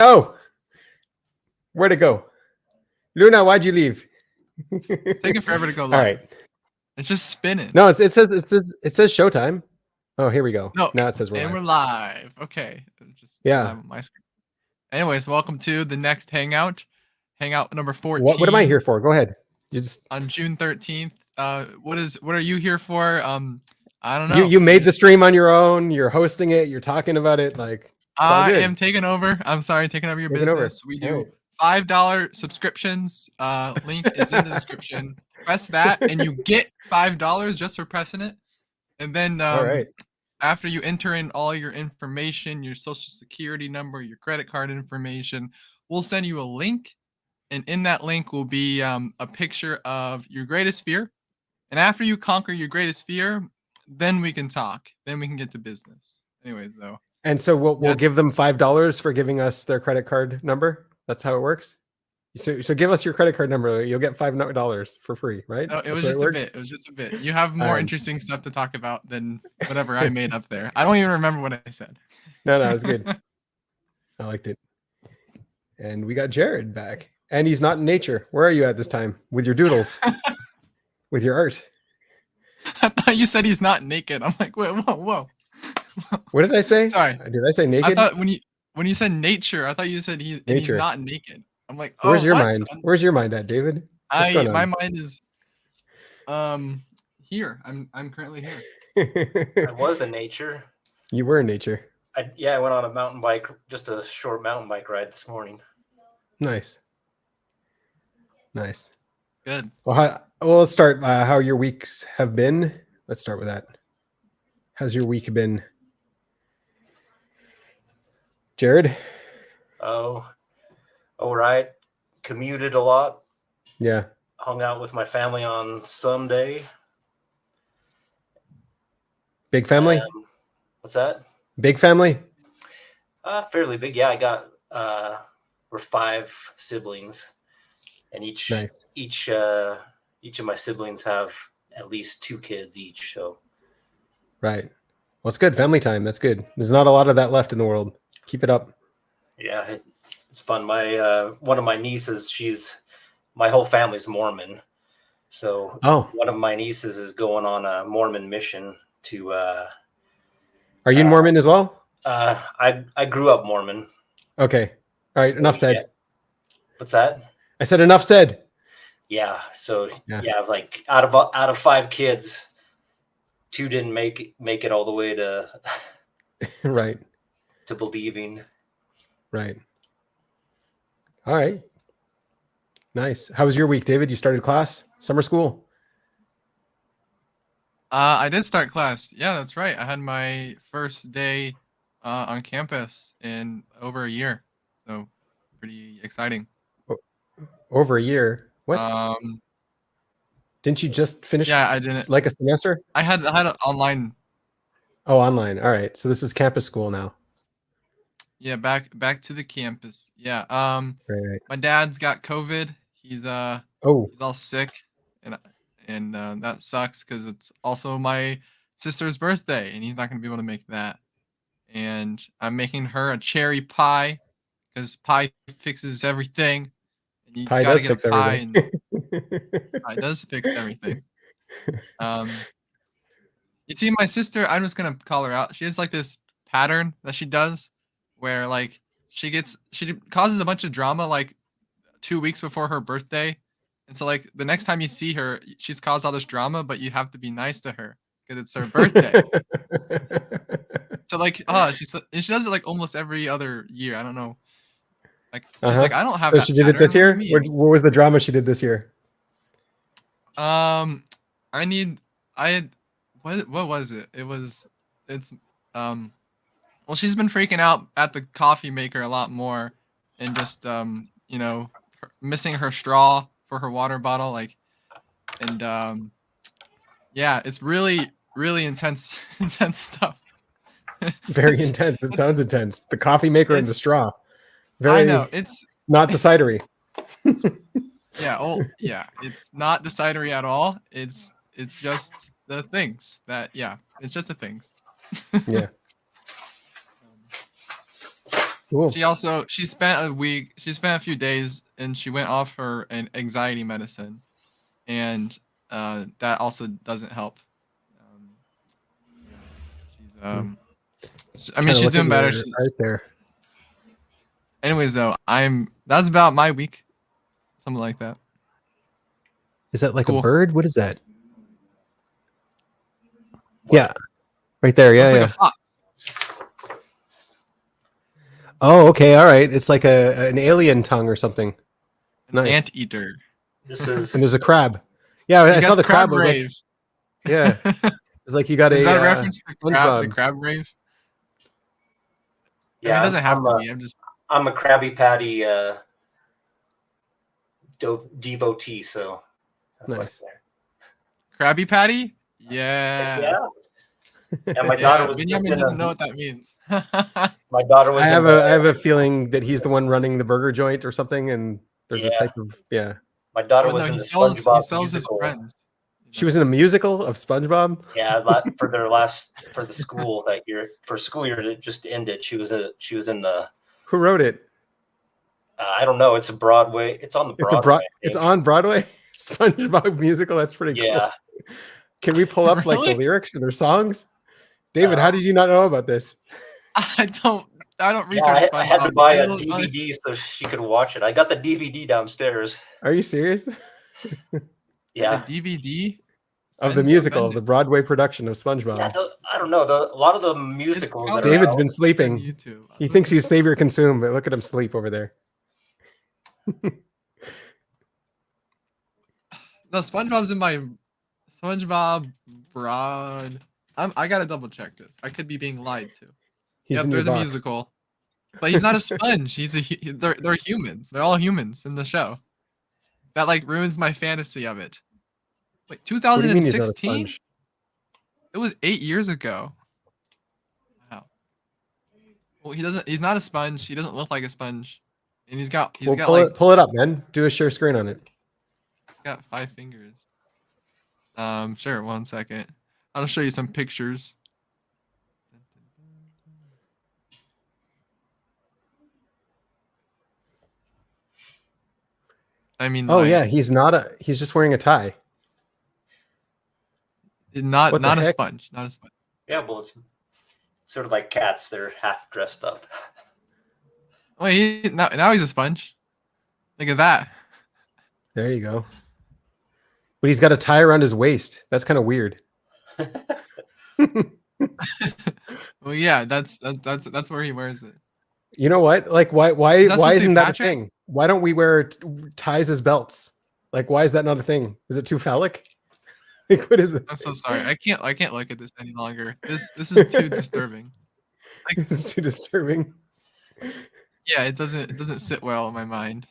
Oh, where'd it go? Luna, why'd you leave? It's taking forever to go live. All right. It's just spinning. No, it says showtime. Oh, here we go. No, now it says we're and live. we're live. Okay. Just Yeah. live on my screen. Anyways, welcome to the next Hangout. Hangout number 14. What am I here for? Go ahead. You just on June 13th. What are you here for? I don't know. You made the stream on your own. You're hosting it. You're talking about it. Like I am taking over. I'm sorry, taking over your Taking business. over. We do $5 subscriptions. Link is in the description. Press that, and you get $5 just for pressing it. And then All right. after you enter in all your information, your social security number, your credit card information, we'll send you a link. And in that link will be a picture of your greatest fear. And after you conquer your greatest fear, then we can talk. Then we can get to business. Anyways, though. And so we'll give them $5 for giving us their credit card number. That's how it works. So give us your credit card number. You'll get $5 for free, right? No, it was just a bit. It was just a bit. You have more interesting stuff to talk about than whatever I made up there. I don't even remember what I said. No, it's good. I liked it. And we got Jared back. And he's not in nature. Where are you at this time? With your doodles? With your art? I thought you said he's not naked. I'm like, wait, whoa. What did I say? Sorry. Did I say naked? I thought when you said nature, I thought you said he's not naked. I'm like, oh, where's your mind? Where's your mind at, David? My mind is here. I'm currently here. I was in nature. You were in nature. I went on a mountain bike, just a short mountain bike ride this morning. Nice. Good. Well, let's start. How your weeks have been. Let's start with that. How's your week been, Jared? Oh, all right. Commuted a lot. Yeah. Hung out with my family on Sunday. Big family? What's that? Big family? Fairly big. Yeah, I got we're 5 siblings, and each of my siblings have at least 2 kids each. So right. Well, it's good. Family time. That's good. There's not a lot of that left in the world. Keep it up. Yeah, it's fun. My one of my nieces, my whole family's Mormon. So one of my nieces is going on a Mormon mission to Are you Mormon as well? I grew up Mormon. Okay. All right, enough said. Yeah. What's that? I said enough said. Yeah. So like out of 5 kids, 2 didn't make it all the way to right. to believing. Right. All right. Nice. How was your week, David? You started class? Summer school? I did start class. Yeah, that's right. I had my first day on campus in over a year. So pretty exciting. Over a year? What? Didn't you just finish? Yeah, I didn't. Like a semester? I had an online. Oh, online. All right. So this is campus school now. Yeah, back to the campus. Yeah. Right. My dad's got COVID. He's he's all sick, and that sucks because it's also my sister's birthday, and he's not gonna be able to make that. And I'm making her a cherry pie because pie fixes everything. And you pie gotta does get fix a pie, everything. and pie does fix everything. You see, my sister, I'm just gonna call her out. She has like this pattern that she does, where like she causes a bunch of drama like 2 weeks before her birthday, and so like the next time you see her, she's caused all this drama, but you have to be nice to her because it's her birthday. So like, she does it like almost every other year. I don't know. Like she's like, I don't have. So that she did it this year. What was the drama she did this year? What was it? Well, she's been freaking out at the coffee maker a lot more, and just missing her straw for her water bottle, like, and yeah, it's really intense stuff. Very intense. It sounds intense. The coffee maker and the straw. I know it's not the cidery. Yeah. It's not the cidery at all. It's just the things it's just the things. Yeah. Cool. She spent a week. She spent a few days, and she went off her anxiety medicine, and that also doesn't help. Yeah, she's I mean, Trying to she's look at doing better. your art there. Anyways, though, that's about my week, something like that. Is that like Cool. a bird? What is that? What? Yeah, right there. Yeah, Looks like a fox. Oh, okay, all right. It's like an alien tongue or something. An anteater. This is and there's a crab. Yeah, I saw the crab. Rave. Like, yeah, it's like you got Is a. that a reference to SpongeBob. the crab rave? Yeah, I mean, it doesn't have to be. I'm a Krabby Patty devotee, so that's nice. Krabby Patty? Yeah. Yeah. And my daughter was. Benjamin doesn't know what that means. My daughter was. I have a feeling that he's the one running the burger joint or something, and there's a type of My daughter was in the SpongeBob musical. His friends. She was in a musical of SpongeBob. Yeah, for the school that year, for school year that just ended. She was in the. Who wrote it? I don't know. It's a Broadway. It's on the Broadway. It's on Broadway. SpongeBob musical. That's pretty cool. Can we pull up like the lyrics for their songs? David, how did you not know about this? I don't research. I had to buy a DVD so she could watch it. I got the DVD downstairs. Are you serious? Yeah, the DVD of the musical, of the Broadway production of SpongeBob. Yeah, I don't know. A lot of the musicals. David's been sleeping. He thinks he's Savior Consume, but look at him sleep over there. No, SpongeBob's in my SpongeBob Broad. I gotta double check this. I could be being lied to. There's a musical, but he's not a sponge. They're humans. They're all humans in the show. That like ruins my fantasy of it. Like 2016. It was 8 years ago. Wow. Well, he's not a sponge. He doesn't look like a sponge, and he's got pull it up, man. Do a share screen on it. He's got 5 fingers. Sure. 1 second. I'll show you some pictures. I mean, yeah, he's just wearing a tie. Not a sponge. Not a sponge. Yeah, well, it's sort of like cats. They're half dressed up. Wait, now he's a sponge. Look at that. There you go. But he's got a tie around his waist. That's kind of weird. Well, yeah, that's where he wears it. You know what? Like, why isn't that a thing? Why don't we wear ties as belts? Like, why is that not a thing? Is it too phallic? Like, what is it? I'm so sorry. I can't look at this any longer. This is too disturbing. It's too disturbing. Yeah, it doesn't sit well in my mind.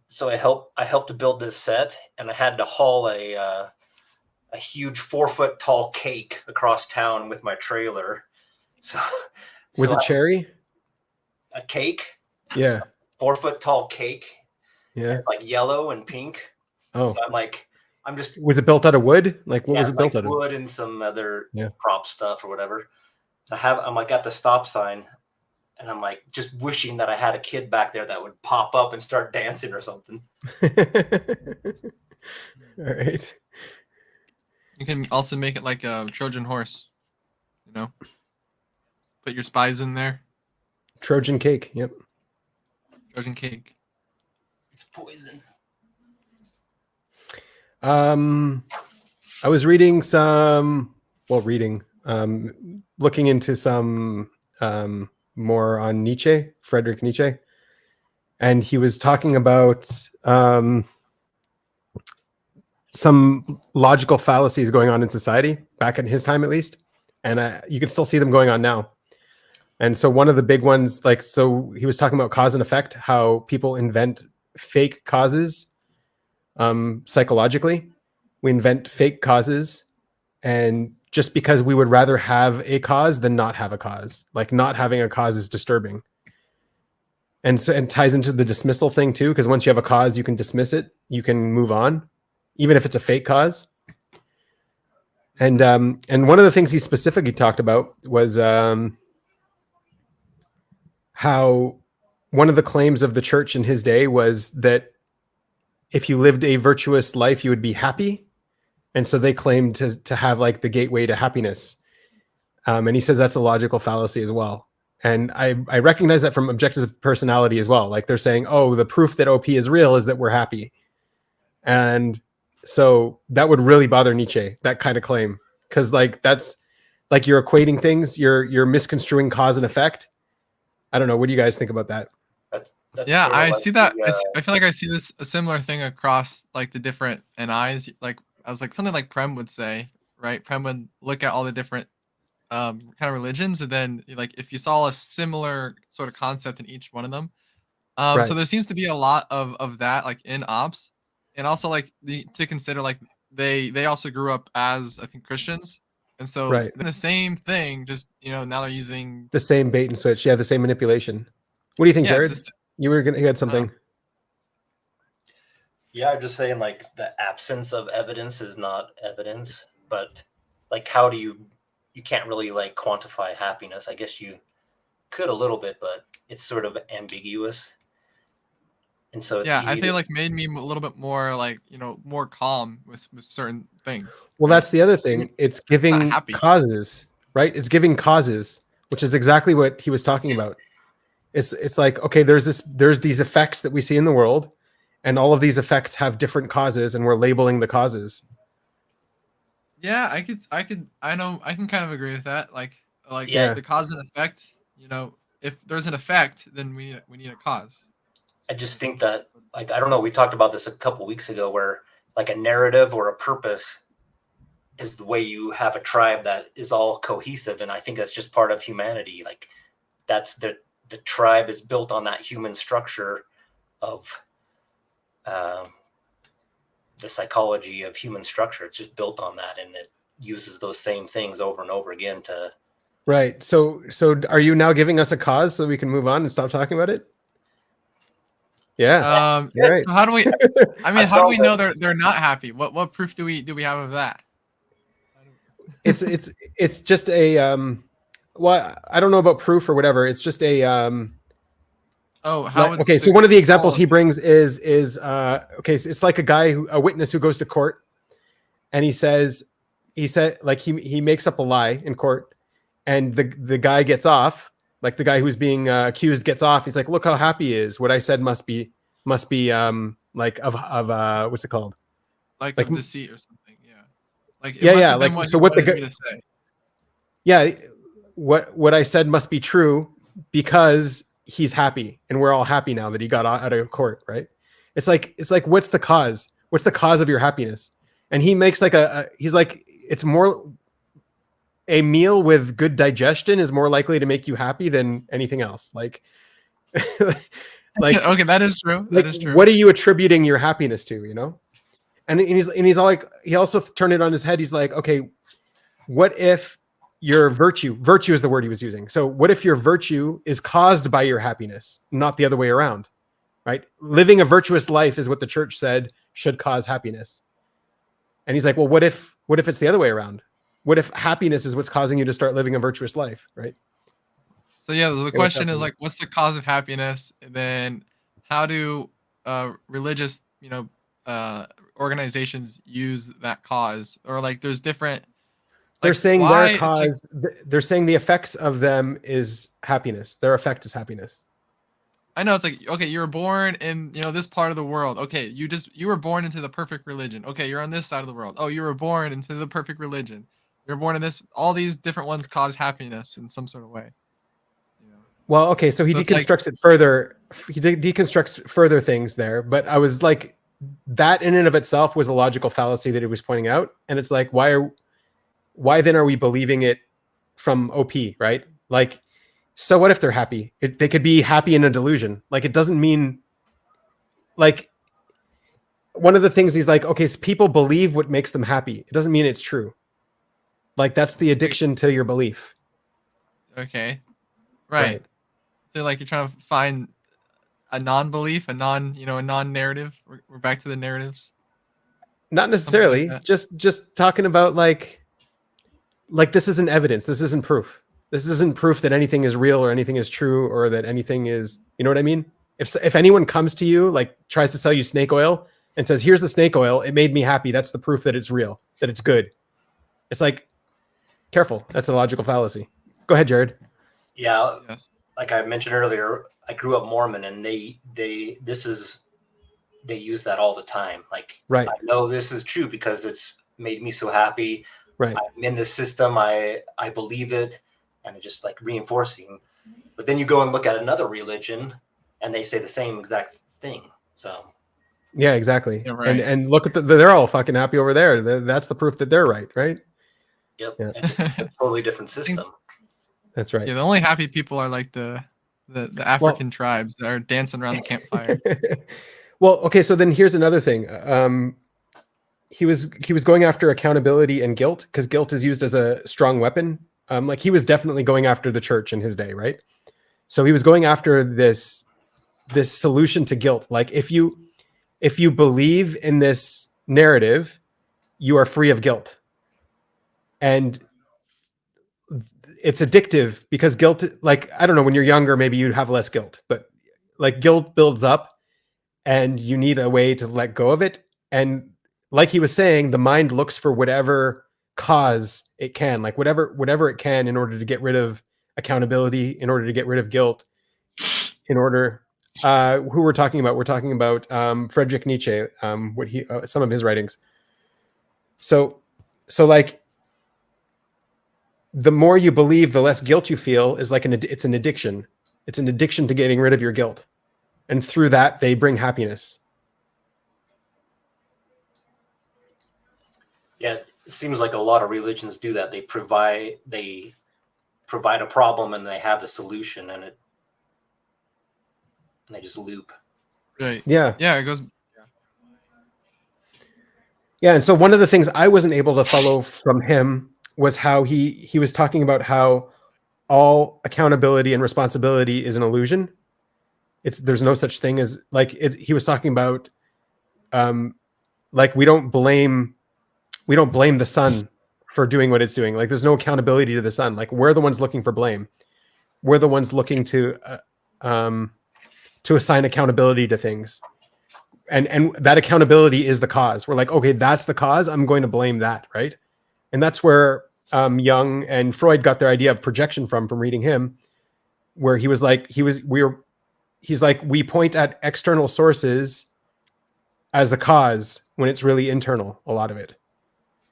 So I helped to build this set, and I had to haul a huge 4-foot tall cake across town with my trailer. So was it cherry? A cake? Yeah. 4-foot tall cake. Yeah. Like yellow and pink. Oh. So I'm just. Was it built out of wood? Like what was it built out of? Wood and some other prop stuff or whatever. I'm like at the stop sign, and I'm like just wishing that I had a kid back there that would pop up and start dancing or something. All right. You can also make it like a Trojan horse. You know, put your spies in there. Trojan cake. Yep. Trojan cake. It's poison. I was reading looking into some more on Nietzsche, Friedrich Nietzsche, and he was talking about some logical fallacies going on in society back in his time, at least, and you can still see them going on now. And so one of the big ones, he was talking about cause and effect, how people invent fake causes. Psychologically, we invent fake causes, and just because we would rather have a cause than not have a cause, like not having a cause is disturbing. And ties into the dismissal thing too, because once you have a cause, you can dismiss it, you can move on, even if it's a fake cause. And one of the things he specifically talked about was how one of the claims of the church in his day was that if you lived a virtuous life, you would be happy. And so they claimed to have like the gateway to happiness. And he says that's a logical fallacy as well. And I recognize that from objective personality as well. Like they're saying, oh, the proof that OP is real is that we're happy. And so that would really bother Nietzsche, that kind of claim. Because like that's like you're equating things, you're misconstruing cause and effect. I don't know. What do you guys think about that? That's Yeah, sort of I like see that. the, I feel like I see a similar thing across like the different NIs. Like I was like something like Prem would say, right? Prem would look at all the different kind of religions, and then like if you saw a similar sort of concept in each one of them. Right. So there seems to be a lot of that like in ops, and also like to consider like they also grew up as I think Christians, and so Right. the same thing. Just now they're using The same bait and switch. Yeah, the same manipulation. What do you think, yeah, Jared? it's You had something. yeah, I'm just saying like the absence of evidence is not evidence, but like how do you can't really like quantify happiness. I guess you could a little bit, but it's sort of ambiguous. And so it's yeah, I easy think to, like made me a little bit more like more calm with certain things. Well, right? that's the other thing. It's giving happy. causes, right? It's giving causes, which is exactly what he was talking about. It's like, okay, there's these effects that we see in the world, and all of these effects have different causes, and we're labeling the causes. Yeah, I know I can kind of agree with that. Like Yeah. the cause and effect. If there's an effect, then we need a cause. I just think that like I don't know, we talked about this a couple weeks ago where like a narrative or a purpose is the way you have a tribe that is all cohesive, and I think that's just part of humanity. Like that's the tribe is built on that human structure of the psychology of human structure. It's just built on that, and it uses those same things over and over again to Right. So are you now giving us a cause so we can move on and stop talking about it? Yeah. You're right. So how do we? I mean, I've how do we solved know they're not happy? What proof do we have of that? It's just a well, I don't know about proof or whatever. It's just a Oh, how? like, okay, so one of the examples he brings is okay, so it's like a witness who goes to court, and he said like he makes up a lie in court, and the guy gets off, like the guy who's being accused gets off. He's like, look how happy he is. What I said must be like of what's it called? like like of deceit or something. Yeah. Like yeah, like like so what the guy to say. yeah, what I said must be true because he's happy, and we're all happy now that he got out of court, right? It's like what's the cause? What's the cause of your happiness? And he makes like he's like, it's more, a meal with good digestion is more likely to make you happy than anything else. Like like Okay, that is true. That like, is true. what are you attributing your happiness to, you know? And he's all like, he also turned it on his head. He's like, okay, what if your virtue is the word he was using. So what if your virtue is caused by your happiness, not the other way around, right? Living a virtuous life is what the church said should cause happiness. And he's like, well, what if it's the other way around? What if happiness is what's causing you to start living a virtuous life, right? So yeah, the question is like, what's the cause of happiness? And then how do religious, organizations use that cause? Or like, there's different. They're Like, saying why- their cause. They're saying the effects of them is happiness. Their effect is happiness. I know it's like, okay, you were born in this part of the world. Okay, you were born into the perfect religion. Okay, you're on this side of the world. Oh, you were born into the perfect religion. You're born in this. All these different ones cause happiness in some sort of way. Well, okay, so he deconstructs it further. He deconstructs further things there, but I was like, that in and of itself was a logical fallacy that he was pointing out, and it's like, why then are we believing it from OP, right? Like, so what if they're happy? They could be happy in a delusion. Like, it doesn't mean, like, one of the things he's like, okay, so people believe what makes them happy. It doesn't mean it's true. Like, that's the addiction to your belief. Okay. Right. So like you're trying to find a non-belief, a non-narrative. We're back to the narratives. Not necessarily. Like just talking about like this isn't evidence. This isn't proof. This isn't proof that anything is real or anything is true or that anything is, you know what I mean? If anyone comes to you, like tries to sell you snake oil and says, here's the snake oil, it made me happy. That's the proof that it's real, that it's good. It's like, careful. That's a logical fallacy. Go ahead, Jared. Yeah. Yes. Like I mentioned earlier, I grew up Mormon, and they use that all the time. Like, right. I know this is true because it's made me so happy. Right. I'm in this system. I believe it, and it's just like reinforcing. But then you go and look at another religion, and they say the same exact thing. So. Yeah, exactly. Yeah, right. And look at they're all fucking happy over there. That's the proof that they're right, right? Yep. Yeah. And it's a totally different system. That's right. Yeah, the only happy people are like the African tribes that are dancing around the campfire. Well, okay, so then here's another thing. He was going after accountability and guilt, because guilt is used as a strong weapon. Like he was definitely going after the church in his day, right? So he was going after this solution to guilt. Like if you believe in this narrative, you are free of guilt. And it's addictive because guilt, like, I don't know, when you're younger, maybe you'd have less guilt, but like guilt builds up and you need a way to let go of it. And like he was saying, the mind looks for whatever cause it can, like whatever it can in order to get rid of accountability, in order to get rid of guilt, in order, who we're talking about Friedrich Nietzsche, what he, some of his writings. So like, the more you believe, the less guilt you feel is like it's an addiction. It's an addiction to getting rid of your guilt. And through that, they bring happiness. Yeah, it seems like a lot of religions do that. They provide a problem and they have the solution, and they just loop. Right. Yeah. Yeah, it goes. Yeah, and so one of the things I wasn't able to follow from him was how he was talking about how all accountability and responsibility is an illusion. There's no such thing as he was talking about like we don't blame the sun for doing what it's doing. Like there's no accountability to the sun. Like we're the ones looking for blame. We're the ones looking to assign accountability to things. And that accountability is the cause. We're like, okay, that's the cause. I'm going to blame that, right? And that's where Jung and Freud got their idea of projection from reading him, where he was like, he's like, we point at external sources as the cause when it's really internal, a lot of it.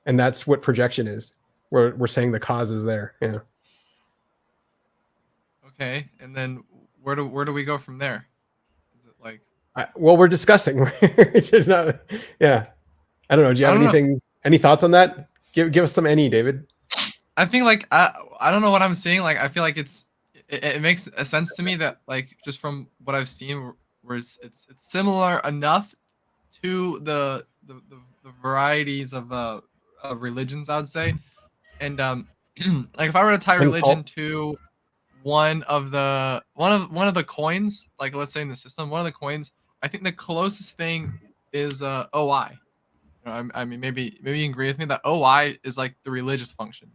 And that's what projection is. We're saying the cause is there. Yeah. Okay, and then where do we go from there? Is it like? Well, we're discussing. Yeah. I don't know. Do you have any thoughts on that? Give us some David. I think like I don't know what I'm saying. Like I feel like it makes a sense to me that like just from what I've seen, where it's similar enough to the varieties of religions, I would say. And like if I were to tie religion to one of the coins, like let's say in the system, one of the coins, I think the closest thing is OI. I mean, maybe you can agree with me that OI is like the religious function.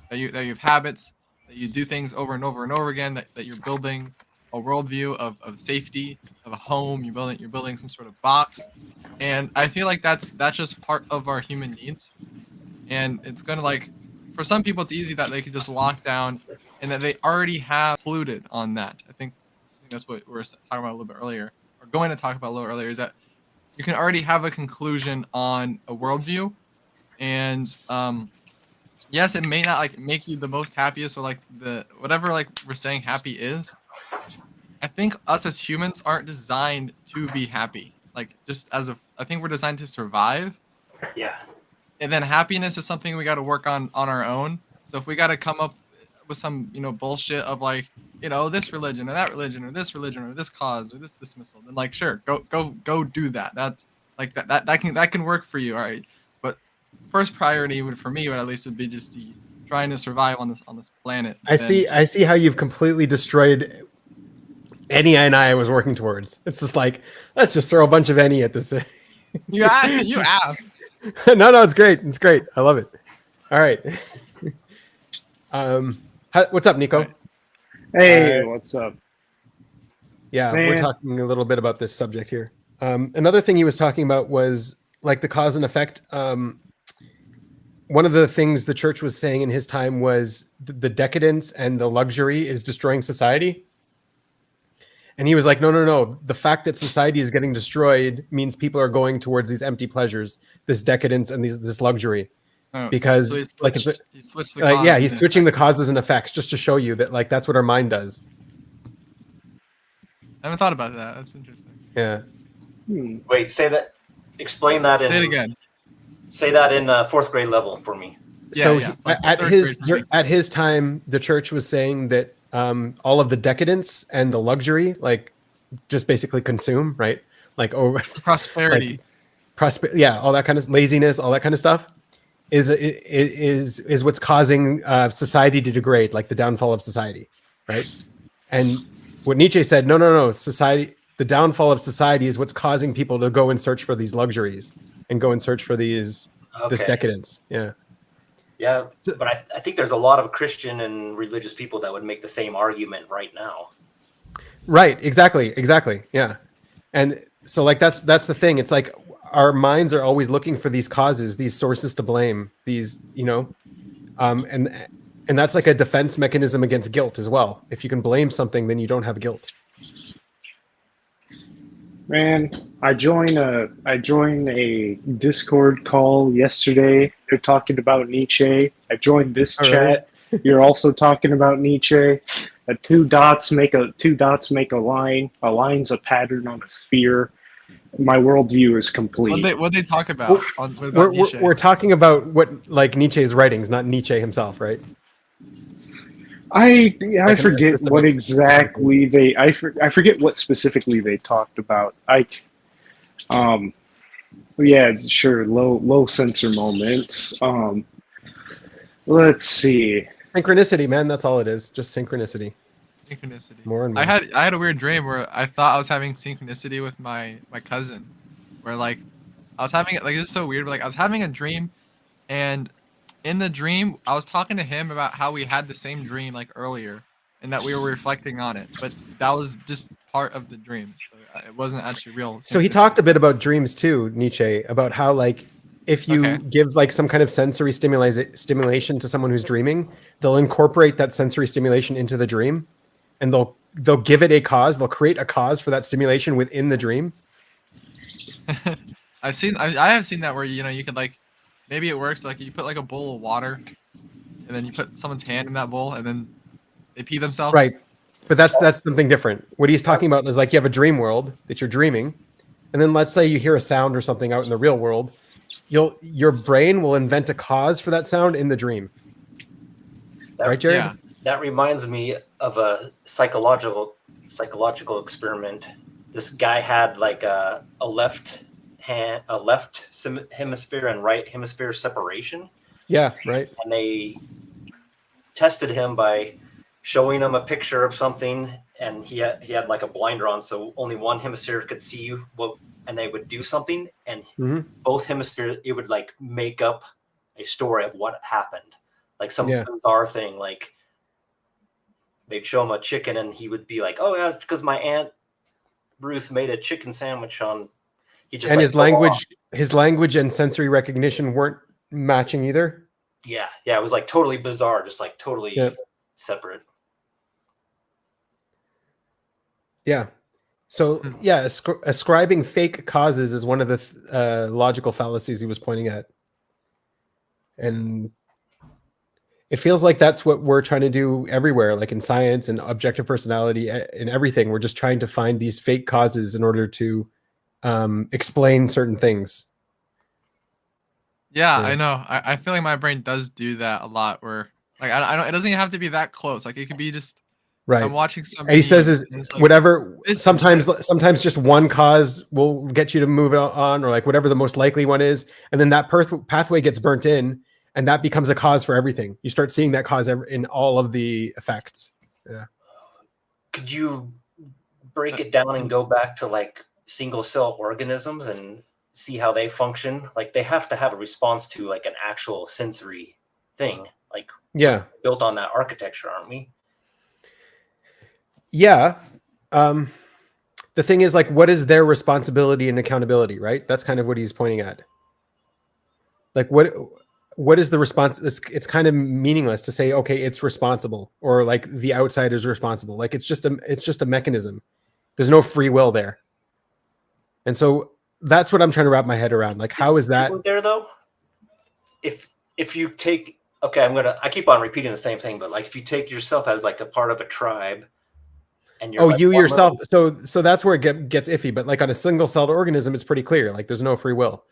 That you have habits, that you do things over and over and over again, that you're building a worldview of safety, of a home, you're building some sort of box. And I feel like that's just part of our human needs. And it's gonna like, for some people it's easy that they can just lock down and that they already have polluted on that. I think that's what we were talking about a little bit earlier, or going to talk about a little earlier, is that you can already have a conclusion on a worldview. And yes, it may not like make you the most happiest or like the whatever like we're saying happy is. I think us as humans aren't designed to be happy. Like just I think we're designed to survive. Yeah. And then happiness is something we got to work on our own. So if we got to come up with some bullshit of like this religion or that religion or this religion or this cause or this dismissal, then like sure, go do that. That's like that can work for you, all right. First priority for me would at least be just trying to survive on this planet. I see how you've completely destroyed any and I was working towards. It's just like, let's just throw a bunch of any at this thing. You asked. No, it's great. It's great. I love it. All right. What's up, Nico? Right. Hey, what's up? Yeah, Man. we're talking a little bit about this subject here. Another thing he was talking about was like the cause and effect. One of the things the church was saying in his time was the decadence and the luxury is destroying society. And he was like, no. The fact that society is getting destroyed means people are going towards these empty pleasures, this decadence and this luxury. Oh, Because so he like switched the cause. yeah, he's switching the causes and effects just to show you that like that's what our mind does. I haven't thought about that. That's interesting. Yeah. Wait, say that. Explain that in. Say it again. Say that in fourth grade level for me. So Yeah. Like at third his grade for me. at his time, the church was saying that all of the decadence and the luxury, like just basically consume, right? Like over Prosperity. yeah, all that kind of laziness, all that kind of stuff is what's causing society to degrade, like the downfall of society, right? And what Nietzsche said, no, society, the downfall of society is what's causing people to go and search for these luxuries and go and search for this decadence. Yeah. Yeah, but I think there's a lot of Christian and religious people that would make the same argument right now. Right. Exactly. Yeah. And so like that's the thing. It's like our minds are always looking for these causes, these sources to blame, these, and that's like a defense mechanism against guilt as well. If you can blame something, then you don't have guilt. Man, I joined a Discord call yesterday. They're talking about Nietzsche. I joined this chat. You're also talking about Nietzsche. Two dots make a line. A line's a pattern on a sphere. My worldview is complete. What they talk about? We're talking about what like Nietzsche's writings, not Nietzsche himself, right? I forget what exactly they. I forget what specifically they talked about. Yeah, sure. Low sensor moments. Let's see. Synchronicity, man. That's all it is. Just synchronicity. More and more. I had a weird dream where I thought I was having synchronicity with my cousin, where like I was having like this is so weird, but like I was having a dream, and in the dream I was talking to him about how we had the same dream like earlier, and that we were reflecting on it, but that was just part of the dream, so it wasn't actually real. So he talked a bit about dreams too, Nietzsche, about how like if you give like some kind of sensory stimulation to someone who's dreaming, they'll incorporate that sensory stimulation into the dream, and they'll give it a cause. They'll create a cause for that stimulation within the dream. I have seen that where you could like maybe it works like you put like a bowl of water, and then you put someone's hand in that bowl, and then they pee themselves. Right, but that's something different. What he's talking about is like you have a dream world that you're dreaming, and then let's say you hear a sound or something out in the real world. Your brain will invent a cause for that sound in the dream. Right, Jared? Yeah. That reminds me of a psychological experiment. This guy had like a left hemisphere and right hemisphere separation. Yeah, right. And they tested him by showing him a picture of something, and he had like a blinder on, so only one hemisphere could see and they would do something, and both hemispheres, it would like make up a story of what happened, like some bizarre thing. Like they'd show him a chicken, and he would be like, "Oh yeah, it's because my aunt Ruth made a chicken sandwich on." He just and like, his language and sensory recognition weren't matching either. Yeah, it was like totally bizarre, just like totally separate. Yeah. So yeah, ascribing fake causes is one of the logical fallacies he was pointing at, and it feels like that's what we're trying to do everywhere, like in science and objective personality and everything. We're just trying to find these fake causes in order to explain certain things. Yeah, I know. I feel like my brain does do that a lot. Where like I don't. It doesn't even have to be that close. Like it could be just. Right. I'm watching something. And he says is like, whatever. Sometimes just one cause will get you to move on, or like whatever the most likely one is, and then that pathway gets burnt in, and that becomes a cause for everything. You start seeing that cause in all of the effects. Yeah. Could you break it down and go back to like single cell organisms and see how they function? Like they have to have a response to like an actual sensory thing. Like Yeah. Built on that architecture, aren't we? Yeah. The thing is, like, what is their responsibility and accountability, right? That's kind of what he's pointing at. Like, what is the response? It's kind of meaningless to say, okay, it's responsible, or like the outside is responsible. Like, it's just a mechanism. There's no free will there. And so that's what I'm trying to wrap my head around. Like, how is that? Isn't there though? If you take, okay, I keep on repeating the same thing, but like if you take yourself as like a part of a tribe, and you're like you yourself. So that's where it gets iffy. But like on a single-celled organism, it's pretty clear. Like, there's no free will.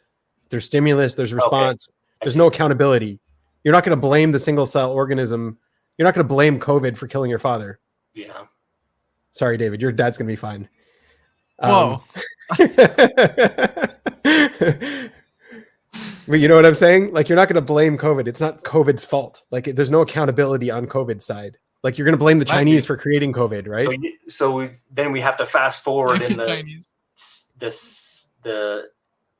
There's stimulus. There's response. There's no accountability. You're not going to blame the single-cell organism. You're not going to blame COVID for killing your father. Yeah. Sorry, David. Your dad's going to be fine. Whoa. But you know what I'm saying? Like, you're not going to blame COVID. It's not COVID's fault. Like, there's no accountability on COVID's side. Like, you're going to blame the Chinese for creating COVID, right? So then we have to fast forward in Chinese. the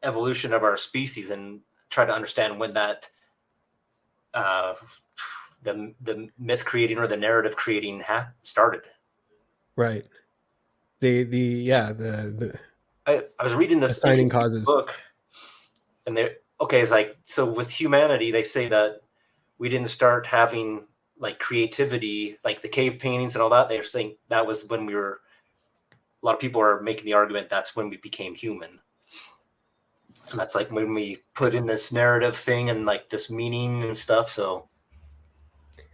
evolution of our species and try to understand when that the myth creating or the narrative creating started. Right. I was reading this assigning causes book, and it's like, so with humanity, they say that we didn't start having like creativity, like the cave paintings and all that. They're saying that was when a lot of people are making the argument that's when we became human. And that's like when we put in this narrative thing and like this meaning and stuff. So,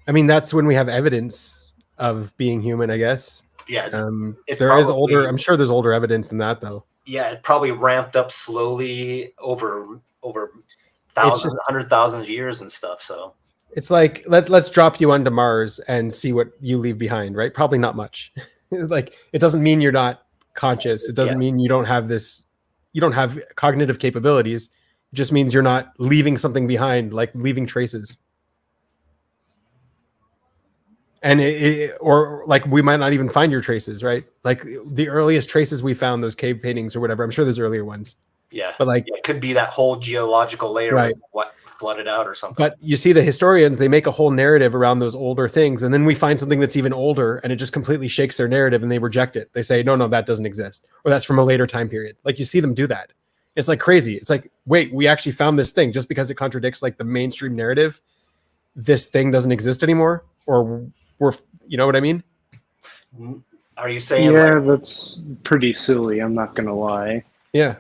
I mean, that's when we have evidence of being human, I guess. Yeah. I'm sure there's older evidence than that, though. Yeah, it probably ramped up slowly over thousands, 100,000 years and stuff. So it's like, let's drop you onto Mars and see what you leave behind, right? Probably not much. Like, it doesn't mean you're not conscious. It doesn't mean you don't have cognitive capabilities. It just means you're not leaving something behind, like leaving traces. And or like, we might not even find your traces, right? Like, the earliest traces we found, those cave paintings or whatever, I'm sure there's earlier ones. Yeah. But like, it could be that whole geological layer, right, what flooded out or something. But you see, the historians, they make a whole narrative around those older things. And then we find something that's even older and it just completely shakes their narrative and they reject it. They say, no, that doesn't exist. Or that's from a later time period. Like, you see them do that. It's like crazy. It's like, wait, we actually found this thing just because it contradicts like the mainstream narrative. This thing doesn't exist anymore. Or you know what I mean? Are you saying? Yeah, that's pretty silly. I'm not gonna lie. Yeah.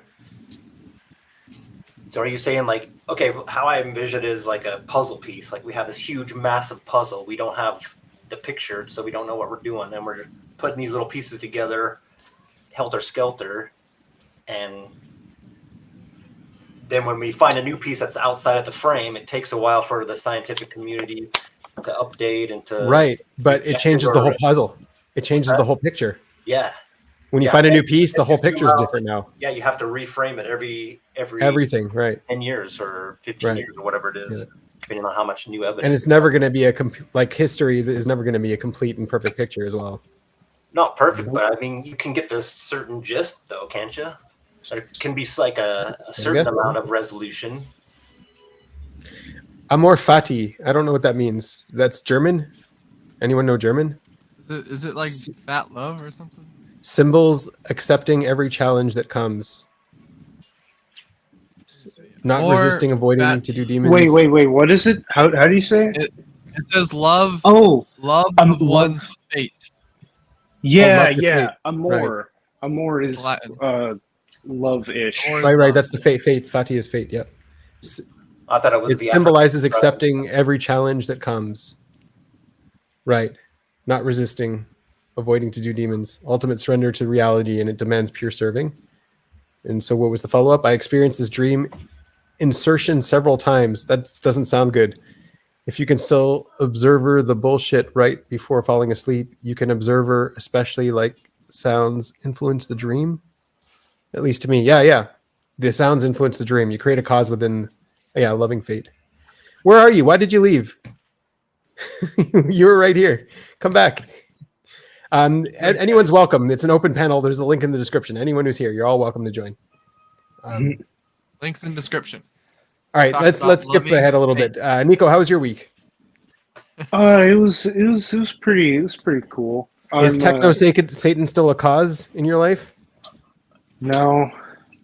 So are you saying, like, okay, how I envision it is like a puzzle piece. Like, we have this huge, massive puzzle. We don't have the picture, so we don't know what we're doing. And we're just putting these little pieces together, helter-skelter. And then when we find a new piece that's outside of the frame, it takes a while for the scientific community to update and to... Right, but it changes the whole puzzle. It changes the whole picture. Yeah. When you find a new piece, the whole picture is different now. Yeah, you have to reframe it everything, right? 10 years or 15 years or whatever it is, depending on how much new evidence. And it's never going to be history is never going to be a complete and perfect picture as well. Not perfect, but I mean, you can get this certain gist, though, can't you? There can be like a certain amount of resolution. Amor fati. I don't know what that means. That's German? Anyone know German? Is it like fat love or something? Symbols accepting every challenge that comes. Not resisting, avoiding to do demons. Wait. What is it? How do you say it? It says love. Oh, love of one's fate. Yeah, love yeah. Amor. Right. Amor is love-ish. Right. That's the fate. Fati is fate. Yep. I thought it was. It symbolizes accepting every challenge that comes. Right. Not resisting, avoiding to do demons. Ultimate surrender to reality, and it demands pure serving. And so what was the follow-up? I experienced this dream insertion several times. That doesn't sound good. If you can still observer the bullshit right before falling asleep, you can observer, especially like sounds, influence the dream. At least to me. Yeah. The sounds influence the dream. You create a cause within, loving fate. Where are you? Why did you leave? You were right here. Come back. Anyone's welcome. It's an open panel. There's a link in the description. Anyone who's here, you're all welcome to join. Links in description. All right, let's skip ahead a little bit. Nico, how was your week? It was pretty cool. Is techno Satan still a cause in your life? No,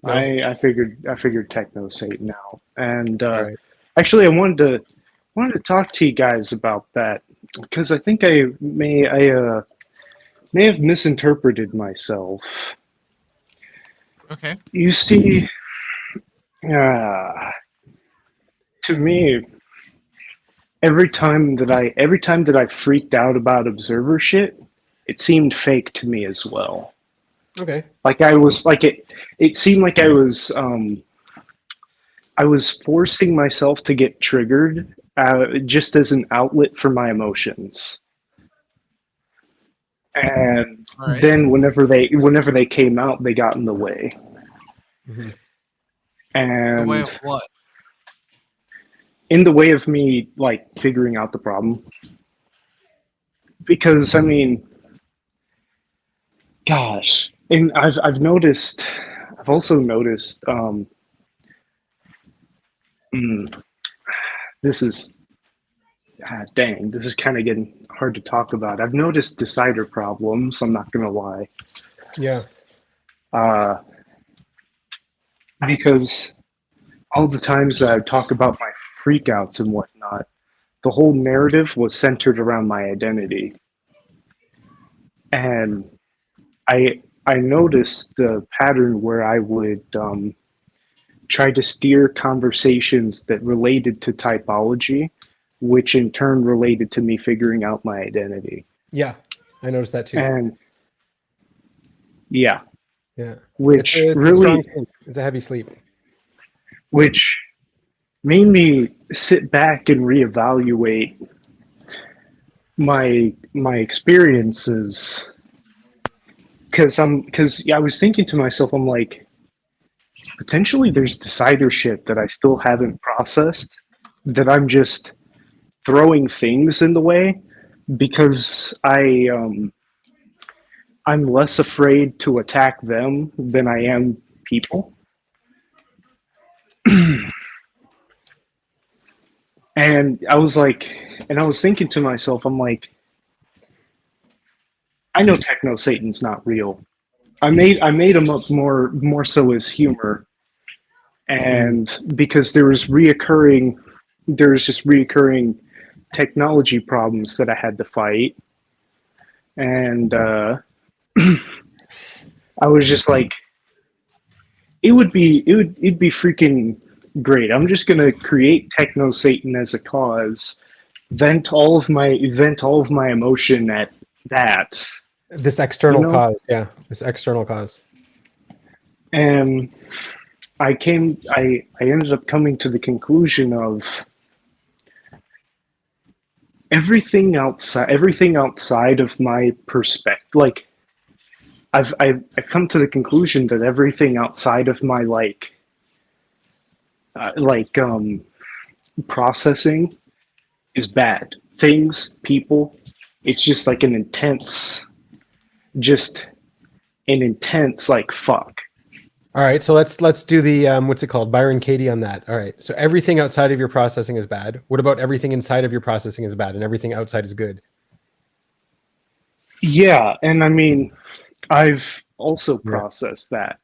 No? I figured techno Satan out, and All right. actually I wanted to talk to you guys about that because I think I may have misinterpreted myself. Okay. You see, uh, to me, every time that I freaked out about observer shit, it seemed fake to me as well. Okay. Like I was like it seemed like I was forcing myself to get triggered just as an outlet for my emotions. And All right. then whenever they came out, they got in the way. Mhm. The way And of what? in the way of me like figuring out the problem. Because I mean, gosh, and I've also noticed mm, this is dang, this is kind of getting hard to talk about. I've noticed decider problems. I'm not gonna lie, Yeah. uh, because all the times that I talk about my freakouts and whatnot, the whole narrative was centered around my identity, and I noticed the pattern where I would try to steer conversations that related to typology, which in turn related to me figuring out my identity. Yeah. I noticed that too. And yeah, Yeah. which It's a strong really, sleep. It's a heavy sleep. which made me sit back and reevaluate my experiences because I was thinking to myself, I'm like, potentially there's decider shit that I still haven't processed that I'm just throwing things in the way because I'm less afraid to attack them than I am people. And I was like, and I was thinking to myself, I'm like, I know Techno Satan's not real. I made him up more so as humor, Mm. and because there was just reoccurring technology problems that I had to fight, and I was just like, it'd be freaking great. I'm just gonna create Techno Satan as a cause, vent all of my emotion at that, This you external know, cause. Yeah. This external cause. and I ended up coming to the conclusion of everything outside of my perspective, like I've come to the conclusion that everything outside of my like processing is bad. Things, people, it's just like just an intense like fuck. All right, so let's do the what's it called? Byron Katie on that. All right. So everything outside of your processing is bad. What about everything inside of your processing is bad and everything outside is good? Yeah, and I mean, I've also Yeah. processed that.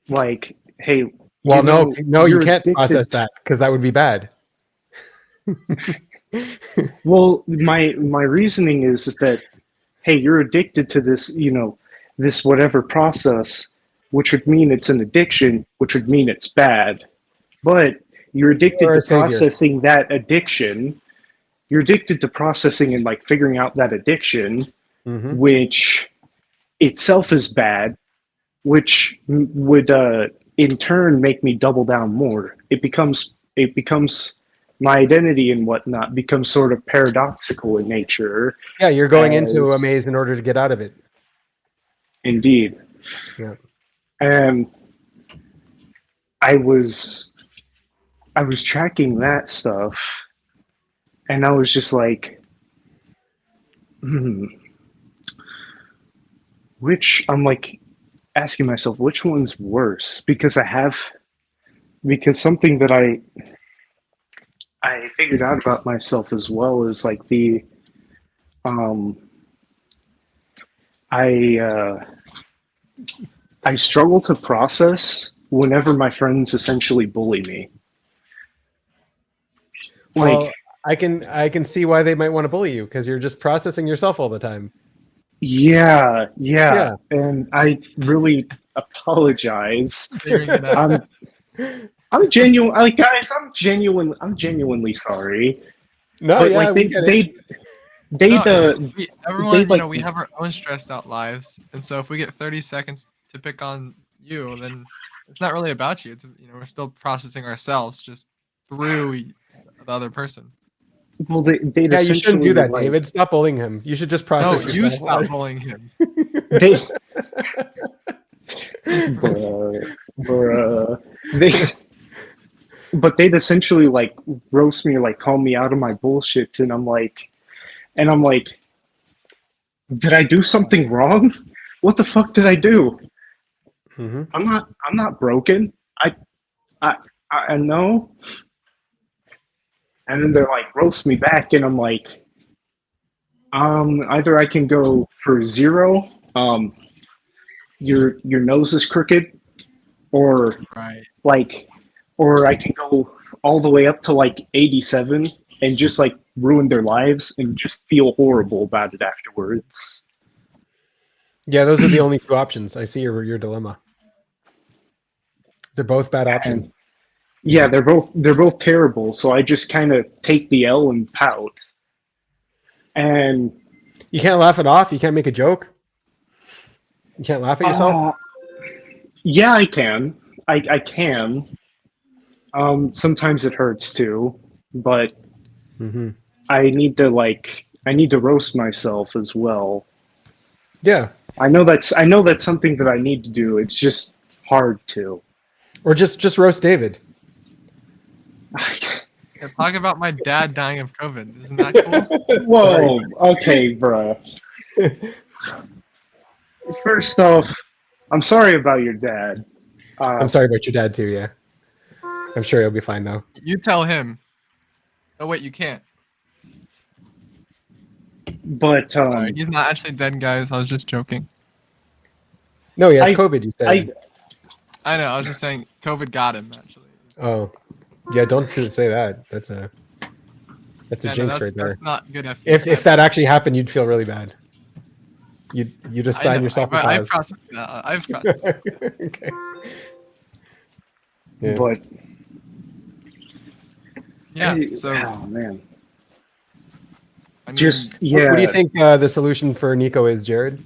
Like, hey, Well, no, no, you you're can't process addicted. that because that would be bad. Well, my reasoning is that hey, you're addicted to this, this whatever process, which would mean it's an addiction, which would mean it's bad. But you're addicted Or to a savior. processing that addiction. You're addicted to processing and like figuring out that addiction, Hmm. which itself is bad, which would in turn make me double down more. It becomes my identity and whatnot becomes sort of paradoxical in nature. Yeah, you're going into a As maze in order to get out of it. indeed, Yeah. and I was I was tracking that stuff, and I was just like, hmm, which I'm like asking myself, which one's worse? Because something that I figured out about myself as well is like um I I struggle to process whenever my friends essentially bully me. Like, Well, I can see why they might want to bully you because you're just processing yourself all the time. yeah, Yeah. and I really apologize. Figuring it out. I'm genuine, like guys. I'm genuinely sorry. No, But yeah, like we get it. No, everyone, like- we have our own stressed out lives, and so if we get 30 seconds to pick on you, then it's not really about you. It's we're still processing ourselves just through the other person. well, they'd Yeah, you shouldn't do essentially that, like David. Stop bullying him. You should just No, process you yourself. stop bullying him. they, bruh, but they'd essentially like roast me or like call me out of my bullshit, and I'm like, did I do something wrong? What the fuck did I do? Hmm. I'm not broken. I know. And then they're like roast me back, and I'm like, either I can go for 0, your nose is crooked, or Right. like, or I can go all the way up to like 87 and just like ruin their lives and just feel horrible about it afterwards. Yeah, those are the only two options. I see your dilemma. They're both bad options. And yeah, they're both terrible. So I just kind of take the L and pout. And You can't laugh it off. You can't make a joke. You can't laugh at yourself. yeah, I can. I can. Sometimes it hurts too, but Hmm. I need to roast myself as well. Yeah, I know that's something that I need to do. It's just hard to. or just roast David. Yeah, talk about my dad dying of COVID. Isn't that cool? Whoa, okay, bruh. First off, I'm sorry about your dad. I'm sorry about your dad too. Yeah, I'm sure he'll be fine though. You tell him. Oh wait, you can't. But Sorry, he's not actually dead, guys. I was just joking. No, he has I- COVID. You said. I know. I was just saying COVID got him actually. Oh, yeah. Don't say that. That's a Yeah, no, jinx right there. that's not good. If that actually happened, you'd feel really bad. You just sign yourself a I've cause. processed that. I've processed that. Okay. Yeah. but Yeah. So oh man, I mean, just yeah. What do you think the solution for Nico is, Jared?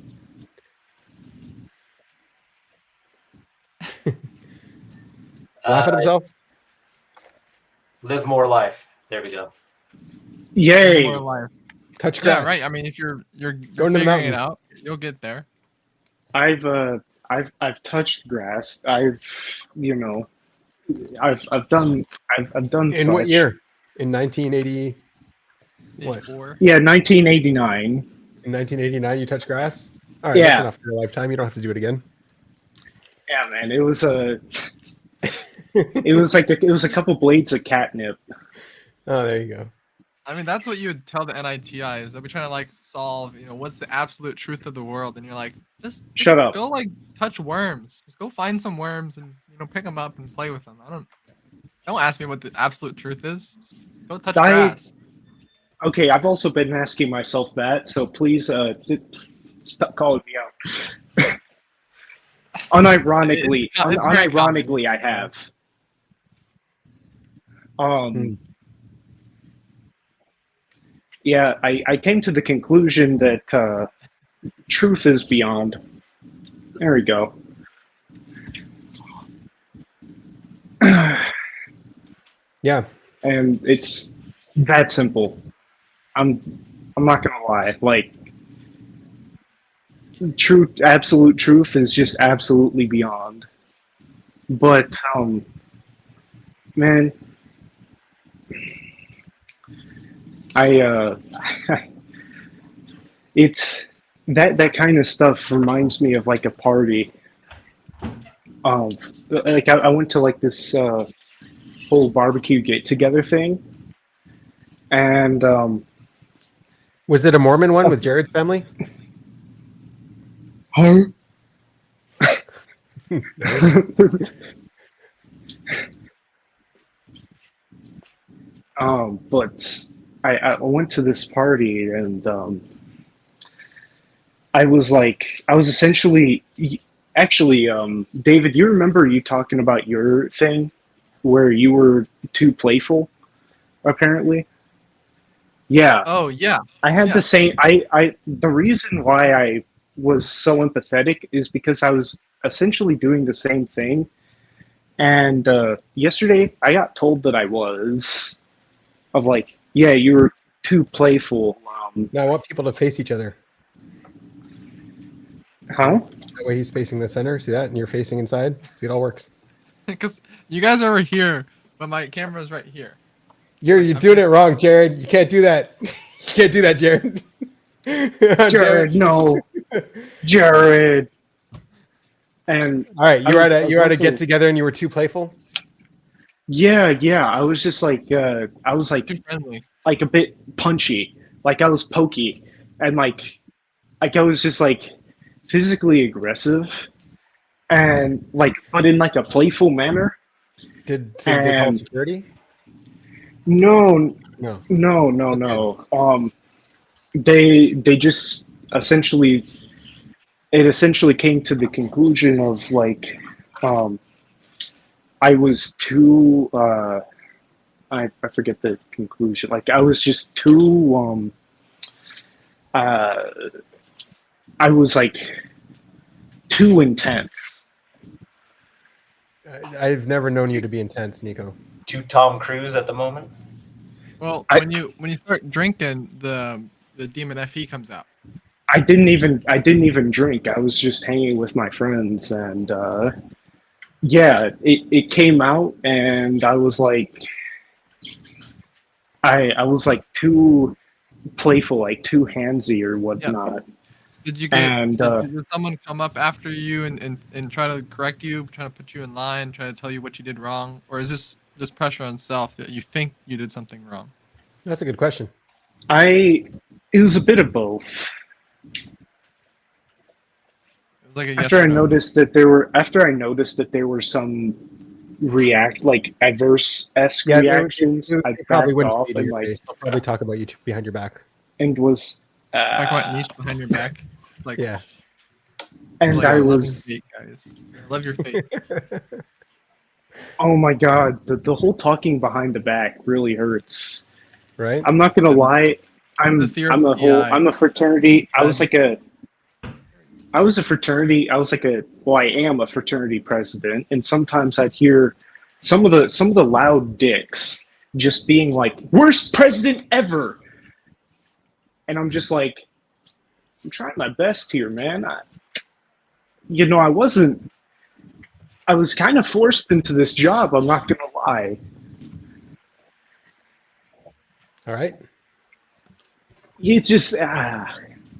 Laugh at himself? Live more life. There we go. Yay! more life. Touch grass. Yeah, right. I mean, if you're Going to the figuring it mountains. out, you'll get there. I've touched grass. I've done In what such. year? In 1980? What? Before. Yeah, 1989. In 1989, you touched grass? All right, Yeah. that's enough for your lifetime. You don't have to do it again. Yeah, man, it was it was a couple blades of catnip. Oh, there you go. I mean, that's what you would tell the NITI is that we're trying to like solve, what's the absolute truth of the world, and you're like, just Shut up. Go like touch worms. Just go find some worms and pick them up and play with them. Don't ask me what the absolute truth is. Just go touch grass. Okay, I've also been asking myself that, so please stop calling me out. Unironically, It's very common. unironically, I have. Yeah, I came to the conclusion that truth is beyond. There we go. Yeah. And it's that simple. I'm not gonna lie. Like, absolute truth is just absolutely beyond. But man, it's that kind of stuff reminds me of like a party. Like I went to like this whole barbecue get together thing, And Was it a Mormon one with Jared's family? huh? Nice. But I went to this party and I was essentially actually David, you remember you talking about your thing where you were too playful apparently? Yeah, Oh yeah, I had the yeah. same. I the reason why I was so empathetic is because I was essentially doing the same thing. And yesterday, I got told that I was of like, yeah, you were too playful. Now I want people to face each other. Huh? That way he's facing the center. See that? And you're facing inside. See, it all works. Because you guys are over here, but my camera's right here. You're I'm doing it facing- wrong, Jared. You can't do that. You can't do that, Jared. Jared, no, Jared. And All right, I you were was- at I was you were at a also- get together and you were too playful. yeah. I was just like, I was Too friendly. like a bit punchy, like I was pokey, and like I was just like physically aggressive, and like but in like a playful manner. Did they call And security? no, No. no. They just essentially it essentially came to the conclusion of like um I was too I forget the conclusion. Like I was just too uh I was like too intense. I've never known you to be intense, Nico. To Tom Cruise at the moment. Well, I- when you start drinking, the demon FE comes out. I didn't even drink. I was just hanging with my friends and yeah, it came out and I was like I was like too playful, like too handsy or whatnot. Did you get? And Did someone come up after you and try to correct you, try to put you in line, try to tell you what you did wrong, or is this just pressure on self that you think you did something wrong? That's a good question. it was a bit of both. It was like a yes After or I no. noticed that there were some adverse esque Yeah, reactions, I They probably backed wouldn't off say it to and your like face. They'll probably talk about you behind your back. and was Like what niche behind your back. It's like Yeah. and like I a loving was fate, guys. Love your fate. oh my god, the whole talking behind the back really hurts. Right? I'm not gonna lie. I'm The fear I'm of a whole PI. I'm a fraternity. I was Dread. like a I was a fraternity. I was like a well, I am a fraternity president, and sometimes I'd hear some of the loud dicks just being like worst president ever, and I'm just like I'm trying my best here, man. I wasn't. I was kind of forced into this job. I'm not gonna lie. All right. It's just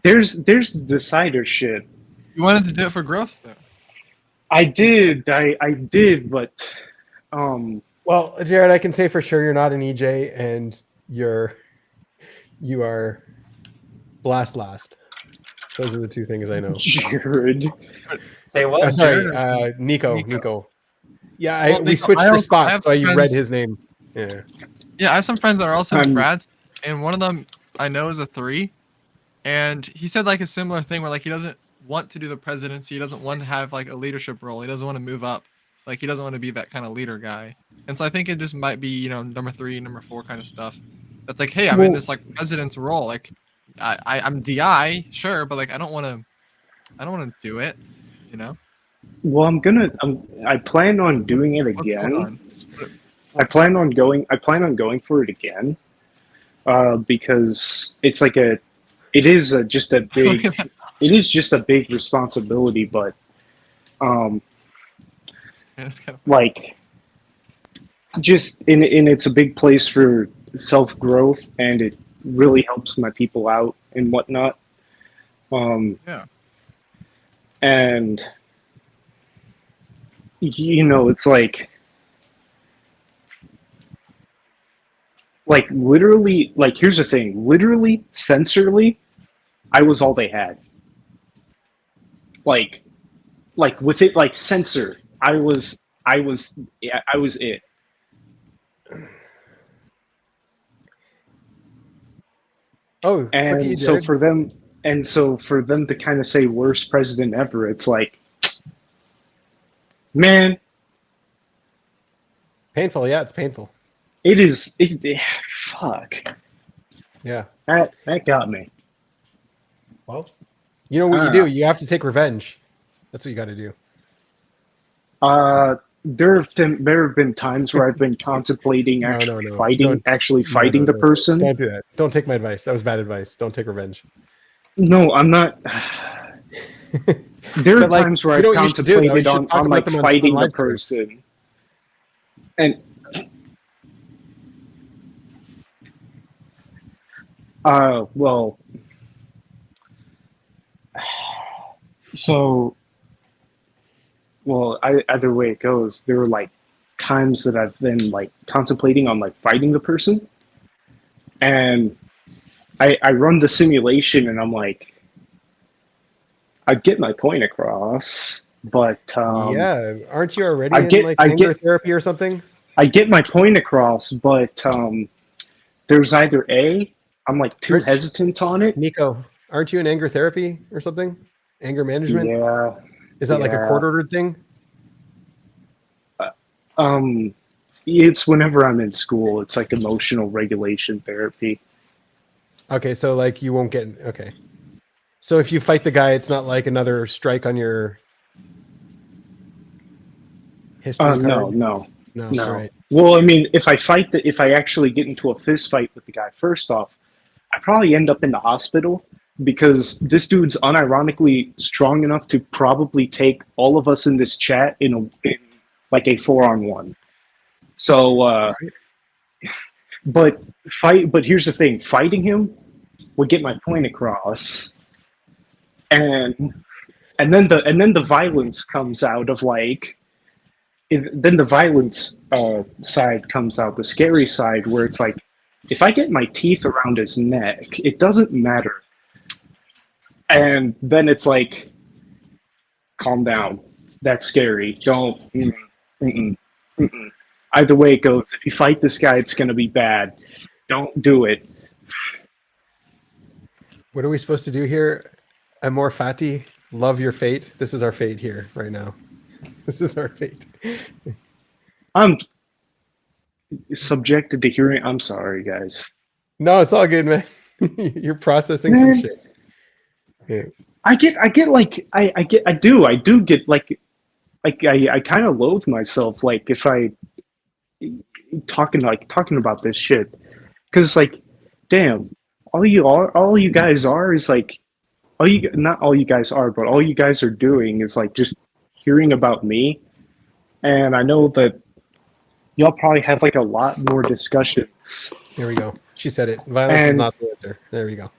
there's the cider shit. You wanted to do it for growth, though. I did, but Well, Jared, I can say for sure you're not an EJ and you are blast last. Those are the two things I know. Jared. Say what? Oh, sorry, Jared Nico. Yeah, Well, we Nico, switched I for also- I spots, have so you read friends- his name. Yeah. Yeah, I have some friends that are also in I'm- frats, and one of them I know is a 3, and he said like a similar thing where like he doesn't want to do the presidency, he doesn't want to have like a leadership role, he doesn't want to move up, like he doesn't want to be that kind of leader guy, and so I think it just might be number 3, number 4 kind of stuff. That's like, hey, I'm in Well- this like president's role, like I'm DI, sure, but like I don't want to do it, you know. Well, I plan on doing it What's going again. on? I plan on going for it again. Because it's like it is just a big it is just a big responsibility, but Yeah, it's kind of like just in it's a big place for self growth, and it really helps my people out and whatnot. Yeah. And it's like literally, like here's the thing, literally, sensorily, I was all they had. Like with it, like sensor, yeah, I was it. Oh, look at you, And so Jared. for them, to kind of say worst president ever, it's like, man, Painful. Yeah, it's painful. it is. Fuck. Yeah. That got me. Well, you know what you do? You have to take revenge. That's what you got to do. There have been times where I've been contemplating fighting the person. Don't do that. Don't take my advice. That was bad advice. Don't take revenge. No, I'm not. There are But, like, times where you know I've what you should do, though? You contemplated should on talk about like them on fighting the live stream. person, and well, so well, either way it goes, there were like times that I've been like contemplating on like fighting the person, and I run the simulation and I'm like, I get my point across, but Yeah, aren't you already I in get- like I anger get- therapy or something? I get my point across, but there's either I'm like too Aren't- hesitant on it. Nico, aren't you in anger therapy or something? Anger management? Yeah. Is that like a yeah. court-ordered thing? It's whenever I'm in school. It's like emotional regulation therapy. Okay, so like you won't get okay. So if you fight the guy, it's not like another strike on your history card? No. No. Right. Well, I mean, if I actually get into a fist fight with the guy, first off, I probably end up in the hospital because this dude's unironically strong enough to probably take all of us in this chat in like a 4-on-1. So, but here's the thing: fighting him would get my point across, and then the violence comes out of like. Then the violence side comes out, the scary side, where it's like, if I get my teeth around his neck, it doesn't matter. And then it's like, calm down. That's scary. Don't. Either way it goes, if you fight this guy, it's going to be bad. Don't do it. What are we supposed to do here? Amor fati, love your fate. This is our fate here right now. This is our fate. I'm subjected to hearing. I'm sorry, guys. No, it's all good, man. You're processing some shit. Yeah. I do get like I kind of loathe myself like if I talking about this shit because like damn all you guys are is like not all you guys are but all you guys are doing is like just hearing about me, and I know that y'all probably have like a lot more discussions. There we go. She said it. Violence is not the answer. There we go.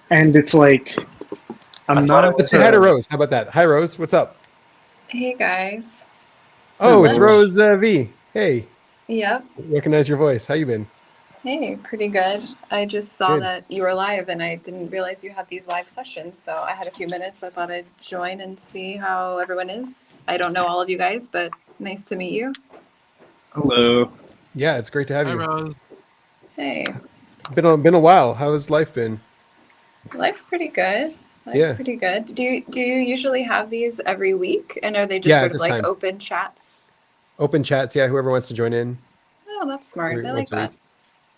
And it's like I'm not. Let's say hi to Rose. How about that? Hi, Rose. What's up? Hey guys. Oh, it's Rose V. Hey, Yep. recognize your voice. How you been? Hey, pretty good. I just saw Good. that you were live and I didn't realize you had these live sessions. So I had a few minutes. I thought I'd join and see how everyone is. I don't know all of you guys, but nice to meet you. Hello. Yeah, it's great to have Hi, you. Rose. Hey, Been a while. How has life been? life's pretty good. Life's Yeah. pretty good. Do you usually have these every week? And are they just Yeah, sort at of this like time. open chats? Open chats. Yeah, whoever wants to join in. Oh, that's smart. I like once a that. week.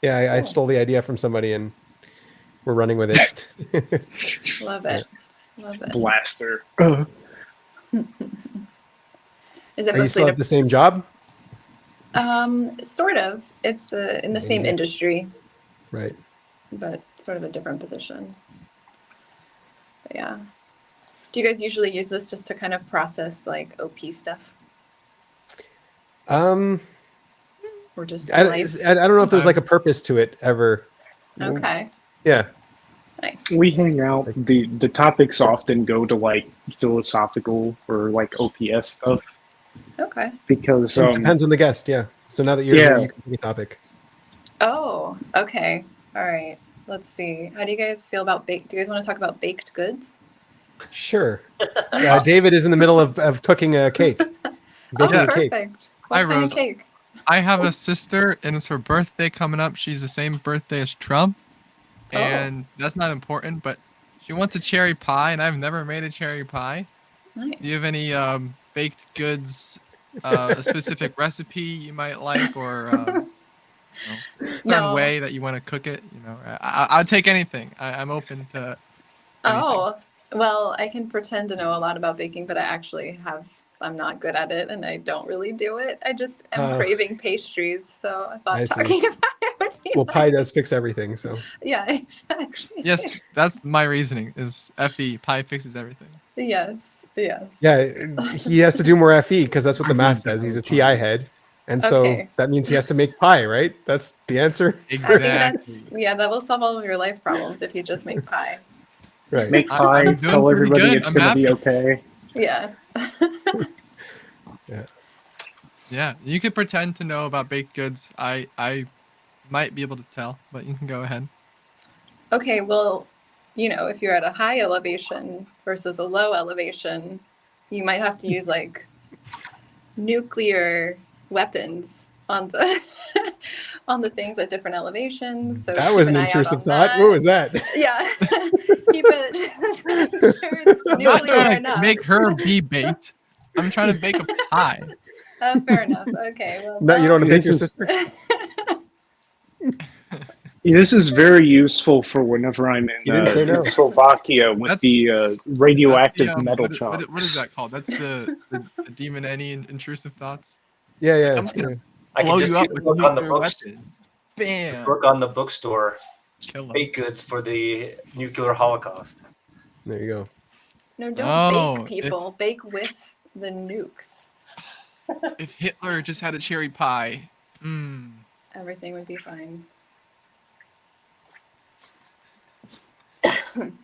Yeah, I Cool. stole the idea from somebody and we're running with it. Love it. Love it. Blaster. Is it Are you mostly still at the same job? sort of. It's in the same Maybe. industry, Right. but sort of a different position. But yeah. Do you guys usually use this just to kind of process like OP stuff or just life? I don't know if there's like a purpose to it ever. Okay. Yeah. Nice. We hang out. The topics often go to like philosophical or like OPS stuff Okay. because It depends on the guest, yeah. So now that you're here, Yeah. you can pick a topic. Oh, okay. All right. Let's see. How do you guys feel about baked? Do you guys want to talk about baked goods? Sure. David is in the middle of cooking a cake. Baking Oh, a cake. perfect. Hi, What kind Rose. of cake? I have a sister, and it's her birthday coming up. She's the same birthday as Trump, and that's not important. But she wants a cherry pie, and I've never made a cherry pie. Nice. Do you have any baked goods, a specific recipe you might like, or certain No. way that you want to cook it? I'll take anything. I'm open to. Anything. Oh, well, I can pretend to know a lot about baking, but I'm not good at it and I don't really do it. I just am craving pastries, so I thought talking about it would be Well, nice. pie does fix everything, so. Yeah, exactly. Yes, that's my reasoning. Is FE pie fixes everything? Yes. Yeah, he has to do more FE because that's what the math says. He's a TI head. And so Okay. that means he has to make pie, right? That's the answer. Exactly. I think that will solve all of your life problems if you just make pie. Right. make pie, I'm doing tell pretty everybody good. it's I'm going to be happy. okay. Yeah. Yeah, you could pretend to know about baked goods. I might be able to tell, but you can go ahead. Okay, well, if you're at a high elevation versus a low elevation, you might have to use like nuclear weapons on the on the things at different elevations. So That was an intrusive thought. What was that? Yeah. Keep it make sure it's I'm not nuclear trying to enough. make her be baked. I'm trying to bake a pie. Fair enough. Okay. Well, No, you don't want to bake your This is- sister? This is very useful for whenever I'm You didn't say no. in Slovakia with That's- the radioactive That's the, metal what chops. is that called? That's the demon any intrusive thoughts. Yeah. I'm just gonna I blow can just you up do with the book on the nuclear books. weapons. Bam. Work on the bookstore. Kill 'em. Baked goods for the nuclear holocaust. There you go. No, don't Oh, bake people. Bake with the nukes. If Hitler just had a cherry pie, Everything would be fine.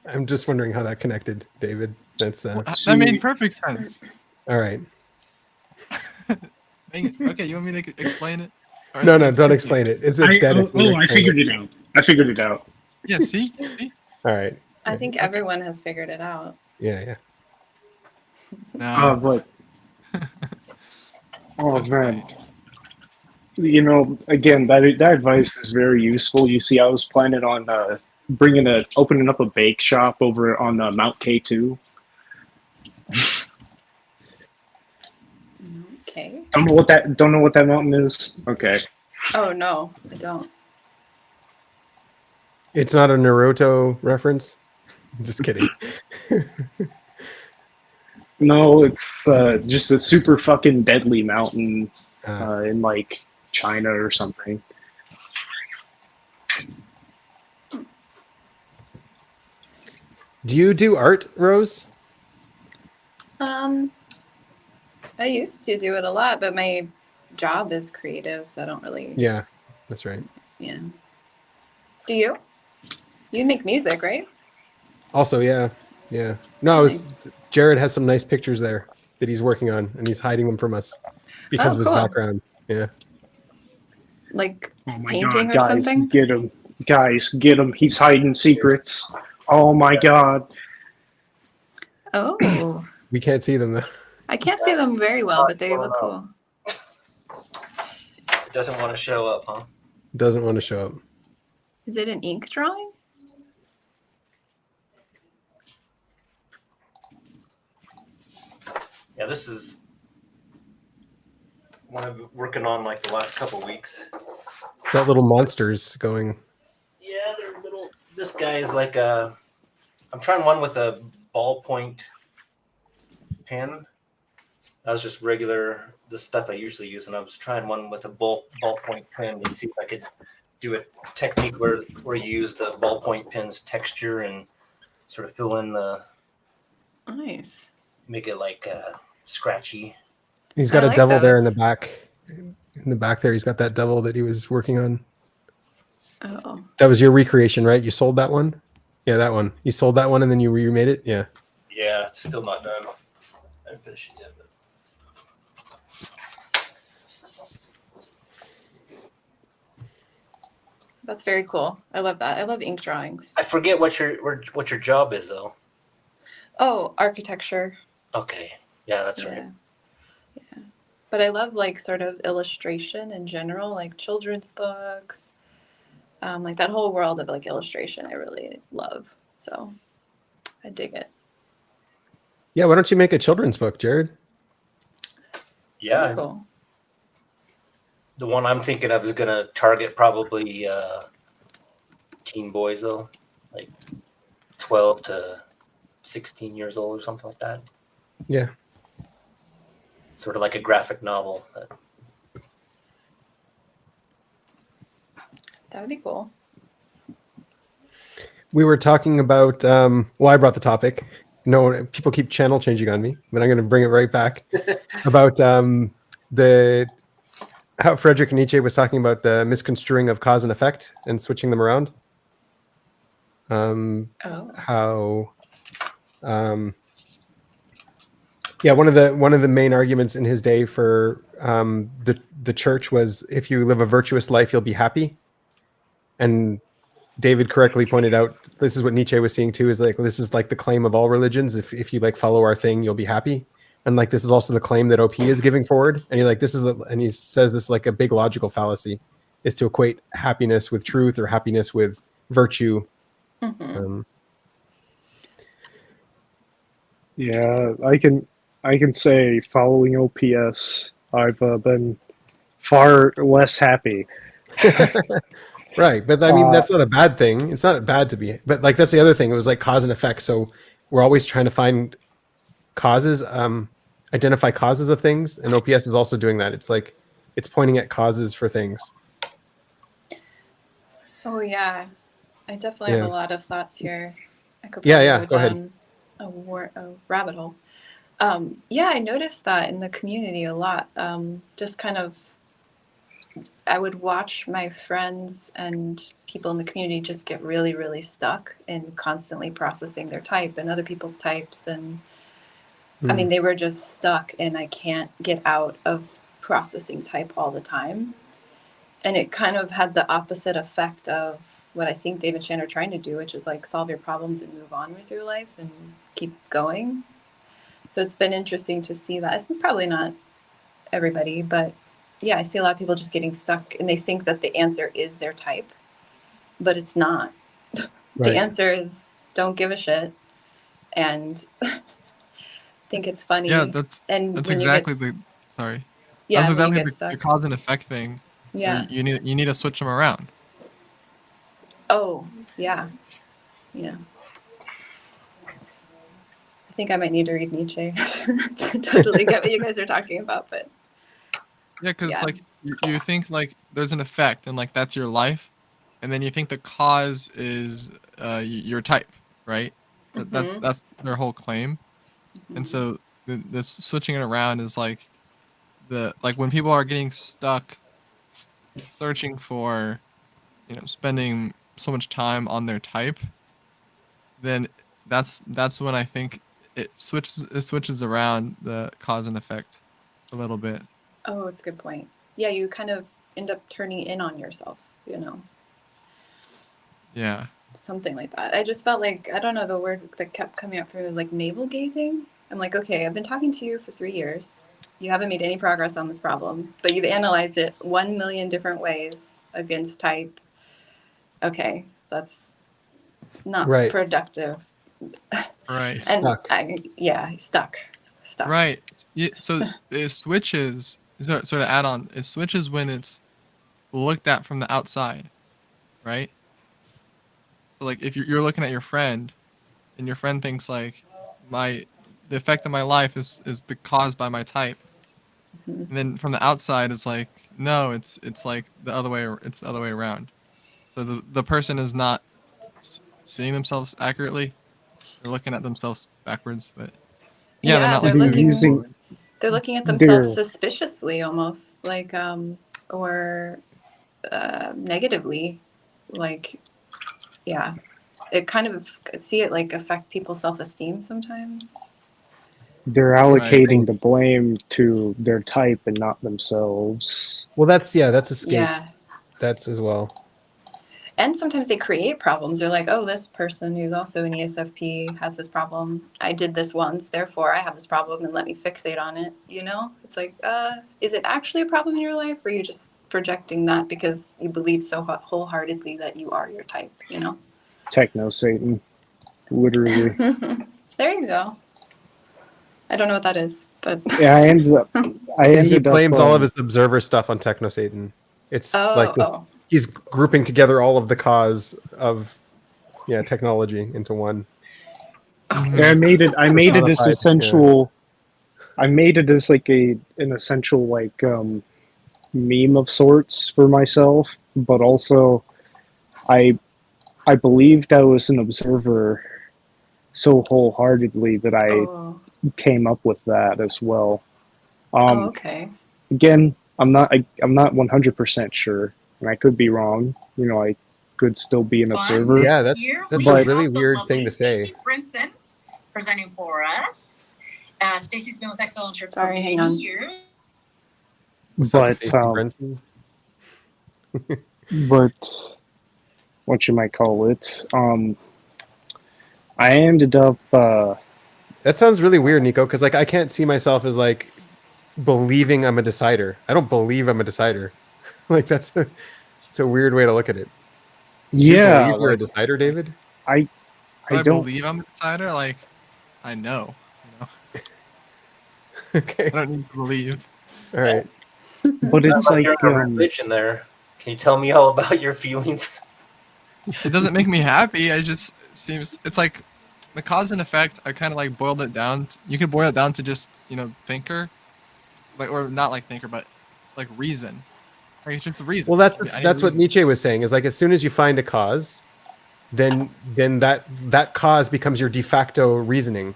I'm just wondering how that connected, David. That's that made perfect sense. all right. Dang it. Okay, you want me to explain it? Or No, it's- don't explain it. It's dead. I figured it out. I figured it out. Yeah, see? All right. I think everyone has figured it out. Yeah. No. But oh man, again, that advice is very useful. You see, I was planning on opening up a bake shop over on Mount K2. Okay. Don't know what that mountain is. Okay. Oh no, I don't. It's not a Naruto reference. Just kidding. No, it's just a super fucking deadly mountain in like China or something. Do you do art, Rose? I used to do it a lot, but my job is creative, so I don't really. Yeah, that's right. Yeah. Do you? You make music, right? Also, yeah. No, Jared has some nice pictures there that he's working on, and he's hiding them from us because of his cool. background. Yeah. Like Oh my painting god, or guys, something? get him! Guys, get him! He's hiding secrets. Oh my god! Oh, We can't see them though. I can't see them very well, but they look cool. It doesn't want to show up, huh? Doesn't want to show up. Is it an ink drawing? Yeah, this is what I've been working on like the last couple weeks. That little monster's going. Yeah, they're little. This guy is like a. I'm trying one with a ballpoint pen. That was just the stuff I usually use, and I was trying one with a ballpoint pen to see if I could do a technique where you use the ballpoint pen's texture and sort of fill in Nice. make it like scratchy. He's got I a like devil there in the those. back. In the back there, he's got that devil that he was working on. Oh. That was your recreation, right? You sold that one? Yeah, that one. You sold that one and then you remade it? Yeah. Yeah, it's still not done. I haven't finished it yet. But... That's very cool. I love that. I love ink drawings. I forget what your job is though. Oh, architecture. Okay. Yeah, that's right. Yeah. But I love like sort of illustration in general, like children's books. Like that whole world of like illustration I really love. So I dig it. Yeah, why don't you make a children's book, Jared? Yeah. Very cool. The one I'm thinking of is gonna target probably teen boys though, like 12 to 16 years old or something like that. Yeah. Sort of like a graphic novel. That would be cool. We were talking about, well, I brought the topic. No, people keep channel changing on me, but I'm going to bring it right back about how Friedrich Nietzsche was talking about the misconstruing of cause and effect and switching them around. How, yeah, one of the main arguments in his day for the church was if you live a virtuous life, you'll be happy. And David correctly pointed out, this is what Nietzsche was seeing too, is like, this is like the claim of all religions. If you like follow our thing, you'll be happy. And like, this is also the claim that OP is giving forward. And you're like, and he says this is like a big logical fallacy, is to equate happiness with truth or happiness with virtue. Mm-hmm. Yeah, I can say following OPS, I've been far less happy. Right, but I mean that's not a bad thing. It's not bad to be, but like that's the other thing. It was like cause and effect. So we're always trying to find causes, identify causes of things, and OPS is also doing that. It's like it's pointing at causes for things. Oh yeah, I definitely have a lot of thoughts here. I could go down a rabbit hole. Yeah, I noticed that in the community a lot. Just kind of, I would watch my friends and people in the community just get really, really stuck in constantly processing their type and other people's types. And I mean, they were just stuck and I can't get out of processing type all the time. And it kind of had the opposite effect of what I think David Shannon are trying to do, which is like solve your problems and move on with your life and keep going. So it's been interesting to see that. It's probably not everybody, but yeah, I see a lot of people just getting stuck and they think that the answer is their type, but it's not. Right. The answer is don't give a shit and think it's funny. Yeah, that's exactly sorry. Yeah, that's exactly the cause and effect thing. Yeah. You need to switch them around. Oh, yeah. Yeah. I think I might need to read Nietzsche to totally get what you guys are talking about, but yeah, because it's like you think like there's an effect and like that's your life, and then you think the cause is your type, right? Mm-hmm. That's their whole claim. Mm-hmm. And so this switching it around is like when people are getting stuck searching for, spending so much time on their type, then that's when I think it switches around the cause and effect a little bit. Oh, it's a good point. Yeah, you kind of end up turning in on yourself, Yeah. Something like that. I just felt like, I don't know, the word that kept coming up for me was like navel gazing. I'm like, okay, I've been talking to you for 3 years. You haven't made any progress on this problem, but you've analyzed it 1 million different ways against type. Okay, that's not productive. Right. Stuck. Stuck. Right. Yeah, so it switches. So to add on, it switches when it's looked at from the outside, right? So like if you're looking at your friend, and your friend thinks like the effect of my life is caused by my type, and then from the outside it's like no, it's like the other way around. So the person is not seeing themselves accurately; they're looking at themselves backwards. But yeah, they're not they're looking at themselves suspiciously, almost like or negatively, like yeah. it kind of could see it like affect people's self-esteem sometimes. They're Right. allocating the blame to their type and not themselves. Well, that's a skate. Yeah. That's as well. And sometimes they create problems. They're like, oh, this person who's also an ESFP has this problem. I did this once, therefore I have this problem, and let me fixate on it. You know, it's like, is it actually a problem in your life, or are you just projecting that because you believe so wholeheartedly that you are your type? You know. Techno Satan, literally. There you go. I don't know what that is, but Yeah, I ended up. He blames all of his observer stuff on Techno Satan. It's like this. Oh. He's grouping together all of the cause of technology into one. Yeah, I made it as Personified, essential. I made it as like an essential like meme of sorts for myself, but also I believed I was an observer so wholeheartedly that I came up with that as well. Okay. Again, I'm not 100% sure, and I could be wrong. You know, I could still be an observer. Yeah, that's a really weird thing to say. Brinson presenting for us. Stacey's been with Excel Insurance Sorry, for hang 10 on. years. But but what you might call it, I ended up. That sounds really weird, Nico, because like I can't see myself as like believing I'm a decider. I don't believe I'm a decider. Like it's a weird way to look at it. Do you believe you're a decider, David? I Do I don't believe I'm a decider. Like, I know. Okay. I don't need to believe. All right. But it's like you're a religion there. Can you tell me all about your feelings? It doesn't make me happy. I just seems it's like the cause and effect. I kind of like boiled it down. You could boil it down to just thinker, like, or not like thinker, but like reason. Like it's just a reason. Well, that's what Nietzsche was saying. Is like as soon as you find a cause, then that cause becomes your de facto reasoning,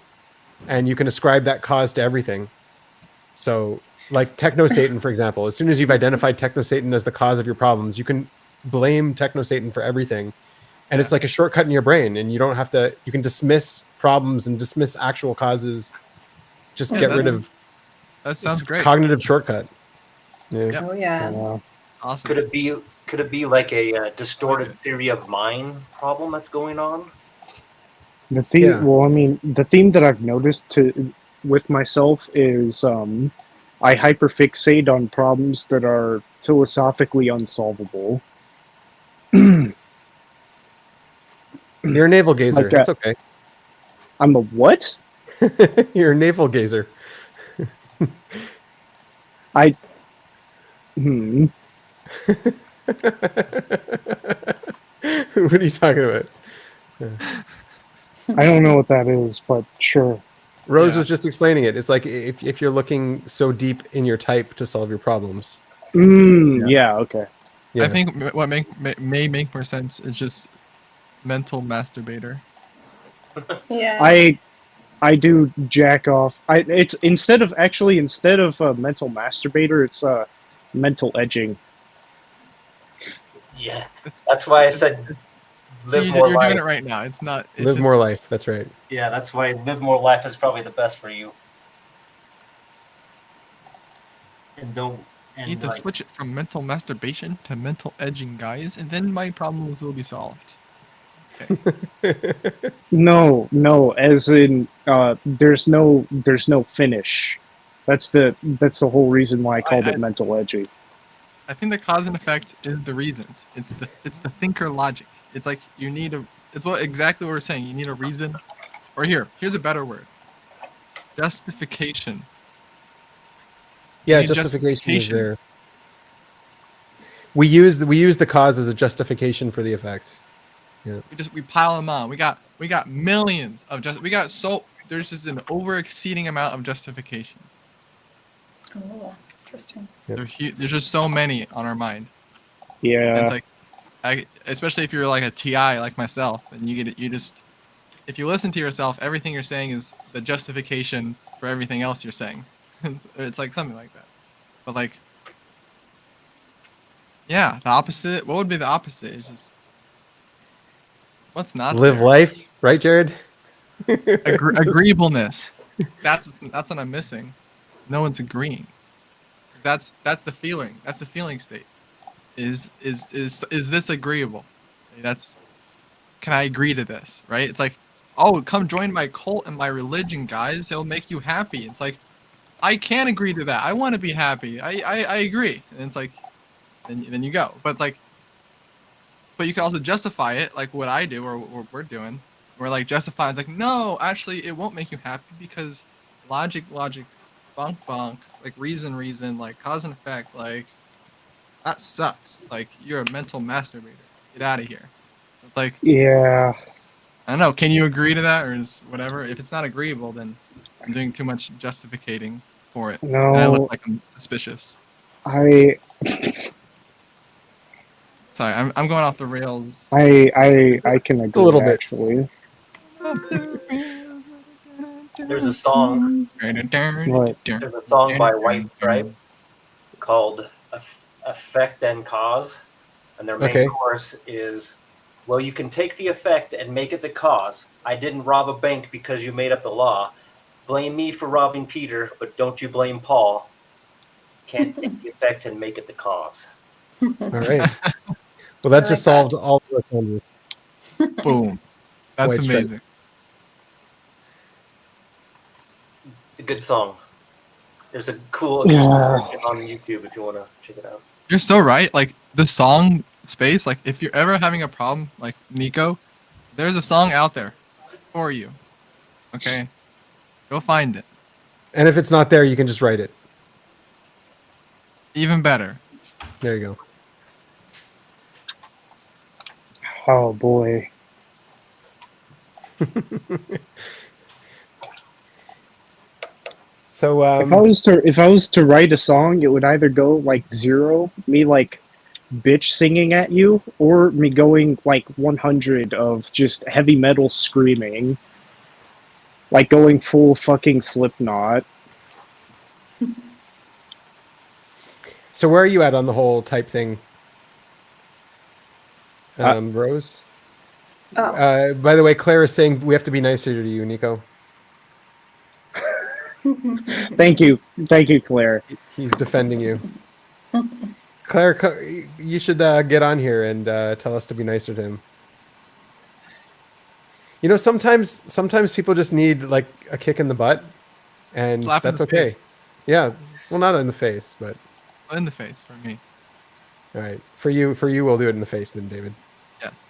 and you can ascribe that cause to everything. So, like Techno Satan, for example, as soon as you've identified Techno Satan as the cause of your problems, you can blame Techno Satan for everything, and it's like a shortcut in your brain, and you don't have to. You can dismiss problems and dismiss actual causes. Just get rid of. That sounds great. Cognitive shortcut. Yeah. Yep. Oh yeah. Awesome. Could it be like a distorted theory of mind problem that's going on? The theme. Well, I mean, the theme that I've noticed with myself is I hyperfixate on problems that are philosophically unsolvable. You're a navel gazer. Like That's okay. I'm a what? You're a navel gazer. What are you talking about? I don't know what that is, but sure. Rose was just explaining it. It's like if you're looking so deep in your type to solve your problems. Yeah. Okay. I think what may make more sense is just mental masturbator. Yeah. I do jack off. It's instead of a mental masturbator, it's mental edging. Yeah, that's why I said live more life. You're doing it right now. It's not. It's live more life. That's right. Yeah, that's why live more life is probably the best for you. And don't. You need to switch it from mental masturbation to mental edging, guys, and then my problems will be solved. Okay. No, as in there's no finish. That's the whole reason why I called it mental edging. I think the cause and effect is the reasons. It's the thinker logic. It's like you need it's exactly what we're saying. You need a reason, or here's a better word. Justification. Yeah, justification is there. We use the cause as a justification for the effect. Yeah. We pile them on. We got millions of there's just an over exceeding amount of justifications. Oh, interesting. Yep. There's just so many on our mind. Yeah. And it's like, especially if you're like a TI like myself, and if you listen to yourself, everything you're saying is the justification for everything else you're saying. It's like something like that. But like, yeah, the opposite. What would be the opposite? It's just What's not Live there? life, right, Jared? Agreeableness. That's what I'm missing. No one's agreeing. That's the feeling. That's the feeling state. Is this agreeable? Can I agree to this? Right? It's like, oh, come join my cult and my religion, guys. It'll make you happy. It's like, I can't agree to that. I want to be happy. I agree. And it's like, then you go. But it's like, but you can also justify it, like what I do or what we're doing. We're like justifying, it's like, no, actually, it won't make you happy because logic, bonk, like reason, like cause and effect, like that sucks. Like you're a mental masturbator. Get out of here. It's like, Yeah. I don't know. Can you agree to that, or is whatever? If it's not agreeable, then I'm doing too much justificating for it, and I look No, like I'm suspicious. I Sorry, I'm going off the rails. I can agree little bit. actually. There's a song. What? There's a song by White Stripes called "Effect and Cause," and their main Okay. chorus is, "Well, you can take the effect and make it the cause. I didn't rob a bank because you made up the law. Blame me for robbing Peter, but don't you blame Paul. Can't take the effect and make it the cause." All right. Well, that I just like that. solved all the questions. Boom. That's White Stripes. amazing. A good song. There's a cool Yeah. version on YouTube if you want to check it out. You're so right. Like the song space, like if you're ever having a problem, like Nico, there's a song out there for you. Okay? Go find it. And if it's not there, you can just write it. Even better. There you go. Oh boy. So If I was to write a song, it would either go like 0, me like bitch singing at you, or me going like 100 of just heavy metal screaming. Like going full fucking Slipknot. so where are you at on the whole type thing, Rose? Oh. By the way, Claire is saying we have to be nicer to you, Nico. Thank you, Claire. He's defending you. Claire, you should get on here and tell us to be nicer to him. You know, sometimes people just need like a kick in the butt, and Slap in that's the okay. face. Yeah, well, not in the face, but In the face for me. all right. For you, we'll do it in the face, then, David. Yes.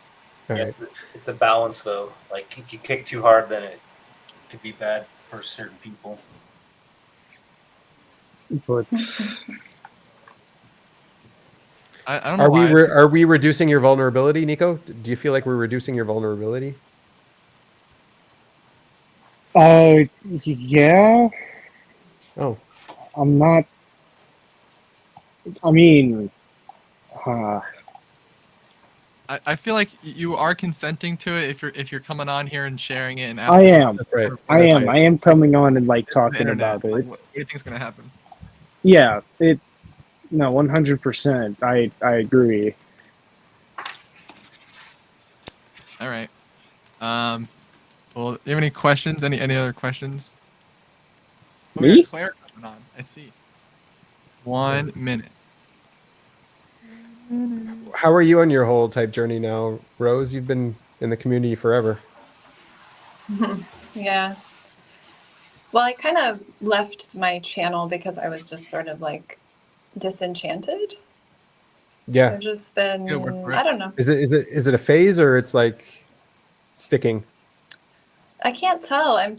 All Yeah, right. it's a balance though. Like if you kick too hard, then it could be bad for certain people. But I don't know why. Are we reducing your vulnerability, Nico? Do you feel like we're reducing your vulnerability? yeah, Oh, I'm not. I mean, I feel like you are consenting to it if you're coming on here and sharing it and I asking. am. that's right. I am coming on and like It's the talking internet. about Like, it. what do you think's gonna happen? Yeah, no, 100%. I agree. All right. Well, do you have any questions? Any other questions? Oh, Me? we got Claire coming on. I see. 1 minute. How are you on your whole type journey now, Rose? You've been in the community forever. Yeah. Well, I kind of left my channel because I was just sort of like disenchanted. So Yeah. I've just been, Good word for it. I don't know. Is it a phase or it's like sticking? I can't tell. I'm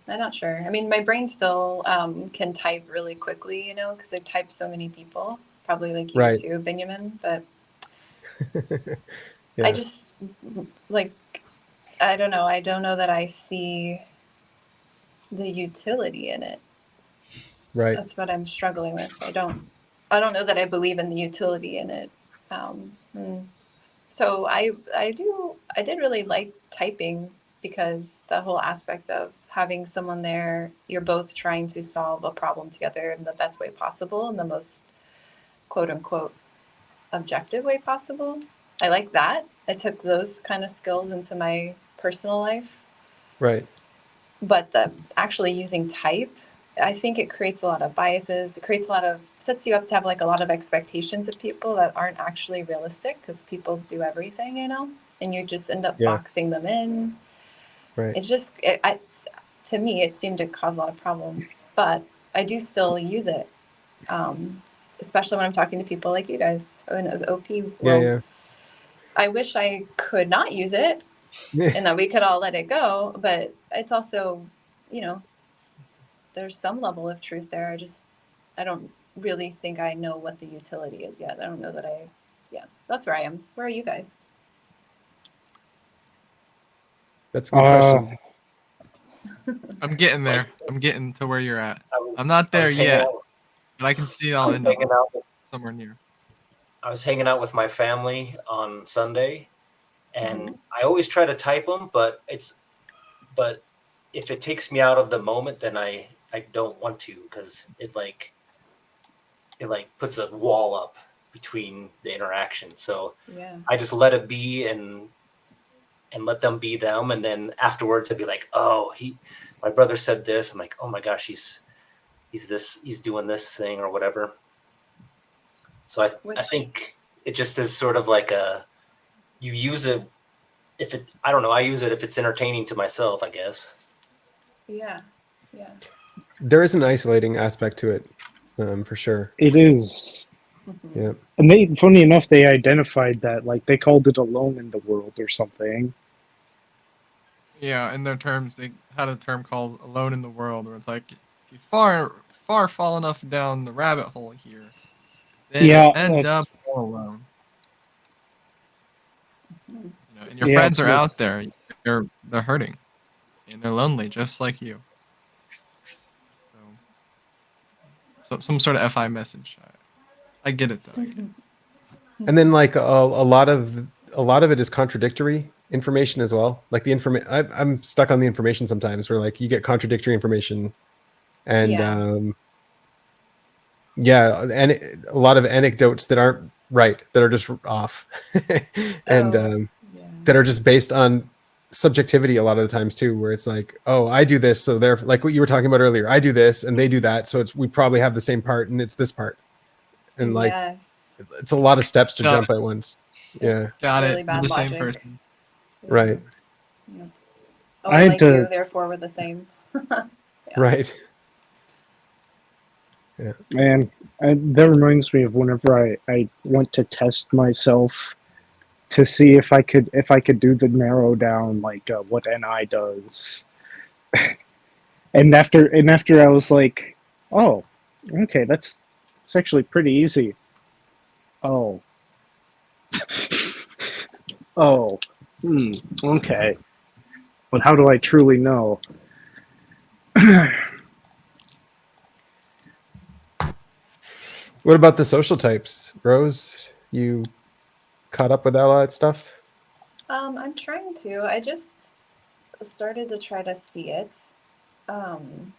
not sure. I mean, my brain still can type really quickly, you know, because I type so many people, probably like you Right. too, Benjamin. But Yeah. I just like, I don't know. I don't know that I see the utility in it. Right. That's what I'm struggling with. I don't know that I believe in the utility in it. So I did really like typing because the whole aspect of having someone there, you're both trying to solve a problem together in the best way possible, in the most quote unquote objective way possible. I like that. I took those kind of skills into my personal life. Right. But the actually using type, I think it creates a lot of biases. It creates a lot of, sets you up to have like a lot of expectations of people that aren't actually realistic because people do everything, you know, and you just end up Yeah. boxing them in. Right. It's just, to me, it seemed to cause a lot of problems, but I do still use it, especially when I'm talking to people like you guys in the OP world. Yeah. I wish I could not use it Yeah. and that we could all let it go, but it's also, you know, there's some level of truth there. I don't really think I know what the utility is yet. I don't know that yeah, that's where I am. Where are you guys? That's a good question. I'm getting there. I'm getting to where you're at. I I'm not I there was hanging yet, out, but I can see I I'll was end up hanging out with somewhere near. I was hanging out with my family on Sunday, and Mhm. I always try to type them, but if it takes me out of the moment, then I don't want to because it puts a wall up between the interaction. So Yeah. I just let it be and let them be them, and then afterwards I'd be like, oh, my brother said this. I'm like, oh my gosh, he's doing this thing or whatever. So I think it just is sort of like you use it if it I don't know, I use it if it's entertaining to myself, I guess. Yeah. Yeah. There is an isolating aspect to it, for sure. It is. Mhm. Yeah. And funny enough, they identified that, like, they called it alone in the world or something. Yeah, in their terms, they had a term called "alone in the world," where it's like if you far fall enough down the rabbit hole here, then you Yeah, end up that's, all alone. Mhm. You know, and your yeah, friends are out that's, there. They're hurting, and they're lonely, just like you. So some sort of FI message. I get it though. I get it. And then like a lot of it is contradictory information as well. Like the information, I'm stuck on the information sometimes where like you get contradictory information, and Yeah. yeah, and a lot of anecdotes that aren't right, that are just off, and Oh, yeah. that are just based on subjectivity a lot of the times too, where it's like, oh, I do this, so they're like what you were talking about earlier. I do this and they do that, so we probably have the same part, and it's this part, and like Yes. it's a lot of steps to Got jump at once. Yeah. It's Got really it. We're bad the same logic. person. Yeah. Right. Yep. Oh, I I had like you, to, therefore we're the same. Yeah. Right. Yeah. man, that reminds me of whenever I went to test myself to see if I could do the narrow down, like, what NI does. And after I was like, oh, okay, it's actually pretty easy. Oh, oh, okay. But how do I truly know? What about the social types, Rose? You caught up with all that stuff? I'm trying to. I just started to try to see it. Um,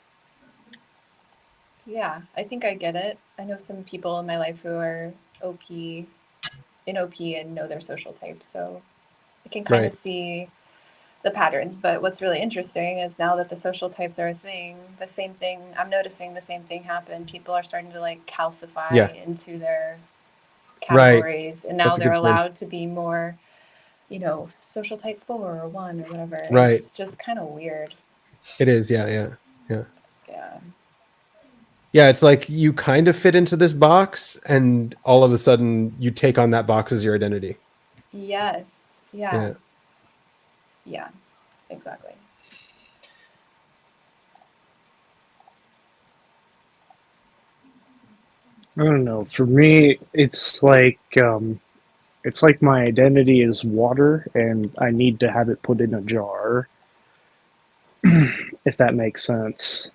yeah, I think I get it. I know some people in my life who are OP, in OP and know their social type, so I can kind of Right. see the patterns. But what's really interesting is now that the social types are a thing, the same thing, I'm noticing the same thing happen. People are starting to like calcify Yeah. into their Right. categories, and now That's a they're good point. allowed to be more, you know, social type 4 or 1 or whatever. And Right. it's just kind of weird. It is. Yeah. Yeah. Yeah. Yeah. Yeah. It's like you kind of fit into this box, and all of a sudden you take on that box as your identity. Yes. Yeah. Yeah. Yeah. Exactly. I don't know. For me, it's like my identity is water, and I need to have it put in a jar. If that makes sense.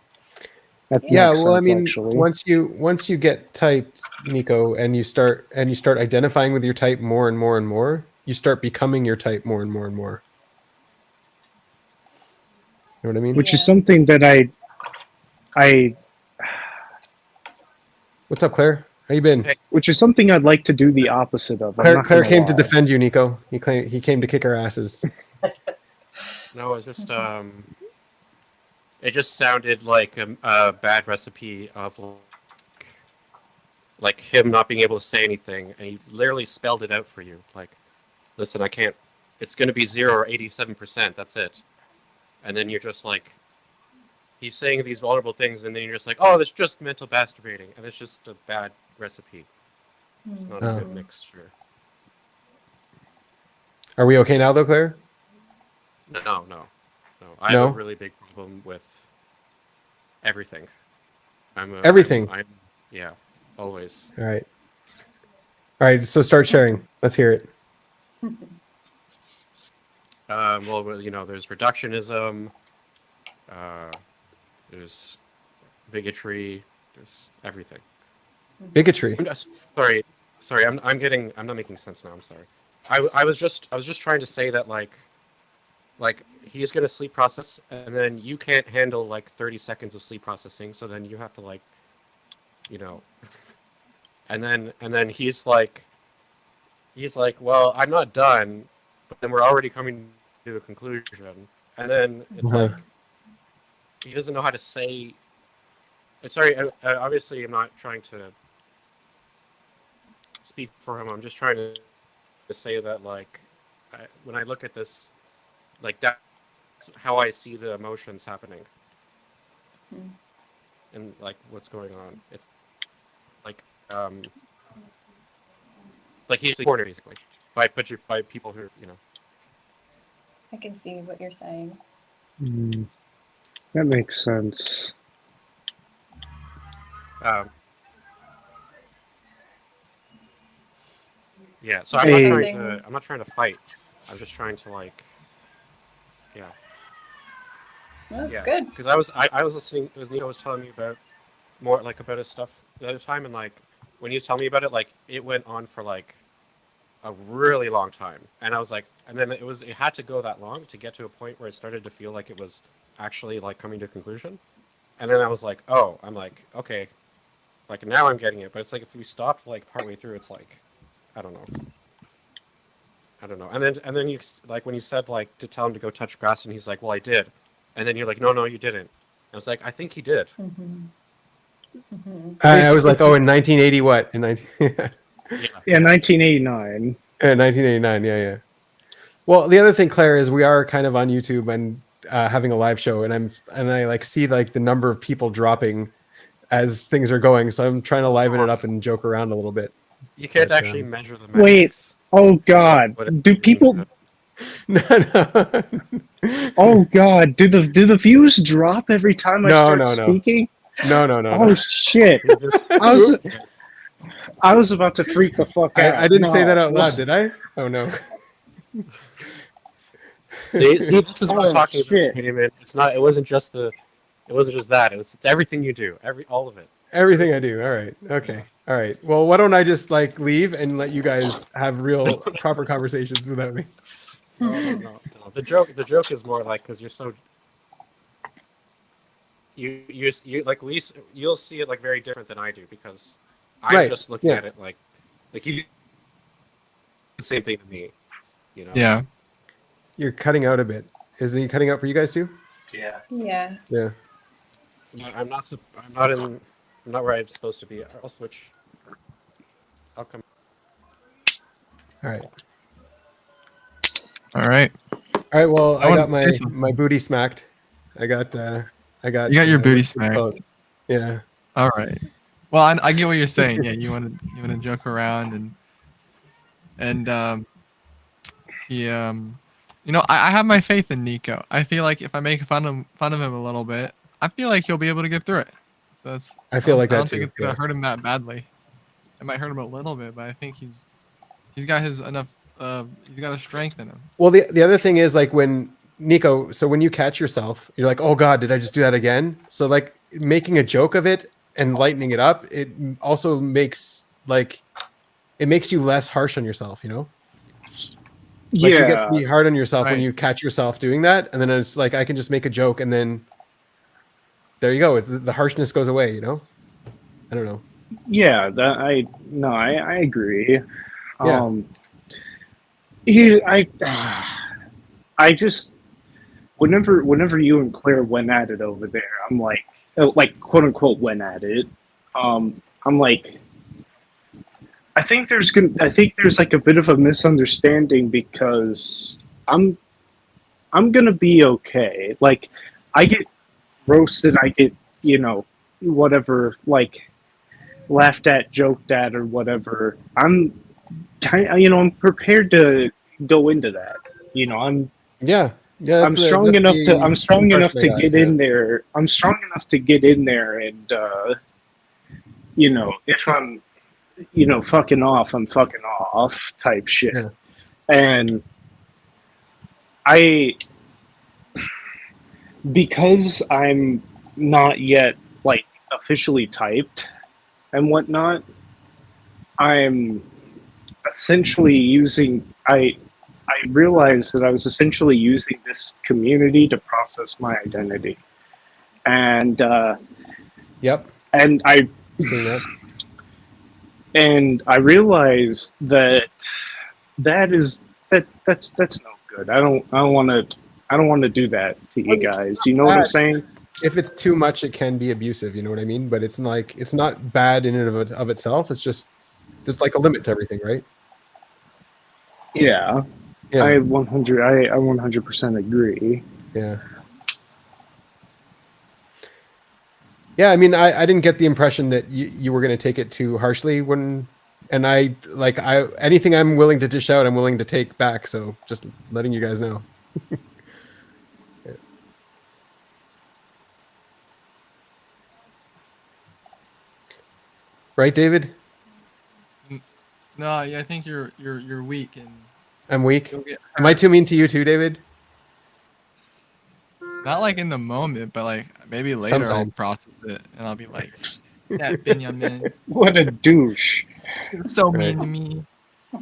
That Yeah. Yeah. makes Well, I sense, mean, actually. once you get typed, Nico, and you start identifying with your type more and more and more, you start becoming your type more and more and more. You know what I mean? Which is Yeah. something that I What's up, Claire? How you been? which is something I'd like to do the opposite of. I'm Claire, not Claire gonna came to lie. defend you, Nico. He came to kick our asses. No, it's just it just sounded like a bad recipe of like him not being able to say anything, and he literally spelled it out for you. Like, listen, I can't. It's going to be 0 or 87%. That's it. And then you're just like, he's saying these vulnerable things, and then you're just like, oh, that's just mental masturbating, and it's just a bad recipe. It's not a good mixture. Are we okay now, though, Claire? No. I have a really big problem with everything. Everything? Yeah, always. All right. So start sharing. Let's hear it. Well, you know, there's reductionism. There's bigotry. There's everything. Bigotry. Sorry. I'm not making sense now. I'm sorry. I was just trying to say that like he's gonna sleep process, and then you can't handle like 30 seconds of sleep processing, so then you have to like, you know, and then he's like, well, I'm not done, but then we're already coming to a conclusion, and then it's like he doesn't know how to say. Sorry, obviously I'm not trying to speak for him. I'm just trying to say that like when I look at this, like that's how I see the emotions happening, and like what's going on. It's like he's cornered basically by people who, you know. I can see what you're saying. That makes sense. Yeah, so I'm not trying to fight. I'm just trying to like, yeah. That's good. Because I was listening. It was Nico was telling me about more like about his stuff the other time, and like when he was telling me about it, like it went on for like a really long time, and I was like, and then it had to go that long to get to a point where it started to feel like it was actually like coming to a conclusion, and then I was like, oh, I'm like, okay, like now I'm getting it, but it's like if we stopped like partway through, it's like, I don't know. And then you like when you said like to tell him to go touch grass, and he's like, well, I did, and then you're like, no, you didn't. I was like, I think he did. I was like, oh, in 1980, what? In 1989. 1989, yeah. Well, the other thing, Claire, is we are kind of on YouTube and having a live show, and I like see like the number of people dropping as things are going, so I'm trying to liven it up and joke around a little bit. You can't actually measure the metrics. Wait. Oh God. Do people? No. Oh God. Do the views drop every time I start speaking? No. Oh shit. I was about to freak the fuck out. I didn't say that out loud, did I? Oh no. See, this is what I'm talking shit. about. Man. It wasn't just that. It's everything you do. All of it. Everything I do. All right. Okay. All right. Well, why don't I just like leave and let you guys have real proper conversations without me? No. The joke is more like because you're so you like you'll see it like very different than I do because I'm just looking at it like you do the same thing to me, you know. Yeah. You're cutting out a bit. Is he cutting out for you guys too? Yeah. Yeah. I'm not where I'm supposed to be. I'll switch. I'll come. All right. Well, I got my booty smacked. I got. You got your booty smacked. Yeah. All right. Well, I get what you're saying. Yeah, you want to joke around and you know, I have my faith in Nico. I feel like if I make fun of him a little bit, I feel like he'll be able to get through it. So I don't think it's gonna hurt him that badly. It might hurt him a little bit, but I think he's got he's got the strength in him. Well, the other thing is like when Nico, so when you catch yourself, you're like, oh God, did I just do that again? So like making a joke of it and lightening it up, it also makes you less harsh on yourself, you know? Like you get to be hard on yourself when you catch yourself doing that, and then it's like I can just make a joke, and then there you go. The harshness goes away, you know. I don't know. Yeah, I agree. Yeah. I just whenever you and Claire went at it over there, I'm like quote unquote went at it. I'm like, I think there's like a bit of a misunderstanding because I'm gonna be okay. Like, I get roasted, I get whatever, like laughed at, joked at, or whatever. I'm prepared to go into that. Yeah. Yeah. That's the I'm strong enough impression I to got. get Yeah. in there. I'm strong enough to get in there, and if I'm fucking off, I'm fucking off type shit. Yeah. And I, because I'm not yet like officially typed and whatnot, I'm essentially using I realized that I was essentially using this community to process my identity, and Yep. and I Seeing that. and I realized that that's no good. I don't want to do that to you guys. You know what I'm Bad. saying? If it's too much, it can be abusive. You know what I mean? But it's not bad in and of itself. It's just there's like a limit to everything, right? Yeah. Yeah. I 100% agree. Yeah. Yeah, I mean, I didn't get the impression that you were going to take it too harshly and anything I'm willing to dish out, I'm willing to take back. So just letting you guys know. Yeah. Right, David? No, yeah, I think you're weak and I'm weak. you'll get Am I hurt. too mean to you too, David? Not like in the moment, but like maybe later I'll Sometimes. process it and I'll be like, that Benjamin, What a douche. you're so Right. mean to me,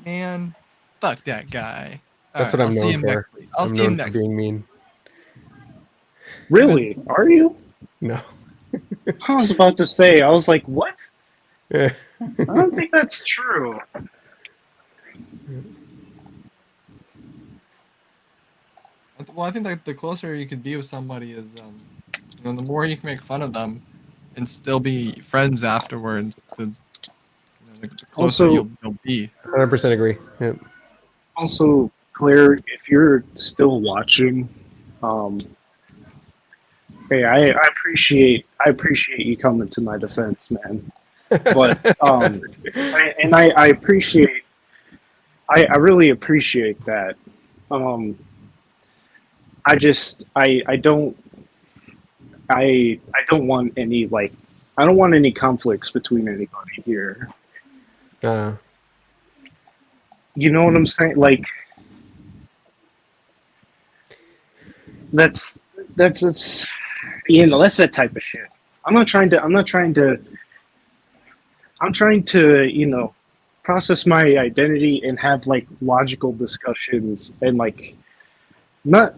man. Fuck that guy. All That's right, what I'll I'm see known him for. next week. I'll I'm see him known for next week. being mean. Really? Are you? No. I was about to say, I was like, what? Yeah. I don't think that's true. Well, I think like the closer you could be with somebody is, the more you can make fun of them and still be friends afterwards. The closer Also, you'll be. 100% agree. Yeah. Also, Claire, if you're still watching, um, hey, I appreciate you coming to my defense, man. But I appreciate, I really appreciate that. I just I don't want any like I don't want any conflicts between anybody here. You know what I'm saying? Like that's that's that's that's that type of shit. I'm trying to, process my identity and have like logical discussions and like not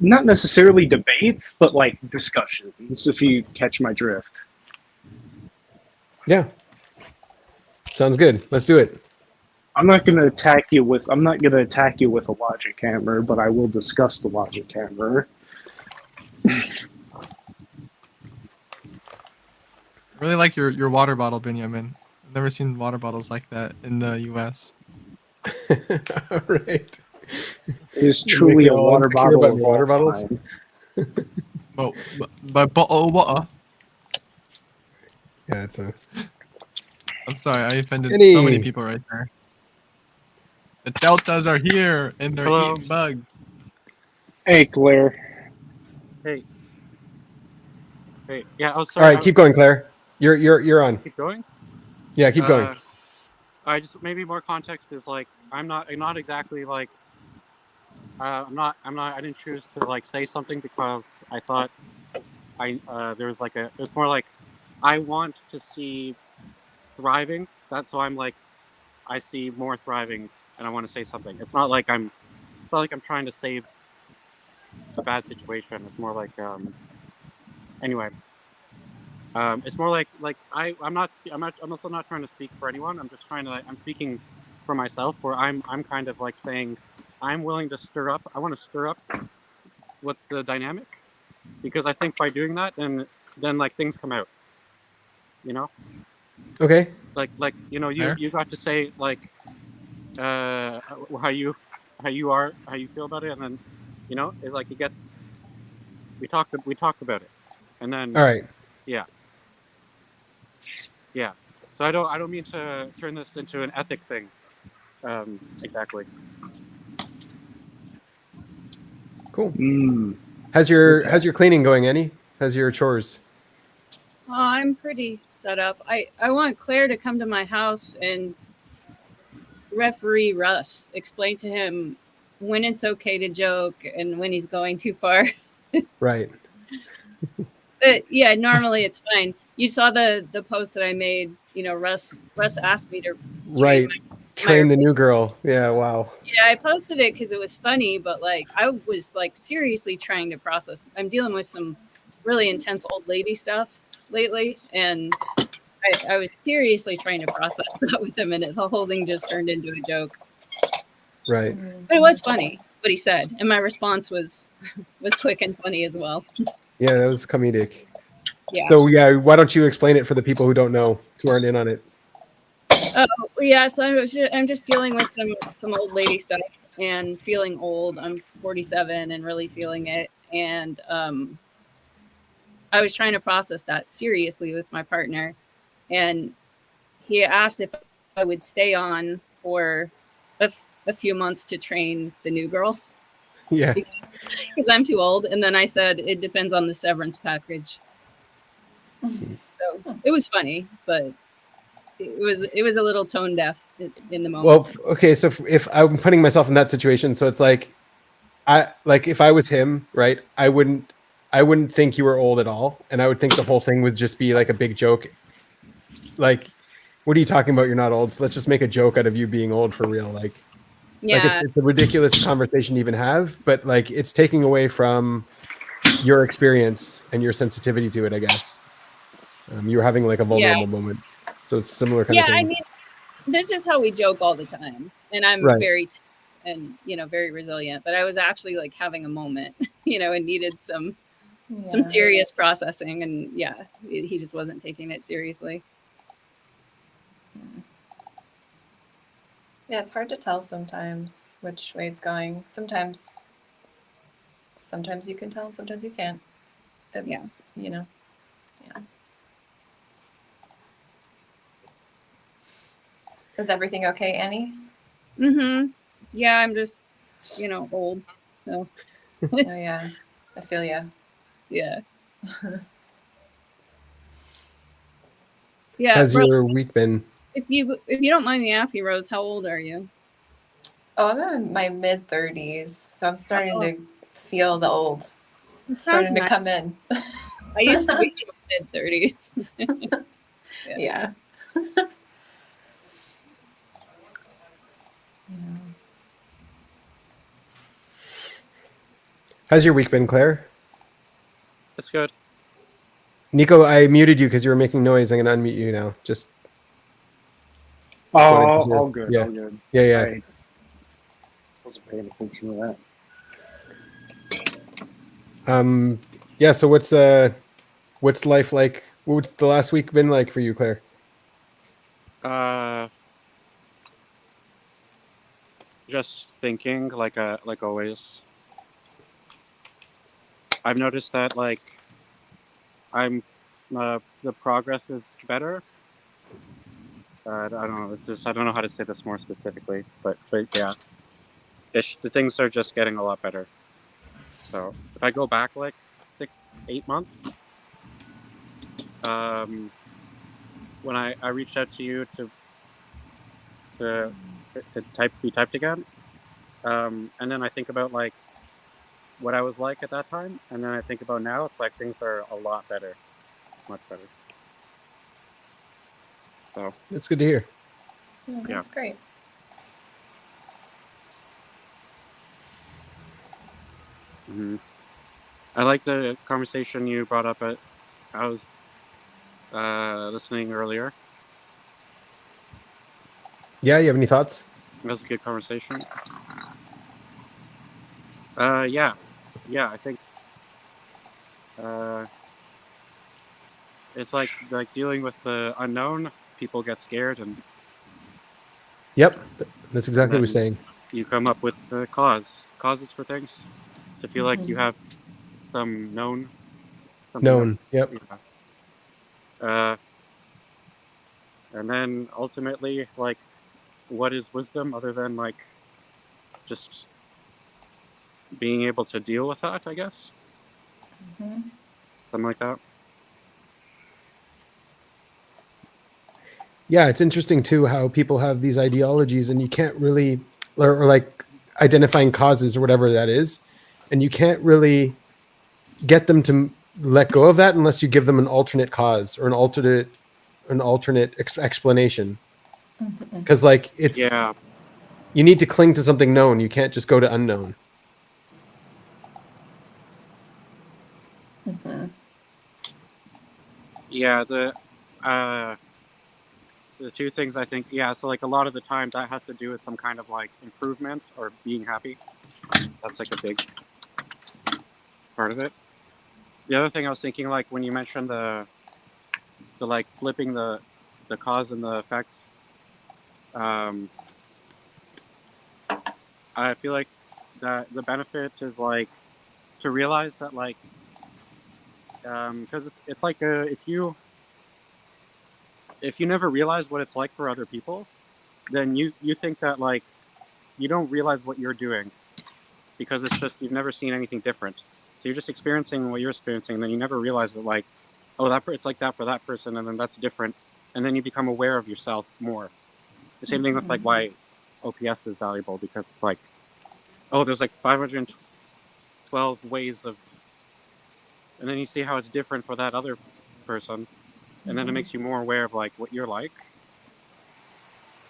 not necessarily debates, but like discussions, if you catch my drift. Yeah. Sounds good. Let's do it. I'm not gonna attack you with a logic hammer, but I will discuss the logic hammer. I really like your water bottle, Benjamin. I've never seen water bottles like that in the U.S. All right. It is truly a all water insecure bottle about of water all bottles? time. But bottle of water. Yeah, it's a I'm sorry, I offended Kenny. so many people right there. The deltas are here and they're Hello. eating bugs. Hey, Claire. Hey. Hey. Yeah. Oh, All sorry. right, keep going, Claire. You're on. Keep going. Yeah, keep going. I just maybe more context is like I'm not exactly like I didn't choose to like say something because I thought there was like it's more like I want to see thriving. That's why I'm like I see more thriving and I want to say something. It's not like I'm trying to save a bad situation. It's more like anyway. It's more like I'm also not trying to speak for anyone. I'm just trying to I'm speaking for myself. Where I'm kind of like saying I'm willing to stir up. I want to stir up what the dynamic, because I think by doing that, then like things come out. You know, Okay. like Fair. you got to say like how you feel about it, and then it gets we talked about it, and then All right. yeah. Yeah. So I don't mean to turn this into an ethic thing. Exactly. Cool. Mm. How's your cleaning going, Annie? How's your chores? I'm pretty set up. I want Claire to come to my house and referee Russ, explain to him when it's okay to joke and when he's going too far. Right. But yeah, normally it's fine. You saw the post that I made. You know, Russ asked me to train Right. Train the new girl. Yeah. Wow. Yeah, I posted it because it was funny, but like I was like seriously trying to process. I'm dealing with some really intense old lady stuff lately, and I was seriously trying to process that with him, and the whole thing just turned into a joke. Right. But it was funny what he said, and my response was quick and funny as well. Yeah, that was comedic. Yeah. So yeah, why don't you explain it for the people who don't know, who aren't in on it? Oh yeah, so I'm just dealing with some old lady stuff and feeling old. I'm 47 and really feeling it, and I was trying to process that seriously with my partner, and he asked if I would stay on for a few months to train the new girl Yeah. because I'm too old. And then I said it depends on the severance package. So it was funny, but it was a little tone deaf in the moment. Well, okay. So if I'm putting myself in that situation, so it's like, if I was him, right? I wouldn't think you were old at all, and I would think the whole thing would just be like a big joke. Like, what are you talking about? You're not old. So let's just make a joke out of you being old for real. Like Yeah, it's a ridiculous conversation to even have, but like it's taking away from your experience and your sensitivity to it, I guess. You were having like a vulnerable moment, so it's similar kind of I thing. mean, this is how we joke all the time, and I'm Right. very tough and very resilient. But I was actually like having a moment, and needed some serious processing, and yeah, he just wasn't taking it seriously. Yeah, it's hard to tell sometimes which way it's going. Sometimes you can tell, and sometimes you can't. Yeah. Yeah. Is everything okay, Annie? Mm-hmm. Yeah, I'm just, old. So. Oh yeah, I feel you. Yeah. Yeah. How's Rose, your week been? if you don't mind me asking, Rose, how old are you? Oh, I'm in my mid-30s, so I'm starting to feel the old. Starting to come in. I used to be in my mid-30s. Yeah. How's your week been, Claire? That's good. Nico, I muted you because you were making noise. I'm gonna unmute you now. Just all good. Yeah. All good. Yeah. I wasn't paying attention to that. Yeah. So what's life like? What's the last week been like for you, Claire? Just thinking, like always. I've noticed that like I'm the progress is better. I don't know. It's just I don't know how to say this more specifically, but yeah, the things are just getting a lot better. So if I go back like 6-8 months, when I reached out to you to be typed again, and then I think about like what I was like at that time, and then I think about now, it's like things are a lot better, much better. So That's good to hear. Yeah, that's great. Mm-hmm. I like the conversation you brought up. I was listening earlier. Yeah, you have any thoughts? It was a good conversation. Yeah, I think it's like dealing with the unknown. People get scared, and Yep, that's exactly what we're then saying. you come up with causes for things to feel like you Mhm. have some known something known. Known. Yep. Yeah. And then ultimately, like, what is wisdom other than like just being able to deal with that? I guess Mhm. something like that. Yeah, it's interesting too how people have these ideologies and you can't really, or like identifying causes or whatever that is, and you can't really get them to let go of that unless you give them an alternate cause or an alternate explanation. Mhm. Because like it's Yeah, you need to cling to something known. You can't just go to unknown. Mhm. yeah. The two things I think, yeah. So like a lot of the time that has to do with some kind of like improvement or being happy. That's like a big part of it. The other thing I was thinking, like when you mentioned the like flipping the cause and the effect, um, I feel like that the benefit is like to realize that like because it's like if you never realize what it's like for other people, then you think that like you don't realize what you're doing because it's just you've never seen anything different. So you're just experiencing what you're experiencing, and then you never realize that like, oh, it's like that for that person, and then that's different, and then you become aware of yourself more. The same thing with like why OPS is valuable because it's like, oh, there's like 512 ways of, and then you see how it's different for that other person, and then it makes you more aware of like what you're like.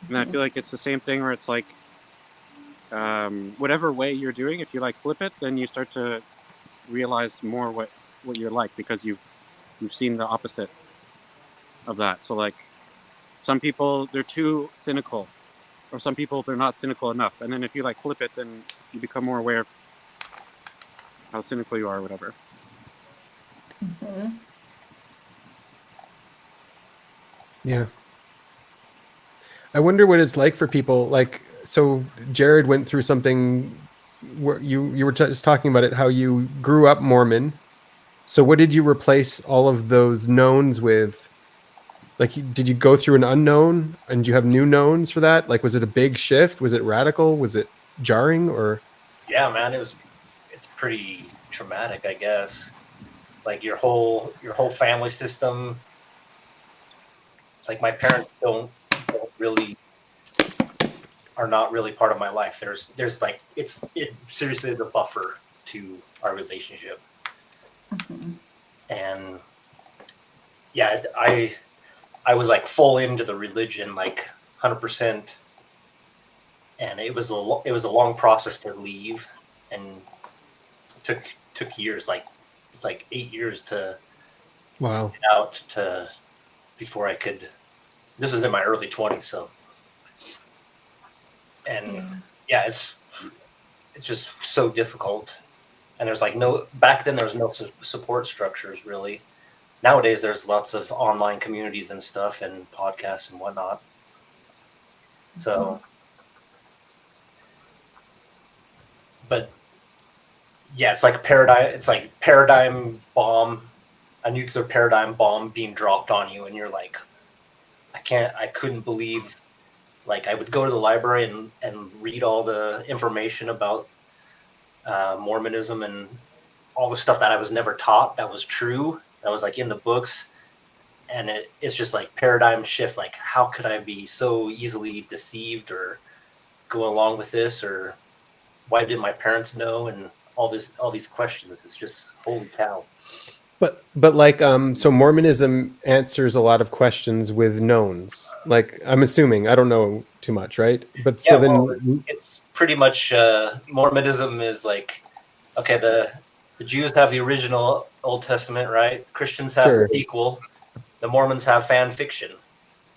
And I feel like it's the same thing where it's like, whatever way you're doing, if you like flip it, then you start to realize more what you're like because you've seen the opposite of that. So like some people they're too cynical, or some people they're not cynical enough. And then if you like flip it, then you become more aware of how cynical you are, or whatever. Mhm. Yeah. I wonder what it's like for people like so Jared went through something where you were just talking about it how you grew up Mormon. So what did you replace all of those knowns with? Like did you go through an unknown and you have new knowns for that? Like was it a big shift? Was it radical? Was it jarring or Yeah, man, it's pretty traumatic, I guess. Like your whole family system. It's like my parents don't really are not really part of my life. There's like it seriously is a buffer to our relationship. Mhm. And yeah, I was like full into the religion, like 100%, and it was a long process to leave, and it took years, like it's like 8 years to wow. get out to before I could. This was in my early 20s, so and Yeah. yeah, it's just so difficult. And there's like no back then there was no support structures really. Nowadays there's lots of online communities and stuff and podcasts and whatnot. So, but yeah, it's like a paradigm. It's like paradigm bomb, a nuclear paradigm bomb being dropped on you, and you're like, I couldn't believe. Like I would go to the library and read all the information about Mormonism and all the stuff that I was never taught that was true. That was like in the books, and it's just like paradigm shift. Like how could I be so easily deceived or go along with this, or why did my parents know, and all these questions. It's just holy cow. But like so Mormonism answers a lot of questions with knowns. Like I'm assuming, I don't know too much, right? But so Yeah, well, then it's pretty much Mormonism is like okay, the Jews have the original Old Testament, right? Christians have the sure. sequel, the Mormons have fan fiction.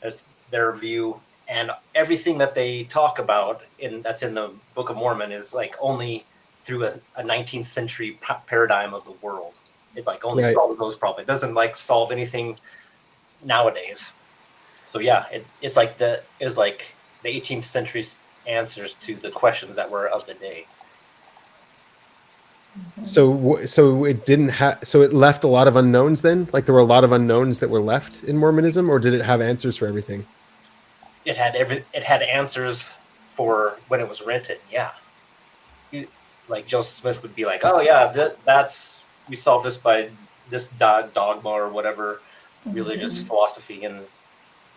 That's their view, and everything that they talk about that's in the Book of Mormon is like only through a 19th century paradigm of the world. It like only solves those problems. It doesn't like solve anything nowadays. So yeah, it's like the 18th century's answers to the questions that were of the day. So it didn't have. So it left a lot of unknowns. Then, like there were a lot of unknowns that were left in Mormonism, or did it have answers for everything? It had answers for when it was written. Yeah, like Joseph Smith would be like, "Oh yeah, we solved this by this dogma or whatever religious philosophy," and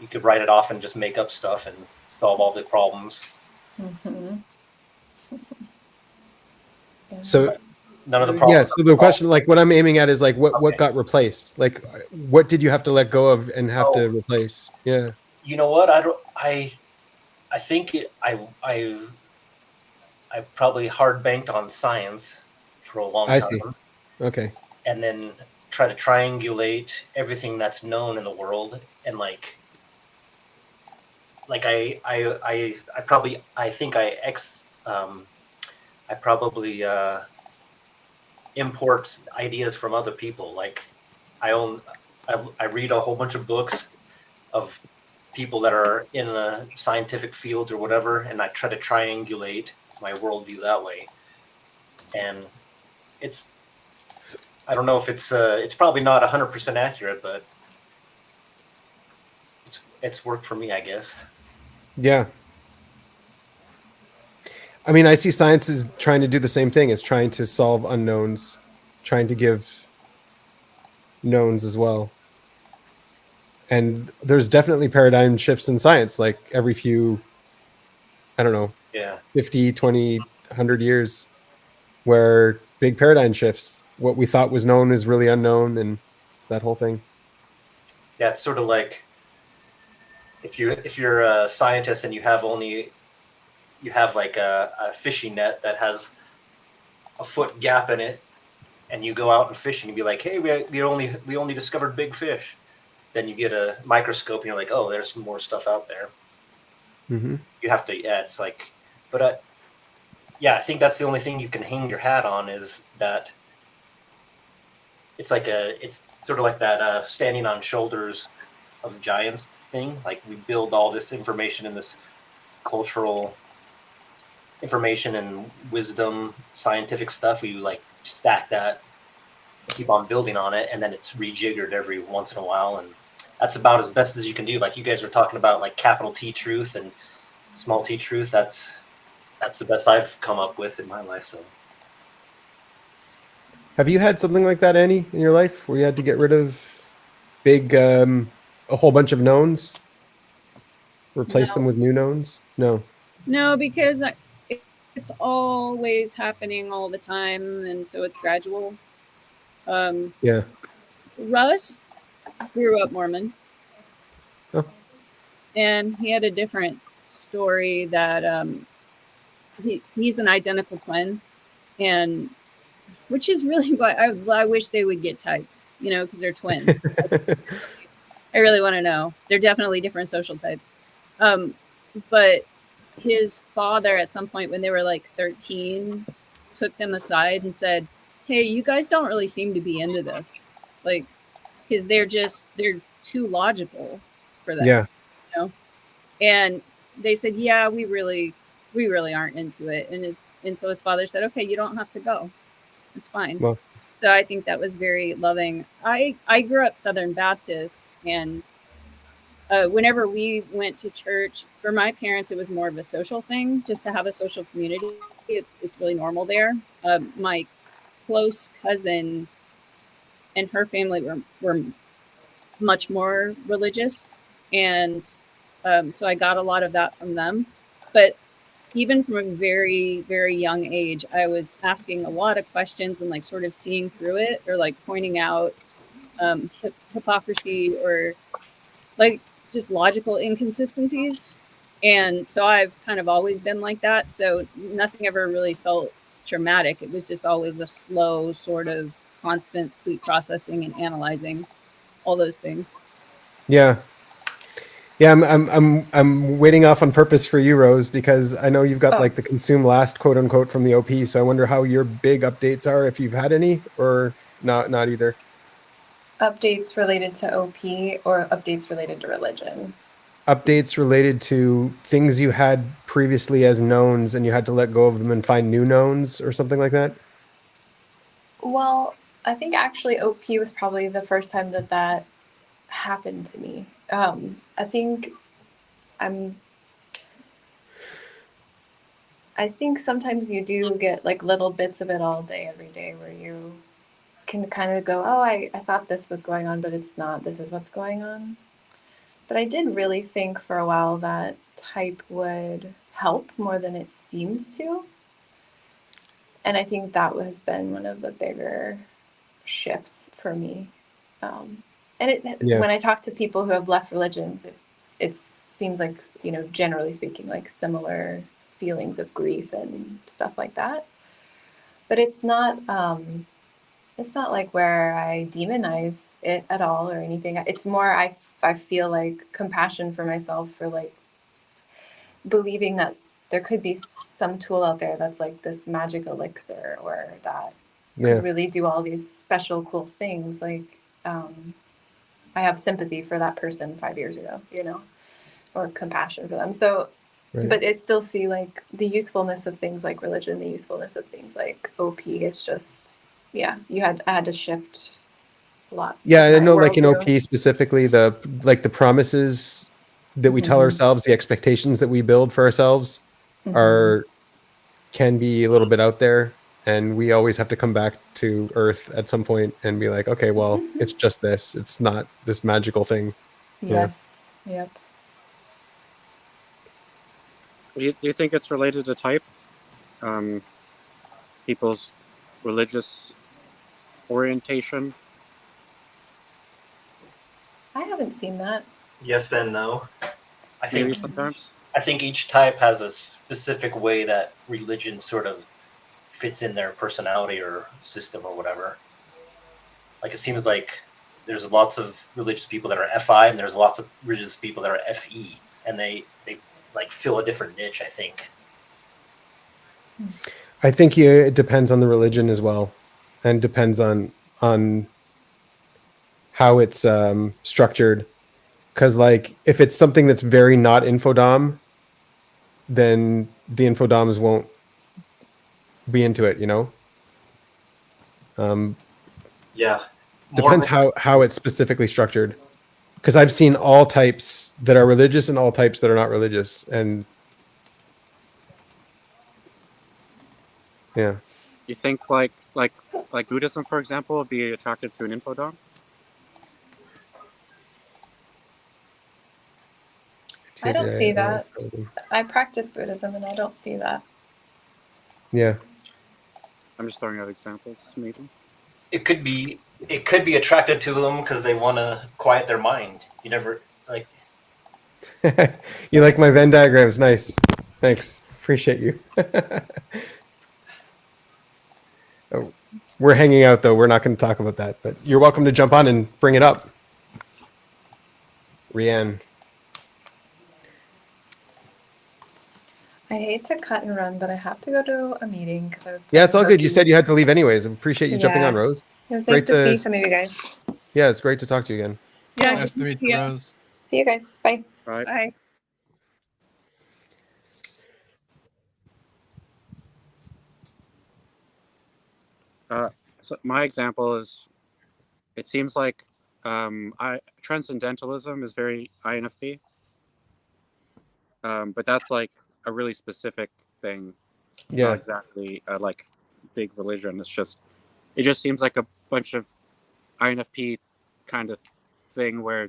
you could write it off and just make up stuff and solve all the problems. So none of the problems. Yeah. So the question, like what I'm aiming at, is like what got replaced? Like what did you have to let go of and have to replace? Yeah. You know what? I think I probably hard banked on science for a long time. I see. Okay. And then try to triangulate everything that's known in the world, and like I probably import ideas from other people. Like I read a whole bunch of books of people that are in the scientific fields or whatever, and I try to triangulate my worldview that way. And I don't know if it's probably not 100% accurate, but it's worked for me, I guess. Yeah. I mean, I see science is trying to do the same thing. It's trying to solve unknowns, trying to give knowns as well. And there's definitely paradigm shifts in science, like every few, I don't know, 50, 20, 100 years, where big paradigm shifts. What we thought was known is really unknown, and that whole thing. Yeah, it's sort of like if you're a scientist and you have like a fishing net that has a foot gap in it, and you go out and fish and you be like, hey, we only discovered big fish. Then you get a microscope and you're like, oh, there's some more stuff out there. Mm-hmm. You have to, it's like, but I think that's the only thing you can hang your hat on, is that it's sort of like that standing on shoulders of giants thing. Like we build all this information and this cultural information and wisdom, scientific stuff. We like stack that, keep on building on it, and then it's rejiggered every once in a while, and that's about as best as you can do. Like you guys were talking about, like capital T truth and small t truth. That's the best I've come up with in my life. So, have you had something like that, Annie, in your life, where you had to get rid of big, a whole bunch of knowns, replace them with new knowns? No, because it's always happening all the time, and so it's gradual. Yeah. Russ grew up Mormon. Oh. And he had a different story that he's an identical twin, and which is really why I wish they would get typed, because they're twins. I really want to know. They're definitely different social types. But his father, at some point when they were like 13, took them aside and said, hey, you guys don't really seem to be into this. Like, because they're too logical for that. Yeah. And they said, yeah, we really aren't into it. And so his father said, okay, you don't have to go. It's fine. Well, so I think that was very loving. I grew up Southern Baptist, and whenever we went to church, for my parents, it was more of a social thing, just to have a social community. It's really normal there. My close cousin and her family were much more religious, and so I got a lot of that from them. But even from a very, very young age, I was asking a lot of questions and like sort of seeing through it, or like pointing out hypocrisy or like just logical inconsistencies. And so I've kind of always been like that. So nothing ever really felt traumatic. It was just always a slow sort of constant sleep processing and analyzing all those things. Yeah. Yeah, I'm waiting off on purpose for you, Rose, because I know you've got Oh. like the consume last quote unquote from the OP. So I wonder how your big updates are, if you've had any, or not either. Updates related to OP or updates related to religion? Updates related to things you had previously as knowns and you had to let go of them and find new knowns or something like that. Well, I think actually OP was probably the first time that happened to me. I think I'm. I think sometimes you do get like little bits of it all day, every day, where you can kind of go, oh, I thought this was going on, but it's not. This is what's going on. But I did really think for a while that type would help more than it seems to. And I think that has been one of the bigger shifts for me. When I talk to people who have left religions, it seems like, generally speaking, like similar feelings of grief and stuff like that. But it's not like where I demonize it at all or anything. It's more I feel like compassion for myself for like believing that there could be some tool out there that's like this magic elixir or that could really do all these special cool things. Like I have sympathy for that person 5 years ago, or compassion for them. So, but I still see like the usefulness of things like religion, the usefulness of things like OP. It's just, I had to shift a lot. Yeah, I know, like in OP specifically, the promises that we tell ourselves, the expectations that we build for ourselves can be a little bit out there, and we always have to come back to earth at some point and be like, okay, well, it's just this. It's not this magical thing. Yes. Yeah. Yep. Do you think it's related to type? People's religious orientation? I haven't seen that. Yes and no. I think maybe sometimes. I think each type has a specific way that religion sort of fits in their personality or system or whatever. Like it seems like there's lots of religious people that are FI and there's lots of religious people that are FE, and they like fill a different niche, I think. I think it depends on the religion as well, and depends on how it's structured. Because like if it's something that's very not infodom, then the infodoms won't be into it, Yeah. Depends how it's specifically structured. Because I've seen all types that are religious and all types that are not religious, and yeah. You think like Buddhism, for example, would be attracted to an infodom? I don't see that. I practice Buddhism and I don't see that. Yeah. I'm just throwing out examples, maybe. It could be attracted to them because they want to quiet their mind. You never like. You like my Venn diagrams? Nice. Thanks. Appreciate you. Oh, we're hanging out though. We're not going to talk about that, but you're welcome to jump on and bring it up. Rianne. I hate to cut and run, but I have to go to a meeting because I was. Yeah, it's all good. You said you had to leave anyways. I appreciate you jumping on, Rose. It was nice to see some of you guys. Yeah, it's great to talk to you again. Yeah, nice to meet you, Rose. See you guys. Bye. Right. Bye. So my example is, it seems like transcendentalism is very INFP, but that's like a really specific thing. Yeah. Not exactly like big religion. It just seems like a bunch of INFP kind of thing where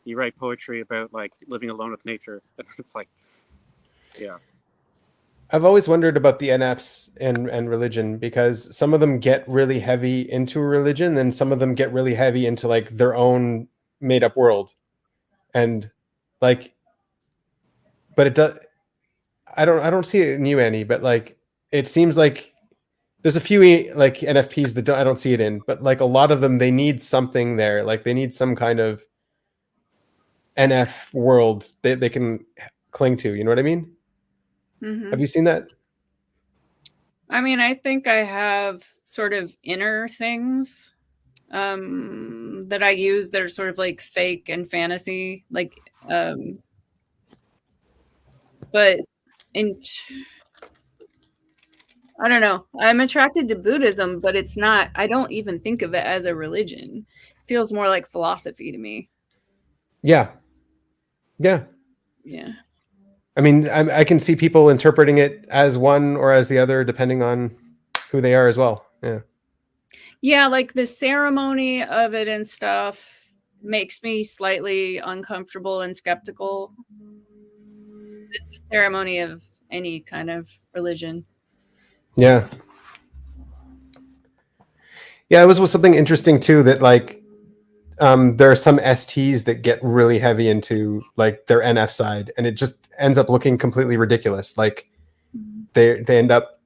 you write poetry about like living alone with nature. It's like, yeah. I've always wondered about the NFs and religion, because some of them get really heavy into religion, and some of them get really heavy into like their own made up world. And like, but it does, I don't see it in you, Annie, but like, it seems like there's a few like NFPs that I don't see it in, but like a lot of them, they need something there. Like they need some kind of NF world they can cling to. You know what I mean? Mhm. Have you seen that? I mean, I think I have sort of inner things that I use that are sort of like fake and fantasy, like but in I don't know. I'm attracted to Buddhism, but it's not, I don't even think of it as a religion. It feels more like philosophy to me. Yeah. Yeah. Yeah. I mean, I can see people interpreting it as one or as the other, depending on who they are as well. Yeah. Yeah, like the ceremony of it and stuff makes me slightly uncomfortable and skeptical. The ceremony of any kind of religion. Yeah. Yeah, it was something interesting too that like there are some STs that get really heavy into like their NF side, and it just ends up looking completely ridiculous. Like they end up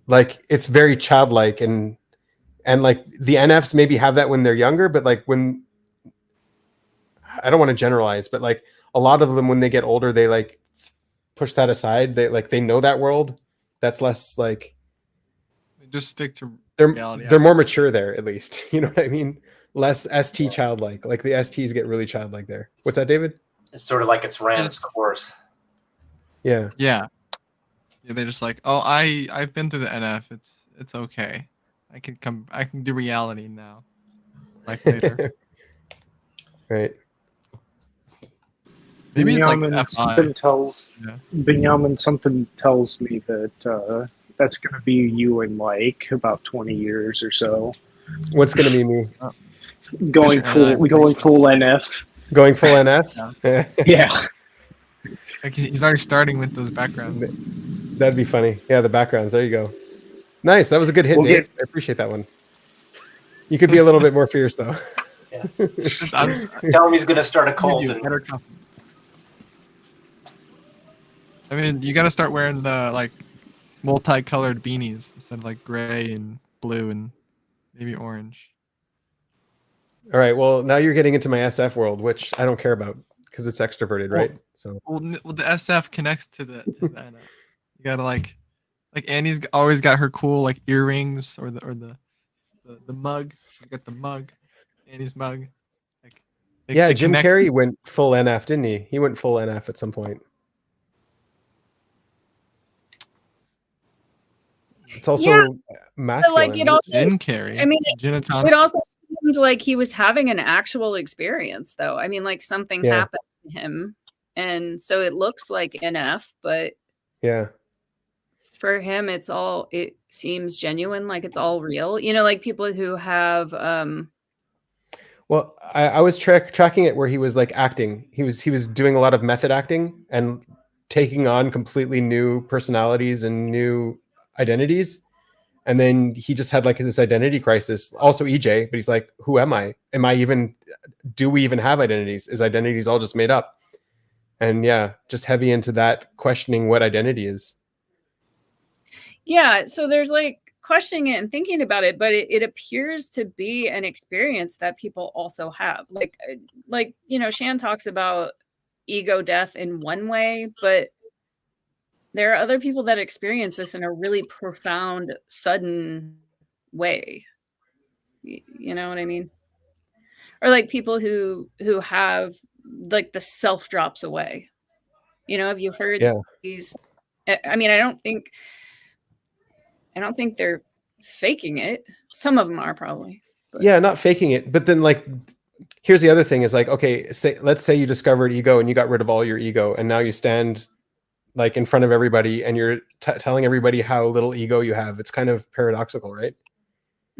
like it's very childlike and like the NFs maybe have that when they're younger, but like when I don't want to generalize, but like a lot of them when they get older, they like push that aside. They know that world. That's less like They just stick to they're reality. they're more mature there at least. You know what I mean? Less ST childlike. Like the STs get really childlike there. What's that, David? It's sort of like it's ran And its it's- course. Yeah. Yeah. Yeah, they're just like, oh, I've been through the NF. It's okay. I can do reality now. Like later. Right. Maybe it's like Binyamin, FI. Yeah. Binyamin, something tells me that that's going to be you in like about 20 years or so. What's gonna be me? Going full NF. Going full NF? Yeah. Like he's already starting with those backgrounds. That'd be funny. Yeah, the backgrounds. There you go. Nice. That was a good hit, We'll Dave. I appreciate that one. You could be a little bit more fierce though. Yeah. I'm Tell him he's going to start a gonna cult. do And better company. I mean, you got to start wearing the like multicolored beanies instead of like gray and blue and maybe orange. All right. Well, now you're getting into my SF world, which I don't care about because it's extroverted, right? So Well, the SF connects to the NF. You gotta like Annie's always got her cool like earrings or the mug. She's got the mug, Annie's mug. Like yeah, it Jim connects Carrey to- went full NF, didn't he? He went full NF at some point. It's also masculine. But like it also, Jim Carrey. I mean, gin and tonic. it also seemed like he was having an actual experience, though. I mean, like something Yeah. happened to him, and so it looks like NF, but Yeah. for him, it seems genuine, like it's all real. You know, like people who have Well, I was tracking it where he was like acting. He was doing a lot of method acting and taking on completely new personalities and new identities. And then he just had like this identity crisis. Also EJ, but he's like, who am I? Do we even have identities? Is identities all just made up? And yeah, just heavy into that, questioning what identity is. Yeah, so there's like questioning it and thinking about it, but it appears to be an experience that people also have. Like you know, Shan talks about ego death in one way, but there are other people that experience this in a really profound, sudden way. You know what I mean? Or like people who have like the self drops away. You know, have you heard these? I mean, I don't think they're faking it. Some of them are probably. But. Yeah, not faking it. But then like, here's the other thing is like, okay, let's say you discovered ego and you got rid of all your ego. And now you stand like in front of everybody and you're telling everybody how little ego you have. It's kind of paradoxical, right?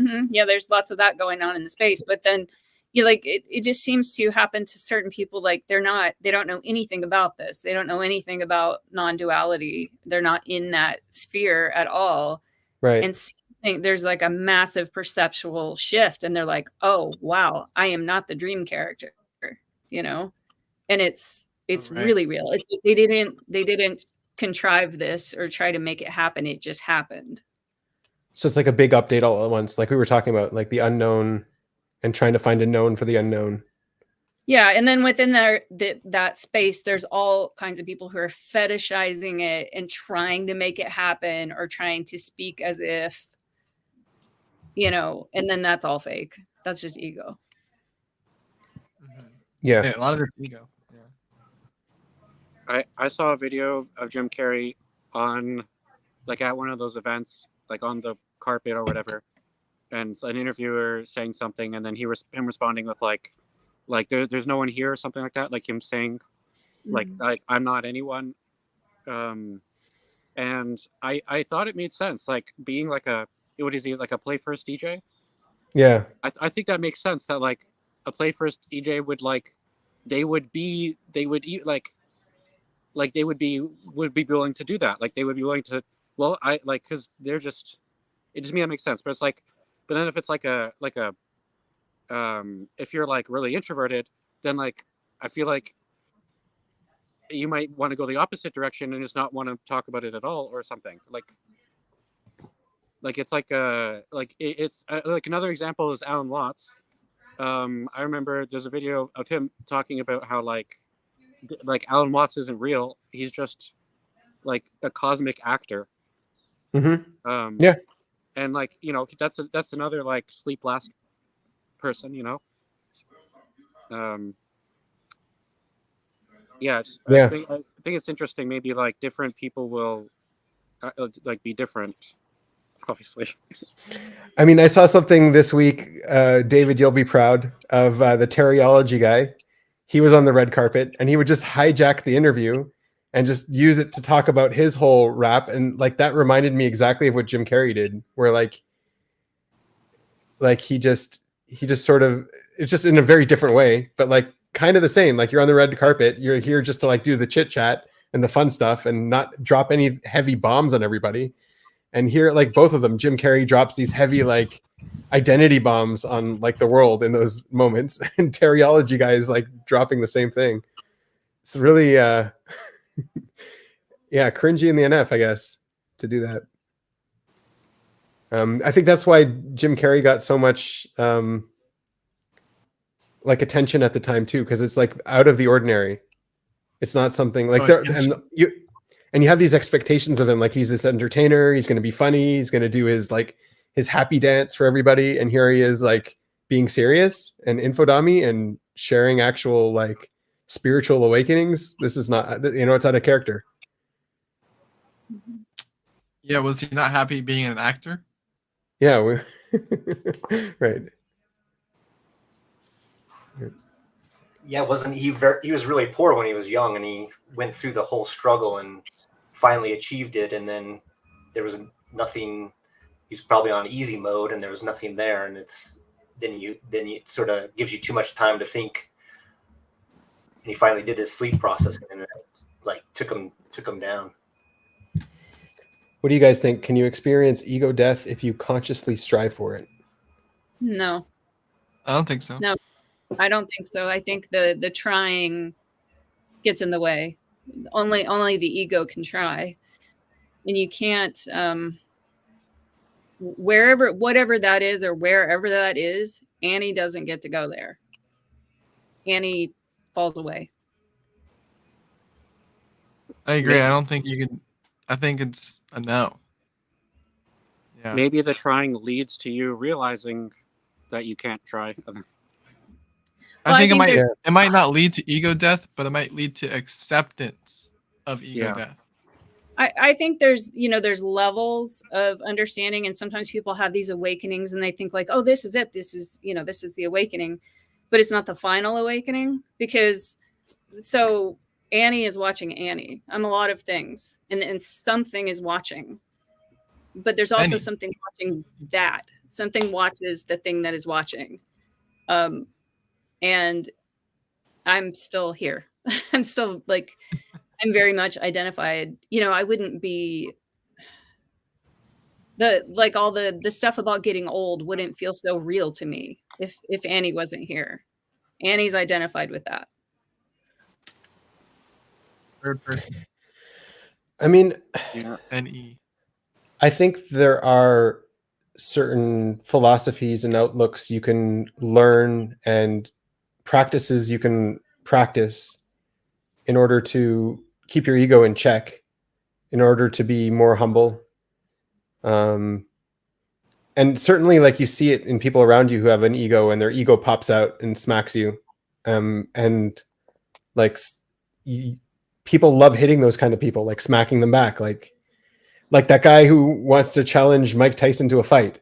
Mm-hmm. Yeah, there's lots of that going on in the space. But then you like it just seems to happen to certain people. Like they don't know anything about this. They don't know anything about non-duality. They're not in that sphere at all. Right. And there's like a massive perceptual shift. And they're like, oh, wow, I am not the dream character, you know? And it's really real. It's they didn't contrive this or try to make it happen. It just happened. So it's like a big update all at once. Like we were talking about, like the unknown and trying to find a known for the unknown. Yeah, and then within that space, there's all kinds of people who are fetishizing it and trying to make it happen or trying to speak as if, and then that's all fake. That's just ego. Yeah. A lot of it's ego. Yeah. I saw a video of Jim Carrey on, like, at one of those events, like on the carpet or whatever, and an interviewer saying something, and then him responding with like there's no one here or something like that, like him saying like I'm not anyone, and I thought it made sense, like being like what is he, like a play first DJ? Yeah. I think that makes sense, that like a play first DJ would like they would be willing to do that, like they would be willing to, well, I like, because they're just, it just, me, that makes sense. But it's like, but then if it's like a if you're like really introverted, then like I feel like you might want to go the opposite direction and just not want to talk about it at all or something. Like it's like it's like, another example is Alan Watts. I remember there's a video of him talking about how like Alan Watts isn't real. He's just like a cosmic actor. Mm-hmm. Yeah. And like, that's another like sleep last person, yeah. I think it's interesting. Maybe like different people will like be different, obviously. I mean, I saw something this week, David, you'll be proud of, the Teriology guy. He was on the red carpet and he would just hijack the interview and just use it to talk about his whole rap. And like, that reminded me exactly of what Jim Carrey did, where like he just sort of, it's just in a very different way, but like kind of the same. Like, you're on the red carpet, you're here just to like do the chit chat and the fun stuff and not drop any heavy bombs on everybody. And here, like both of them, Jim Carrey drops these heavy like identity bombs on like the world in those moments, and Teriology guy is like dropping the same thing. It's really yeah, cringy in the NF, I guess, to do that. I think that's why Jim Carrey got so much like attention at the time too, because it's like out of the ordinary. It's not something like and you have these expectations of him, like he's this entertainer, he's going to be funny, he's going to do his happy dance for everybody, and here he is like being serious and infodummy and sharing actual like spiritual awakenings. This is not, it's out of character. Yeah, was he not happy being an actor? Yeah, right. Yeah, wasn't he he was really poor when he was young, and he went through the whole struggle and finally achieved it, and then there was nothing. He's probably on easy mode and there was nothing there, and then you sort of gives you too much time to think, and he finally did his sleep process, and it like took him down. What do you guys think? Can you experience ego death if you consciously strive for it? No, I don't think so. No, I don't think so. I think the trying gets in the way. Only the ego can try, and you can't. Whatever that is, or wherever that is, Annie doesn't get to go there. Annie falls away. I agree. I don't think you can. I think it's a no. Yeah. Maybe the trying leads to you realizing that you can't try. I think it might not lead to ego death, but it might lead to acceptance of ego death. I think there's levels of understanding, and sometimes people have these awakenings and they think like, oh, this is it. This is the awakening, but it's not the final awakening, because so Annie is watching Annie. I'm a lot of things, and something is watching, but there's also something watching that. Something watches the thing that is watching. And I'm still here. I'm still like, I'm very much identified. I wouldn't be all the stuff about getting old wouldn't feel so real to me if Annie wasn't here. Annie's identified with that. Third person. I mean, N-E. I think there are certain philosophies and outlooks you can learn and practices you can practice in order to keep your ego in check, in order to be more humble. And certainly, like, you see it in people around you who have an ego, and their ego pops out and smacks you. And like, people love hitting those kind of people, like smacking them back, like that guy who wants to challenge Mike Tyson to a fight.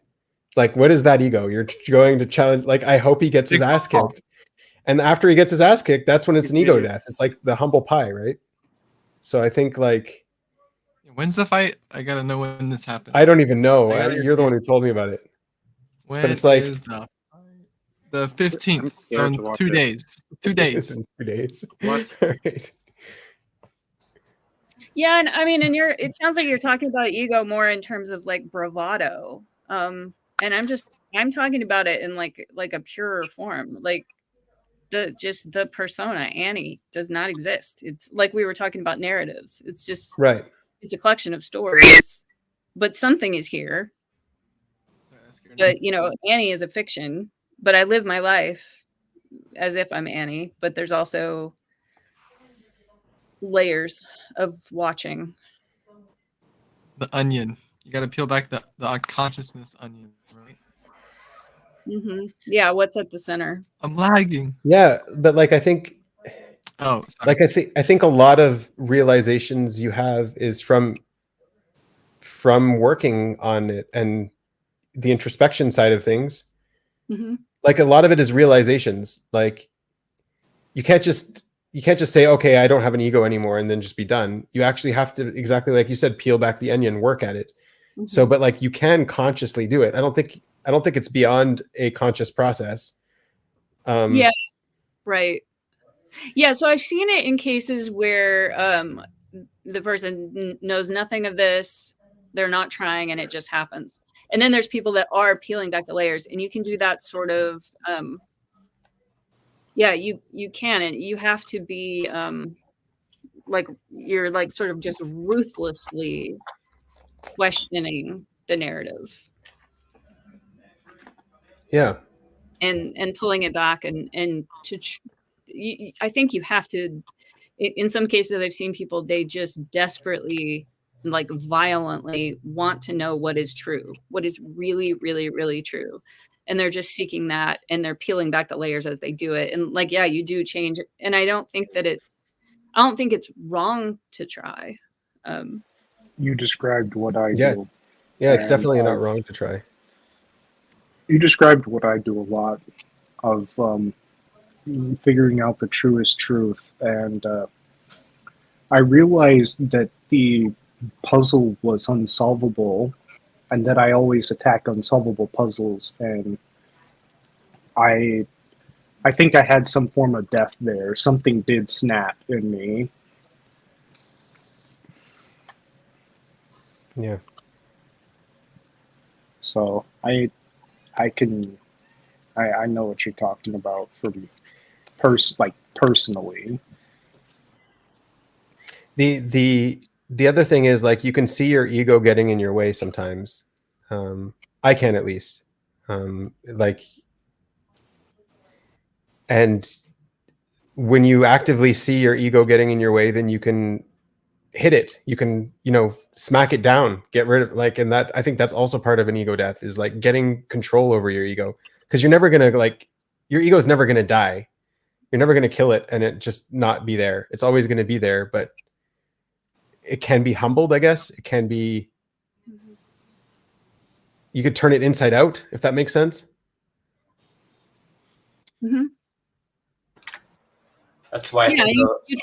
Like, what is that ego? You're going to challenge, like, I hope he gets his ass kicked. And after he gets his ass kicked, that's when it's an ego death. It's like the humble pie, right? So I think, like, when's the fight? I gotta know when this happens. I don't even know. You're the one who told me about it. When but it's like is the 15th? So in 2 days. 2 days. in 2 days. What? Right. Yeah, and I mean, and it sounds like you're talking about ego more in terms of like bravado. And I'm talking about it in like a purer form. Like the persona, Annie, does not exist. It's like we were talking about narratives. It's just Right. It's a collection of stories, but something is here. But Annie is a fiction, but I live my life as if I'm Annie, but there's also layers of watching. The onion. You got to peel back the unconsciousness onion, right? Mm-hmm. Yeah, what's at the center? I'm lagging. Yeah, but like, I think, sorry. Like, I think a lot of realizations you have is from working on it and the introspection side of things. Mm-hmm. Like, a lot of it is realizations. Like, you can't just say, okay, I don't have an ego anymore, and then just be done. You actually have to, exactly like you said, peel back the onion, work at it. Mm-hmm. So, but like, you can consciously do it. I don't think it's beyond a conscious process. Yeah, right. Yeah, so I've seen it in cases where the person knows nothing of this, they're not trying, and it just happens. And then there's people that are peeling back the layers, and you can do that sort of. Yeah, you can, and you have to be like, you're like sort of just ruthlessly questioning the narrative. Yeah. And pulling it back and I think you have to. In some cases, I've seen people, they just desperately, like violently want to know what is true, what is really, really, really true. And they're just seeking that, and they're peeling back the layers as they do it. And like, yeah, you do change. And I don't think it's wrong to try. You described what I Yeah. do. Yeah, it's definitely not wrong to try. You described what I do a lot of figuring out the truest truth. And I realized that the puzzle was unsolvable, and that I always attack unsolvable puzzles. And I think I had some form of death there. Something did snap in me. Yeah. So I know what you're talking about from personally. The other thing is, like, you can see your ego getting in your way sometimes. I can, at least. Like, and when you actively see your ego getting in your way, then you can hit it. You can, smack it down, get rid of, like, and that, I think that's also part of an ego death, is like getting control over your ego, because you're never going to, like, your ego is never going to die. You're never going to kill it and it just not be there. It's always going to be there, but it can be humbled, I guess. It can be, you could turn it inside out, if that makes sense. Mm-hmm. That's why you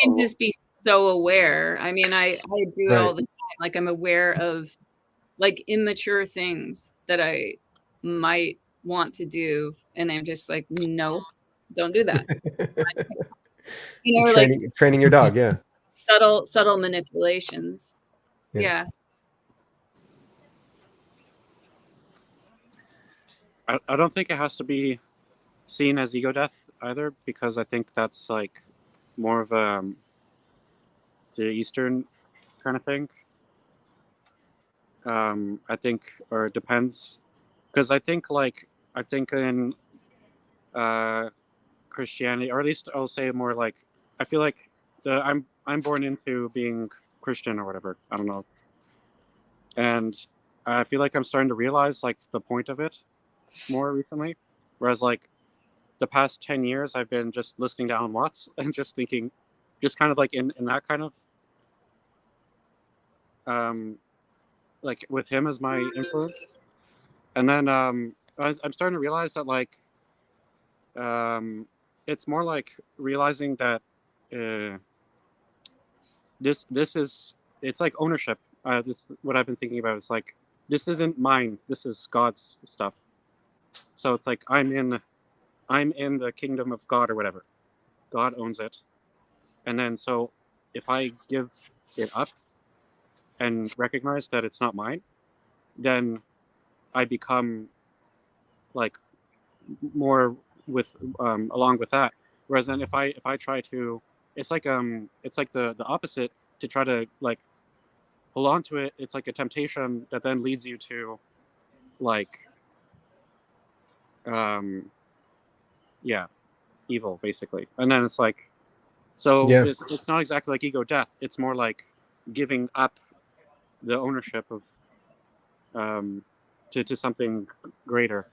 can just be so aware. I mean, I do it all the time. Like, I'm aware of, like, immature things that I might want to do, and I'm just like, no, don't do that. Training your dog. Yeah. Subtle manipulations. Yeah. I don't think it has to be seen as ego death either, because I think that's like more of the Eastern kind of thing. I think, or it depends, because I think in Christianity, or at least I'll say more like I feel like I'm born into being Christian or whatever. I don't know, and I feel like I'm starting to realize like the point of it more recently. Whereas like the past 10 years, I've been just listening to Alan Watts and just thinking, just kind of like in that kind of like with him as my influence. And then I'm starting to realize that like it's more like realizing that this is, it's like ownership. This what I've been thinking about. It's like this isn't mine. This is God's stuff. So it's like I'm in the kingdom of God or whatever. God owns it. And then so if I give it up and recognize that it's not mine, then I become like more with along with that. Whereas then if I try to, it's like the opposite, to try to like hold on to it. It's like a temptation that then leads you to like yeah, evil basically. And then it's like, so Yeah. it's not exactly like ego death. It's more like giving up the ownership of to something greater.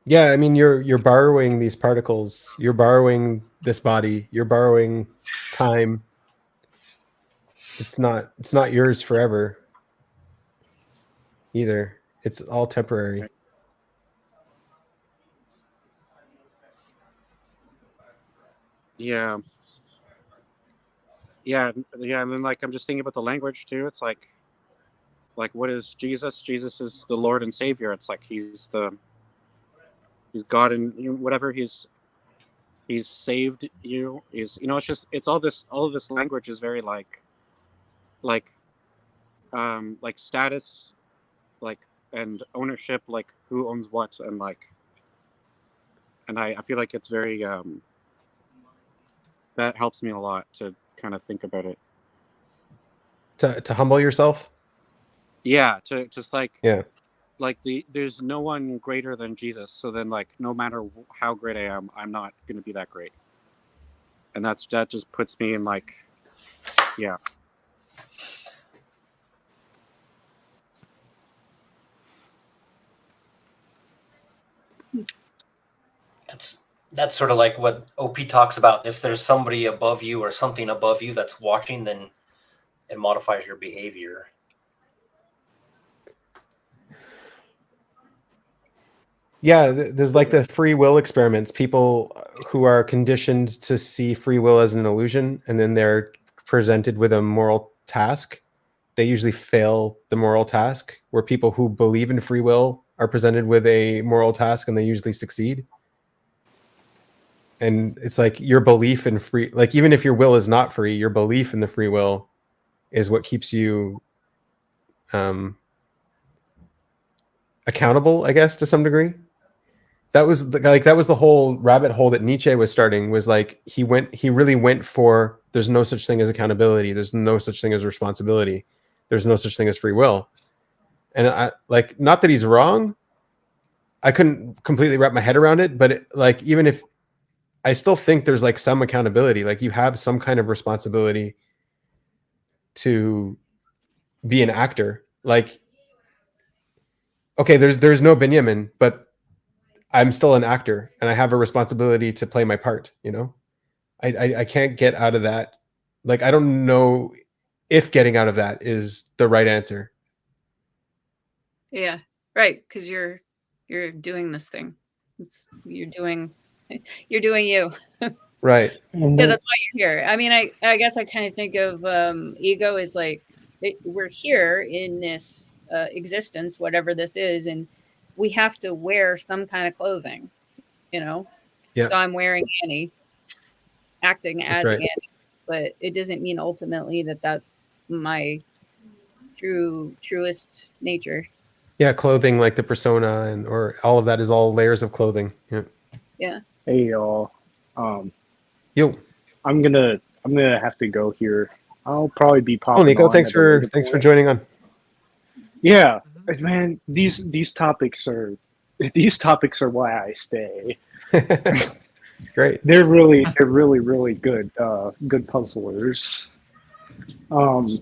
Yeah, I mean, you're borrowing these particles, you're borrowing this body, you're borrowing time. It's not yours forever either. It's all temporary. Yeah. And then like I'm just thinking about the language too. It's like what is Jesus? Jesus is the Lord and Savior. It's like he's God, and whatever he's saved you. Is, it's just, it's all of this language is very like status, like, and ownership, like who owns what, and like, and I feel like it's very that helps me a lot to kind of think about it. To humble yourself. Yeah, to just like, yeah, like there's no one greater than Jesus. So then like no matter how great I am, I'm not going to be that great. And that just puts me in like, yeah. That's sort of like what OP talks about. If there's somebody above you or something above you that's watching, then it modifies your behavior. Yeah, there's like the free will experiments. People who are conditioned to see free will as an illusion, and then they're presented with a moral task. They usually fail the moral task, where people who believe in free will are presented with a moral task and they usually succeed. And it's like your belief in free, like even if your will is not free, your belief in the free will is what keeps you accountable, I guess, to some degree. That was the whole rabbit hole that Nietzsche was starting, was like he really went for, there's no such thing as accountability, there's no such thing as responsibility, there's no such thing as free will. And I like, not that he's wrong, I couldn't completely wrap my head around it, but like, even if I still think there's like some accountability, like you have some kind of responsibility to be an actor. Like, okay, there's no Benjamin, but I'm still an actor and I have a responsibility to play my part, I can't get out of that. Like, I don't know if getting out of that is the right answer. Yeah, right. Because you're doing this thing. You're doing you. Right. Yeah, that's why you're here. I mean, I guess I kind of think of ego as like, we're here in this existence, whatever this is, and we have to wear some kind of clothing, Yeah. So I'm wearing Annie, acting as right. Annie, but it doesn't mean ultimately that that's my truest nature. Yeah, clothing, like the persona, or all of that is all layers of clothing. Yeah. Hey y'all. Yo. I'm gonna have to go here. I'll probably be popping. Oh, Nico, thanks for joining on. Yeah, man, these topics are why I stay. Great. They're really good good puzzlers. Um,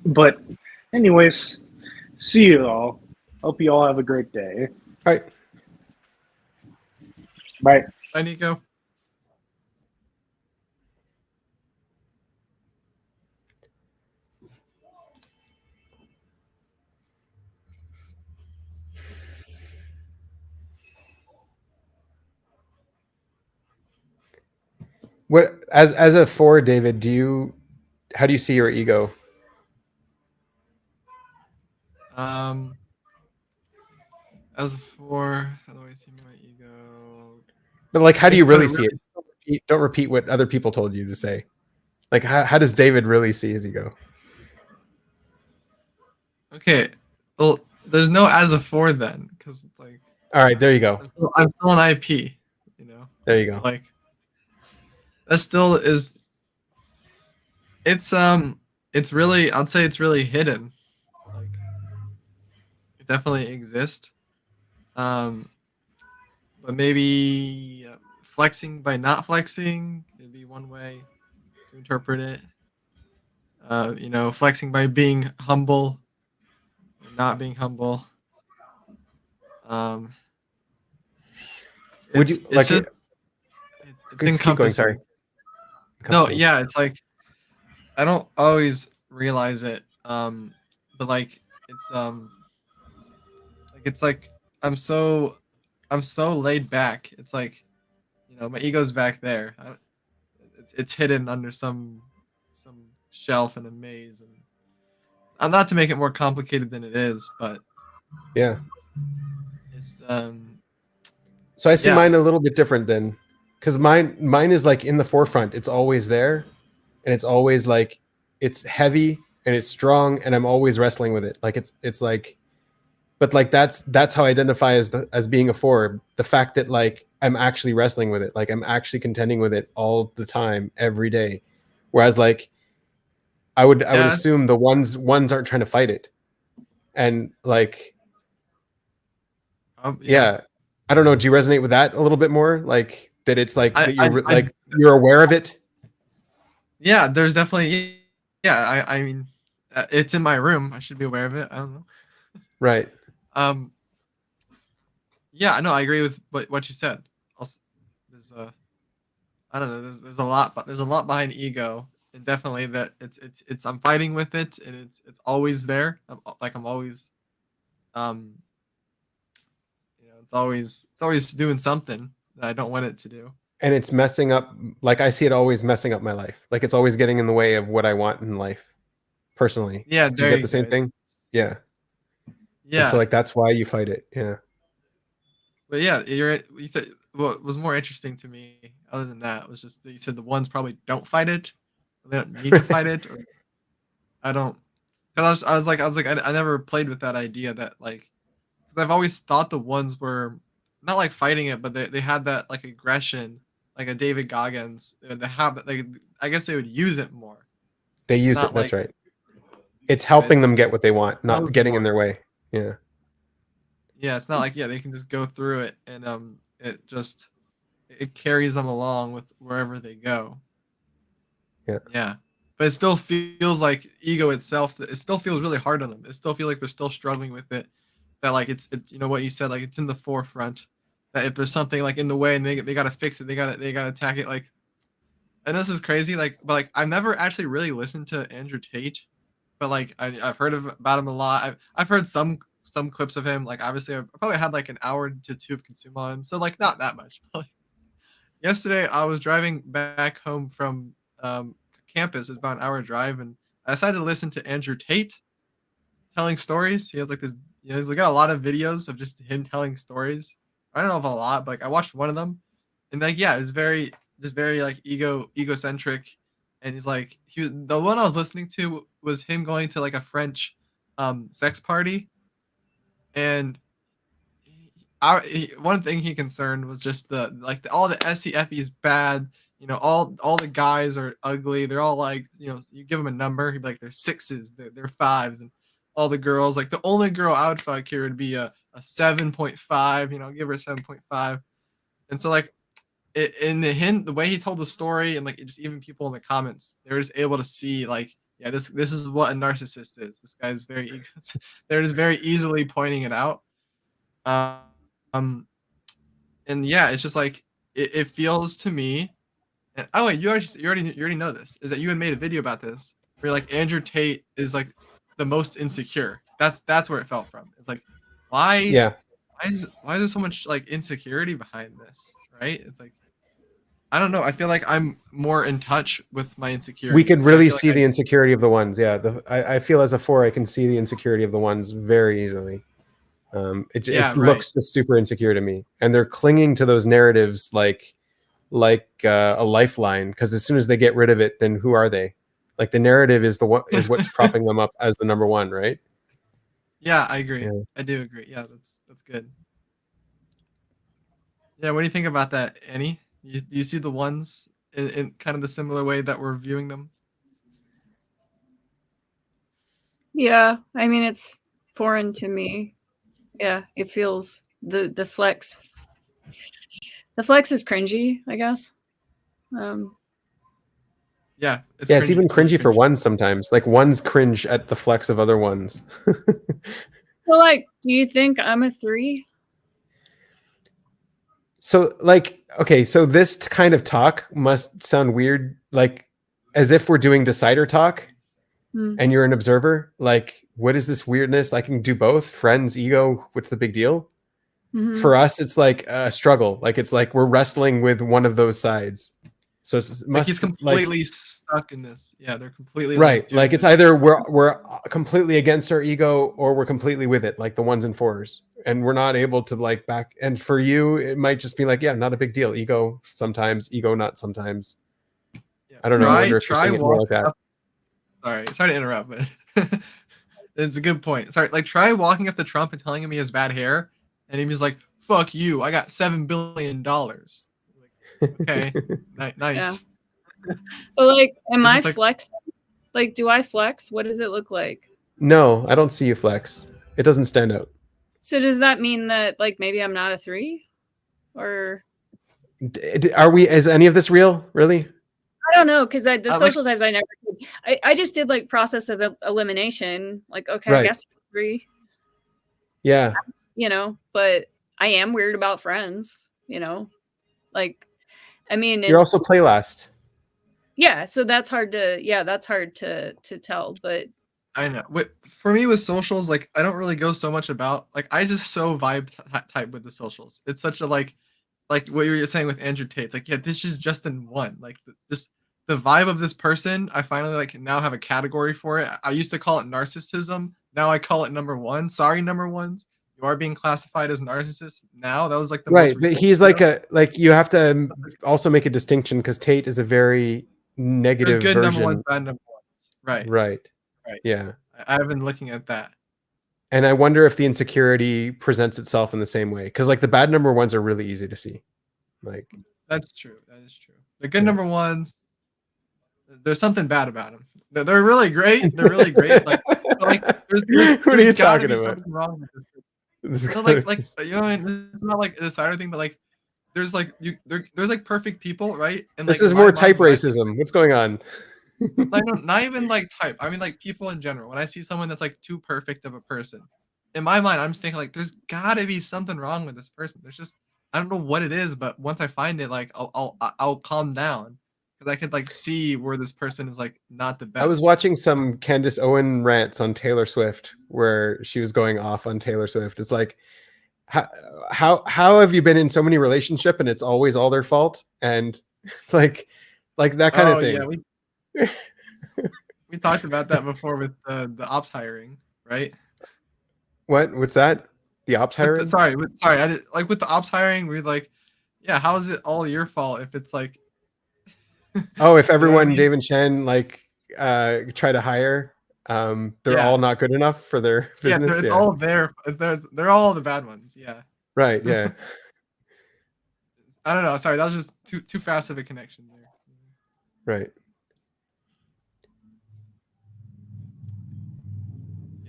but anyways, see you all. Hope you all have a great day. All right. Bye. Bye, Nico. What as a 4, David, how do you see your ego? As for how do I see my ego? But like, how do you Put really see it? Don't repeat what other people told you to say. Like, how does David really see his ego? Okay, well, there's no as a 4 then, because it's like. All right, there you go. I'm still an IP, you know. There you go. Like that still is. It's really. I'd say it's really hidden. Like it definitely exists. But maybe flexing by not flexing could be one way to interpret it. Flexing by being humble or not being humble. Would you It's like just, it? it's Keep going. Sorry. encompassing. No, yeah, it's like I don't always realize it. But like it's like I'm so laid back. It's like my ego's back there. It's hidden under some shelf in a maze, and I'm not to make it more complicated than it is, but Yeah. it's So I see yeah. mine a little bit different then, because mine is like in the forefront. It's always there, and it's always like it's heavy and it's strong, and I'm always wrestling with it. Like it's like, but like that's how I identify as being a 4. The fact that like I'm actually wrestling with it, like I'm actually contending with it all the time, every day. Whereas like I would assume the ones aren't trying to fight it, and like yeah. I don't know. Do you resonate with that a little bit more? Like that it's like that you're aware of it. Yeah, there's definitely I mean, it's in my room. I should be aware of it. I don't know. Right. Yeah, I know. I agree with what you said. There's I don't know. There's a lot, but there's a lot behind ego, and definitely that it's I'm fighting with it, and it's always there. I'm always, it's always doing something that I don't want it to do. And it's messing up. Like I see it always messing up my life. Like it's always getting in the way of what I want in life, personally. Yeah, do you get the same thing? Yeah. Yeah. And so like that's why you fight it. Yeah. But yeah, you said what was more interesting to me, other than that, was just that you said the ones probably don't fight it. They don't need to fight it. Or I don't. Because I was like I never played with that idea that like, because I've always thought the ones were not like fighting it, but they had that like aggression, like a David Goggins. They have that. I guess they would use it more. They use it. That's right. It's helping them get what they want, not getting in their way. Yeah. Yeah, it's not like they can just go through it, and it carries them along with wherever they go. Yeah. Yeah. But it still feels like ego itself. It still feels really hard on them. It still feels like they're still struggling with it. That like it's what you said, like it's in the forefront. That if there's something like in the way and they gotta fix it, they gotta attack it. Like, and this is crazy. Like, but like I've never actually really listened to Andrew Tate, but like I've heard about him a lot. I've heard some clips of him. Like obviously I probably had like an hour to 2 of consume on him, so like not that much. But like, yesterday I was driving back home from campus. It was about an hour drive, and I decided to listen to Andrew Tate telling stories. He has like this, he's got a lot of videos of just him telling stories. I don't know if a lot, but like I watched one of them, and like it's very like egocentric, and he's like the one I was listening to was him going to like a French sex party, and one thing he concerned was just all the SCFE is bad. All the guys are ugly. They're all like, you give them a number, he'd be like, they're 6s, they're 5s, and all the girls, like the only girl I would fuck here would be a 7.5. Give her a 7.5. And so like in the way he told the story, and like just even people in the comments, they were just able to see like, yeah, this is what a narcissist is. This guy's very they're just very easily pointing it out. Um, and yeah, it's just like it feels to me. And oh wait, you already know this, is that you had made a video about this where like Andrew Tate is like the most insecure. That's where it felt from. It's like why why is there so much like insecurity behind this, right? It's like I don't know. I feel like I'm more in touch with my insecurities. We could I really feel like see the insecurity of the ones. Yeah, I feel as a 4, I can see the insecurity of the ones very easily. It looks just super insecure to me, and they're clinging to those narratives like a lifeline. Because as soon as they get rid of it, then who are they? Like the narrative is what's propping them up as the number one, right? Yeah, I agree. Yeah. I do agree. Yeah, that's good. Yeah, what do you think about that, Annie? You see the ones in kind of the similar way that we're viewing them? Yeah, I mean it's foreign to me. Yeah, it feels the flex. The flex is cringy, I guess. Yeah, it's even cringy for ones sometimes. Like ones cringe at the flex of other ones. Well, like, do you think I'm a 3? So like, okay, so this kind of talk must sound weird, like as if we're doing decider talk and you're an observer. Like, what is this weirdness? I can do both. Friends, ego, what's the big deal? For us, it's like a struggle. Like it's like we're wrestling with one of those sides. So it's like he's completely stuck in this. Yeah, they're completely right. Like it's either we're completely against our ego or we're completely with it, like the 1s and 4s, and we're not able to like back. And for you, it might just be like, yeah, not a big deal. Ego sometimes, ego not sometimes. Yeah. I don't know. I wonder if you're saying it more like that. Sorry to interrupt, but it's a good point. Sorry, like try walking up to Trump and telling him he has bad hair, and he's like, "Fuck you! I got $7 billion." Okay, nice. Yeah. But like, am I like, flexing? Like, do I flex? What does it look like? No, I don't see you flex. It doesn't stand out. So does that mean that like maybe I'm not a 3? Or are we? Is any of this real? Really? I don't know, because the social types I never did. I just did like process of elimination. Like, okay, I guess 3. Yeah. You know, but I am weird about friends. You know, like. I mean, you're also play last. Yeah, so that's hard to tell, but I know. For me with socials, like I don't really go so much about like I just so vibe type with the socials. It's such a like what you were saying with Andrew Tate. It's like, yeah, this is just in one. Like the vibe of this person, I finally like now have a category for it. I used to call it narcissism. Now I call it number 1. Sorry, number 1s. You are being classified as narcissist now. That was like the right, but he's like you have to also make a distinction because Tate is a very negative good version. number 1s, bad number 1s. Right. Yeah, I've been looking at that, and I wonder if the insecurity presents itself in the same way. Because like the bad number 1s are really easy to see. Like that's true. That is true. The good number 1s, there's something bad about them. They're really great. They're really great. Like there's what are you talking about? Something wrong with this. So like you know, it's not like a decider thing, but like there's like there's like perfect people, right? And this like, is more type racism. What's going on? Like not even like type. I mean like people in general. When I see someone that's like too perfect of a person, in my mind, I'm just thinking like there's gotta be something wrong with this person. There's just I don't know what it is, but once I find it, like I'll calm down because I could like see where this person is like not the best. I was watching some Candace Owen rants on Taylor Swift where she was going off on Taylor Swift. It's like how have you been in so many relationships and it's always all their fault, and like that kind of thing. Yeah, we talked about that before with the ops hiring, right? What's that? The ops hiring? Sorry. I did, like with the ops hiring, we're like, yeah, how is it all your fault if it's like oh, if everyone Dave and Chen like try to hire, they're all not good enough for their business. Yeah, it's all they're all the bad ones. Yeah. Right. Yeah. I don't know. Sorry, that was just too fast of a connection there. Right.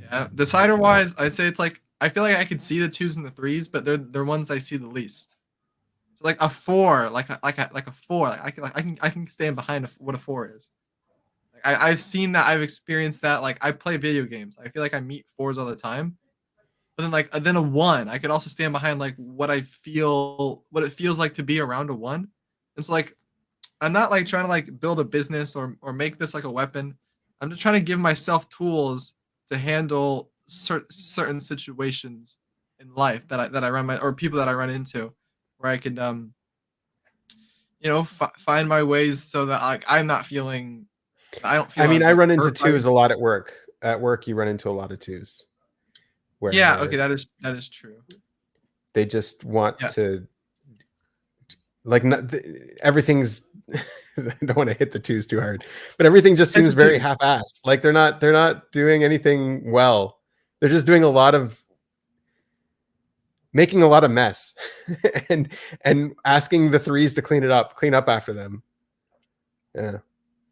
Yeah. Decider wise, I'd say it's like I feel like I could see the 2s and the 3s, but they're ones I see the least. So like a 4, like a 4. I can stand behind what a 4 is. I've seen that. I've experienced that. Like I play video games. I feel like I meet 4s all the time. But then a 1, I could also stand behind like what it feels like to be around a 1. And so like I'm not like trying to like build a business or make this like a weapon. I'm just trying to give myself tools to handle certain situations in life that I or people that I run into, where I can find my ways so that like I'm not feeling I don't feel I mean, as I like run into hurt by it. 2s a lot at work. At work, you run into a lot of 2s Yeah, where okay, that is true. they just want Yeah. to like everything's I don't want to hit the 2s too hard, but everything just seems very half-assed. Like they're not doing anything well. They're just doing making a lot of mess and asking the 3s to clean up after them. Yeah.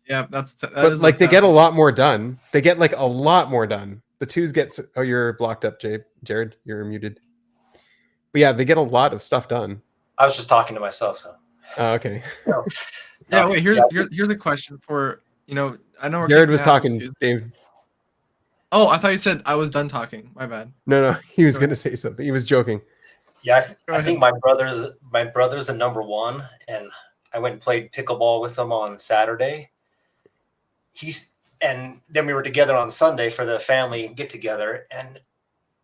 Yeah, But is like what's they get a happening. lot more done. They get like a lot more done. The 2s get oh, you're blocked up, Jared. You're muted. But yeah, they get a lot of stuff done. I was just talking to myself, so. Okay. No, Yeah, no, wait, yeah. here's a question for I know we're Jared kicking was ass on talking, Tuesday. Dave. Oh, I thought you said I was done talking. My bad. No, he was Go going to ahead. say something. He was joking. Yeah, Go I ahead. think my brother's a number 1, and I went and played pickleball with him on Saturday. And then we were together on Sunday for the family get together, and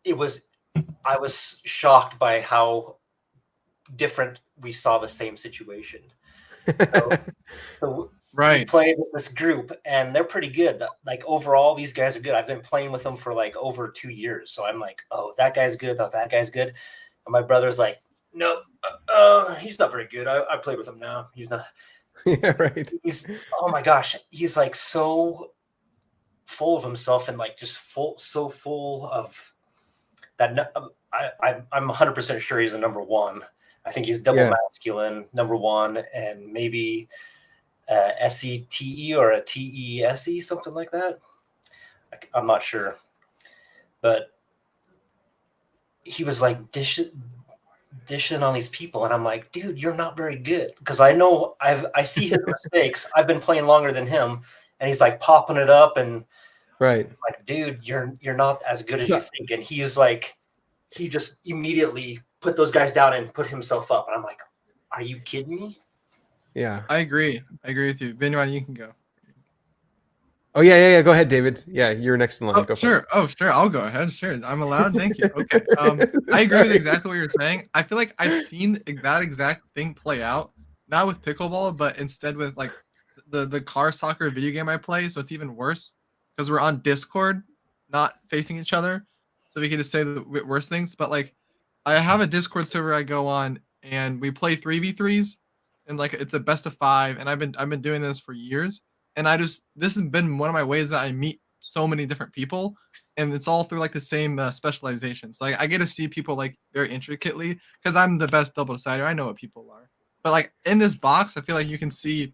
I was shocked by how different we saw the same situation. So we Right. played with this group, and they're pretty good. Like overall, these guys are good. I've been playing with them for like over 2 years, so I'm like, oh, that guy's good. Oh, that guy's good. And my brother's like, no, he's not very good. I played with him now. He's not. Yeah, right. Oh my gosh, he's like so full of himself and like just so full of that. I'm 100% sure he's a number 1. I think he's double masculine, number 1, and maybe SETE or a TESE, something like that. I'm not sure, but he was like dishing on these people, and I'm like, dude, you're not very good, because I know I see his mistakes. I've been playing longer than him, and he's like popping it up, and right, like, dude, you're not as good as you think. And he's like, he just immediately put those guys down and put himself up, and I'm like, are you kidding me? Yeah, I agree with you. Benoit, you can go. Oh yeah. Go ahead, David. Yeah, you're next in line. Oh, go sure. For it. Oh, sure. I'll go ahead. Sure. I'm allowed. Thank you. Okay. I agree with exactly what you're saying. I feel like I've seen that exact thing play out, not with pickleball, but instead with like the car soccer video game I play. So it's even worse because we're on Discord, not facing each other. So we can just say the worst things. But like, I have a Discord server I go on, and we play 3v3s, and like it's a best of 5. And I've been doing this for years. And this has been one of my ways that I meet so many different people, and it's all through like the same specialization. So I get to see people like very intricately because I'm the best double decider. I know what people are, but like in this box, I feel like you can see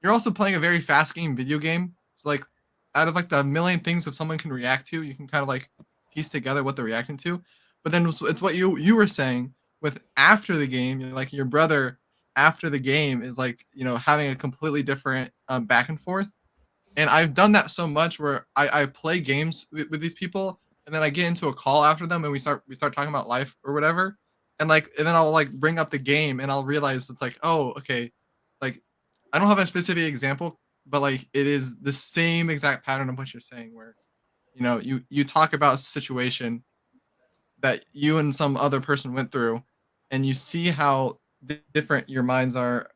you're also playing a very fast game video game. So like out of like the million things that someone can react to, you can kind of like piece together what they're reacting to. But then it's what you were saying with after the game, like your brother after the game is like having a completely different back and forth. And I've done that so much where I play games with these people, and then I get into a call after them, and we start talking about life or whatever, and then I'll like bring up the game, and I'll realize it's like, oh, okay, like I don't have a specific example, but like it is the same exact pattern of what you're saying, where you talk about a situation that you and some other person went through, and you see how different your minds are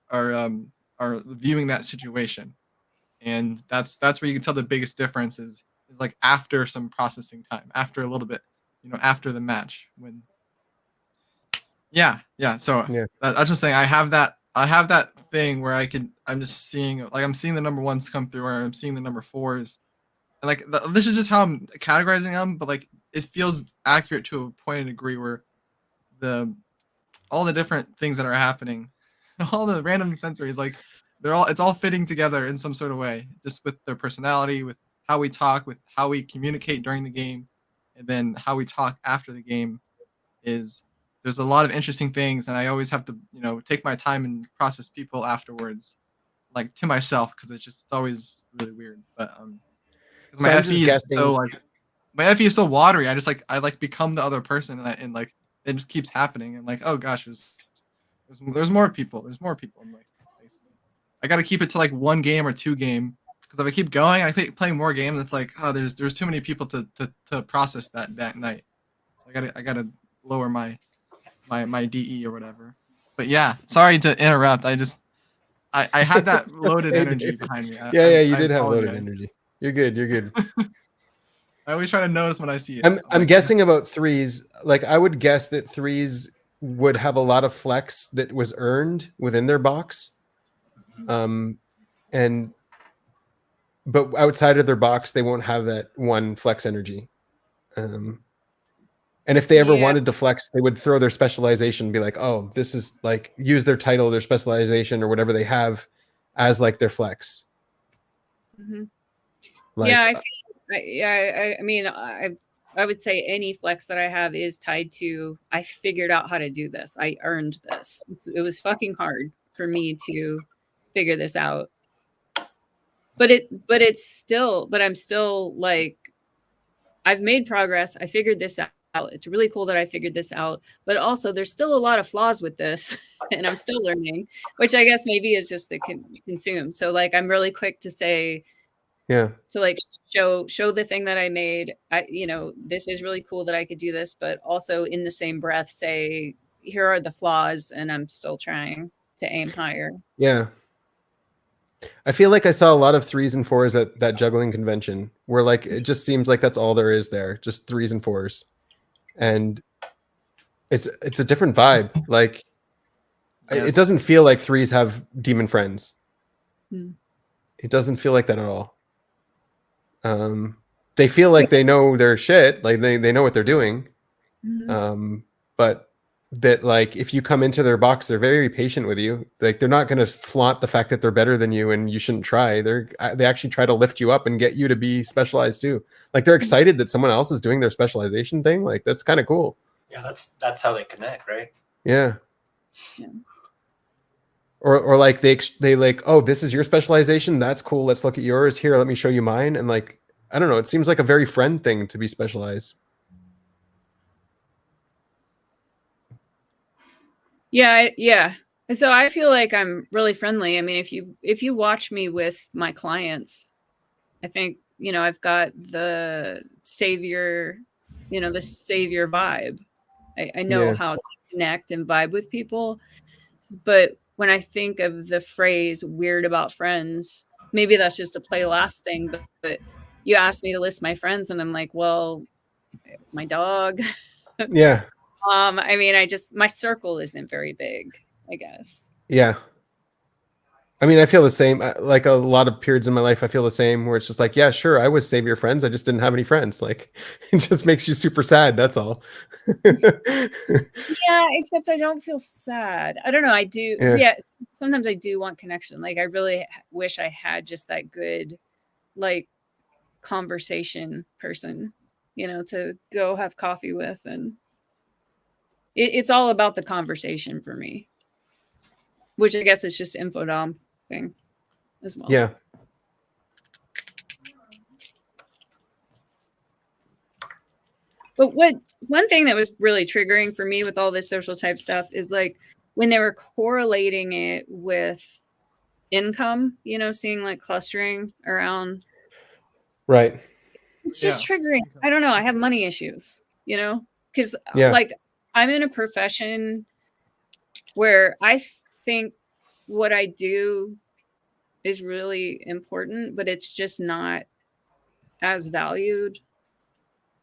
viewing that situation, and that's where you can tell the biggest difference is like after some processing time, after a little bit, after the match when. Yeah. So Yeah. I was just saying I have that thing where I'm just seeing I'm seeing the number 1s come through, or I'm seeing the number 4s. And like this is just how I'm categorizing them, but like it feels accurate to a point and degree where all the different things that are happening, all the random sensories, like it's all fitting together in some sort of way, just with their personality, with how we talk, with how we communicate during the game, and then how we talk after the game is there's a lot of interesting things, and I always have to, you know, take my time and process people afterwards, like to myself, because it's always really weird. But 'cause So my I'm just FE is guessing. so like my FE is so watery. I like become the other person, and like it just keeps happening. And like, oh gosh, there's more people. There's more people. I'm like, I got to keep it to like 1 game or 2 game, because if I keep going, I play more games. It's like, oh, there's too many people to process that night. So I gotta lower my DE or whatever. But yeah, sorry to interrupt. I had that loaded energy behind me. Yeah, you I did have loaded apologize. energy. You're good. You're good. I always try to notice when I see it. I'm guessing about threes. Like I would guess that threes would have a lot of flex that was earned within their box. And but outside of their box, they won't have that one flex energy. And if they ever wanted to flex, they would throw their specialization and be like, oh, this is like use their title, their specialization, or whatever they have as like their flex. Mm-hmm. Like, yeah, I mean, I would say any flex that I have is tied to I figured out how to do this. I earned this. It was fucking hard for me to figure this out. But I'm still like, I've made progress. I figured this out. It's really cool that I figured this out, but also there's still a lot of flaws with this and I'm still learning, which I guess maybe is just the consume. So like, I'm really quick to say, yeah. So like show the thing that I made. This is really cool that I could do this, but also in the same breath say, here are the flaws and I'm still trying to aim higher. Yeah. I feel like I saw a lot of 3s and 4s at that juggling convention where like, it just seems like that's all there is there, just 3s and 4s. And it's a different vibe. Like it doesn't feel like 3s have demon friends. It doesn't feel like that at all. They feel like they know their shit, like they know what they're doing. But that like if you come into their box, they're very patient with you. Like they're not going to flaunt the fact that they're better than you and you shouldn't try. They actually try to lift you up and get you to be specialized too. Like they're excited that someone else is doing their specialization thing. Like that's kind of cool. Yeah, that's how they connect, right? Yeah. Or like they like, oh, this is your specialization. That's cool. Let's look at yours. Here, let me show you mine. And like, I don't know. It seems like a very friend thing to be specialized. Yeah. So I feel like I'm really friendly. I mean, if you watch me with my clients, I think, I've got the savior vibe. I know how to connect and vibe with people. But when I think of the phrase weird about friends, maybe that's just a play last thing, but you asked me to list my friends and I'm like, well, my dog. Yeah. I mean, my circle isn't very big, I guess. Yeah. I mean, I feel the same. Like a lot of periods in my life, I feel the same where it's just like, yeah, sure, I would save your friends. I just didn't have any friends. Like it just makes you super sad. That's all. Yeah, except I don't feel sad. I don't know. I do. Yeah. Sometimes I do want connection. Like I really wish I had just that good, like conversation person, to go have coffee with. And it's all about the conversation for me, which I guess is just infodom thing as well. Yeah. But one thing that was really triggering for me with all this social type stuff is like when they were correlating it with income, seeing like clustering around. Right. It's just triggering. I don't know. I have money issues, because like I'm in a profession where I think what I do is really important, but it's just not as valued.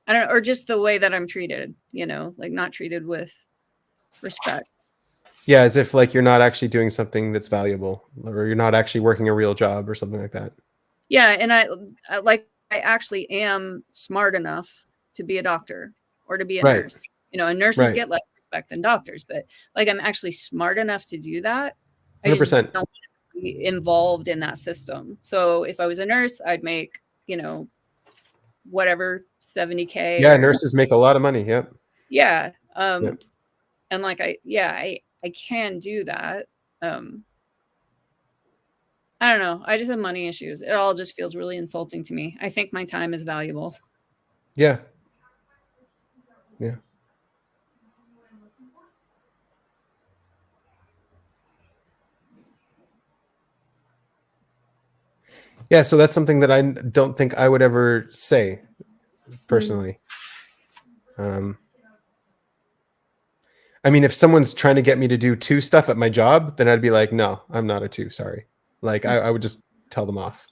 I don't know, or just the way that I'm treated, like not treated with respect. Yeah, as if like you're not actually doing something that's valuable or you're not actually working a real job or something like that. Yeah, and I actually am smart enough to be a doctor or to be a nurse. And nurses get less respect than doctors, but like I'm actually smart enough to do that. I 100%. just don't want to be involved in that system. So if I was a nurse, I'd make, whatever, $70K. Yeah, nurses make a lot of money. Yep. Yeah. And like, I can do that. I don't know. I just have money issues. It all just feels really insulting to me. I think my time is valuable. Yeah. Yeah. Yeah, so that's something that I don't think I would ever say personally. I mean, if someone's trying to get me to do 2 stuff at my job, then I'd be like, no, I'm not a 2, sorry. Like I would just tell them off.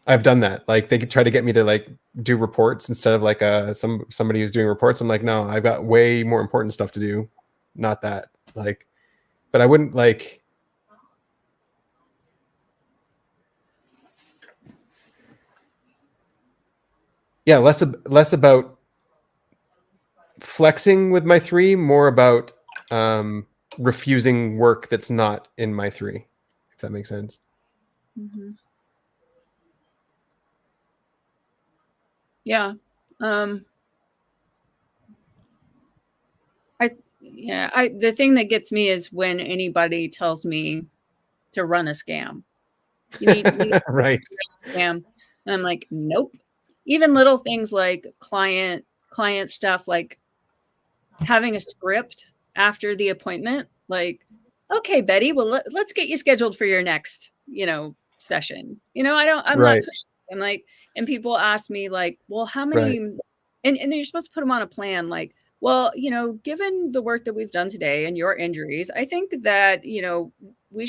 I've done that. Like they could try to get me to like do reports instead of like somebody who's doing reports. I'm like, no, I've got way more important stuff to do. Not that. Like, but I wouldn't like. Yeah, less about flexing with my 3, more about refusing work that's not in my 3, if that makes sense. Mm-hmm. Yeah. The thing that gets me is when anybody tells me to run a scam. You need right. To run a scam. And I'm like, nope. Even little things like client stuff, like having a script after the appointment, like, okay, Betty, well, let's get you scheduled for your next, session. I'm not pushing. I'm like, and people ask me like, well, how many, and you're supposed to put them on a plan. Like, well, given the work that we've done today and your injuries, I think that, we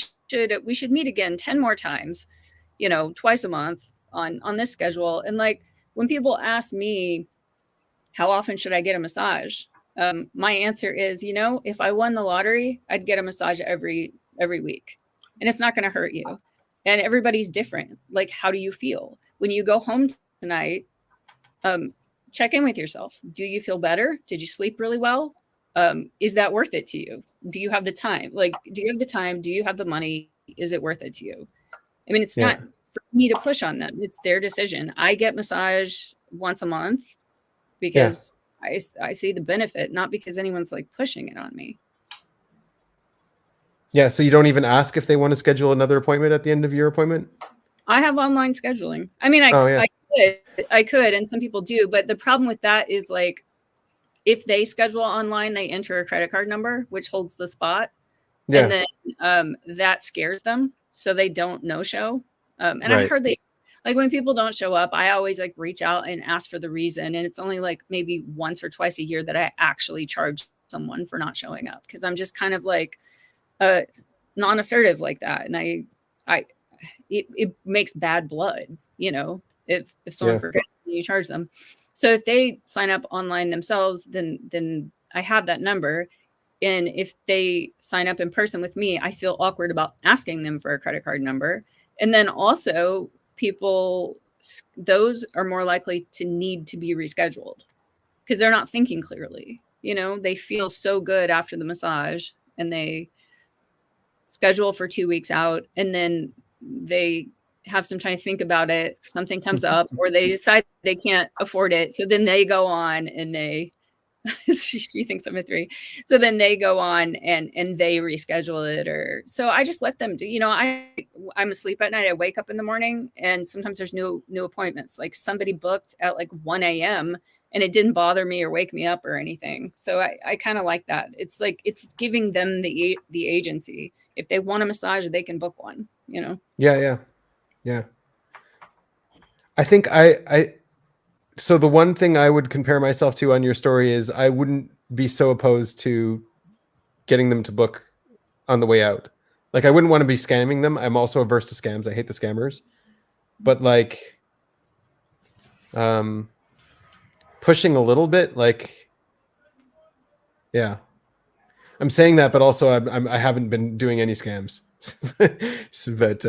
should meet again 10 more times, twice a month on this schedule. And like, when people ask me, how often should I get a massage? My answer is, if I won the lottery, I'd get a massage every week, and it's not going to hurt you. And everybody's different. Like, how do you feel when you go home tonight? Check in with yourself. Do you feel better? Did you sleep really well? Is that worth it to you? Do you have the time? Like, do you have the time? Do you have the money? Is it worth it to you? I mean, it's not for me to push on them. It's their decision. I get massage once a month because I see the benefit, not because anyone's like pushing it on me. Yeah. So you don't even ask if they want to schedule another appointment at the end of your appointment? I have online scheduling. I mean, I could, and some people do, but the problem with that is like, if they schedule online, they enter a credit card number, which holds the spot. Yeah. And then that scares them. So they don't no-show. And I heard like when people don't show up, I always like reach out and ask for the reason. And it's only like maybe once or twice a year that I actually charge someone for not showing up. Cause I'm just kind of like non-assertive like that. And it makes bad blood, if someone forgets, you charge them. So if they sign up online themselves, then I have that number. And if they sign up in person with me, I feel awkward about asking them for a credit card number. And then also those are more likely to need to be rescheduled because they're not thinking clearly. They feel so good after the massage and they schedule for 2 weeks out, and then they have some time to think about it. Something comes up or they decide they can't afford it. So then they go on and she thinks I'm a 3. So then they go on and they reschedule it. Or so I just let them do, I'm asleep at night. I wake up in the morning and sometimes there's new appointments. Like somebody booked at like 1 a.m. and it didn't bother me or wake me up or anything. So I kind of like that. It's like, it's giving them the agency. If they want a massage, they can book one, Yeah. I think so the one thing I would compare myself to on your story is I wouldn't be so opposed to getting them to book on the way out. Like I wouldn't want to be scamming them. I'm also averse to scams. I hate the scammers. But like pushing a little bit, like yeah. I'm saying that, but also I haven't been doing any scams. But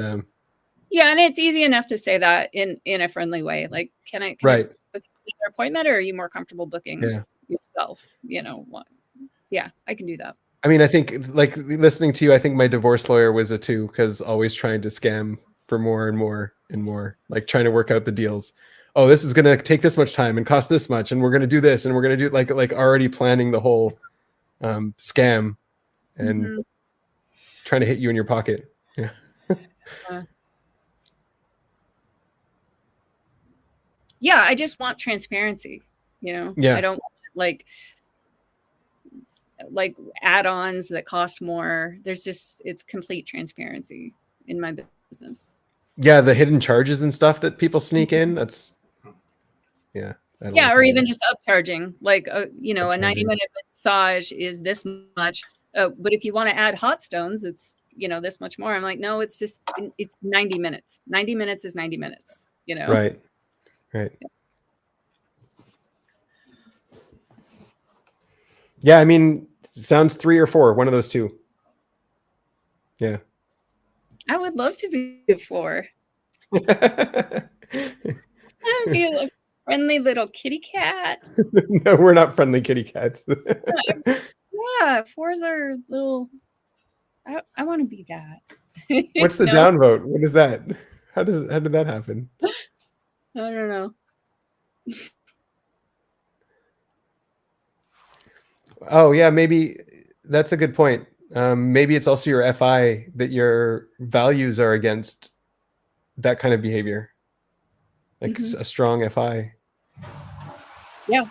yeah, and it's easy enough to say that in a friendly way. Like, can I book your appointment, or are you more comfortable booking yourself? Yeah, I can do that. I mean, I think like listening to you, I think my divorce lawyer was a 2 because always trying to scam for more and more and more, like trying to work out the deals. Oh, this is going to take this much time and cost this much, and we're going to do this, and we're going to do like already planning the whole scam and Mhm. trying to hit you in your pocket. Yeah. Yeah, I just want transparency. You know, Yeah. I don't like add-ons that cost more. There's just it's complete transparency in my business. Yeah, the hidden charges and stuff that people sneak in. That's yeah. I don't Yeah, like or that even either. just upcharging. Like you know, a Upcharging. 90-minute massage is this much. But if you want to add hot stones, it's this much more. I'm like, no, it's just it's 90 minutes. 90 minutes is 90 minutes. You know. Right. Yeah, I mean, sounds 3 or 4, one of those two. Yeah. I would love to be a 4. I'd be a friendly little kitty cat. No, we're not friendly kitty cats. Yeah, 4s are little. I want to be that. What's the No, downvote? What is that? How did that happen? I don't know. Oh yeah, maybe that's a good point. Maybe it's also your FI that your values are against that kind of behavior, like Mhm. a strong FI. Yeah.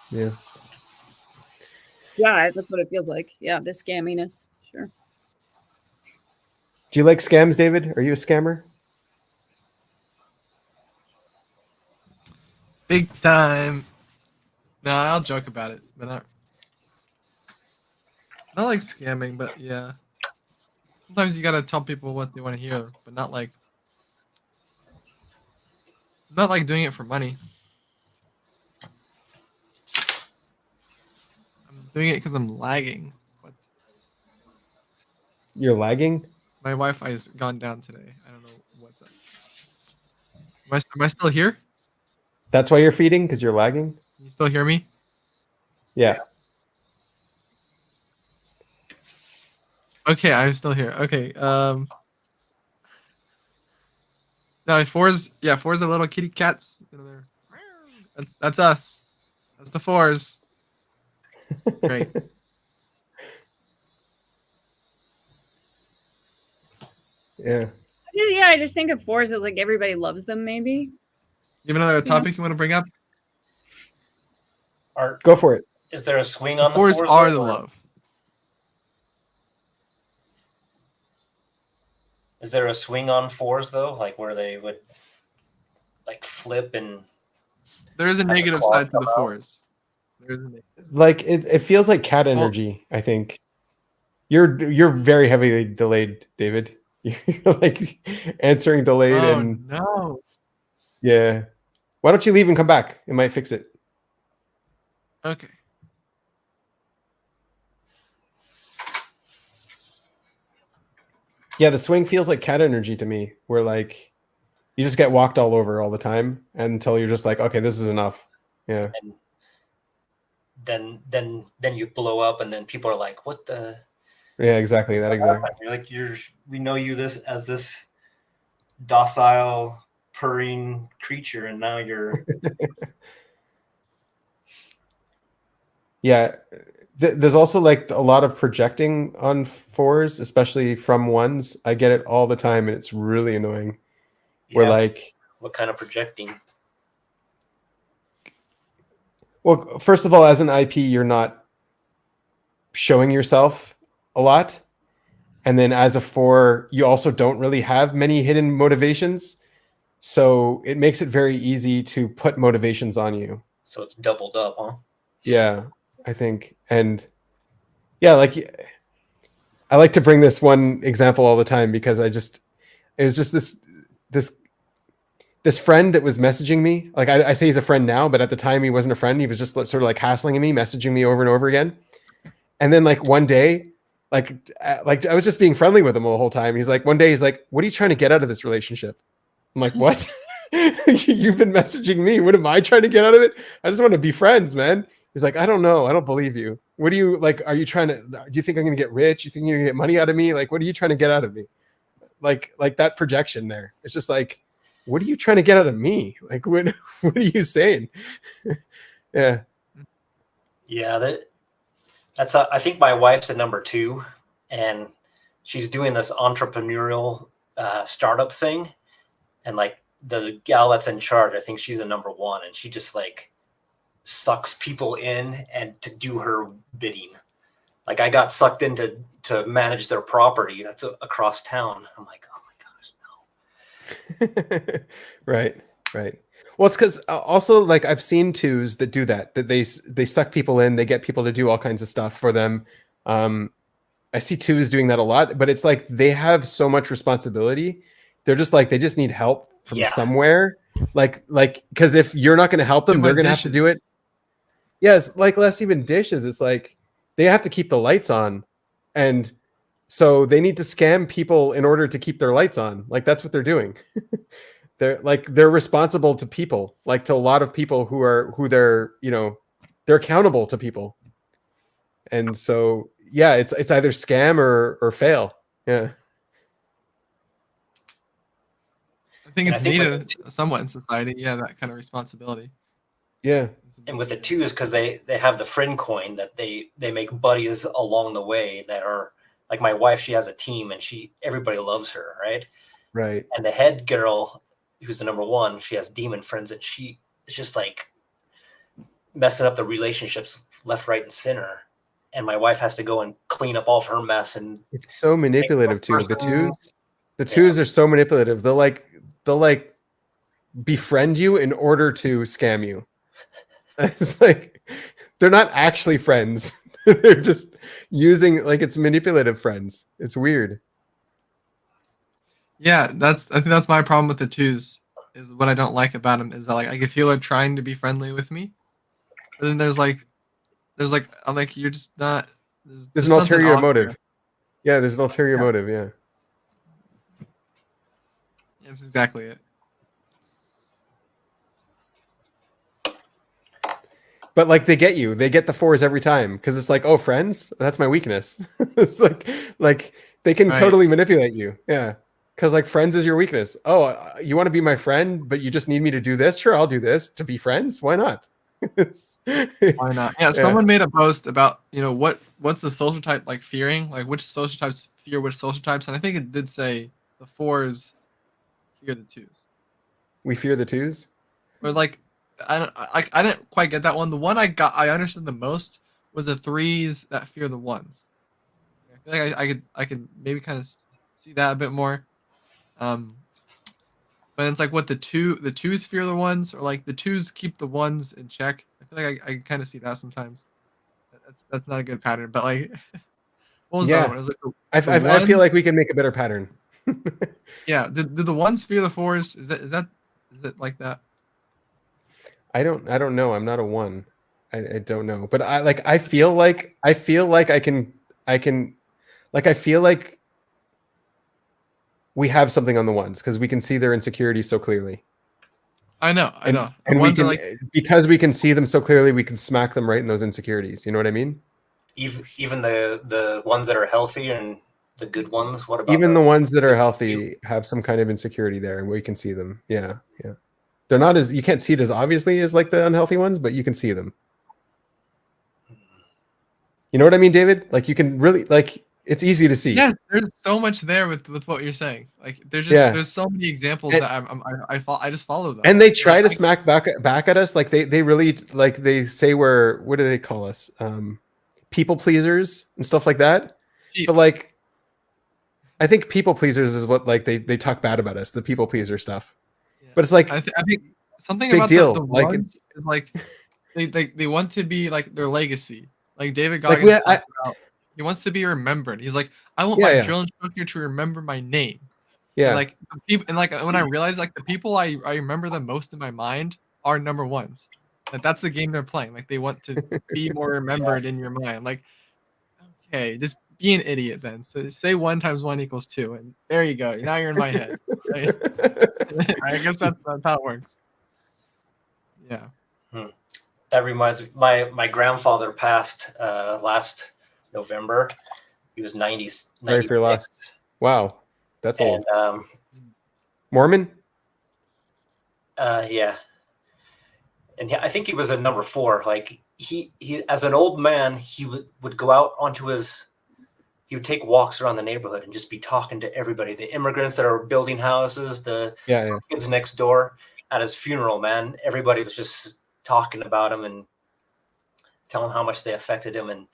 Yeah. Yeah, that's what it feels like. Yeah, the scamminess. Sure. Do you like scams, David? Are you a scammer? Big time. No, I'll joke about it, but not like scamming, but yeah. Sometimes you gotta tell people what they want to hear, but not like doing it for money. I'm doing it because I'm lagging. But You're lagging? my Wi-Fi's gone down today. I don't know what's up. Am I still here? That's why you're feeding, because you're lagging? Can you still hear me? Yeah. Okay, I'm still here. Okay. No, fours are little kitty cats. That's us. That's the 4s. Great. Yeah. I just think of 4s as like everybody loves them. Maybe. You have another topic you want to bring up? Go for it. Is there a swing The on the 4s 4s? are though, the or love. Is there a swing on 4s though, like where they would like flip and? There is a Have the negative claws side to come the out? 4s. There is a Like it feels like cat energy, I think. You're very heavily delayed, David. You're like answering delayed Oh and no. yeah. Why don't you leave and come back? It might fix it. Okay. Yeah, the swing feels like cat energy to me, where like you just get walked all over all the time until you're just like, okay, this is enough. Yeah. And then you blow up, and then people are like, "What the?" Yeah, exactly. That exactly. You're like, we know you as this docile, purring creature, and now you're. Yeah. There's also like a lot of projecting on 4s, especially from 1s. I get it all the time, and it's really annoying. Where like, what kind of projecting? well, first of all, as an IP, you're not showing yourself a lot. And then as a 4, you also don't really have many hidden motivations. So it makes it very easy to put motivations on you. So it's doubled up, huh? Yeah, I think. And yeah, like I like to bring this one example all the time because it was just this friend that was messaging me. Like I say he's a friend now, but at the time he wasn't a friend. He was just sort of like hassling me, messaging me over and over again. And then like one day, like I was just being friendly with him the whole time. He's like, one day he's like, "What are you trying to get out of this relationship?" I'm like, "What? You've been messaging me. What am I trying to get out of it? I just want to be friends, man." He's like, "I don't know. I don't believe you. What do you like? Are you trying to? Do you think I'm going to get rich? You think you're going to get money out of me? Like, what are you trying to get out of me?" Like that projection there. It's just like, what are you trying to get out of me? Like, what are you saying? Yeah. Yeah, that's I think my wife's a number 2, and she's doing this entrepreneurial startup thing, and like the gal that's in charge, I think she's a number 1, and she just like sucks people in and to do her bidding. Like I got sucked into to manage their property that's across town. I'm like, oh my gosh, no. Right. Well, it's because also like I've seen twos that do that they suck people in, they get people to do all kinds of stuff for them. I see twos doing that a lot, but it's like they have so much responsibility. They're just like they just need help from somewhere. Like because if you're not going to help them, they're going to have to do it. Yes, like less even dishes. It's like they have to keep the lights on, and so they need to scam people in order to keep their lights on. Like that's what they're doing. They're responsible to people, like to a lot of people who they're accountable to people. And so yeah, it's either scam or fail. Yeah. I think it's needed somewhat in society. Yeah, that kind of responsibility. Yeah. And with the 2s, because they have the friend coin that they make buddies along the way that are like my wife. She has a team, and everybody loves her, right? Right. And the head girl, who's the number 1, she has demon friends, and she is just like messing up the relationships left, right, and center. And my wife has to go and clean up all of her mess. And it's so manipulative too. The twos are so manipulative. They'll like befriend you in order to scam you. It's like they're not actually friends. They're just using like it's manipulative friends. It's weird. Yeah, I think that's my problem with the 2s. Is what I don't like about them is that like I can feel they're trying to be friendly with me, but then there's like I'm like you're just not. There's an ulterior motive. Yeah, there's an ulterior motive. Yeah. That's exactly it. But like they get the 4s every time because it's like, oh, friends, that's my weakness. It's like they can totally manipulate you. Yeah. Because like friends is your weakness. Oh, you want to be my friend, but you just need me to do this? Sure, I'll do this to be friends. Why not? Why not? Yeah, someone made a post about what's the social type like fearing, like which social types fear which social types, and I think it did say the 4s fear the 2s. We fear the 2s. Or like I didn't quite get that one. The one I understood the most was the 3s that fear the 1s. I feel like I could maybe kind of see that a bit more. But it's like what the 2s fear the 1s, or like the 2s keep the 1s in check. I feel like I kind of see that sometimes. That's not a good pattern. But like, what was that one? It was like I feel like we can make a better pattern. Yeah, did the 1s fear the 4s? Is it like that? I don't know. I'm not a 1. I don't know. But I feel like I can like I feel like we have something on the 1s because we can see their insecurities so clearly. I know. And we can, because we can see them so clearly, we can smack them right in those insecurities. You know what I mean? Even the ones that are healthy and the good ones. What about even the ones that are healthy have some kind of insecurity there, and we can see them. Yeah. They're not as, you can't see it as obviously as like the unhealthy ones, but you can see them. You know what I mean, David? Like you can really like. It's easy to see. Yes, there's so much there with what you're saying. Like there's so many examples that I just follow them. And they try to smack back at us. Like they really like they say what do they call us? People pleasers and stuff like that. But like I think people pleasers is what like they talk bad about us, the people pleaser stuff. Yeah. But it's like I think something big about deal. the like ones is like they want to be like their legacy. Like David Goggins talked about. He wants to be remembered. He's like, I want my drill instructor to remember my name. Yeah. And like people, and like when I realize like the people I remember the most in my mind are number 1s. Like that's the game they're playing. Like they want to be more remembered in your mind. Like, okay, just be an idiot then. So say 1 × 1 = 2, and there you go. Now you're in my head. I guess that's how it works. Yeah. That reminds me. My grandfather passed last November. He was 96. Wow, that's old. And Mormon. Yeah, and I think he was a number 4. Like he as an old man, he would go out onto his. He would take walks around the neighborhood and just be talking to everybody, the immigrants that are building houses, the kids next door. At his funeral, man, everybody was just talking about him and telling how much they affected him, and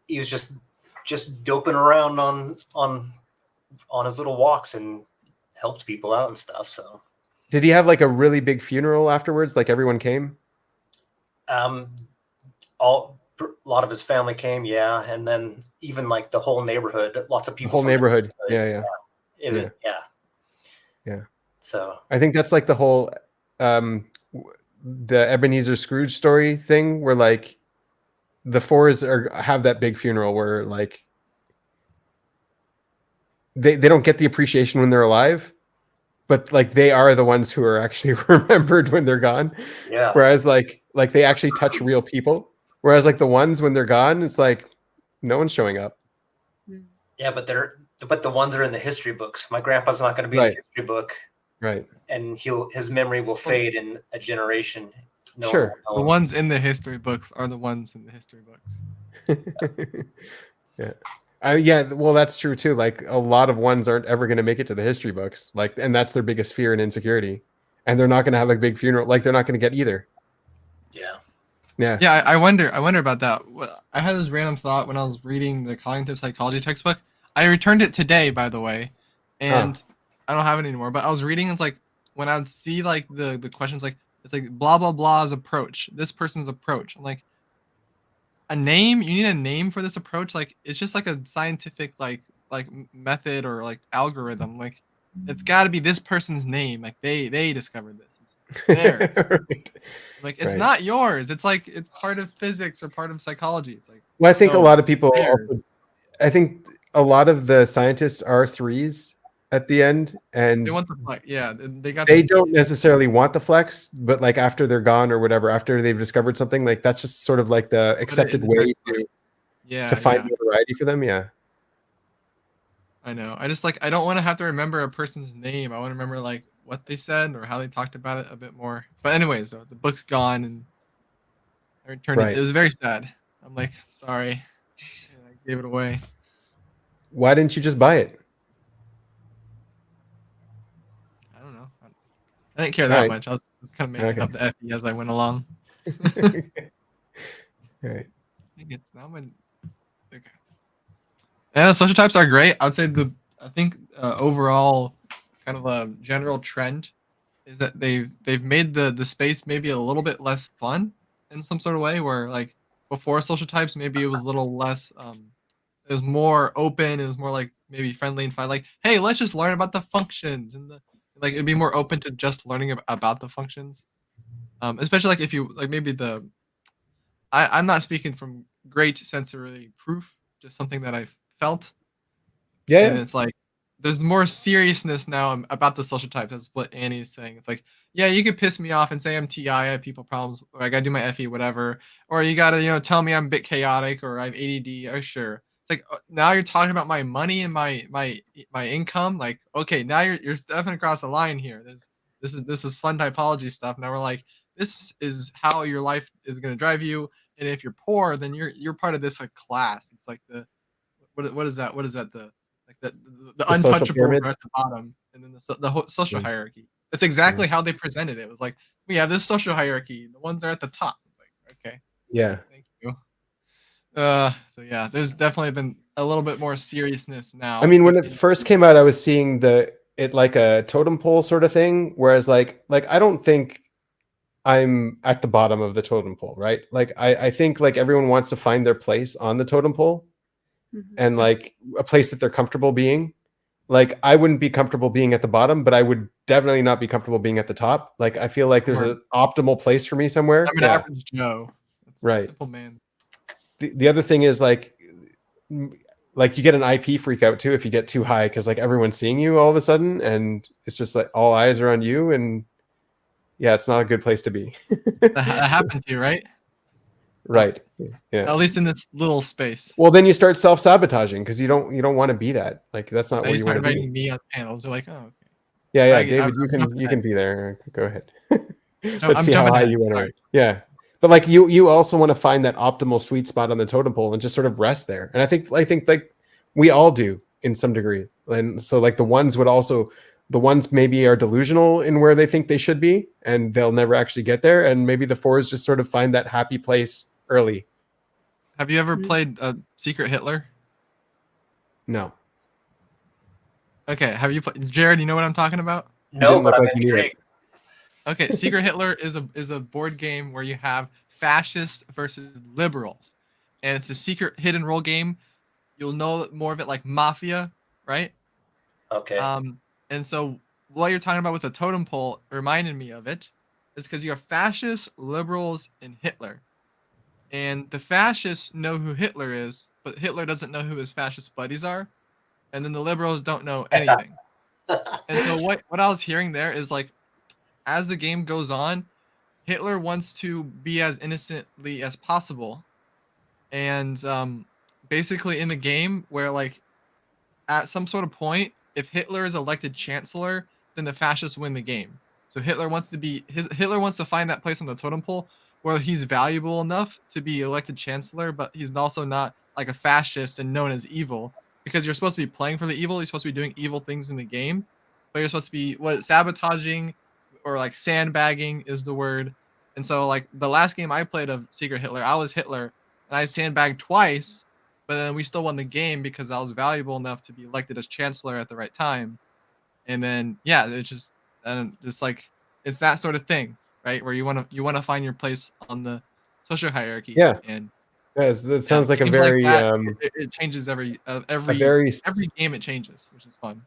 he was just doping around on his little walks and helped people out and stuff. So, did he have like a really big funeral afterwards? Like everyone came? A lot of his family came, yeah, and then even like the whole neighborhood, lots of people. The whole neighborhood, yeah. So I think that's like the whole the Ebenezer Scrooge story thing, where like the Fours have that big funeral where like they don't get the appreciation when they're alive, but like they are the ones who are actually remembered when they're gone. Yeah. Whereas like they actually touch real people. Whereas like the ones when they're gone, it's like no one's showing up. Yeah, but the ones that are in the history books. My grandpa's not going to be in the history book. Right. And his memory will fade in a generation. Sure. The ones in the history books are the ones in the history books. Yeah. Well, that's true too. Like a lot of ones aren't ever going to make it to the history books. Like, and that's their biggest fear and insecurity. And they're not going to have a big funeral. Like they're not going to get either. Yeah. Yeah. I wonder about that. I had this random thought when I was reading the cognitive psychology textbook. I returned it today, by the way, and I don't have it anymore. But I was reading. It's like when I would see like the questions, like it's like blah blah blah's approach. This person's approach. I'm like, a name. You need a name for this approach. Like it's just like a scientific like method or like algorithm. Like it's got to be this person's name. Like they discovered this. It's theirs. Right. Like it's not yours. It's like it's part of physics or part of psychology. It's like. Well, I think a lot of people. Also, I think a lot of the scientists are threes at the end, and they want the flex. Yeah, they don't necessarily want the flex, but like after they're gone or whatever, after they've discovered something, like that's just sort of like the accepted way to find notoriety for them. Yeah. I know. I just like I don't want to have to remember a person's name. I want to remember like what they said or how they talked about it a bit more. But anyways, though, the book's gone and I returned it. It was very sad. I'm like, sorry, and I gave it away. Why didn't you just buy it? I don't know. I didn't care that much. I was kind of making up the FE as I went along. All right. I think it's now my. Okay. And the social types are great. I would say I think overall kind of a general trend is that they've made the space maybe a little bit less fun in some sort of way, where like before social types maybe it was a little less it was more open, it was more like maybe friendly and fun, like hey, let's just learn about the functions, and like it'd be more open to just learning about the functions, especially like if you like maybe I'm not speaking from great sensory proof, just something that I felt. And it's like there's more seriousness now about the social types. That's what Annie is saying. It's like, yeah, you could piss me off and say I'm TI, I have people problems, or I gotta do my FE, whatever. Or you gotta, tell me I'm a bit chaotic or I have ADD. Oh, sure. It's like now you're talking about my money and my income. Like, okay, now you're stepping across the line here. This is fun typology stuff. Now we're like, this is how your life is gonna drive you. And if you're poor, then you're part of this like class. It's like what is that? What is that? The untouchable are at the bottom, and then the whole social hierarchy. That's exactly how they presented it. It was like we have this social hierarchy. The ones are at the top. It's like okay, thank you. So yeah, there's definitely been a little bit more seriousness now. I mean, when it first came out, I was seeing it like a totem pole sort of thing. Whereas like I don't think I'm at the bottom of the totem pole, right? Like I think like everyone wants to find their place on the totem pole. And like a place that they're comfortable being. Like I wouldn't be comfortable being at the bottom, but I would definitely not be comfortable being at the top. Like I feel like there's an optimal place for me somewhere. I'm an average Joe. Right. Simple man. The other thing is like you get an IP freak out too if you get too high, because like everyone's seeing you all of a sudden and it's just like all eyes are on you, and yeah, it's not a good place to be. That happened to you, right? Right. Yeah. At least in this little space. Well, then you start self-sabotaging because you don't want to be that. Like that's not where you want to be. Inviting me on panels. You're like, oh, okay. Yeah, David, you can be there. Go ahead. Let's see how high you went. Yeah, But like you also want to find that optimal sweet spot on the totem pole and just sort of rest there. And I think like we all do in some degree. And so like the ones maybe are delusional in where they think they should be, and they'll never actually get there. And maybe the fours just sort of find that happy place early. Have you ever played Secret Hitler? No. Okay. Have you played Jared? You know what I'm talking about? No, but I'm intrigued. Okay, Secret Hitler is a board game where you have fascists versus liberals, and it's a secret hidden role game. You'll know more of it like Mafia, right? Okay. And so what you're talking about with the totem pole reminded me of it, is because you have fascists, liberals, and Hitler, and the fascists know who Hitler is, but Hitler doesn't know who his fascist buddies are, and then the liberals don't know anything. And so what I was hearing there is like, as the game goes on, Hitler wants to be as innocently as possible. And basically in the game where like at some sort of point, if Hitler is elected chancellor, then the fascists win the game. So Hitler wants to find that place on the totem pole where he's valuable enough to be elected chancellor, but he's also not like a fascist and known as evil, because you're supposed to be playing for the evil. You're supposed to be doing evil things in the game, but you're supposed to be sabotaging, or like sandbagging is the word. And so like the last game I played of Secret Hitler, I was Hitler and I sandbagged twice, but then we still won the game because I was valuable enough to be elected as chancellor at the right time. And then it's just like it's that sort of thing, right? Where you want to find your place on the social hierarchy. Yeah. And that sounds like a very it changes every game, it changes, which is fun.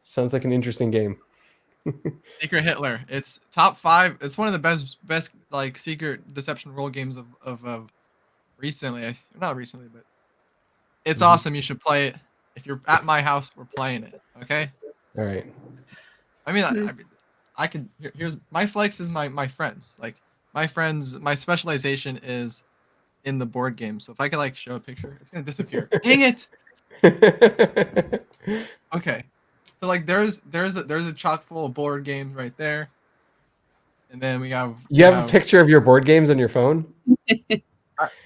Sounds like an interesting game. Secret Hitler. It's top 5. It's one of the best like secret deception role games of recently. Not recently, but it's awesome. You should play it. If you're at my house, we're playing it. Okay. All right. I mean, I could. Here's my flex is my friends. Like my friends, my specialization is in the board game. So if I could like show a picture, it's gonna disappear. Dang it. Okay. So like there's a chock full of board games right there, and then we have. You have a picture of your board games on your phone?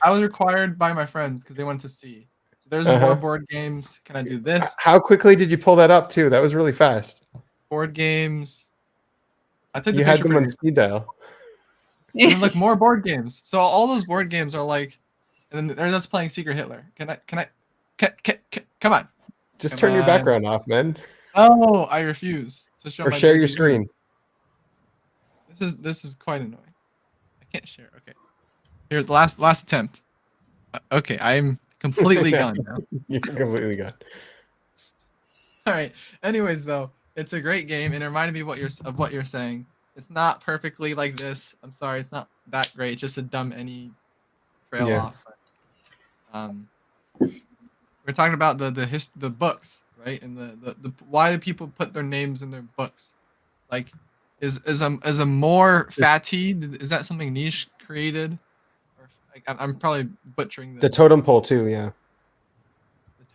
I was required by my friends because they wanted to see. So there's more board games. Can I do this? How quickly did you pull that up too? That was really fast. Board games. I took. You had them on speed dial. And like more board games. So all those board games are like, and then they're just playing Secret Hitler. Can I? Come on. Just turn your background off, man. Oh, I refuse to show. Or share your screen. This is quite annoying. I can't share. Okay. Here's the last attempt. Okay, I'm completely gone now. You're completely gone. All right. Anyways, though, it's a great game, and it reminded me of what you're saying. It's not perfectly like this. I'm sorry, it's not that great. It's just a dumb any trail off. We're talking about the books, right? And the why do people put their names in their books? Like, is a more fatty? Is that something niche created? Or like, I'm probably butchering this. The totem pole too, yeah.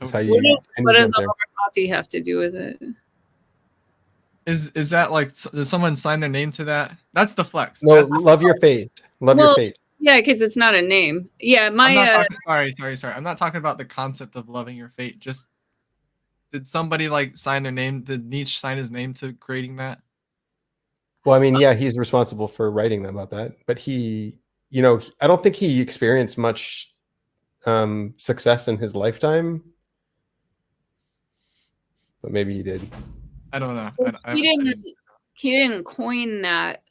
That's how you. What does a more fatty have to do with it? Is that like, does someone sign their name to that? That's the flex. No, love your fate. Love your fate. Yeah, because it's not a name. Yeah, sorry. I'm not talking about the concept of loving your fate. Just did somebody like sign their name? Did Nietzsche sign his name to creating that? Well, I mean, yeah, he's responsible for writing about that, but he, I don't think he experienced much success in his lifetime, but maybe he did. I don't know. He didn't coin that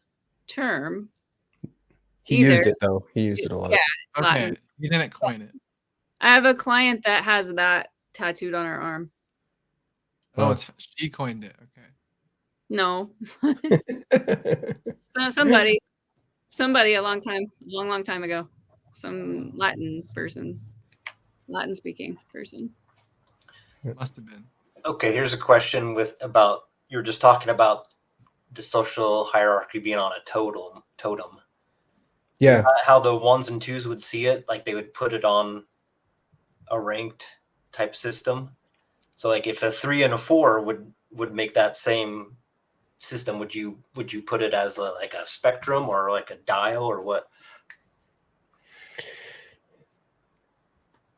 term. He used it though. He used it a lot. Yeah. Okay. Latin. He didn't coin it. I have a client that has that tattooed on her arm. Oh, she coined it. Okay. No. Somebody a long time ago. Some Latin speaking person. Must have been. Okay, here's a question about you were just talking about the social hierarchy being on a totem. Yeah. How the 1s and 2s would see it, like they would put it on a ranked type system. So like if a 3 and a 4 would make that same system, would you put it as like a spectrum or like a dial or what?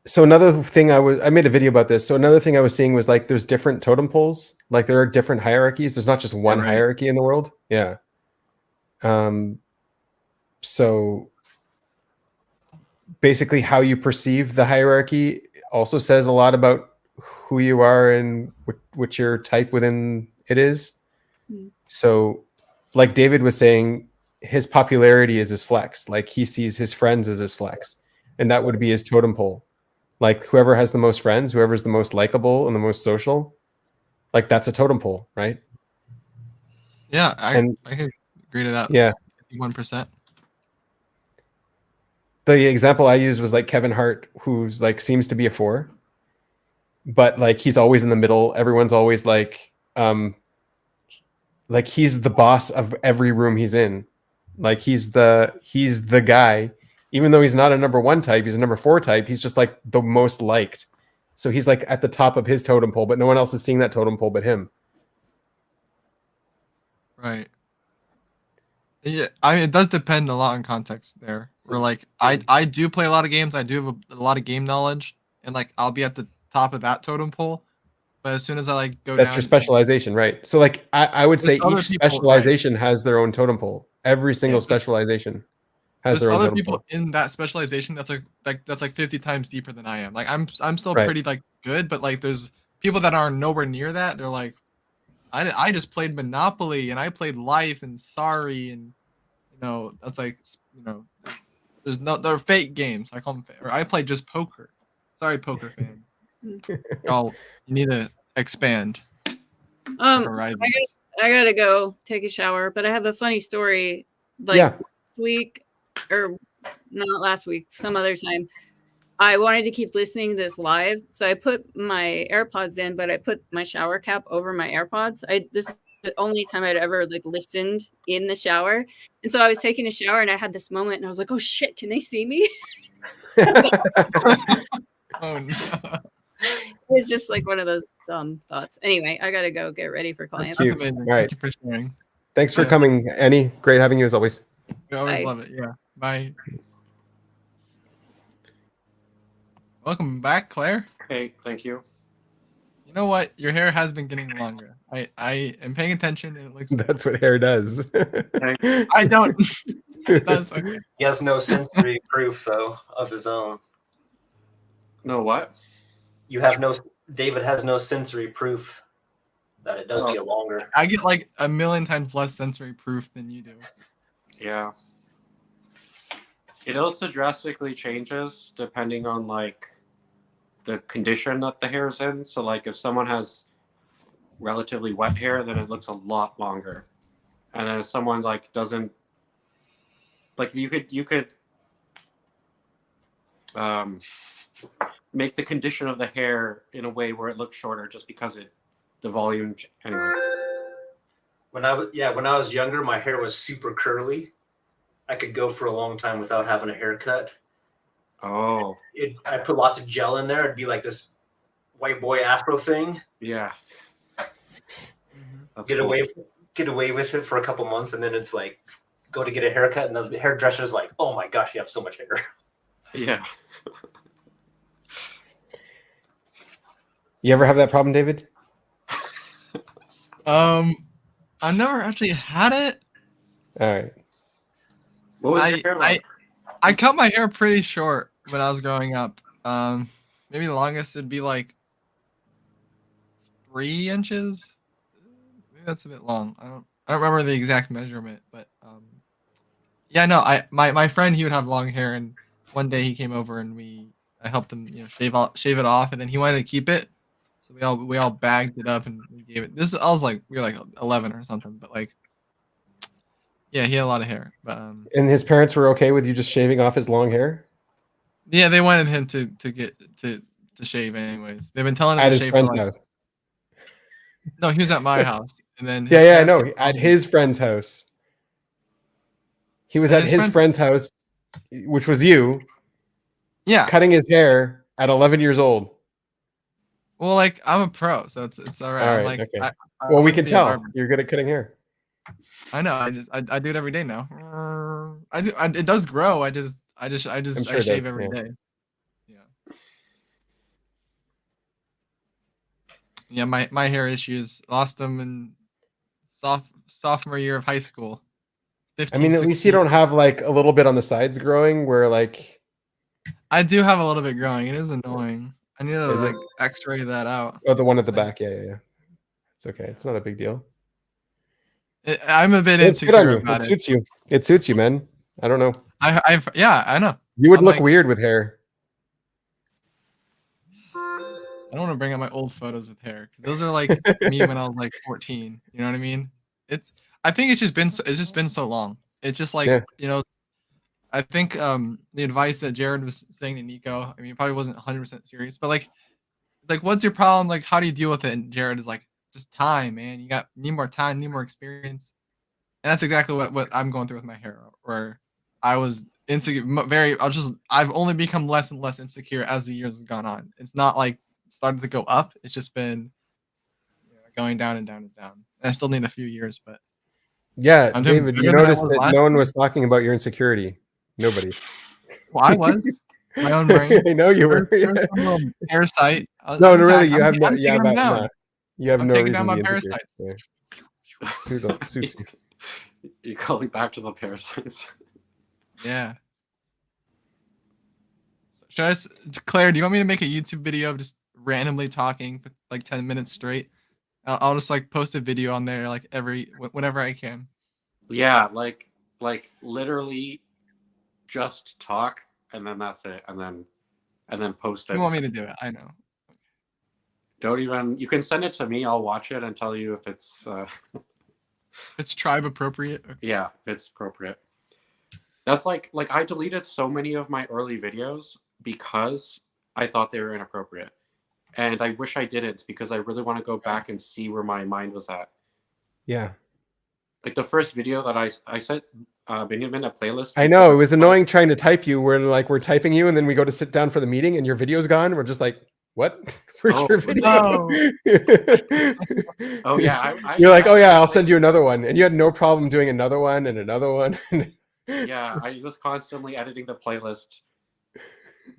So another thing I made a video about this. So another thing I was seeing was like there's different totem poles. Like there are different hierarchies. There's not just one right. hierarchy in the world. Yeah. So basically how you perceive the hierarchy also says a lot about who you are and what your type within it is. So like David was saying, his popularity is his flex. Like he sees his friends as his flex, and that would be his totem pole. Like whoever has the most friends, whoever's the most likable and the most social, like that's a totem pole, right? Yeah, I can agree to that. Yeah. 1%. The example I used was like Kevin Hart, who's like seems to be a 4, but like he's always in the middle. Everyone's always like he's the boss of every room he's in. Like he's the guy. Even though he's not a number 1 type, he's a number 4 type. He's just like the most liked. So he's like at the top of his totem pole, but no one else is seeing that totem pole but him. Right. Yeah, I mean, it does depend a lot on context there. Where like I do play a lot of games. I do have a lot of game knowledge, and like I'll be at the top of that totem pole. But as soon as I like go That's down, your specialization, right? So like I would say other each people, specialization has their own totem pole. Every single specialization has there's their own other totem people pole. in that specialization that's like 50 times deeper than I am. Like I'm still Right. pretty like good, but like there's people that are nowhere near that. They're like, I just played Monopoly and I played Life and Sorry, and you know that's like, you know, they're fake games. I call them fake. Or I played just poker. Sorry, poker fans. Y'all, you need to expand your horizons. I gotta go take a shower, but I have a funny story. Like Yeah. last week, or not last week, some other time, I wanted to keep listening to this live, so I put my AirPods in, but I put my shower cap over my AirPods. This is the only time I'd ever like listened in the shower, and so I was taking a shower, and I had this moment, and I was like, "Oh shit, can they see me?" Oh no. It's just like one of those dumb thoughts. Anyway, I gotta go get ready for clients. That's amazing. All right. Thank you for sharing. Thanks for coming, Annie. Great having you as always. We always Bye. love it. Yeah. Bye. Welcome back, Claire. Hey, thank you. You know what? Your hair has been getting longer. I am paying attention, and it looks. That's what hair does. I don't. Sounds okay. He has no sensory proof though of his own. No what? You have no. David has no sensory proof that it does get longer. I get like a million times less sensory proof than you do. Yeah. It also drastically changes depending on like the condition that the hair is in. So like if someone has relatively wet hair, then it looks a lot longer. And then if someone like doesn't, like you could make the condition of the hair in a way where it looks shorter just because the volume anyway. When I was younger, my hair was super curly. I could go for a long time without having a haircut. Oh. I put lots of gel in there. It'd be like this white boy afro thing. Yeah. Get away with it for a couple months, and then it's like go to get a haircut, and the hairdresser's like, "Oh my gosh, you have so much hair." Yeah. You ever have that problem, David? I never actually had it. All right. What was your hair like? I cut my hair pretty short when I was growing up. Maybe the longest it'd be like 3 inches. Maybe that's a bit long. I don't remember the exact measurement, but yeah, no. My friend, he would have long hair, and one day he came over and I helped him, you know, shave it off, and then he wanted to keep it. So we all bagged it up and we gave it. I was like, we were like 11 or something, but like, yeah, he had a lot of hair. But And his parents were okay with you just shaving off his long hair? yeah, they wanted him to shave anyways. They've been telling him At to his shave friend's for, like, house. No, he was at my house, and then Yeah, I know. At his friend's house. He was at his friend's house, which was you. Yeah, cutting his hair at 11 years old. Well, like I'm a pro, so it's all right. All I'm right, like, okay. Well, we can tell you're good at cutting hair. I know. I do it every day now. It does grow. I shave every day. Yeah. Yeah, my hair issues. Lost them in sophomore year of high school. 15, I mean, at least you 16. don't have like a little bit on the sides growing where like. I do have a little bit growing. It is annoying. I need to Is it? like X-ray that out. Oh, the one at the back. Yeah. It's okay. It's not a big deal. I'm a bit It's good on insecure you. about It it. suits you. It suits you, man. I don't know. Yeah, I know. You would I'm look like, weird with hair. I don't want to bring up my old photos with hair because those are like me when I was like 14. You know what I mean? I think it's just been so long. It's just like I think the advice that Jared was saying to Nico. I mean, it probably wasn't 100% serious, but like what's your problem? Like, how do you deal with it? And Jared is like, just time, man. You need more time, need more experience. And that's exactly what I'm going through with my hair, where I was insecure. I've only become less and less insecure as the years have gone on. It's not like started to go up. It's just been going down and down and down. And I still need a few years, but Yeah, I'm doing David, you better than I noticed was that last no one time. was talking about your insecurity. Nobody. Well, I was my own brain. I know you were. There's some little parasite. No, really, you have no. I'm Yeah, taking them down. no. You have I'm no taking down reason to my be insecure. parasites. Yeah. Suits you. You're calling back to the parasites. Yeah. So Claire, do you want me to make a YouTube video of just randomly talking for like 10 minutes straight? I'll just like post a video on there like whenever I can. Yeah, like literally just talk and then that's it, and then post it. You want me to do it? I know. Don't even. You can send it to me. I'll watch it and tell you if it's. It's tribe appropriate. Okay. Yeah, it's appropriate. That's like I deleted so many of my early videos because I thought they were inappropriate, and I wish I didn't because I really want to go back and see where my mind was at. Yeah. Like the first video that I sent Benjamin a playlist. I know, it was annoying trying to type you. We're typing you, and then we go to sit down for the meeting, and your video's gone. We're just like, what? Where's your video? No. Oh yeah, you're like, oh yeah, I'll send you another one, and you had no problem doing another one and another one. Yeah, I was constantly editing the playlist.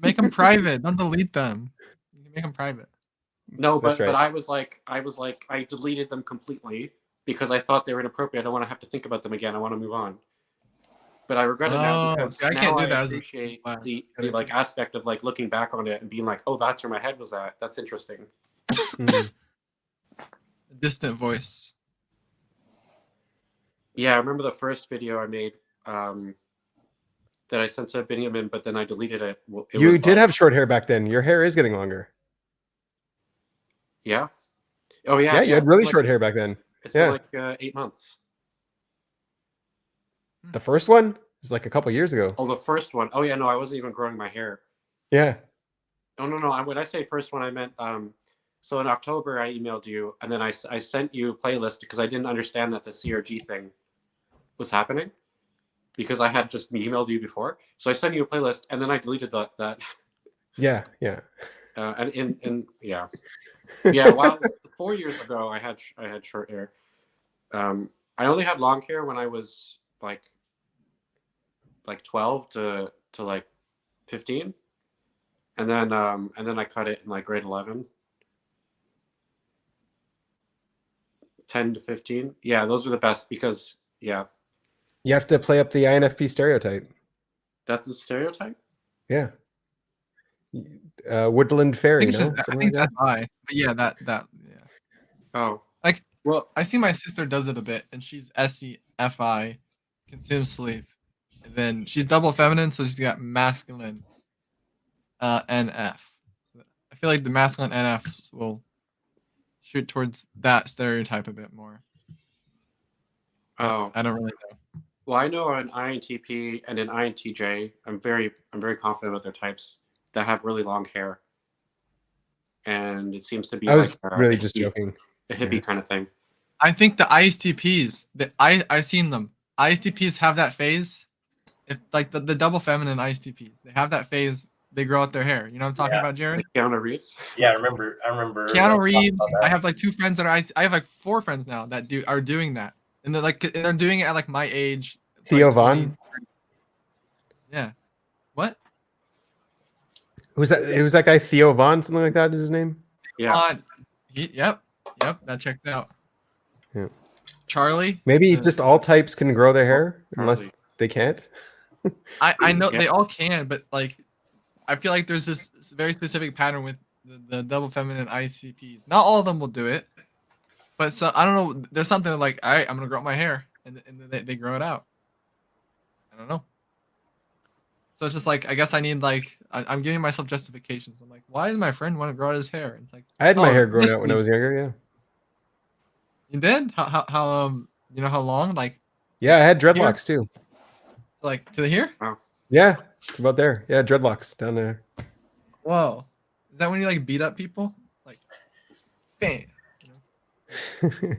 Make them private. Don't delete them. You can make them private. No, but That's right. but I was like I deleted them completely because I thought they were inappropriate. I don't want to have to think about them again. I want to move on. But I regret it now because I can't now do that. I appreciate the like aspect of like looking back on it and being like, oh, that's where my head was at. That's interesting. Mm. A distant voice. Yeah, I remember the first video I made that I sent to Benjamin, but then I deleted it. You did have short hair back then. Your hair is getting longer. Yeah. Oh yeah. Yeah, you had really short hair back then. It's been like 8 months. The first one is like a couple years ago. Oh, the first one. Oh yeah, no, I wasn't even growing my hair. Yeah. Oh no. When I say first one, I meant so in October I emailed you, and then I sent you a playlist because I didn't understand that the CRG thing was happening because I had just emailed you before. So I sent you a playlist, and then I deleted that. Yeah. And yeah. Well, 4 years ago I had short hair. I only had long hair when I was like 12 to like 15, and then I cut it in like grade 11. 10 to 15. Yeah, those were the best because you have to play up the INFP stereotype. That's the stereotype? Yeah. Woodland fairy, I think that's high. But yeah, that yeah. Oh. Like, well, I see my sister does it a bit, and she's SEFI, consume sleep. And then she's double feminine, so she's got masculine NF. So I feel like the masculine NF will shoot towards that stereotype a bit more. Oh. I don't really know. Well, I know an INTP and an INTJ. I'm very confident about their types that have really long hair. And it seems to be really just joking. A hippie kind of thing. I think the ISTPs, I've seen them. ISTPs have that phase. If like the double feminine ISTPs, they have that phase. They grow out their hair. You know what I'm talking about, Jared? Keanu Reeves. Yeah, I remember. Keanu Reeves. I have like 2 friends that are. I have like 4 friends now that are doing that, and they're doing it at like my age. Theo like Vaughn. Yeah. What? Who's that? It was that guy Theo Vaughn, something like that is his name. Yeah. Yep, that checked out. Yeah. Charlie. Maybe just all types can grow their hair unless Charlie. they can't. I know Yeah. they all can, but like, I feel like there's this very specific pattern with the double feminine ICPs. Not all of them will do it, but so I don't know. There's something like, all right, I'm gonna grow out my hair, and then they grow it out. I don't know. So it's just like, I guess I need like, I'm giving myself justifications. I'm like, why does my friend want to grow out his hair? And it's like, I had my oh, hair grown this out when I week. was younger. Yeah. You did? How you know how long? Like Yeah, I had dreadlocks too. to the here? Yeah, it's about there. Yeah, dreadlocks down there. Whoa. Is that when you like beat up people? Like bam. You know?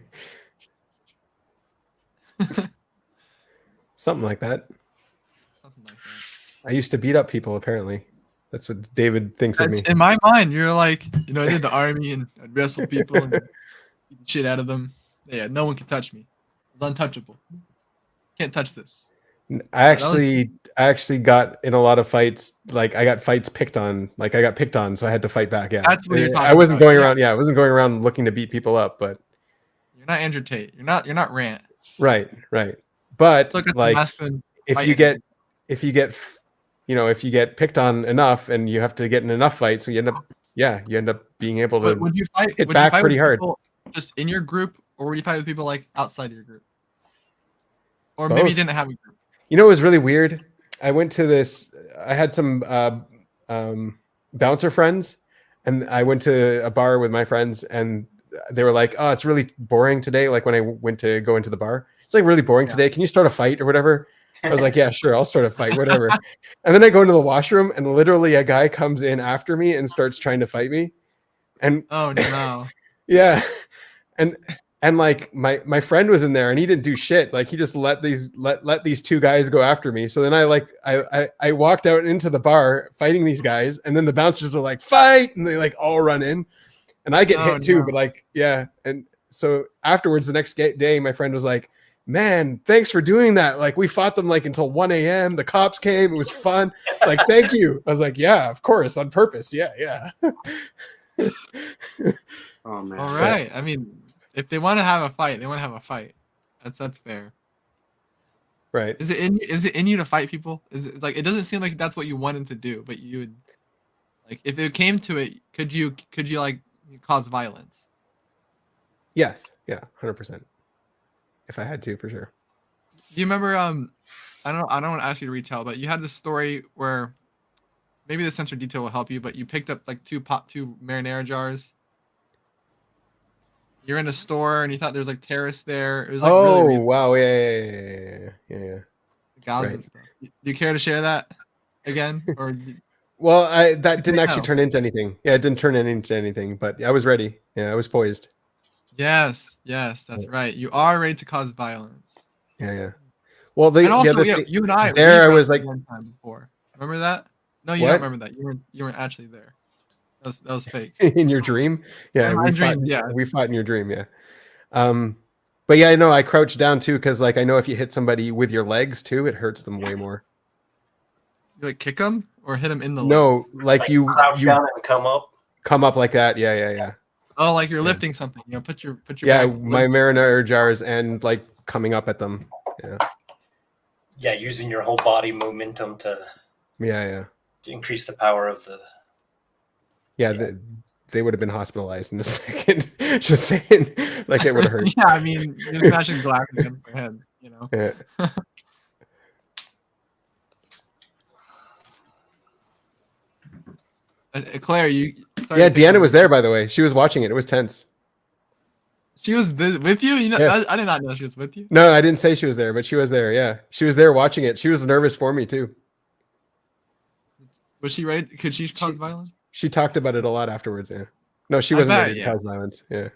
Something like that. Something like that. I used to beat up people, apparently. That's what David thinks of me. In my mind, you're like, you know, I did the army and I'd wrestle people and beat the shit out of them. Yeah, no one can touch me. It's untouchable. Can't touch this. I actually got in a lot of fights. Like I got fights picked on. Like I got picked on, so I had to fight back. Yeah, That's what you're talking I wasn't about. going around. Yeah, I wasn't going around looking to beat people up. But You're not Andrew Tate. You're not Rant. right. But Look at the like, masculine if fight you get, energy. if you get picked on enough, and you have to get in enough fights, so you end up being able to Would you fight? hit Would back you fight pretty with hard. people just in your group, or would you fight with people like outside of your group? Or maybe you Both. didn't have a group. You know, it was really weird. I went to this. I had some bouncer friends, and I went to a bar with my friends, and they were like, "Oh, it's really boring today." Like when I went to go into the bar, it's like really boring today. Can you start a fight or whatever? I was like, "Yeah, sure, I'll start a fight, whatever." And then I go into the washroom, and literally a guy comes in after me and starts trying to fight me. And Oh no. yeah, and like my friend was in there and he didn't do shit. Like he just let these two guys go after me. So then I walked out into the bar fighting these guys, and then the bouncers are like, fight, and they like all run in, and I get hit too. No. But like, yeah, and so afterwards the next day, my friend was like, man, thanks for doing that. Like we fought them like until 1 a.m. The cops came. It was fun. Like, thank you. I was like, yeah, of course, on purpose. Yeah. Oh man. All right. I mean, if they want to have a fight, they want to have a fight. That's fair. Right. Is it in you to fight people? Is it like, it doesn't seem like that's what you wanted to do, but you would, like, if it came to it, could you like cause violence? Yes. Yeah. 100%. If I had to, for sure. Do you remember? I don't want to ask you to retell, but you had this story where maybe the sensory detail will help you, but you picked up like two marinara jars. You're in a store and you thought there was like terrorists there. It was like really reasonable. Wow, yeah. Gauze Right. and stuff. Do you care to share that again, or Well, that Good didn't to actually know. turn into anything. Yeah, it didn't turn into anything, but I was ready. Yeah, I was poised. Yes, that's right. You are ready to cause violence. Yeah. Well, And the also, other yeah, thing, you and I there I we was wrestled like, one time before. Remember that? No, you What? don't remember that. You weren't actually there. That was fake. in your dream. Yeah, In my dream, yeah. we fought in your dream. Yeah. But yeah, I know I crouched down too because like I know if you hit somebody with your legs too, it hurts them way more. You like kick them or hit them in the No, legs? like you crouch down and come up. come up like that. Yeah. Oh, like you're lifting something. You know, put your Yeah, back, my marinara jars and like coming up at them. Yeah. Yeah, using your whole body momentum to Yeah. increase the power of the. Yeah, they would have been hospitalized in a second. Just saying, like it would have hurt. Yeah, I mean, you're smashing glass against their head. You know. Yeah. Claire, you. Yeah, Deanna was there, by the way. She was watching it. It was tense. She was with you. You know, Yeah. I did not know she was with you. No, I didn't say she was there, but she was there. Yeah, she was there watching it. She was nervous for me too. Was she ready? Could she cause violence? She talked about it a lot afterwards. Yeah. No, she I wasn't bet, ready to yeah. cause violence. Yeah.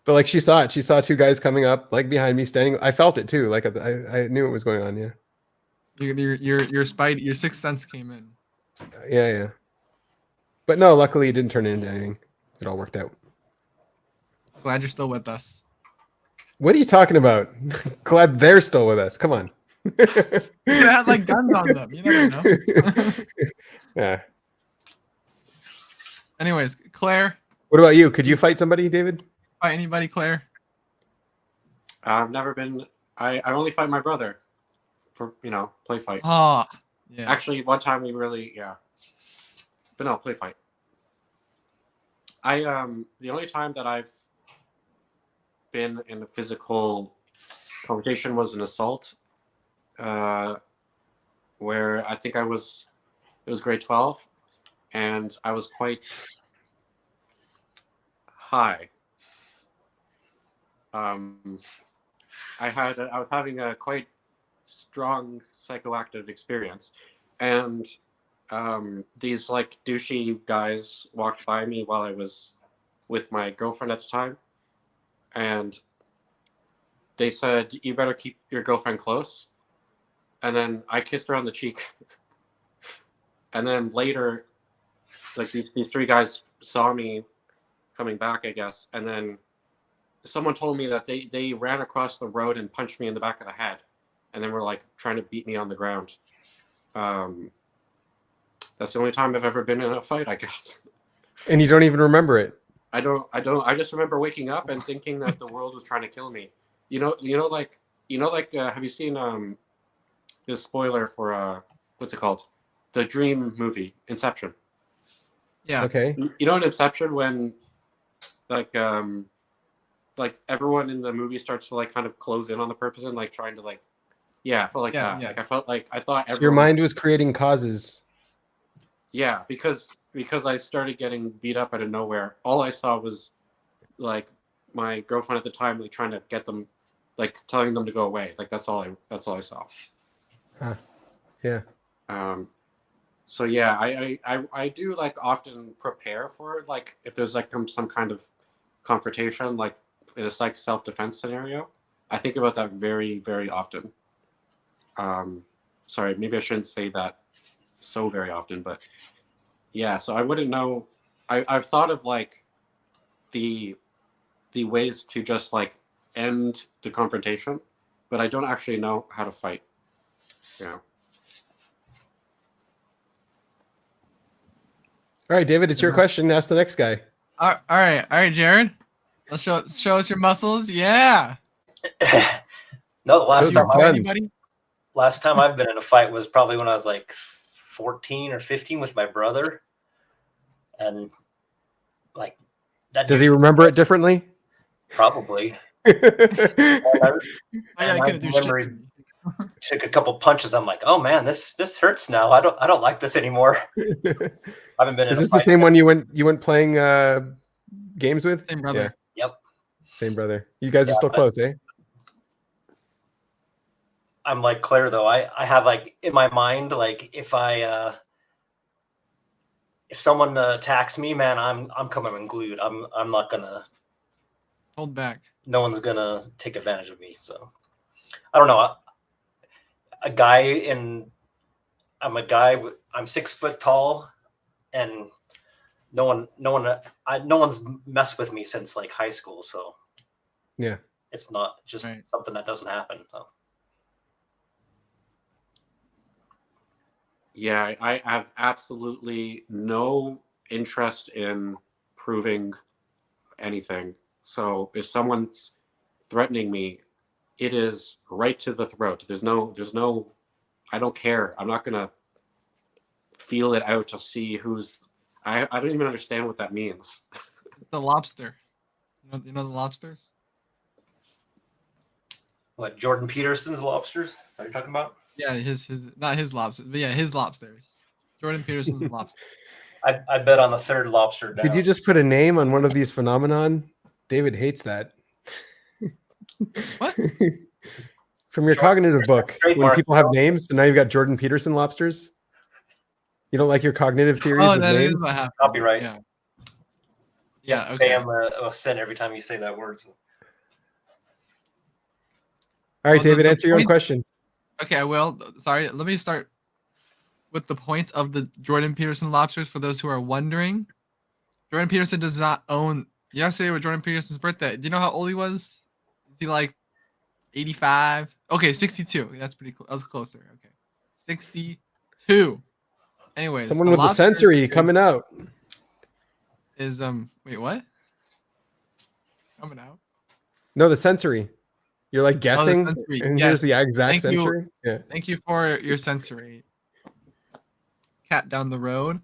But like she saw it. She saw two guys coming up, like behind me, standing. I felt it too. Like I knew what was going on. Yeah. Your sixth sense came in. Yeah. But no, luckily it didn't turn into anything. It all worked out. Glad you're still with us. What are you talking about? Glad they're still with us. Come on. You had like guns on them. You never know. Yeah. Anyways, Claire, What about you? Could you fight somebody, David? fight anybody, Claire? I've never been. I only fight my brother for play fight. Oh, yeah. Actually, one time we really but no play fight. The only time that I've been in a physical confrontation was an assault, where I think it was grade 12, and I was quite high. I was having a quite strong psychoactive experience, and these like douchey guys walked by me while I was with my girlfriend at the time, and they said, "You better keep your girlfriend close." And then I kissed her on the cheek. And then later, like these three guys saw me coming back, I guess, and then someone told me that they ran across the road and punched me in the back of the head, and then were like trying to beat me on the ground. That's the only time I've ever been in a fight, I guess. And you don't even remember it. I don't. I just remember waking up and thinking that the world was trying to kill me. Have you seen this spoiler for what's it called? The Dream movie, Inception. Yeah. Okay. You know in Inception when like everyone in the movie starts to like kind of close in on the person, like trying to like I felt like that. Yeah. Like I felt like I thought So your mind was creating causes. Yeah, because I started getting beat up out of nowhere. All I saw was like my girlfriend at the time like trying to get them, like telling them to go away. Like that's all I saw. Huh. Yeah. So yeah, I do like often prepare for like if there's like some kind of confrontation, like in a self-defense scenario. I think about that very, very often. Sorry, maybe I shouldn't say that so very often, but yeah. So I wouldn't know. I've thought of like the ways to just like end the confrontation, but I don't actually know how to fight. Yeah. All right, David, it's your question. Ask the next guy. All right, Jared. Let's show us your muscles. Yeah. No, Those are fun. Anybody? last time I've been in a fight was probably when I was like 14 or 15 with my brother, and like that. Does he remember it differently? Probably. I couldn't do shit. Took a couple punches. I'm like, oh man, this hurts now. I don't like this anymore. I haven't been. Is this the same one you went playing games with? Same brother. Yeah. Yep. Same brother. You guys are still close, eh? I'm like Claire though. I have like in my mind, like if someone attacks me, man, I'm coming unglued. I'm not gonna hold back. No one's gonna take advantage of me. So I don't know. I'm 6 foot tall, and no one's messed with me since like high school. So yeah, it's not just something that doesn't happen. So. Yeah, I have absolutely no interest in proving anything. So if someone's threatening me, it is right to the throat. There's no, I don't care. I'm not gonna feel it out to see who's. I don't even understand what that means. It's the lobster. You know the lobsters? What, Jordan Peterson's lobsters? Are you talking about? Yeah, his not his lobsters, but yeah, his lobsters. Jordan Peterson's lobster. I bet on the third lobster down. Did you just put a name on one of these phenomenon? David hates that. What? From your cognitive book, when people have names, so now you've got Jordan Peterson lobsters. You don't like your cognitive theories? Oh, with that names? is what happened. Copyright. Yeah. Yeah. Okay. Pay him a cent every time you say that word. So. All right, Well, David, the answer your own point- question. Okay, I will. Sorry, let me start with the point of the Jordan Peterson lobsters for those who are wondering. Jordan Peterson does not own. Yesterday was Jordan Peterson's birthday. Do you know how old he was? Is he like 85? Okay, 62. That's pretty close. I was closer. Okay, 62. Anyways, Someone with the lobster- sensory coming out. is wait, what? Coming out. No, the sensory. You're like Oh, the guessing, sensory. and here's the Yes. exact Thank you. sensory. Yeah. Thank you for your sensory. Cat down the road.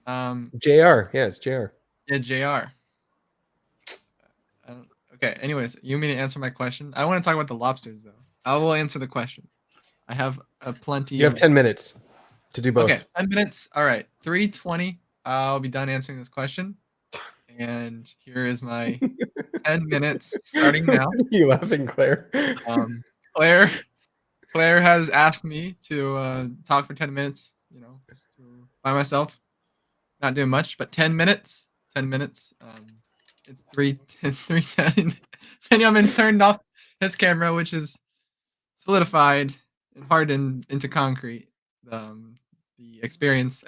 JR. Yeah, it's JR. Yeah, JR. Okay. Anyways, you mean to answer my question? I want to talk about the lobsters though. I will answer the question. I have plenty. You have 10 minutes to do both. Okay, 10 minutes. All right, 3:20. I'll be done answering this question. And here is my 10 minutes starting now. You laughing, Claire? Claire has asked me to talk for 10 minutes. You know, just by myself, not doing much, but 10 minutes. 10 minutes. It's 3:10. Benjamin's turned off his camera, which is solidified and hardened into concrete. The experience.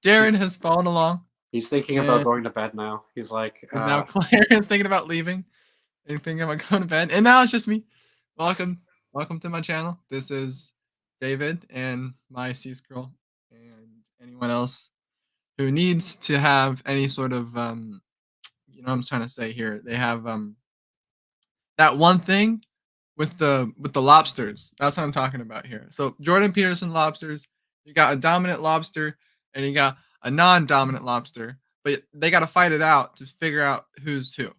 Jared has followed along. He's thinking about going to bed now. He's like, now Claire is thinking about leaving and thinking about going to bed. And now it's just me. Welcome to my channel. This is David and my sea squirrel and anyone else who needs to have any sort of you know what I'm trying to say here. They have that one thing with the lobsters. That's what I'm talking about here. So Jordan Peterson lobsters, you got a dominant lobster and you got a non-dominant lobster, but they got to fight it out to figure out who's who.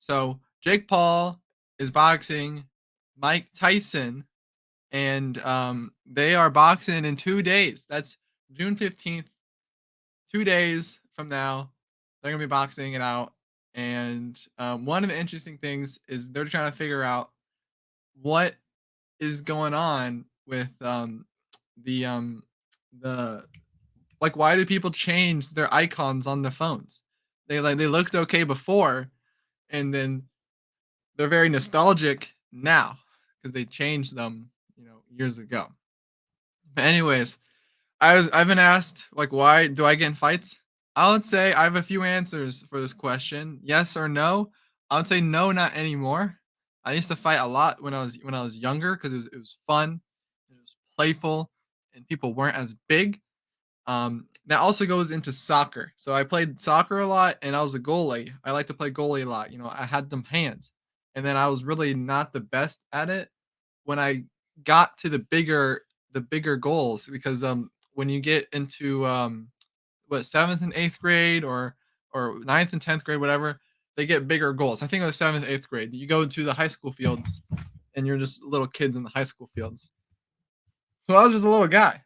So Jake Paul is boxing Mike Tyson, and they are boxing in 2 days. That's June 15th. 2 days from now, they're gonna be boxing it out. And one of the interesting things is they're trying to figure out what is going on with the like, why do people change their icons on the phones? They looked okay before, and then they're very nostalgic now because they changed them, you know, years ago. But anyways, I've been asked, like, why do I get in fights? I would say I have a few answers for this question. Yes or no? I would say no, not anymore. I used to fight a lot when I was younger because it was fun, it was playful, and people weren't as big. That also goes into soccer. So I played soccer a lot, and I was a goalie. I like to play goalie a lot. You know, I had them hands, and then I was really not the best at it when I got to the bigger goals because when you get into what, 7th and 8th grade or ninth and 10th grade, whatever, they get bigger goals. I think it was 7th, 8th grade. You go to the high school fields and you're just little kids in the high school fields. So I was just a little guy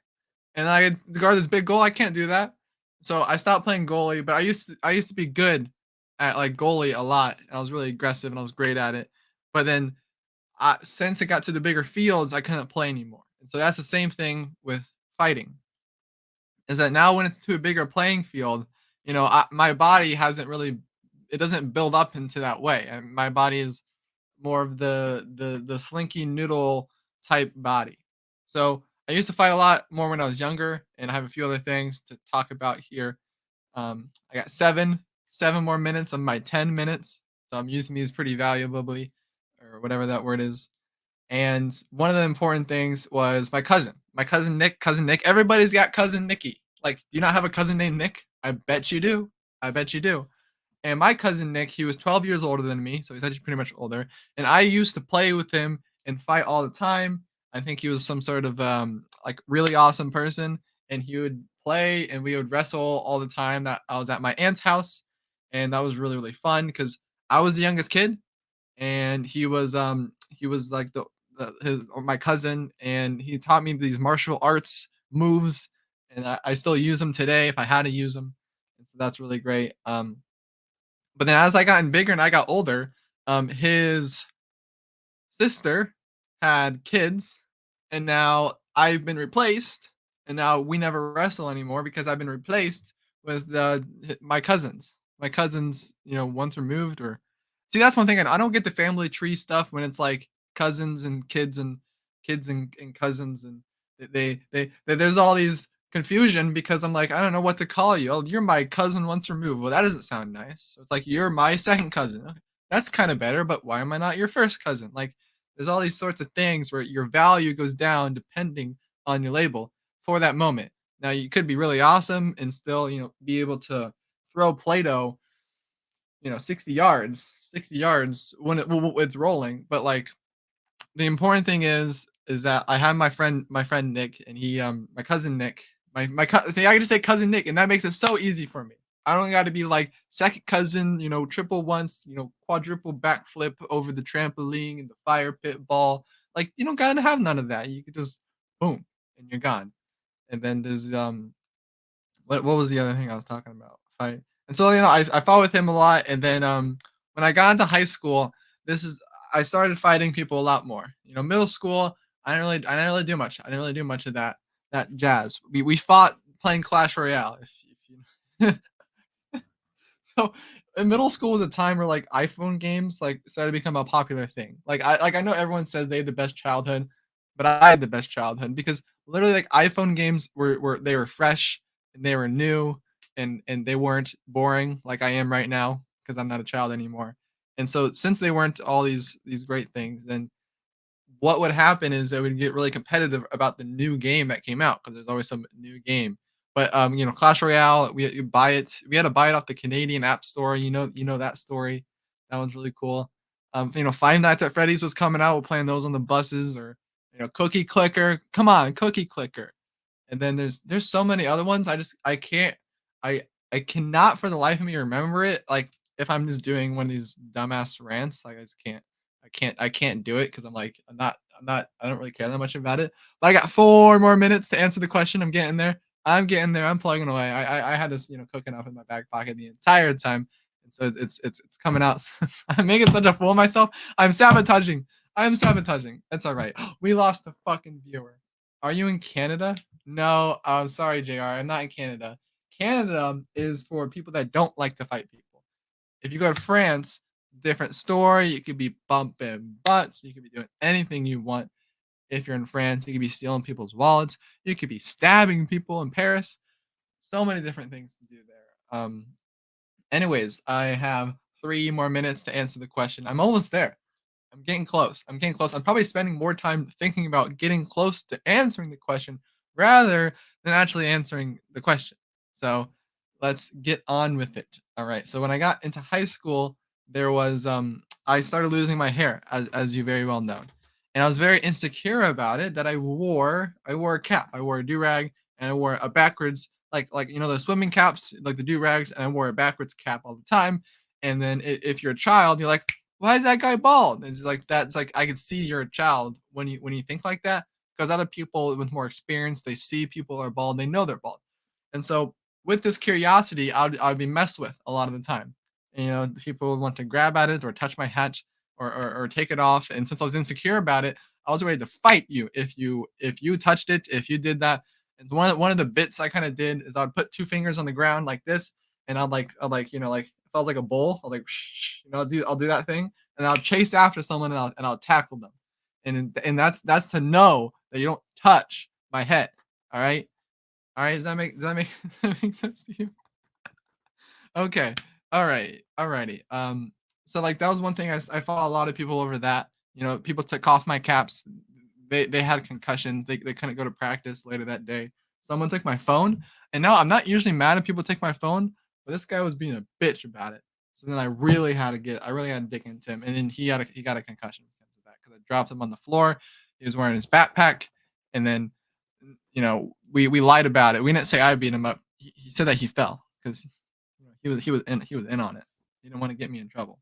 and I guard this big goal. I can't do that. So I stopped playing goalie, but I used to be good at like goalie a lot. I was really aggressive and I was great at it. But then since it got to the bigger fields, I couldn't play anymore. And so that's the same thing with fighting. Is that now when it's to a bigger playing field, you know, my body it doesn't build up into that way. And my body is more of the slinky noodle type body. So I used to fight a lot more when I was younger, and I have a few other things to talk about here. I got seven more minutes of my 10 minutes. So I'm using these pretty valuably, or whatever that word is. And one of the important things was my cousin Nick. Everybody's got cousin Nicky. Like, do you not have a cousin named Nick? I bet you do. And my cousin Nick, he was 12 years older than me, so he's actually pretty much older. And I used to play with him and fight all the time. I think he was some sort of like really awesome person, and he would play and we would wrestle all the time. That I was at my aunt's house, and that was really, really fun because I was the youngest kid, and he was like my cousin, and he taught me these martial arts moves, and I still use them today if I had to use them. And so that's really great. But then as I gotten bigger and I got older, his sister had kids, and now I've been replaced, and now we never wrestle anymore because I've been replaced with my cousins. My cousins, you know, once removed. Or see, that's one thing I don't get the family tree stuff when it's like cousins and kids and cousins, and they there's all these confusion because I'm like, I don't know what to call you. Oh, you're my cousin once removed. Well, that doesn't sound nice. So it's like, you're my second cousin. Okay, that's kind of better, but why am I not your first cousin? Like, there's all these sorts of things where your value goes down depending on your label for that moment. Now, you could be really awesome and still, you know, be able to throw Play-Doh 60 yards when it's rolling. But like the important thing is that I have my friend Nick, and he my cousin Nick, see, I can just say cousin Nick, and that makes it so easy for me. I don't got to be like second cousin, triple once, quadruple backflip over the trampoline and the fire pit ball. Like you don't gotta have none of that. You could just boom and you're gone. And then there's what was the other thing I was talking about? Fight. And so I fought with him a lot, and then when I got into high school, I started fighting people a lot more. Middle school, I didn't really do much. I didn't really do much of that jazz. We fought playing Clash Royale. If you so in middle school was a time where like iPhone games like started to become a popular thing. I know everyone says they had the best childhood, but I had the best childhood because literally like iPhone games were fresh and they were new and they weren't boring like I am right now because I'm not a child anymore. And so since they weren't all these great things, then what would happen is they would get really competitive about the new game that came out because there's always some new game. But Clash Royale, you buy it. We had to buy it off the Canadian App Store. That story. That one's really cool. Five Nights at Freddy's was coming out. We're playing those on the buses, or Cookie Clicker. Come on, Cookie Clicker. And then there's so many other ones. I can't I cannot for the life of me remember it. Like if I'm just doing one of these dumbass rants, like I just can't. I can't do it because I don't really care that much about it. But I got 4 more minutes to answer the question. I'm getting there. I'm plugging away. I had this cooking up in my back pocket the entire time, and so it's coming out. I'm making such a fool of myself. I'm sabotaging. That's all right. We lost a fucking viewer. Are you in Canada? No, I'm sorry, JR. I'm not in Canada. Canada is for people that don't like to fight people. If you go to France, different story. You could be bumping butts. You could be doing anything you want. If you're in France, you could be stealing people's wallets. You could be stabbing people in Paris. So many different things to do there. Anyways, I have 3 more minutes to answer the question. I'm almost there. I'm getting close. I'm probably spending more time thinking about getting close to answering the question rather than actually answering the question. So let's get on with it. All right. So when I got into high school, there was I started losing my hair, as you very well know. And I was very insecure about it that I wore a cap. I wore a do-rag and I wore a backwards like the swimming caps, like the do-rags, and I wore a backwards cap all the time. And then if you're a child, you're like, why is that guy bald? It's like that's like I can see you're a child when you think like that, because other people with more experience, they see people are bald, they know they're bald. And so with this curiosity, I'd be messed with a lot of the time. People would want to grab at it or touch my hat or take it off. And since I was insecure about it, I was ready to fight you if you touched it, if you did that. And one of the bits I kind of did is I'd put 2 fingers on the ground like this, and I'd like if I was like a bull, I'll like shh, I'll do that thing, and I'll chase after someone and I'll tackle them, and that's to know that you don't touch my head. All right. Does that make that make sense to you? Okay. All right. Alrighty. So like that was one thing I fought a lot of people over that. People took off my caps. They had concussions. They couldn't go to practice later that day. Someone took my phone, and now I'm not usually mad if people take my phone, but this guy was being a bitch about it. So then I really had to dig into him, and then he got a concussion because of that because I dropped him on the floor. He was wearing his backpack, and then we lied about it. We didn't say I beat him up. He said that he fell because he was in on it. He didn't want to get me in trouble,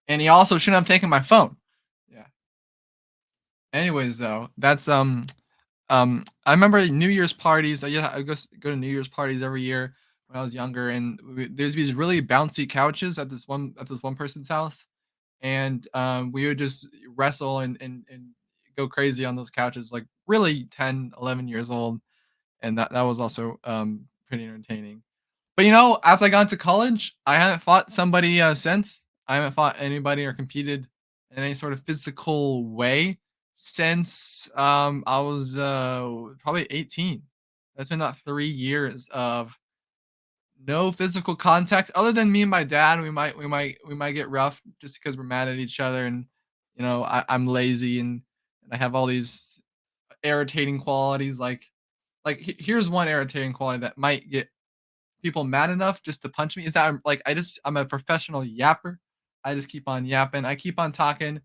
and he also shouldn't have taken my phone. Yeah. Anyways, though, that's I remember New Year's parties. I go to New Year's parties every year when I was younger, and there's these really bouncy couches at this one person's house, and we would just wrestle and go crazy on those couches, like really 10, 11 years old, and that was also pretty entertaining. But as I got into college, I haven't fought somebody since. I haven't fought anybody or competed in any sort of physical way since I was probably 18. That's been about 3 years of no physical contact, other than me and my dad. We might get rough just because we're mad at each other, and I'm lazy and I have all these irritating qualities. Like here's one irritating quality that might get people mad enough just to punch me is that I'm a professional yapper. I just keep on yapping. I keep on talking,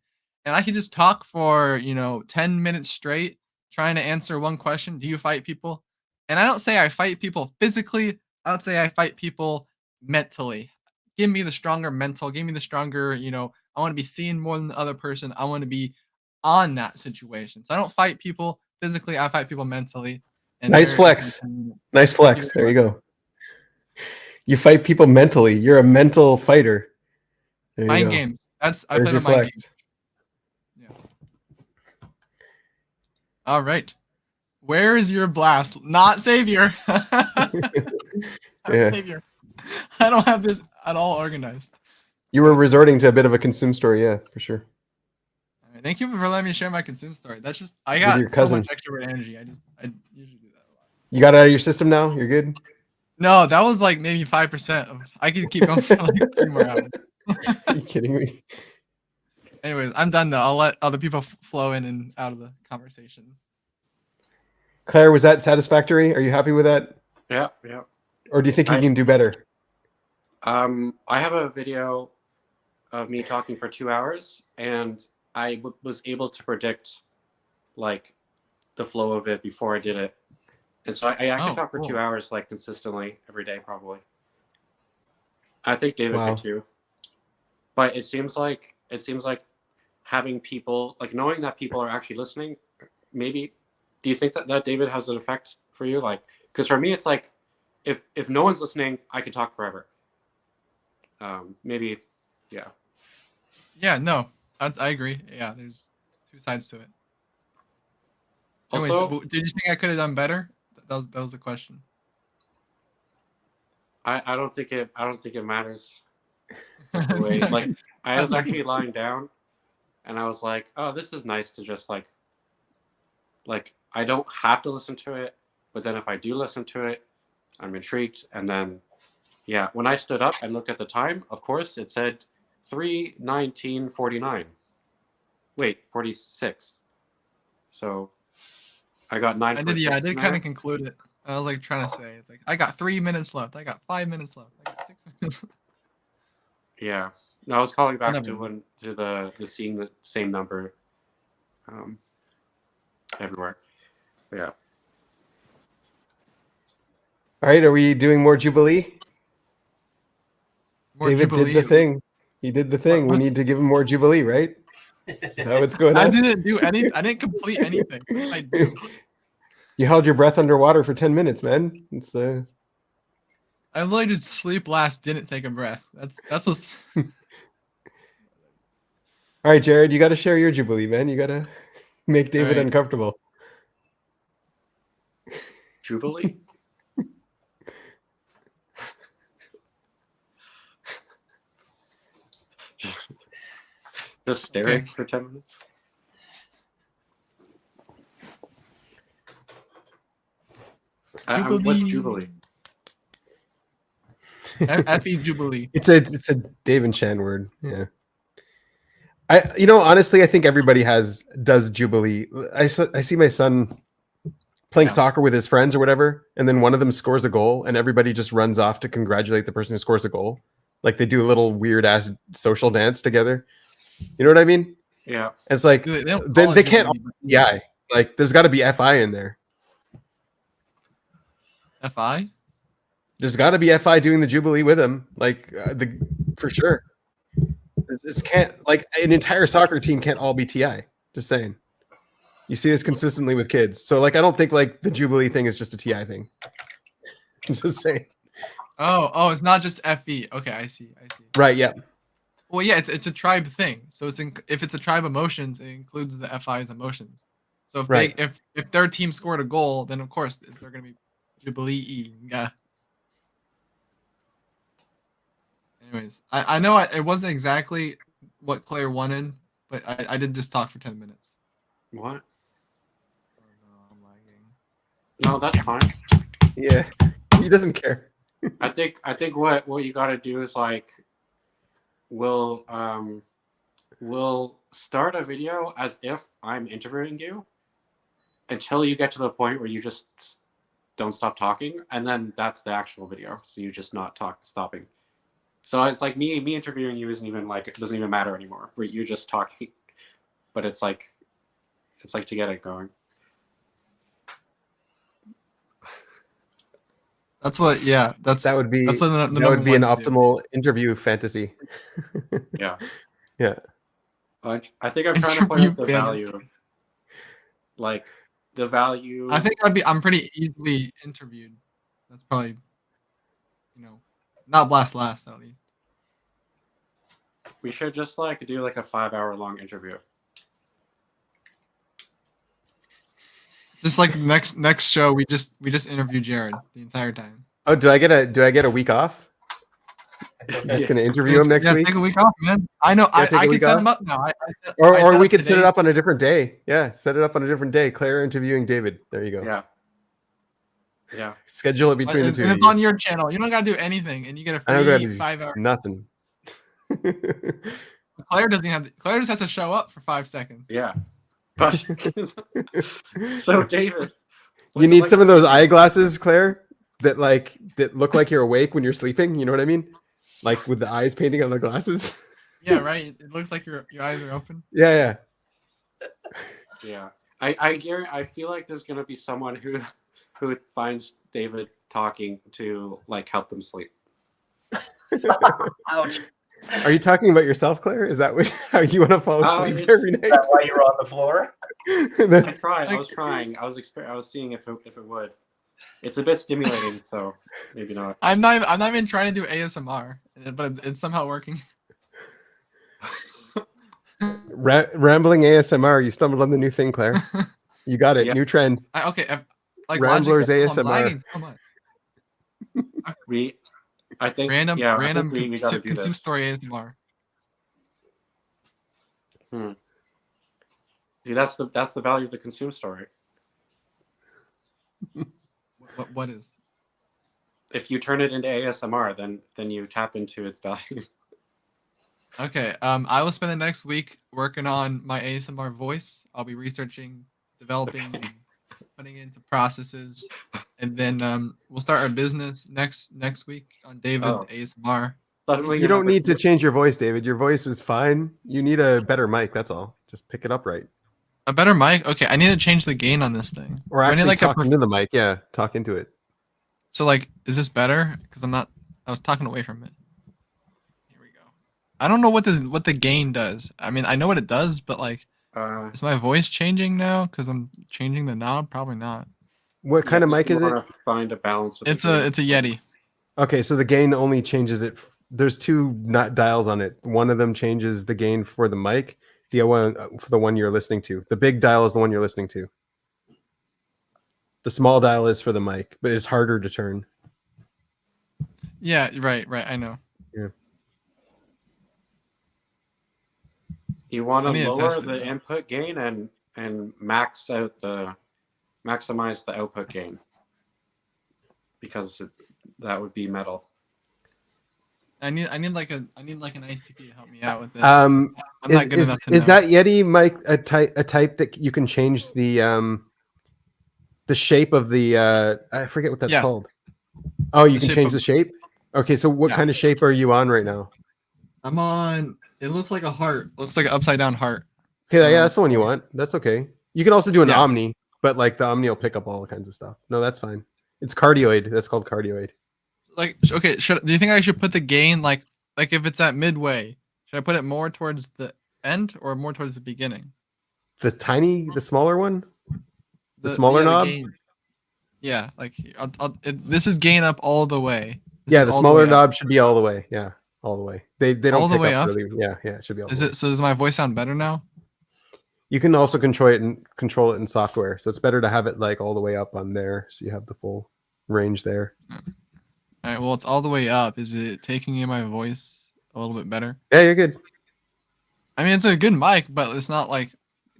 and I can just talk for 10 minutes straight trying to answer one question. Do you fight people? And I don't say I fight people physically. I would say I fight people mentally. Give me the stronger mental. Give me the stronger. I want to be seen more than the other person. I want to be on that situation. So I don't fight people physically. I fight people mentally. And Nice there is flex. my- Nice Thank you flex. very There you go. You fight people mentally. You're a mental fighter. There you Mind go. games. I There's play your the mind flex. games. Yeah. All right. Where is your blast? Not Savior. Yeah. Savior. I don't have this at all organized. You were resorting to a bit of a consume story, yeah, for sure. All right, thank you for letting me share my consume story. That's just I With got your so cousin. much extrovert energy. I usually do that a lot. You got it out of your system now? You're good? No, that was like maybe 5% of I could keep going for like 3 more hours. Are you kidding me? Anyways, I'm done though. I'll let other people flow in and out of the conversation. Claire, was that satisfactory? Are you happy with that? Yeah. Or do you think you can do better? I have a video of me talking for 2 hours, and I was able to predict like the flow of it before I did it, and so I could talk for cool. 2 hours like consistently every day probably. I think David Wow. could too, but it seems like having people like knowing that people are actually listening. Maybe do you think that David has an effect for you? Like, because for me it's like if no one's listening, I could talk forever. Maybe, yeah. Yeah, no, I agree. Yeah, there's 2 sides to it. Anyways, Also, did you think I could have done better? That was the question. I don't think it matters. The way, like, I was actually lying down, and I was like, oh, this is nice to just like I don't have to listen to it, but then if I do listen to it, I'm intrigued, and then yeah, when I stood up and looked at the time, of course, it said 3:19:49. Wait, 46. So I got 9 for 6 I in did there. kind of conclude it. I was like trying to say, it's like I got 3 minutes left. I got 5 minutes left. I got 6 minutes left. Yeah. No, I was calling back Whatever. to the seeing the same number everywhere. Yeah. All right, are we doing more Jubilee? More David Jubilee. did the thing. He did the thing. We need to give him more Jubilee, right? Is that what's going on? I didn't do any. I didn't complete anything. What did I do? You held your breath underwater for 10 minutes, man. It's I literally just sleep last, didn't take a breath. That's what's. All right, Jared, you got to share your Jubilee, man. You got to make David right. uncomfortable. Jubilee? Just staring Okay. for 10 minutes. What's Jubilee? Effie Jubilee. It's a Dave and Chan word. Yeah. Honestly, I think everybody does Jubilee. I see my son playing soccer with his friends or whatever, and then one of them scores a goal, and everybody just runs off to congratulate the person who scores a goal. Like they do a little weird ass social dance together. You know what I mean? Yeah. And it's like they can't all be TI. Like there's got to be FI in there. FI? There's got to be FI doing the Jubilee with him, like for sure. This can't, like, an entire soccer team can't all be TI. Just saying. You see this consistently with kids, so like I don't think like the Jubilee thing is just a TI thing. I'm just saying. Oh, it's not just FE. Okay, I see. Right. Yeah. Well, yeah, it's a tribe thing. So if it's a tribe emotions, it includes the FI's emotions. So if if their team scored a goal, then of course they're gonna be Jubilee. Yeah. Anyways, I know it wasn't exactly what Claire wanted, but I did just talk for 10 minutes. What? Oh no, I'm lagging. No, that's fine. Yeah. He doesn't care. I think what you got to do is like we'll start a video as if I'm interviewing you until you get to the point where you just don't stop talking, and then that's the actual video. So you just not stopping. So it's like me interviewing you isn't even like, it doesn't even matter anymore. You're just talking, but it's like to get it going. That's what. Yeah, That would be that's what the that would be an number one optimal interview fantasy. Yeah. Yeah. I think I'm trying to point out the Interview fantasy. value. Like the value. I think I'm pretty easily interviewed. That's probably, not blast last at least. We should just like do like a 5-hour long interview. Just like next show, we just interview Jared the entire time. Oh, do I get a week off? I'm just gonna interview him next week. Take a week off, man. I know. I can set him up now. Or we could set it up on a different day. Yeah, set it up on a different day. Claire interviewing David. There you go. Yeah. Yeah. Schedule it between the two. And it's on your channel. You don't gotta do anything, and you get a free 5 hours. Nothing. Claire just has to show up for 5 seconds. Yeah. But so David, you need some of those eyeglasses, Claire, that look like you're awake when you're sleeping. You know what I mean? Like with the eyes painting on the glasses. Yeah, right. It looks like your eyes are open. Yeah. I feel like there's gonna be someone who finds David talking to like help them sleep. Ouch. Oh, Are you talking about yourself, Claire? Is that how you want to fall asleep every night? Is that why you're on the floor? I tried. I was trying. I was seeing if it would. It's a bit stimulating, so maybe not. I'm not even trying to do ASMR, but it's somehow working. Rambling ASMR. You stumbled on the new thing, Claire. You got it. Yeah. New trend. Like Ramblers ASMR. lagging so much. I think random we gotta do consume this. story ASMR. See, that's the value of the consume story. What is? If you turn it into ASMR, then you tap into its value. Okay. I will spend the next week working on my ASMR voice. I'll be researching, developing, and putting into processes, and then we'll start our business next week on David ASMR. Suddenly You don't need to change your voice, David. Your voice was fine. You need a better mic. That's all. Just pick it up right. A better mic? Okay, I need to change the gain on this thing. Or actually talk into the mic. Yeah, talk into it. So is this better? Because I was talking away from it. Here we go. I don't know what the gain does. I mean, I know what it does, but is my voice changing now? Because I'm changing the knob? Probably not. What kind of mic is it? Find a balance. With it's a Yeti. Okay, so the gain only changes it. There's two dials on it. One of them changes the gain for the mic. The one for the one you're listening to. The big dial is the one you're listening to. The small dial is for the mic, but it's harder to turn. Yeah, right. I know. Yeah. You want to lower the input gain and maximize the output gain, because that would be metal. I need like an ICP to help me out with this. I'm not good enough to is know. that Yeti mic a type that you can change the shape of the I forget what that's called. Oh, you can change the shape? Okay, so what kind of shape are you on right now? I'm on, it looks like a heart. Looks like an upside down heart. Okay, yeah, that's the one you want. That's okay. You can also do an Omni, but the Omni will pick up all kinds of stuff. No, that's fine. It's cardioid. That's called cardioid. Okay, do you think I should put the gain like if it's at midway? Should I put it more towards the end or more towards the beginning? The smaller one? The smaller knob? Yeah, this is gain up all the way. The smaller knob should be all the way. Yeah, all the way. They don't all the pick way up up. Really. Yeah, it should be all the way. So does my voice sound better now? You can also control it in software. So it's better to have it all the way up on there, so you have the full range there. All right. Well, it's all the way up. Is it taking in my voice a little bit better? Yeah, you're good. I mean, it's a good mic, but it's not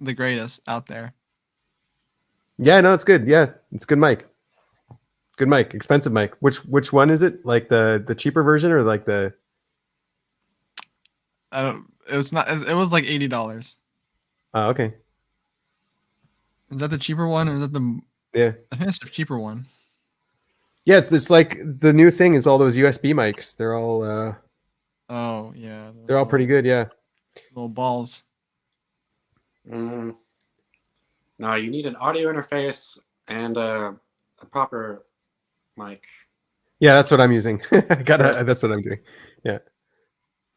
the greatest out there. Yeah, no, it's good. Yeah, it's good mic. Good mic, expensive mic. Which one is it? Like the cheaper version or the? I don't. It was not. It was like $80. Oh, okay. Is that the cheaper one, or is that the? Yeah. I think it's the cheaper one. Yeah, it's like the new thing is all those USB mics. They're all Oh yeah, they're all pretty good. Yeah. little balls. Mm. No, you need an audio interface and a proper mic. Yeah, that's what I'm using. That's what I'm doing. Yeah.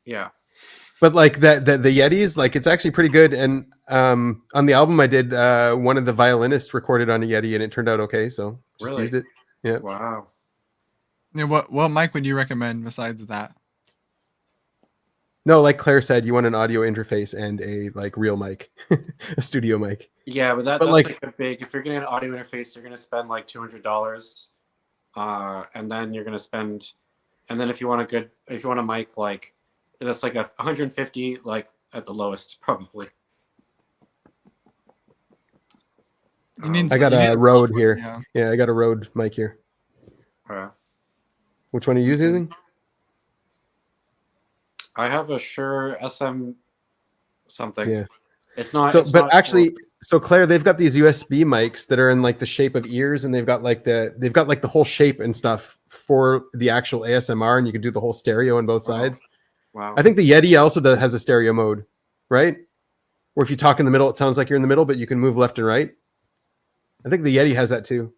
Yeah. But like the Yetis, like it's actually pretty good. And on the album I did, one of the violinists recorded on a Yeti, and it turned out okay. So just Really? used it. Yeah. Wow. Yeah, what mic would you recommend besides that? No, like Claire said, you want an audio interface and a like real mic, a studio mic. Yeah, but that's like a big. If you're getting an audio interface, you're gonna spend like $200, and then you're gonna spend, and then if you want a mic like that's like 150, like at the lowest probably. I got a Rode here. Yeah, I got a Rode mic here. Which one are you using? I have a Shure SM something. Yeah. It's not. So, it's but not actually, so Claire, they've got these USB mics that are in like the shape of ears, and they've got like the whole shape and stuff for the actual ASMR, and you can do the whole stereo on both sides. Wow. I think the Yeti also has a stereo mode, right? Or if you talk in the middle, it sounds like you're in the middle, but you can move left and right. I think the Yeti has that too.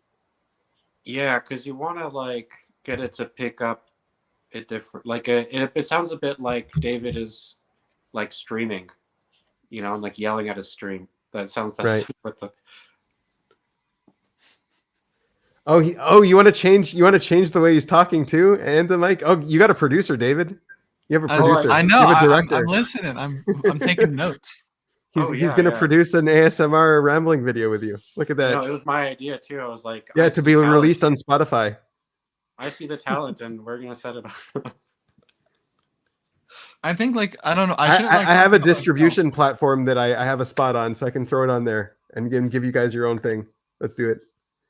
Yeah, because you want to like get it to pick up it different. Like it sounds a bit like David is like streaming, you know, and like yelling at his stream. That sounds right. What the... Oh, you want to change? You want to change the way he's talking too, and the mic. Oh, you got a producer, David. You have a producer. I know. You have a director. I'm listening. I'm taking notes. He's going to produce an ASMR rambling video with you. Look at that. No, it was my idea too. I was like, yeah, to be released on Spotify. I see the talent, and we're going to set it up. I think like I don't know. I have a distribution platform that I have a spot on, so I can throw it on there and give you guys your own thing. Let's do it.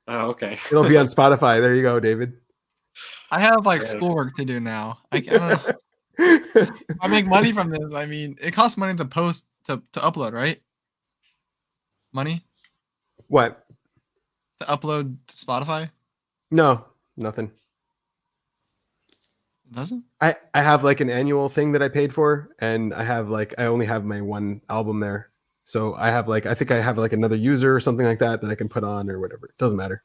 Oh, okay. It'll be on Spotify. There you go, David. I have like schoolwork to do now. I don't know. I make money from this. I mean, it costs money to post to upload, right? Money? What? To upload to Spotify? No, nothing. It doesn't? I have like an annual thing that I paid for, and I only have my one album there. So I think I have like another user or something like that I can put on or whatever. It doesn't matter.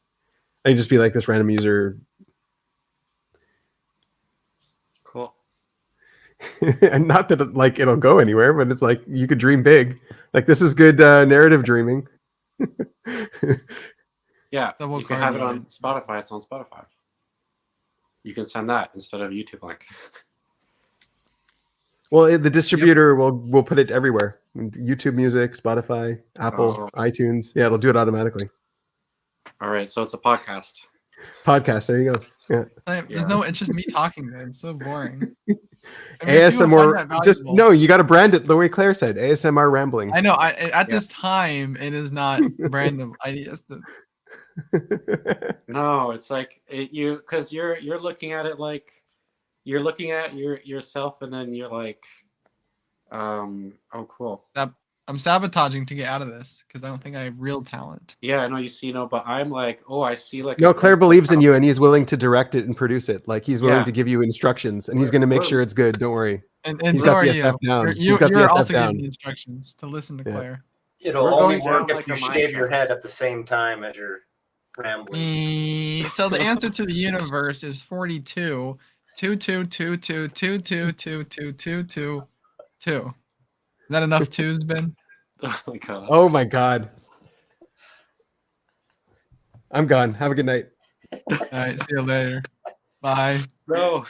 I can just be like this random user. Cool. And not that like it'll go anywhere, but it's like you could dream big. Like this is good narrative dreaming. Yeah, you can have it on Spotify. It's on Spotify. You can send that instead of YouTube link. Well, the distributor will put it everywhere. YouTube Music, Spotify, Apple, iTunes. Yeah, it'll do it automatically. All right, so it's a podcast. Podcast. There you go. Yeah. There's no. It's just me talking, man. It's so boring. I mean, ASMR. Just no. You got to brand it the way Claire said. ASMR ramblings. I know. At this time, it is not random. No, it's like because you're looking at it like you're looking at yourself, and then you're like, oh, cool. I'm sabotaging to get out of this because I don't think I have real talent. Yeah, I know you see, but I'm like, oh, I see like. No, Claire believes in you, and he's willing to direct it and produce it. Like he's willing to give you instructions, and he's going to make sure it's good. Don't worry. And he's so got are the you. SF down. You're also giving me instructions to listen to Claire. It'll only work if you shave your head at the same time as you're rambling. So the answer to the universe is 42. 2, 2, 2, 2, 2, 2, 2, 2, 2, 2, 2. Is that enough twos, Ben? Oh my god. Oh my god. I'm gone. Have a good night. All right. See you later. Bye. No.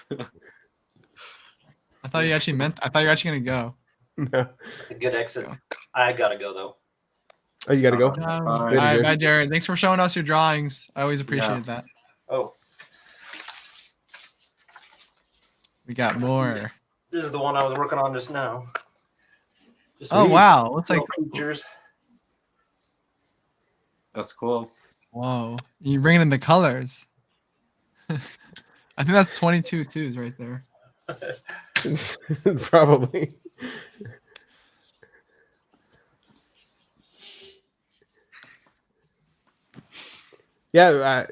I thought you actually gonna go. No. It's a good exit. I gotta go though. Oh, you gotta go. All right, bye, Jared. Thanks for showing us your drawings. I always appreciate that. Oh. We got more. This is the one I was working on just now. Oh wow, looks like creatures. That's cool. Whoa, you bringing in the colors. I think that's 22 twos right there. Probably. Yeah,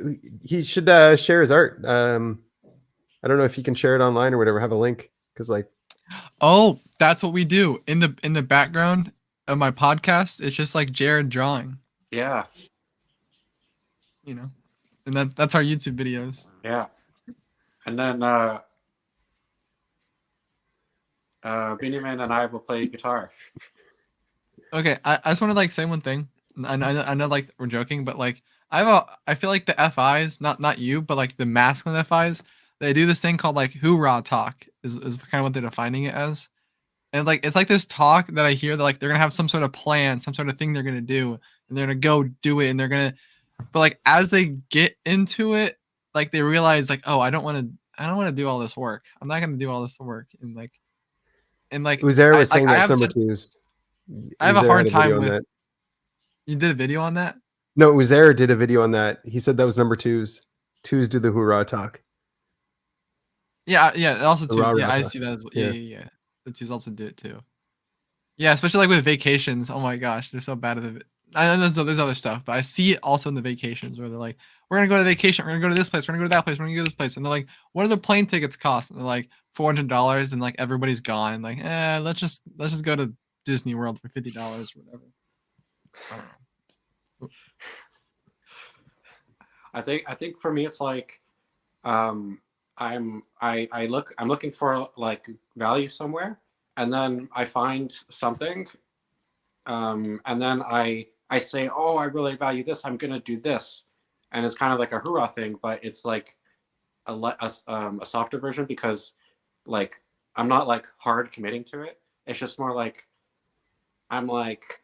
he should share his art. I don't know if he can share it online or whatever. Have a link because like. Oh, that's what we do in the background of my podcast. It's just like Jared drawing, Yeah. you know, and that's our YouTube videos. Yeah. And then Benjamin and I will play guitar. Okay, I just want to like say one thing. I know like we're joking, but like I feel like the FIs, not you, but like the masculine FIs, they do this thing called like hoorah talk is kind of what they're defining it as. And like it's like this talk that I hear that like they're gonna have some sort of plan, some sort of thing they're gonna do, and they're gonna go do it, and they're gonna but like as they get into it, like they realize like, oh, I don't wanna do all this work. I'm not gonna do all this work. And like Uzair was saying I that's have number such- twos. I have a Uzair hard had time video on with that. You did a video on that? No, Uzair did a video on that. He said that was number twos. Twos do the hoorah talk. Yeah, also The too. rah-rah Yeah, I talk. see that as well. Yeah. Yeah. The twos also do it too. Yeah, especially like with vacations. Oh my gosh, they're so bad at the. I know there's other stuff, but I see it also in the vacations where they're like, "We're gonna go to vacation. We're gonna go to this place. We're gonna go to that place. We're gonna go to this place." And they're like, "What do the plane tickets cost?" And they're like, $400, and like everybody's gone. Like, let's just go to Disney World for $50 or whatever. I don't know. I think for me it's like I'm looking for like value somewhere, and then I find something, and then I say, oh, I really value this, I'm gonna do this, and it's kind of like a hoorah thing, but it's like a softer version because like I'm not like hard committing to it. It's just more like I'm like,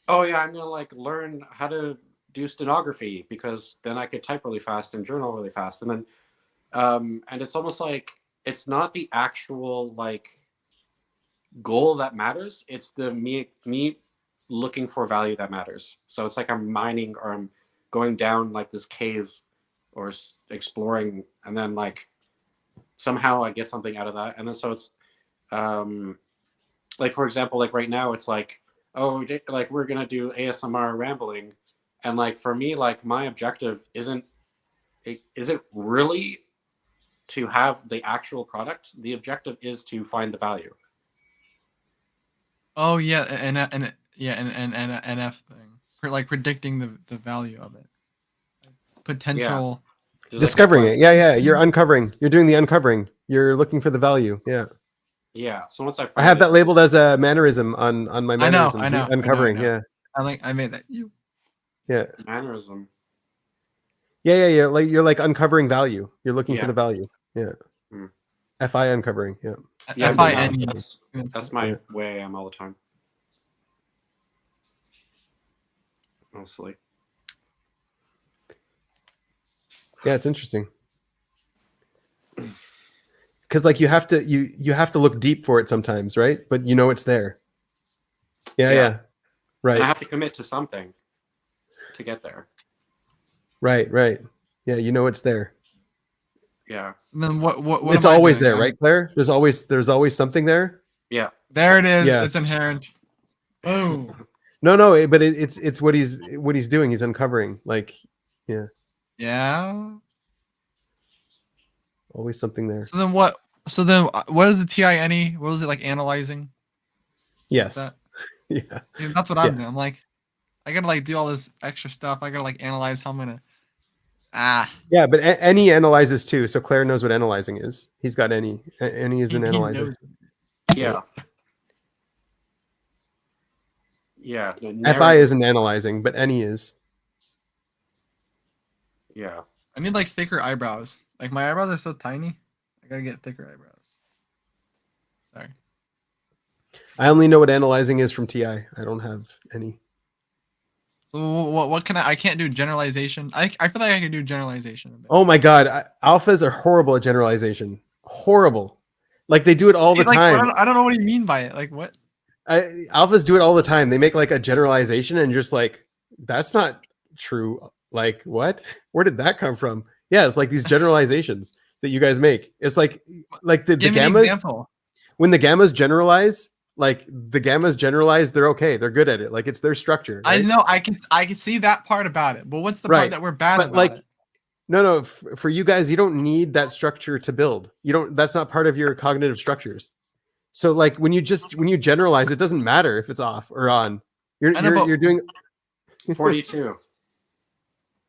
oh yeah, I'm gonna like learn how to do stenography because then I could type really fast and journal really fast, and then and it's almost like it's not the actual like goal that matters, it's the me looking for value that matters. So it's like I'm mining or I'm going down like this cave or exploring, and then like somehow I get something out of that. And then so it's like for example, like right now it's like, oh, like we're gonna do ASMR rambling, and like for me, like my objective isn't really to have the actual product. The objective is to find the value. Oh yeah, and NF thing for like predicting the value of it, potential. Just Discovering like, it. Yeah. You're uncovering. You're doing the uncovering. You're looking for the value. Yeah. yeah. So once I have that labeled as a mannerism on my I know, mannerism. I know, Uncovering. I know. Yeah. I made that you. Yeah. mannerism. Yeah. Like you're like uncovering value. You're looking for Yeah. the value. Yeah. Hmm. FI uncovering. Yeah. Yeah, FINE. that's my Yeah. way I am all the time. Mostly. Yeah, it's interesting. Because like you have to look deep for it sometimes, right? But you know it's there. Yeah. And Right. I have to commit to something to get there. Right. Yeah, you know it's there. Yeah. And then what It's am I always doing? there, right, Claire? There's always something there. Yeah. There it is. Yeah. It's inherent. Oh. No, but it's what he's doing. He's uncovering. Like, yeah, Yeah. always something there. So then what? So then what is the TINE? What was it like analyzing? Yes. That- Yeah. Yeah, that's what I'm doing. I'm like, I gotta like do all this extra stuff. I gotta like analyze how I'm gonna. Yeah, but any analyzes too. So Claire knows what analyzing is. He's got any. Any is an He analyzer. knows. Yeah. Yeah. FI isn't analyzing, but any is. Yeah. I need like thicker eyebrows. Like my eyebrows are so tiny. I gotta get thicker eyebrows. Sorry. I only know what analyzing is from TI. I don't have any. So what can I can't do generalization. I feel like I can do generalization a bit. Oh my god, alphas are horrible at generalization. Horrible. Like they do it all the Like, time. I don't know what you mean by it. Like what? Alphas do it all the time. They make like a generalization and just like that's not true. Like what? Where did that come from? Yeah, it's like these generalizations that you guys make. It's like the Give me an gammas. example. When the gammas generalize, like the gammas generalized, they're okay. They're good at it. Like it's their structure. I Right? know I can see that part about it, but what's the Right. part that we're bad But about like, it? no, for you guys, you don't need that structure to build. You don't. That's not part of your cognitive structures. So like when you generalize, it doesn't matter if it's off or on. You're doing 42.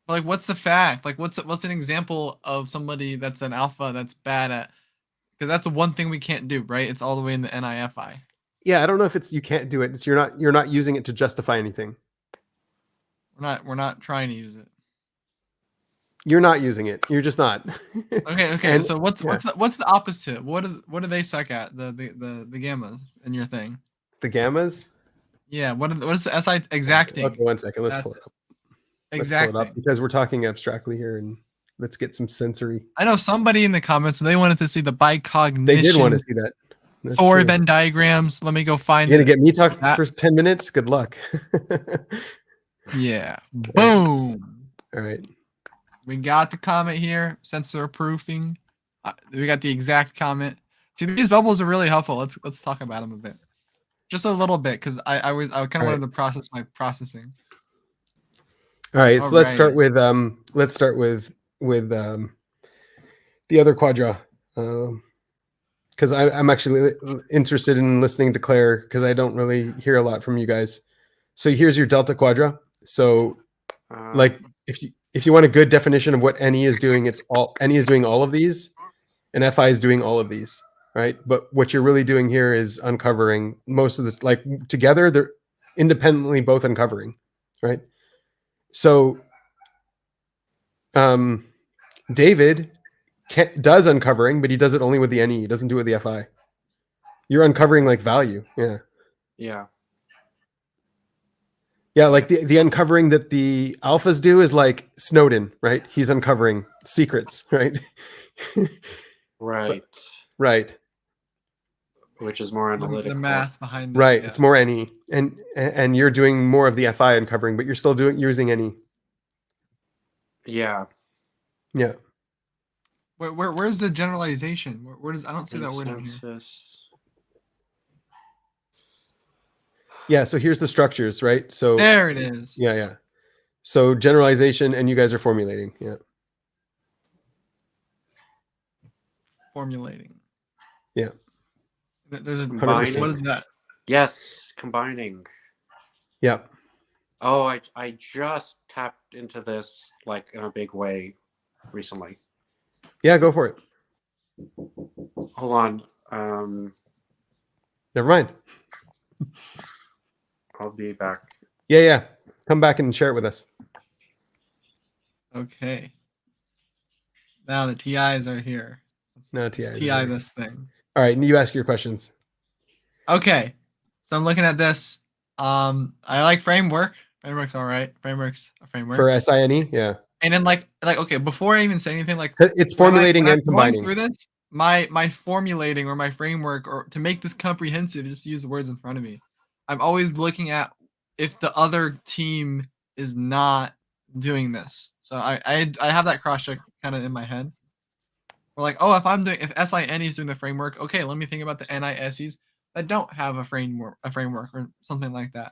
Like, what's the fact? Like, what's an example of somebody that's an alpha that's bad at? Because that's the one thing we can't do, right? It's all the way in the NIFI. Yeah, I don't know if it's you can't do it. It's you're not using it to justify anything. We're not trying to use it. You're not using it. You're just not. Okay. And- So what's yeah. what's the opposite? What do they suck at? The gammas in your thing? The gammas? Yeah. What is the SI exacting? Okay, one second. Let's pull it up. Let's pull it Exacting. up because we're talking abstractly here, and let's get some sensory. I know somebody in the comments, they wanted to see the bicognition. They did want to see that. That's 4 true. Venn diagrams. Let me go find You're it. gonna get me talking That- for 10 minutes? Good luck. Yeah. Boom. All right. We got the comment here. Sensor proofing. We got the exact comment. See, these bubbles are really helpful. Let's talk about them a bit, just a little bit, because I kind of All wanted right. to process my processing. All right. So let's start Alrighty. with the other quadra. Because I'm actually interested in listening to Claire because I don't really hear a lot from you guys. So here's your delta quadra. So like if you want a good definition of what NE is doing, NE is doing all of these, and FI is doing all of these, right? But what you're really doing here is uncovering most of the, like together they're independently both uncovering, right? So David does uncovering, but he does it only with the NE. He doesn't do it with the FI. You're uncovering like value. Yeah. Yeah. Yeah, like the uncovering that the alphas do is like Snowden, right? He's uncovering secrets, right? Right. Right. Which is more analytical. The math behind it. Right. Yeah. It's more NE. And you're doing more of the FI uncovering, but you're still using NE. Yeah. Yeah. Where's the generalization? Where does I don't see that word in here. Consensus. Yeah, so here's the structures, right? So There it is. Yeah. So generalization, and you guys are formulating. Yeah. Formulating. Yeah. There's a Combining. what is that? Yes, combining. Yeah. Oh, I just tapped into this like in a big way recently. Yeah, go for it. Hold on. Never mind. I'll be back. Yeah. Come back and share it with us. Okay. Now the TIs are here. No, Let's TIs TI are here. this thing. All right, you ask your questions. Okay. So I'm looking at this. I like framework. Framework's all right. Framework's a framework. For SINE, yeah. And then like okay, before I even say anything, like It's formulating when and I'm going combining. through this, my formulating or my framework or to make this comprehensive, just use the words in front of me. I'm always looking at if the other team is not doing this. So I have that cross check kind of in my head. We're like, oh, if SINE is doing the framework, okay, let me think about the NISEs that don't have a framework or something like that.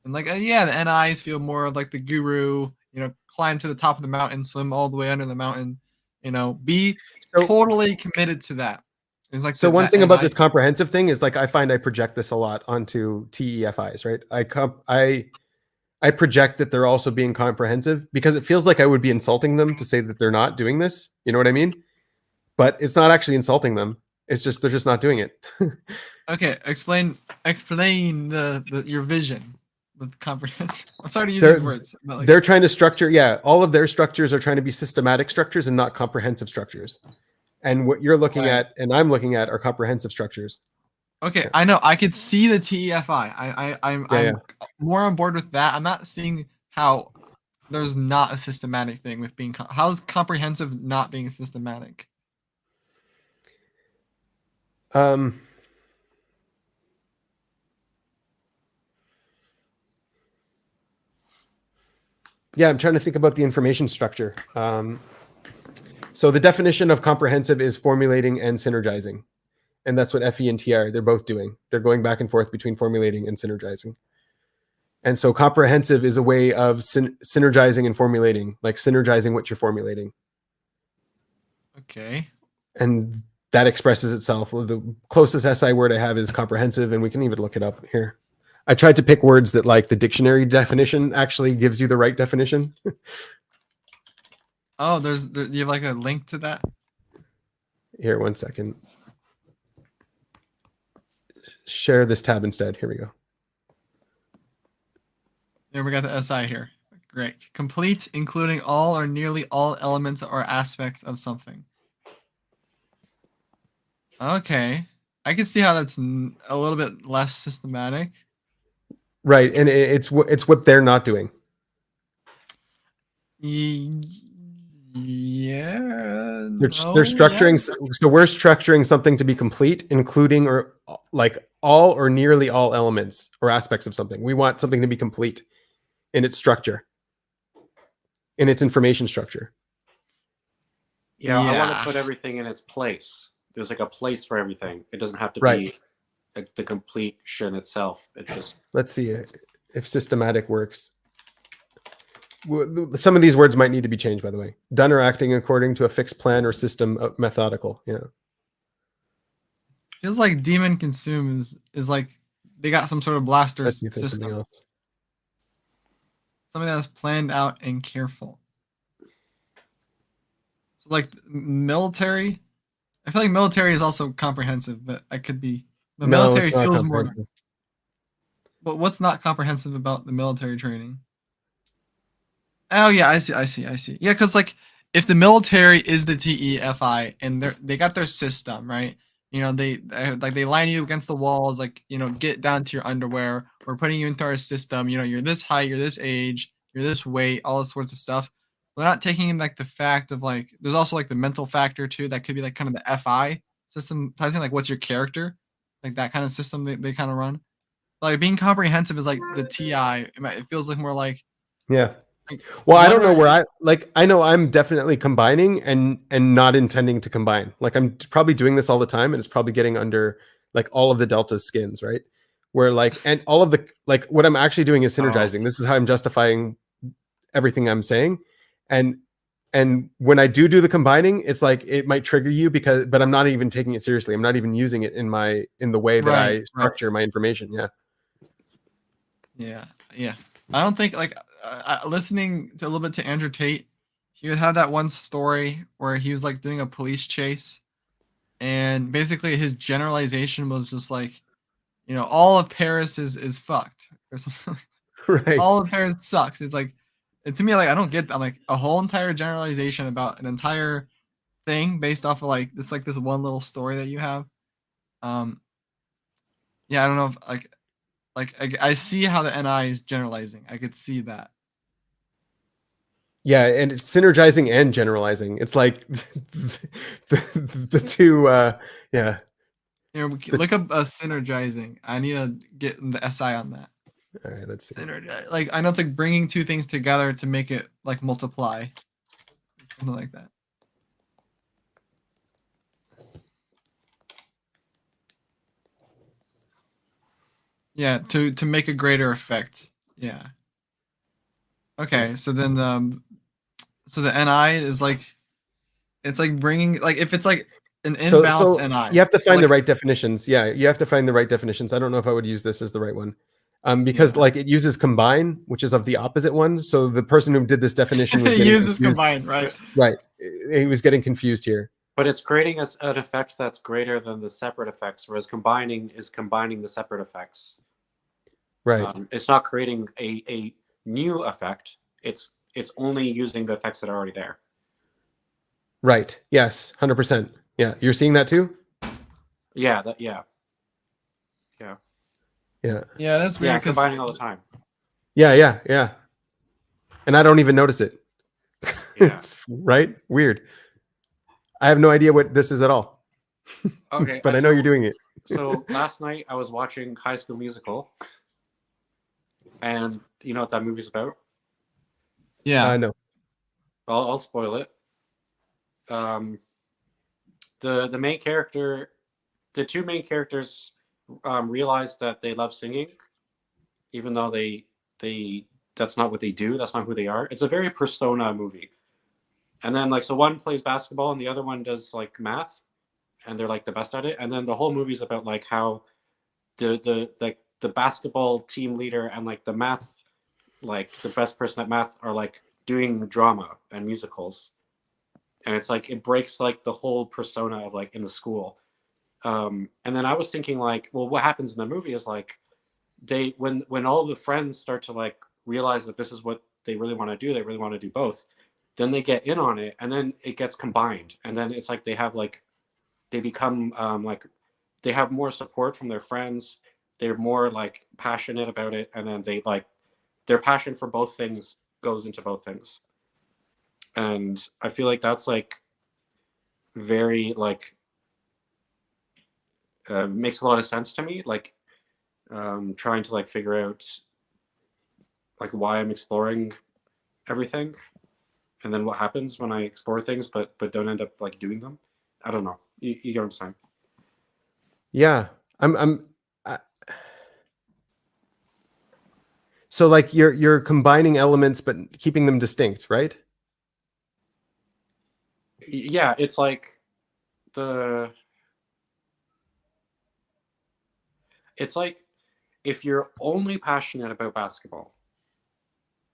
And like, yeah, the NIs feel more like the guru, climb to the top of the mountain, swim all the way under the mountain, be totally committed to that. It's like so one thing about this comprehensive thing is like I find I project this a lot onto TEFIs, right? I project that they're also being comprehensive because it feels like I would be insulting them to say that they're not doing this. You know what I mean? But it's not actually insulting them. It's just they're just not doing it. Okay, explain your vision with comprehensive. I'm sorry to use these words. They're trying to structure. Yeah, all of their structures are trying to be systematic structures and not comprehensive structures. And what you're looking at and I'm looking at are comprehensive structures. Okay, I know. I could see the TEFI. I'm more on board with that. I'm not seeing how there's not a systematic thing with being. How's comprehensive not being systematic? Yeah, I'm trying to think about the information structure. So the definition of comprehensive is formulating and synergizing. And that's what FE and T are. They're both doing. They're going back and forth between formulating and synergizing. And so comprehensive is a way of synergizing and formulating, like synergizing what you're formulating. Okay. And that expresses itself. The closest SI word I have is comprehensive, and we can even look it up here. I tried to pick words that like the dictionary definition actually gives you the right definition. Oh, do you have like a link to that? Here, 1 second. Share this tab instead. Here we go. There, we got the SI here. Great. Complete, including all or nearly all elements or aspects of something. Okay. I can see how that's a little bit less systematic. Right, and it's what they're not doing. Yeah. They're structuring. Yeah. So we're structuring something to be complete, including or like all or nearly all elements or aspects of something. We want something to be complete in its structure, in its information structure. Yeah, I want to put everything in its place. There's like a place for everything. It doesn't have to be the completion itself. It just. Let's see if systematic works. Some of these words might need to be changed, by the way. Done or acting according to a fixed plan or system of methodical. Yeah. Feels like demon consume is like they got some sort of blaster system. Something that's planned out and careful. So like military, I feel like military is also comprehensive, but I could be. But no, military feels more. But what's not comprehensive about the military training? Oh yeah, I see. Yeah, because like if the military is the TEFI and they got their system, right? You know, they line you against the walls, like, you know, get down to your underwear. We're putting you into our system. You know, you're this height, you're this age, you're this weight, all this sorts of stuff. They're not taking in like the fact of like there's also like the mental factor too. That could be like kind of the FI system, ties in like what's your character, like that kind of system they kind of run. Like being comprehensive is like the TI. It feels like more like well, I don't know where I know I'm definitely combining and not intending to combine. Like I'm probably doing this all the time, and it's probably getting under like all of the Delta's skins, right? Where like and all of the like what I'm actually doing is synergizing. This is how I'm justifying everything I'm saying, and when I do the combining, it's like it might trigger you but I'm not even taking it seriously. I'm not even using it in the way that I structure my information. Yeah. I don't think like listening to a little bit to Andrew Tate, he would have that one story where he was like doing a police chase, and basically his generalization was just like, you know, all of Paris is fucked or something. Right. All of Paris sucks. It's like, to me, like I don't get. I'm like a whole entire generalization about an entire thing based off of like this one little story that you have. Yeah, I don't know if I see how the NI is generalizing. I could see that. Yeah, and it's synergizing and generalizing. It's like the two. Yeah. Here, look up synergizing. I need to get the SI on that. All right, let's see. Like I know it's like bringing two things together to make it like multiply, something like that. Yeah, to make a greater effect. Yeah. Okay, so then so the NI is like, it's like bringing like if it's like an imbalanced NI. You have to find the right definitions. Yeah, you have to find the right definitions. I don't know if I would use this as the right one. Because like it uses combine, which is of the opposite one. So the person who did this definition was uses combine, right? Right. He was getting confused here. But it's creating an effect that's greater than the separate effects, whereas combining is combining the separate effects. Right. It's not creating a new effect. It's only using the effects that are already there. Right. Yes. 100%. Yeah. You're seeing that too? Yeah. Yeah. Yeah, that's weird. Yeah, combining all the time. Yeah. And I don't even notice it. It's right? Weird. I have no idea what this is at all. Okay. But I know you're doing it. So last night I was watching High School Musical. And you know what that movie's about? Yeah. I know. I'll spoil it. The main character the two main characters realize that they love singing, even though they that's not what they do. That's not who they are. It's a very persona movie. And then like so one plays basketball and the other one does like math, and they're like the best at it. And then the whole movie's about like how the basketball team leader and like the math, like the best person at math are like doing drama and musicals. And it's like it breaks like the whole persona of like in the school. And then I was thinking like, well, what happens in the movie is like they when all the friends start to like realize that this is what they really want to do, they really want to do both, then they get in on it and then it gets combined. And then it's like they have like they become like they have more support from their friends, they're more like passionate about it, and then they like their passion for both things goes into both things. And I feel like that's like very like makes a lot of sense to me, like trying to like figure out like why I'm exploring everything and then what happens when I explore things but don't end up like doing them. I don't know, you get what I'm saying? Yeah, so like you're combining elements but keeping them distinct, right? Yeah, it's like it's like if you're only passionate about basketball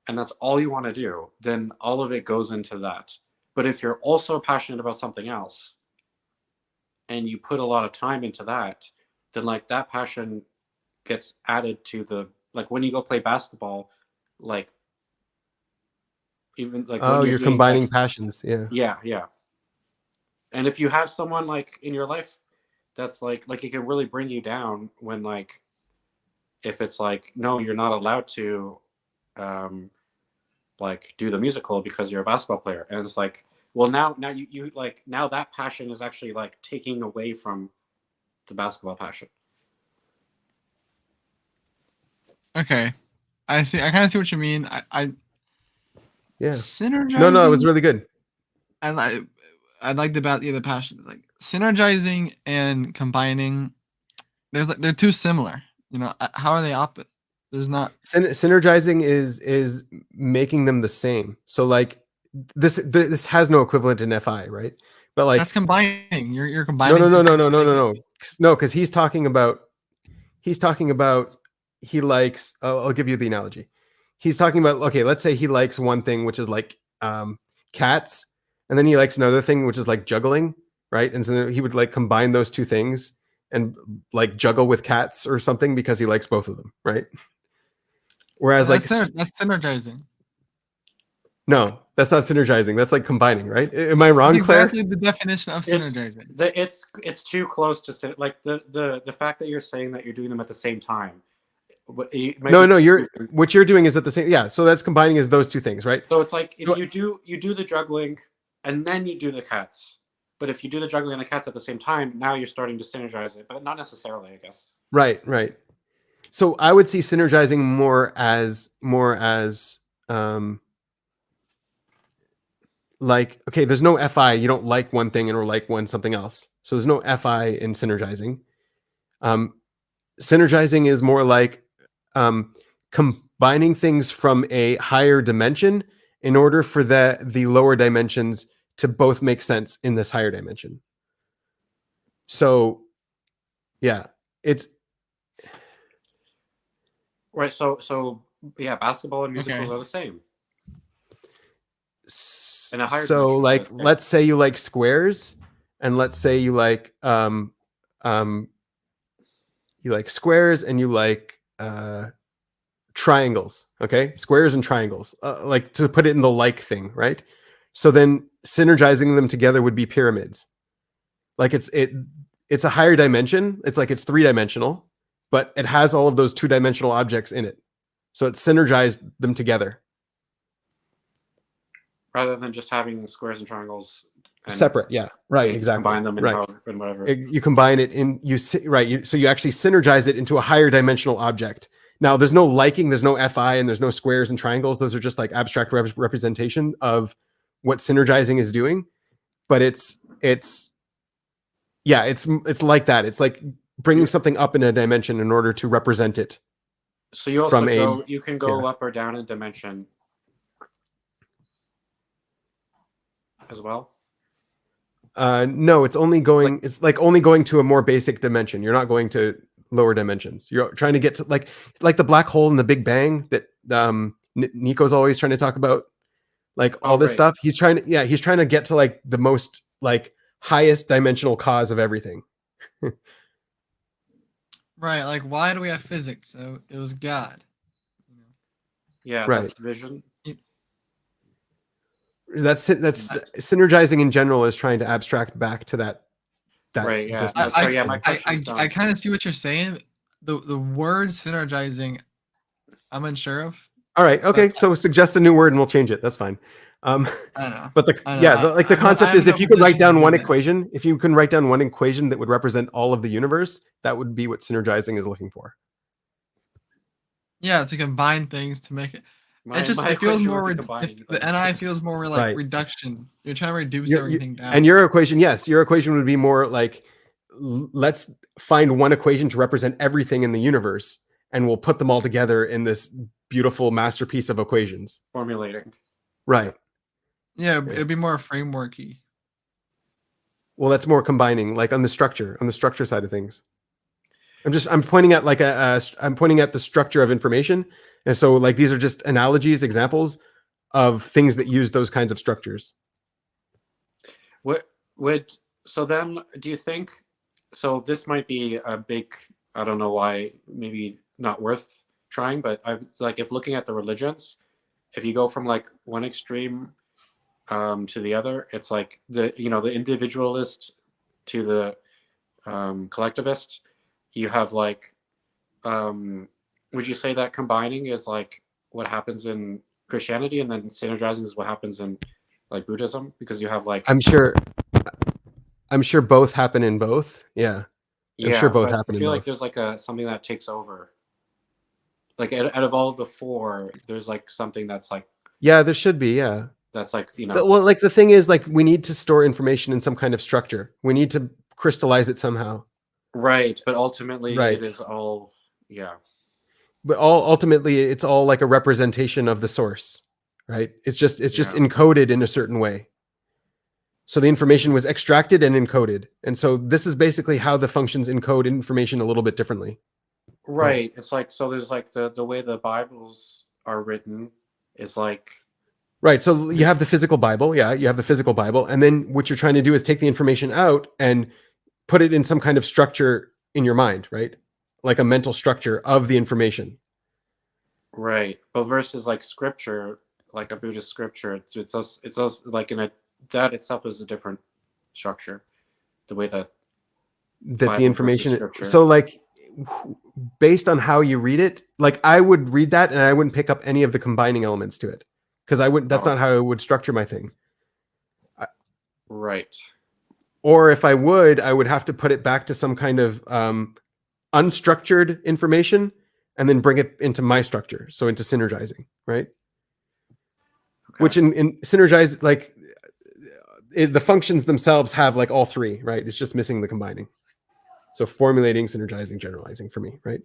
and that's all you want to do, then all of it goes into that. But if you're also passionate about something else and you put a lot of time into that, then like that passion gets added to the, like when you go play basketball, like even like when You're doing, combining like, passions. yeah. And if you have someone like in your life that's like it can really bring you down when like if it's like no, you're not allowed to like do the musical because you're a basketball player, and it's like, well, now you like now that passion is actually like taking away from the basketball passion. Okay, I see. I kind of see what you mean. Yeah. Synergizing. No, it was really good. I like the passion, like synergizing and combining. There's like they're too similar. You know, how are they opposite? There's not synergizing is making them the same. So like this has no equivalent in FI, right? But like that's combining. You're combining. No, because he's talking about he likes. I'll give you the analogy. He's talking about, okay, let's say he likes one thing, which is like cats, and then he likes another thing, which is like juggling, right? And so he would like combine those two things and like juggle with cats or something because he likes both of them, right? Whereas that's synergizing. No, that's not synergizing. That's like combining, right? Am I wrong, that's Claire? exactly the definition of synergizing. It's too close to like the fact that you're saying that you're doing them at the same time. No, what you're doing is at the same. Yeah, so that's combining is those two things, right? So it's like if you do the juggling and then you do the cats, but if you do the juggling and the cats at the same time, now you're starting to synergize it, but not necessarily, I guess. Right. So I would see synergizing more as like, okay, there's no FI. You don't like one thing or like something else. So there's no FI in synergizing. Synergizing is more like combining things from a higher dimension in order for the lower dimensions to both make sense in this higher dimension. So yeah, it's right. So yeah, basketball and musicals are the same. In a higher so dimension, like let's say you like squares, and let's say you like squares and you like triangles. Okay, squares and triangles, like to put it in the like thing, right? So then synergizing them together would be pyramids. Like it's a higher dimension. It's like it's 3-dimensional, but it has all of those 2-dimensional objects in it. So it synergized them together. Rather than just having squares and triangles separate. Yeah, right. Exactly. Combine them in in whatever. You combine it in so you actually synergize it into a higher dimensional object. Now there's no liking, there's no FI, and there's no squares and triangles. Those are just like abstract representation of what synergizing is doing. But it's Yeah, it's like that. It's like bringing something up in a dimension in order to represent it. So you also from you can go up or down in dimension as well. No, it's only going. It's like only going to a more basic dimension. You're not going to lower dimensions. You're trying to get to like the black hole and the Big Bang that Nico's always trying to talk about. Like all this stuff. He's trying to get to like the most like highest dimensional cause of everything. Right. Like, why do we have physics? So it was God. Yeah, right. That's vision. That's synergizing in general is trying to abstract back to that right. Yeah. I kind of see what you're saying. The word synergizing, I'm unsure of. All right. Okay. So suggest a new word and we'll change it. That's fine. I don't know. But the concept is if you could write down one equation, if you can write down one equation that would represent all of the universe, that would be what synergizing is looking for. Yeah, to combine things to make it. It feels more. The NI feels more like reduction. You're trying to reduce everything down. And your equation, yes, your equation would be more like, let's find one equation to represent everything in the universe, and we'll put them all together in this beautiful masterpiece of equations. Formulating. Right. Yeah, it'd be more frameworky. Well, that's more combining, like on the structure side of things. I'm pointing at I'm pointing at the structure of information. And so like these are just analogies, examples of things that use those kinds of structures. So then do you think, so this might be a big, I don't know why, maybe not worth trying, but I like if looking at the religions, if you go from like one extreme to the other, it's like the individualist to the collectivist. You have like, would you say that combining is like what happens in Christianity, and then synergizing is what happens in like Buddhism? Because you have like, I'm sure both happen in both. Yeah. I'm sure both happen in both. I feel like there's like something that takes over. Like out of all the four, there's like something that's like. Yeah, there should be. Yeah. That's like, Well, like the thing is, like we need to store information in some kind of structure. We need to crystallize it somehow. Right, but ultimately it is all, yeah. But ultimately it's all like a representation of the source, right? It's just encoded in a certain way. So the information was extracted and encoded. And so this is basically how the functions encode information a little bit differently. Right. It's like, so there's like the way the Bibles are written is like. Right. So you have the physical Bible. Yeah. You have the physical Bible. And then what you're trying to do is take the information out and put it in some kind of structure in your mind, right? Like a mental structure of the information. Right. But versus like scripture, like a Buddhist scripture, it's also like that itself is a different structure. The way that the information. So like based on how you read it, like I would read that and I wouldn't pick up any of the combining elements to it. Because that's not how I would structure my thing. Right. Or if I would have to put it back to some kind of unstructured information and then bring it into my structure. So into synergizing, right? Okay. Which in synergize, like the functions themselves have like all three, right? It's just missing the combining. So formulating, synergizing, generalizing for me, right?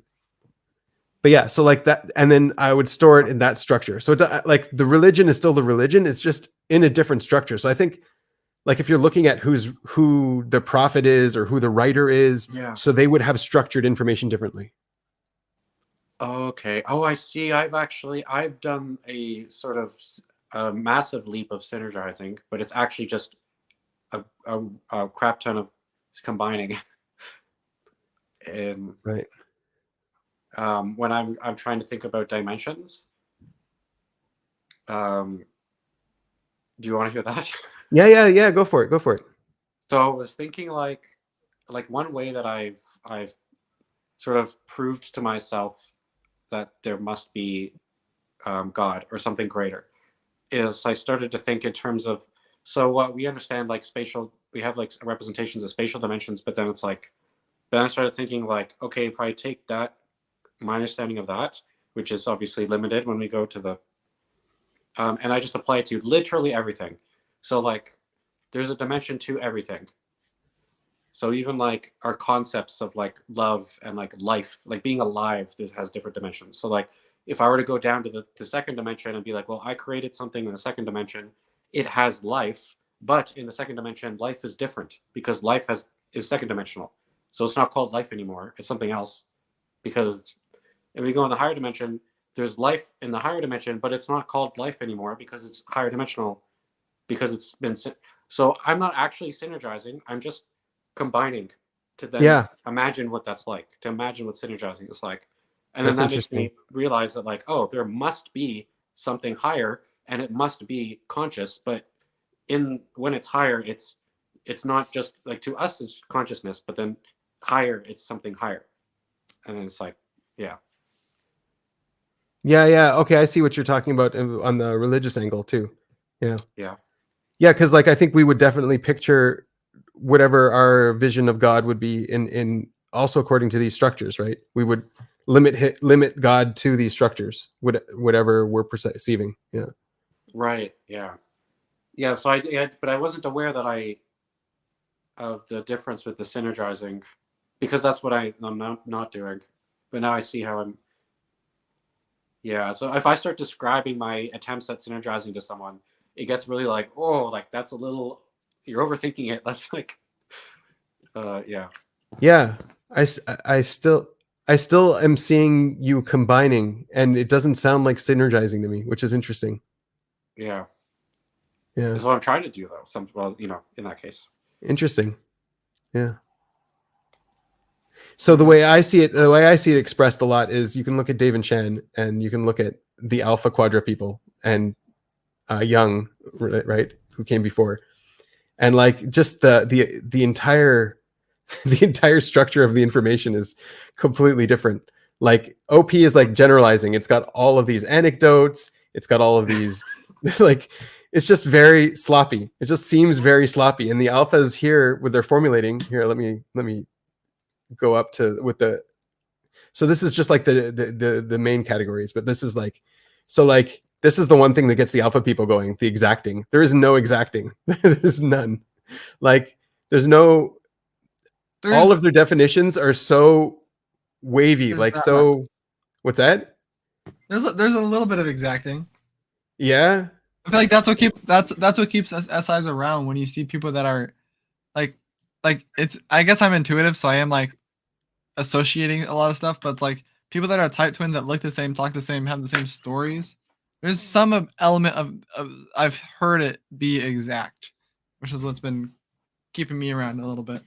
But yeah, so like that, and then I would store it in that structure. So like the religion is still the religion, it's just in a different structure. So I think like if you're looking at who the prophet is or who the writer is, so they would have structured information differently. Okay. Oh, I see. I've done a sort of a massive leap of synergizing, but it's actually just a crap ton of combining. And right. When I'm trying to think about dimensions. Do you want to hear that? Yeah. Go for it. So I was thinking like one way that I've sort of proved to myself that there must be God or something greater is I started to think in terms of, so what we understand like we have like representations of spatial dimensions, but then I started thinking like, okay, if I take that, my understanding of that, which is obviously limited when we go to the, and I just apply it to literally everything. So like there's a dimension to everything. So even like our concepts of like love and like life, like being alive, this has different dimensions. So like if I were to go down to the second dimension and be like, well, I created something in the second dimension, it has life, but in the second dimension, life is different because is second dimensional. So it's not called life anymore. It's something else. Because if we go in the higher dimension, there's life in the higher dimension, but it's not called life anymore because it's higher dimensional, because it's been. So I'm not actually synergizing. I'm just combining to then imagine what that's like, to imagine what synergizing is like. And then that makes me realize that like, oh, there must be something higher and it must be conscious, but when it's higher, it's not just like, to us it's consciousness, but then higher, it's something higher. And then it's like, yeah. Okay, I see what you're talking about on the religious angle too. Yeah, because like I think we would definitely picture whatever our vision of God would be in also according to these structures, right? We would limit God to these structures, whatever we're perceiving. Yeah. Right. Yeah. So but I wasn't aware that of the difference with the synergizing, because that's what I'm not doing. But now I see how I'm. Yeah. So if I start describing my attempts at synergizing to someone, it gets really like, oh, like that's a little, you're overthinking it. That's like, yeah. Yeah. I still am seeing you combining, and it doesn't sound like synergizing to me, which is interesting. Yeah. Yeah. That's what I'm trying to do though. Well, in that case. Interesting. Yeah. So the way I see it expressed a lot is you can look at Dave and Chan, and you can look at the Alpha Quadra people and Young, right, who came before, and like just the entire the entire structure of the information is completely different. Like OP is like generalizing. It's got all of these anecdotes. It's got all of these like, it's just very sloppy. It just seems very sloppy. And the alphas here with their formulating here, let me go up to with the, so this is just like the main categories, but this is like, so like this is the one thing that gets the alpha people going, the exacting. There is no exacting. There's none. Like there's all of their definitions are so wavy, like so much. What's that? There's a little bit of exacting. Yeah. I feel like that's what keeps SIs around, when you see people that are like it's, I guess I'm intuitive, so I am like associating a lot of stuff, but like people that are type twins that look the same, talk the same, have the same stories, there's some element of I've heard it be exact, which is what's been keeping me around a little bit.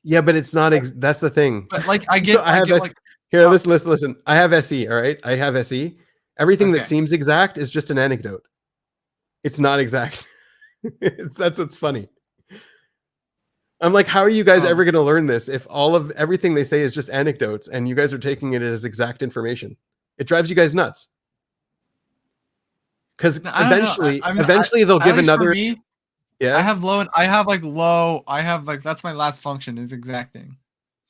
Yeah, but it's not. That's the thing. But like I get, so I have like here. Listen. I have SE. All right, I have SE. Everything that seems exact is just an anecdote. It's not exact. That's what's funny. I'm like, how are you guys ever going to learn this if everything they say is just anecdotes and you guys are taking it as exact information? It drives you guys nuts. Because eventually they'll give another. Yeah, I have that's my last function is exacting.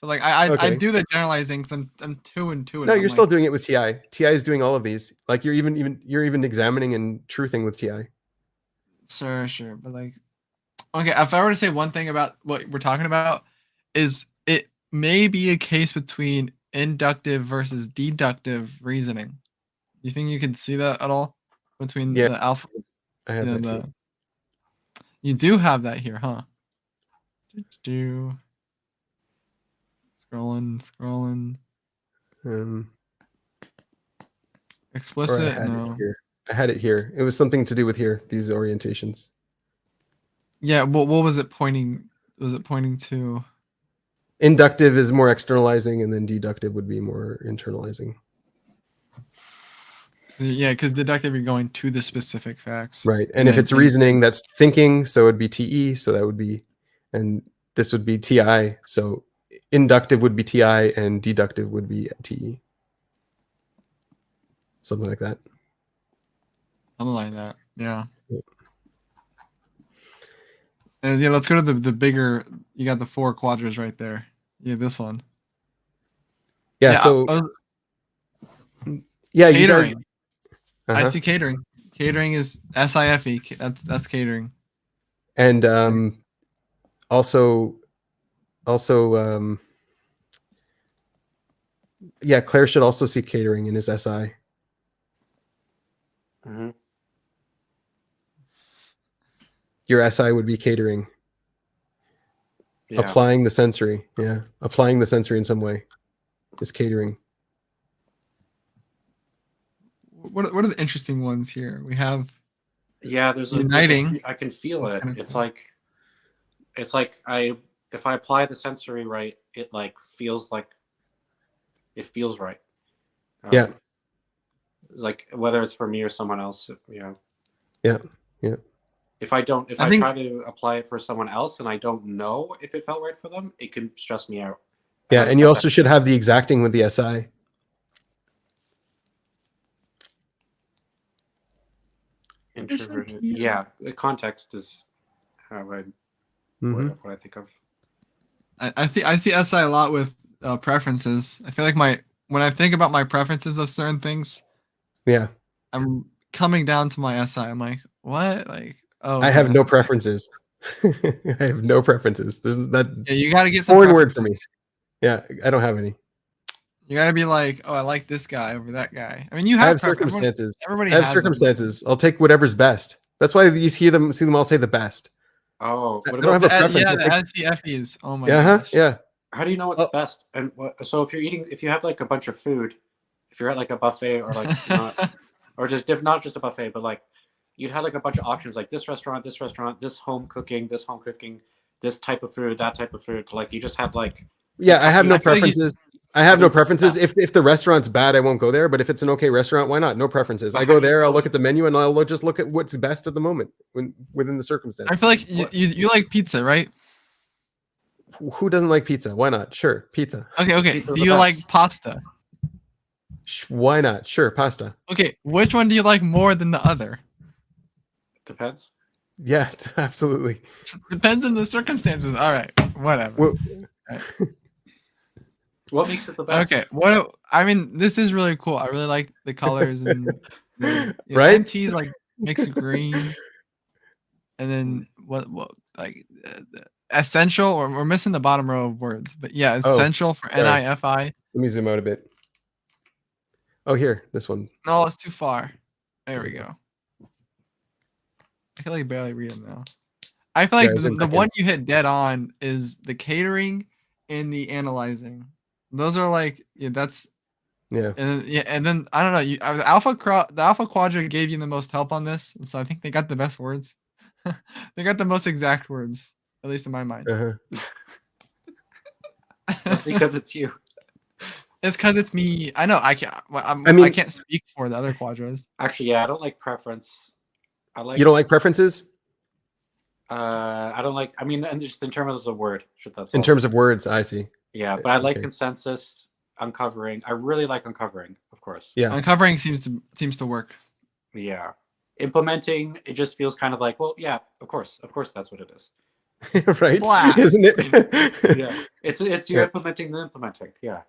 So like I do the generalizing because I'm 2 and 2. No, you're still doing it with TI. TI is doing all of these. Like you're even examining and truthing with TI. Sure, but like, okay, if I were to say one thing about what we're talking about, is it may be a case between inductive versus deductive reasoning. Do you think you can see that at all between the alpha? I have that here. You do have that here, huh? Scrolling. Explicit? No. I had it here. It was something to do with here, these orientations. Yeah, what was it pointing? Was it pointing to? Inductive is more externalizing, and then deductive would be more internalizing. Yeah, because deductive, you're going to the specific facts. Right. And if it's reasoning, that's thinking. So it'd be TE. So that would be, and this would be TI. So inductive would be TI and deductive would be TE. Something like that. Something like that. Yeah. And yeah, let's go to the bigger, you got the 4 quadras right there. Yeah, this one. Yeah, so yeah, catering. You guys, I see catering. Catering is SIFE. That's catering. And also Also, yeah, Claire should also see catering in his SI. Mhm. Your SI would be catering. Yeah. Applying the sensory. Yeah. Applying the sensory in some way is catering. What are the interesting ones here? We have Yeah, uniting. I can feel it. Kind of It's thing. like if I apply the sensory right, it like feels like it feels right. Yeah. Like whether it's for me or someone else. Yeah. Yeah. If I don't, if I I think- try to apply it for someone else and I don't know if it felt right for them, it can stress me out. Yeah. And you also should have the exacting with the SI. Introverted. Yeah, the context is how I Mhm. what I think of. I see SI a lot with preferences. I feel like when I think about my preferences of certain things, Yeah. I'm coming down to my SI. I'm like, what? Like, oh, I have no goodness. preferences. I have no preferences. There's that Yeah, you got to get some foreign word for me. preferences. Yeah, I don't have any. You got to be like, oh, I like this guy over that guy. I mean, you I have have preference. circumstances. Everybody I have has them. circumstances. I'll take whatever's best. That's why you see them all say the best. Oh, I what don't about have a preference. Yeah, I'll the take- NCFEs. Oh my yeah, gosh. yeah. how do you know what's Oh. best? And so if you have like a bunch of food, if you're at like a buffet or like not, or just not just a buffet, but like you'd have like a bunch of options, like this restaurant, this home cooking, this type of food, that type of food. Like you just have like Yeah, I have no I feel like you- preferences. I have no preferences. If the restaurant's bad, I won't go there. But if it's an okay restaurant, why not? No preferences. I go there. I'll look at the menu and I'll just look at what's best at the moment within the circumstance. I feel like you like pizza, right? Who doesn't like pizza? Why not? Sure, pizza. Okay. Pizza's Do the you best. like pasta? Why not? Sure, pasta. Okay, which one do you like more than the other? Depends. Yeah, absolutely. Depends on the circumstances. All right, whatever. Well, What makes it the best? Okay, I mean, this is really cool. I really like the colors and Right? NT's like mixed green, and then what like essential. Or we're missing the bottom row of words, but yeah, essential for sorry. NIFI. Let me zoom out a bit. Oh, here, this one. No, it's too far. There we go. I can like barely read them now. I feel like the one you hit dead on is the catering and the analyzing. Those are like that's Yeah. and then I don't know. The Alpha Quadrant gave you the most help on this, and so I think they got the best words. They got the most exact words, at least in my mind. Uh-huh. That's because it's you. It's because it's me. I know. I can't. I can't speak for the other quadras. Actually, yeah, I don't like preference. I like. You don't like preferences? I don't like. I mean, and just in terms of word, that's in all. terms of words, I see. Yeah, but I like consensus, uncovering. I really like uncovering, of course. Yeah, uncovering seems to work. Yeah, implementing, it just feels kind of like, well, yeah, of course, that's what it is. Right? Blast. Isn't it? Yeah, it's you're implementing the implementing. Yeah.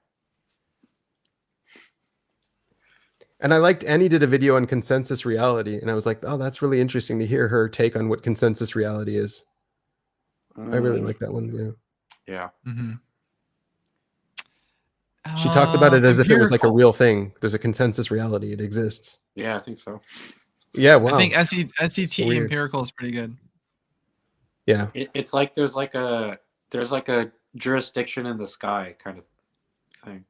And I liked Annie did a video on consensus reality, and I was like, oh, that's really interesting to hear her take on what consensus reality is. I really like that one. Yeah. Yeah. Mm-hmm. She talked about it as if it was like a real thing. There's a consensus reality. It exists. Yeah, I think so. Yeah, wow. I think SCT empirical is pretty good. Yeah. It's like there's like a jurisdiction in the sky kind of thing.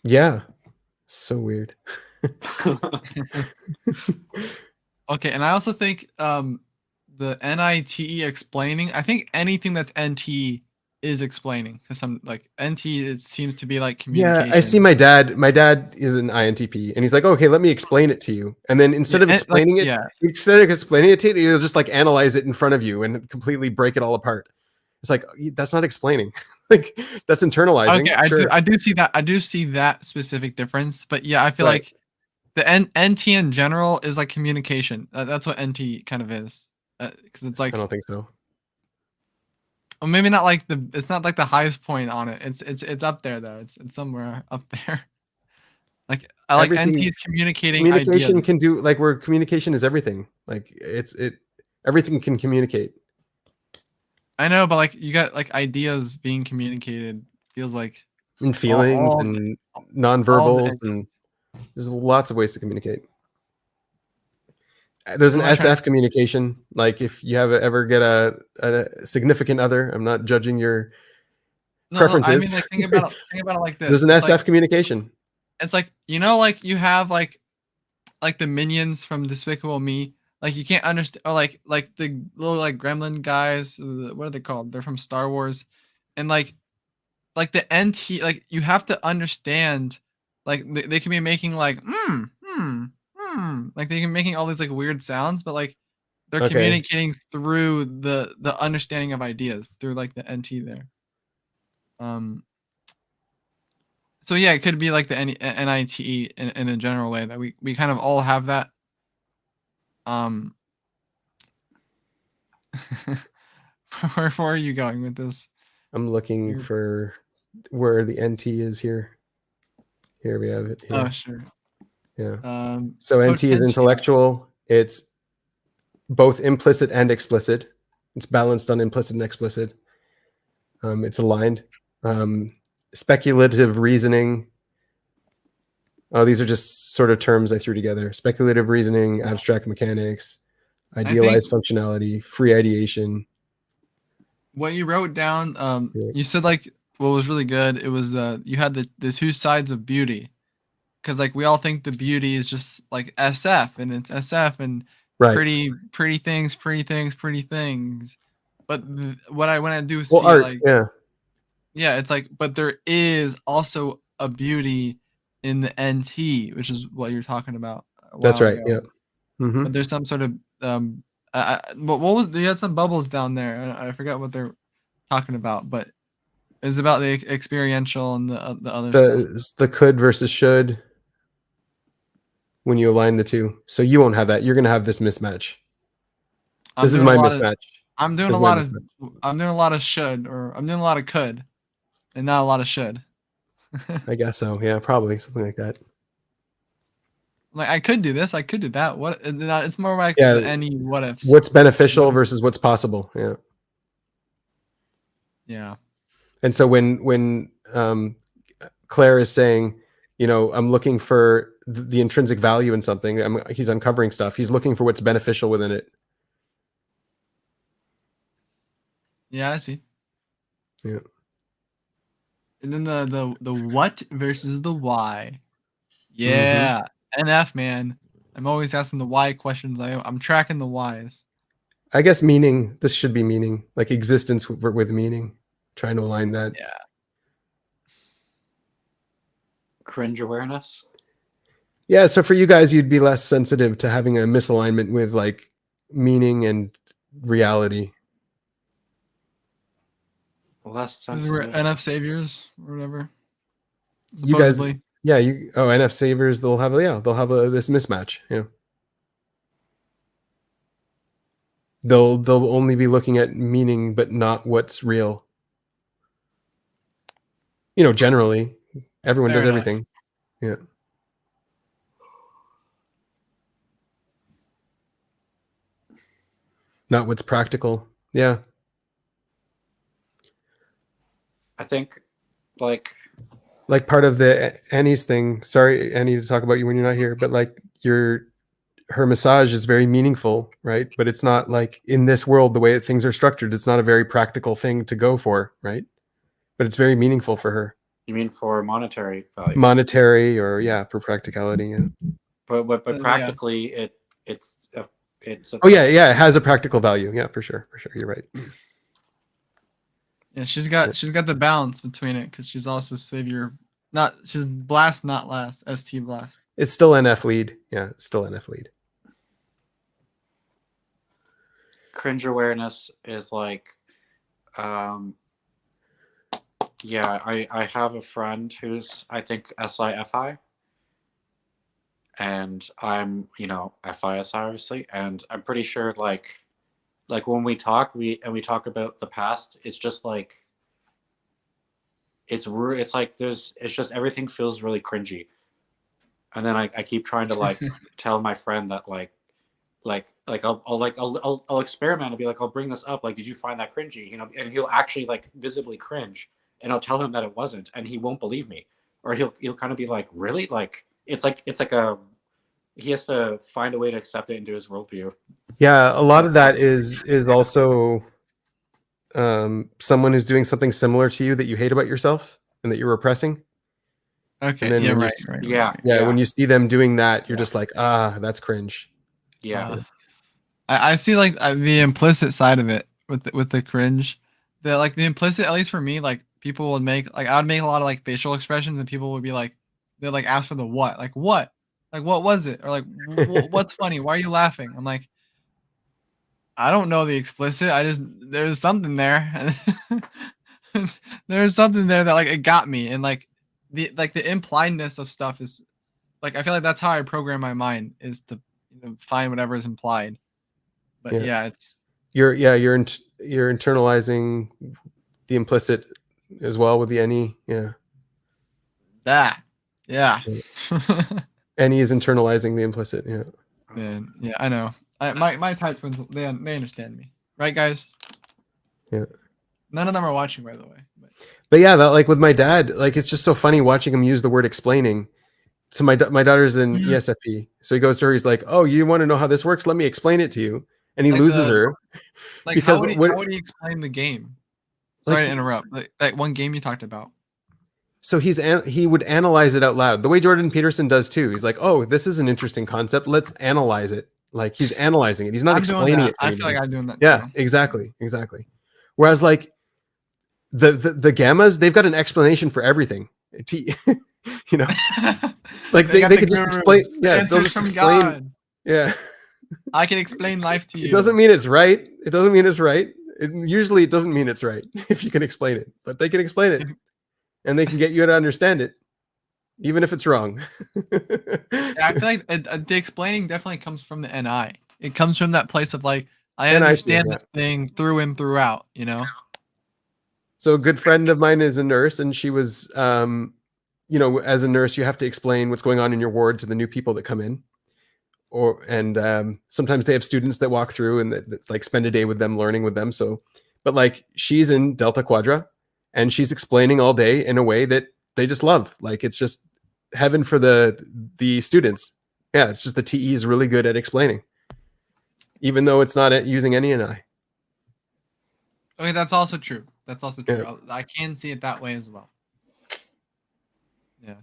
Yeah. So weird. Okay, and I also think the NITE explaining, I think anything that's NT is explaining, because some like NT it seems to be like communication. Yeah, I see my dad is an INTP, and he's like, okay, let me explain it to you. And then instead of explaining instead of explaining it to you, he'll just like analyze it in front of you and completely break it all apart. It's like, that's not explaining. Like, that's internalizing. Okay, sure. I do see that. I do see that specific difference. But yeah, I feel like the NT in general is like communication. That's what NT kind of is. Because it's like, I don't think so. Well, maybe not like it's not like the highest point on it. It's up there though. It's somewhere up there. Like I like NT is communicating. Communication ideas. can do like where communication is everything. Like everything can communicate. I know, but like you got like ideas being communicated. Feels like And feelings all and all nonverbals, the and there's lots of ways to communicate. There's an What am I trying SF communication. Like if you ever get a significant other, I'm not judging your no, I mean preferences. like think about it like There's this. an SF communication. It's like like you have like the minions from Despicable Me. Like you can't understand, or like the little like gremlin guys. What are they called? They're from Star Wars, and like the NT. Like you have to understand. Like they can be making like like they can be making all these like weird sounds, but like they're Okay. communicating through the understanding of ideas through like the NT there. So yeah, it could be like the NITE in a general way that we kind of all have that. Where are you going with this? I'm looking for where the NT is here. Here we have it. Oh Here. sure. Yeah. So NT is intellectual. It's both implicit and explicit. It's balanced on implicit and explicit. It's aligned. Speculative reasoning. Oh, these are just sort of terms I threw together. Speculative reasoning, abstract mechanics, idealized functionality, free ideation. What you wrote down, Yeah. you said like what was really good. It was you had the two sides of beauty, because like we all think the beauty is just like SF, and it's SF and Right. pretty things, But when I do Well, see art, like yeah, it's like, but there is also a beauty in the NT, which is what you're talking about a that's while right. ago. Yeah. Mm-hmm. But there's some sort of what was, you had some bubbles down there. I forgot what they're talking about, but it's about the experiential and the other stuff. The could versus should when you align the two. So you won't have that. You're going to have this mismatch. This is my mismatch. I'm doing a lot of should, or I'm doing a lot of could, and not a lot of should. I guess so. Yeah, probably something like that. Like I could do this, I could do that. What? It's more like Yeah, the any what ifs. What's beneficial versus what's possible. Yeah. Yeah. And so when Claire is saying, I'm looking for the intrinsic value in something, he's uncovering stuff. He's looking for what's beneficial within it. Yeah, I see. Yeah. And then the what versus the why. Yeah. NF, man. I'm always asking the why questions. I'm tracking the whys. I guess meaning. This should be meaning, like existence with meaning. Trying to align that. Yeah. Cringe awareness. Yeah. So for you guys, you'd be less sensitive to having a misalignment with like meaning and reality. Less We're sensitive. NF saviors or whatever. You guys, Supposedly. yeah. NF savers. They'll have this mismatch. Yeah. They'll only be looking at meaning, but not what's real. Generally, everyone Fair does enough. everything. Yeah. Not what's practical. Yeah. I think, like part of the Annie's thing. Sorry, Annie, to talk about you when you're not here, but like her massage is very meaningful, right? But it's not like in this world, the way that things are structured, it's not a very practical thing to go for, right? But it's very meaningful for her. You mean for monetary value? Monetary, or for practicality. Yeah. But practically, it's oh yeah, it has a practical value. Yeah, for sure. You're right. Yeah, she's got the balance between it, because she's also savior. She's blast, not last. ST blast. It's still NF lead. Yeah, it's still NF lead. Cringe awareness is like, yeah, I have a friend who's, I think, SIFI, and I'm, FISI obviously, and I'm pretty sure like when we talk, we talk about the past, it's just like, it's like it's just everything feels really cringy, and then I keep trying to like tell my friend that like I'll experiment and be like, I'll bring this up, like, did you find that cringy? You know, and he'll actually like visibly cringe, and I'll tell him that it wasn't, and he won't believe me, or he'll kind of be like, really? Like it's like a he has to find a way to accept it into his worldview. Yeah, a lot of that is also someone who's doing something similar to you that you hate about yourself and that you're repressing. Okay. And then Yeah. when you Right. s- Right. Yeah. Right. Yeah, when you see them doing that, you're Yeah. just like, ah, that's cringe. Yeah. I see like the implicit side of it with the cringe. The like the implicit, at least for me, like people would make like I would make a lot of like facial expressions, and people would be like, they'd like ask for the what, like what was it, or like what's funny? Why are you laughing? I'm like, I don't know the explicit. I just there's something there. There's something there that like it got me, and like the impliedness of stuff is like I feel like that's how I program my mind, is to find whatever is implied. But yeah, it's You're internalizing the implicit as well with the any. Yeah. that. Yeah. Any is internalizing the implicit. Yeah. Man, yeah, I know. My type twins, they understand me, right, guys? Yeah. None of them are watching, by the way. But yeah, that like with my dad, like it's just so funny watching him use the word explaining. So my daughter's in ESFP, so he goes to her. He's like, "Oh, you want to know how this works? Let me explain it to you." And he Like loses her. Like because how would he explain the game? Like Sorry to interrupt. Like that one game you talked about. So he would analyze it out loud, the way Jordan Peterson does too. He's like, "Oh, this is an interesting concept. Let's analyze it." Like he's analyzing it. He's not I'm doing explaining that. it. To I anybody. feel like I'm doing that. Yeah, too. exactly. Whereas like the gammas, they've got an explanation for everything. You know, like they can just explain. Yeah, they'll just explain. God. Yeah, I can explain life to you. it doesn't mean it's right. It doesn't mean it's right. Usually, it doesn't mean it's right if you can explain it. But they can explain it, and they can get you to understand it, even if it's wrong. Yeah, I feel like the explaining definitely comes from the NI. It comes from that place of like I NI, understand yeah. this thing through and throughout. You know. So a good friend of mine is a nurse, and she was, you know, as a nurse, you have to explain what's going on in your ward to the new people that come in, and sometimes they have students that walk through and that like spend a day with them, learning with them. So, but like she's in Delta Quadra, and she's explaining all day in a way that they just love. Like it's just heaven for the students. Yeah, it's just the TE is really good at explaining, even though it's not using any NI. Okay, that's also true. That's also true. Yeah. I can see it that way as well. Yeah.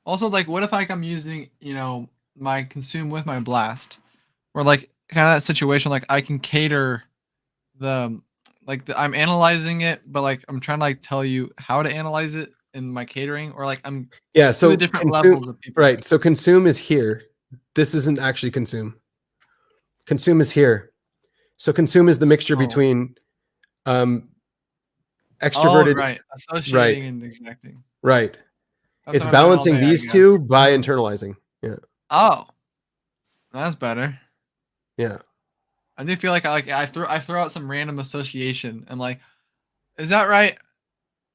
Also, like, what if like I'm using, you know, my consume with my blast, or like kind of that situation, like I can cater I'm analyzing it, but like I'm trying to like tell you how to analyze it in my catering, or like I'm So the different levels of people. Right. So consume is here. This isn't actually consume. Consume is here. So consume is the mixture between extroverted, right, associating and exacting. Right. That's It's what I'm doing all balancing day, I these guess. two by internalizing. Yeah. Oh, that's better. Yeah. I do feel like I throw out some random association. I'm like, is that right?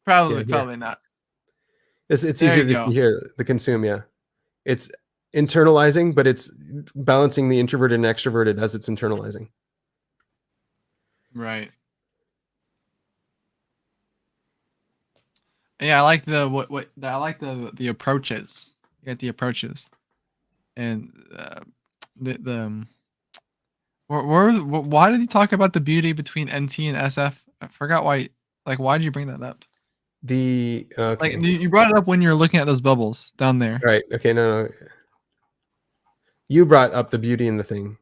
Probably, Yeah, probably not. It's There easier you to go. see here. The consume, yeah. It's internalizing, but it's balancing the introverted and extroverted as it's internalizing. Right. Yeah, I like I like the approaches. You get the approaches, and why did you talk about the beauty between NT and SF? I forgot why. Like, why did you bring that up? Okay. Like you brought it up when you were looking at those bubbles down there. Right. Okay. No. You brought up the beauty in the thing.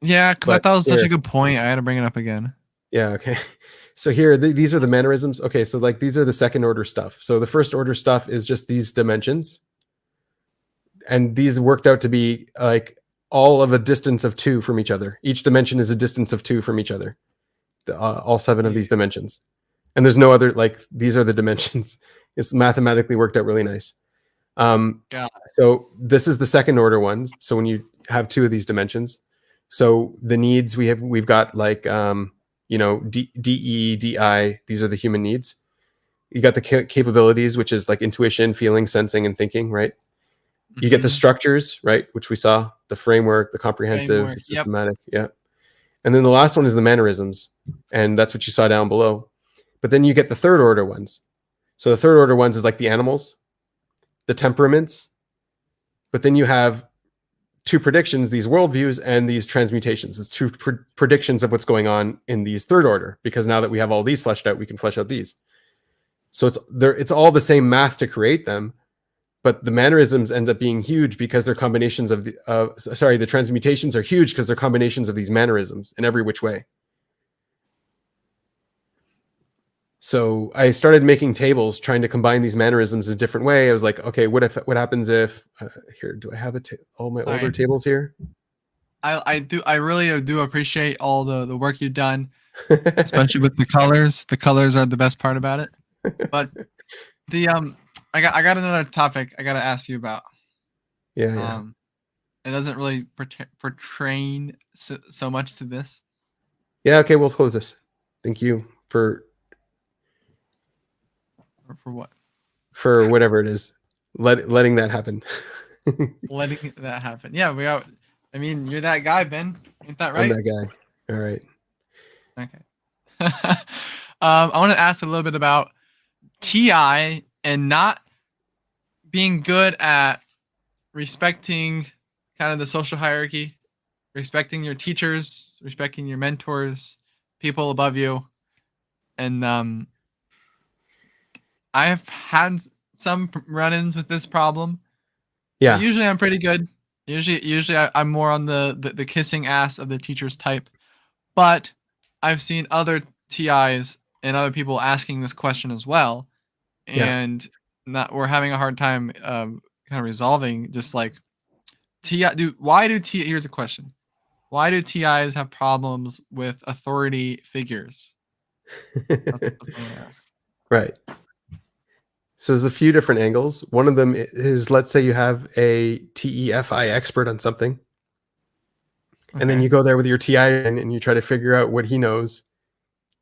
Yeah, because I But thought it was such here- a good point. I had to bring it up again. Yeah. Okay. So here, these are the mannerisms. Okay. So like these are the second order stuff. So the first order stuff is just these dimensions. And these worked out to be like all of a distance of 2 from each other. Each dimension is a distance of 2 from each other. All 7 of these dimensions. And there's no other, like, these are the dimensions. It's mathematically worked out really nice. So this is the second order one. So when you have 2 of these dimensions, so the needs we've got like, you know, DE, DI, these are the human needs. You got the capabilities, which is like intuition, feeling, sensing, and thinking, right? You get the structures, right, which we saw, the framework, the comprehensive, Framework, the yep. systematic. Yeah. And then the last one is the mannerisms. And that's what you saw down below. But then you get the third order ones. So the third order ones is like the animals, the temperaments. But then you have two predictions, these worldviews and these transmutations. It's two predictions of what's going on in these third order, because now that we have all these fleshed out, we can flesh out these. So it's all the same math to create them, but the mannerisms end up being huge because they're combinations of the transmutations are huge because they're combinations of these mannerisms in every which way. So I started making tables trying to combine these mannerisms in a different way. I was like, okay, what happens if here, do I have all my older tables here? I really do appreciate all the work you've done, especially with the colors. The colors are the best part about it. But the I got another topic I got to ask you about. Yeah. It doesn't really pertain so much to this. Yeah, okay, we'll close this. Thank you for what? For whatever it is, letting that happen. Letting that happen. Yeah, I mean, you're that guy, Ben. Ain't that right? I'm that guy. All right. Okay. I want to ask a little bit about TI and not being good at respecting kind of the social hierarchy, respecting your teachers, respecting your mentors, people above you. And I've had some run-ins with this problem. Yeah. Usually I'm pretty good. Usually I'm more on the kissing ass of the teachers type. But I've seen other TIs and other people asking this question as well. And we're having a hard time kind of resolving, just like here's a question. Why do TIs have problems with authority figures? That's what I want to ask. Right. So there's a few different angles. One of them is, let's say you have a TEFI expert on something. Okay. And then you go there with your TI and you try to figure out what he knows.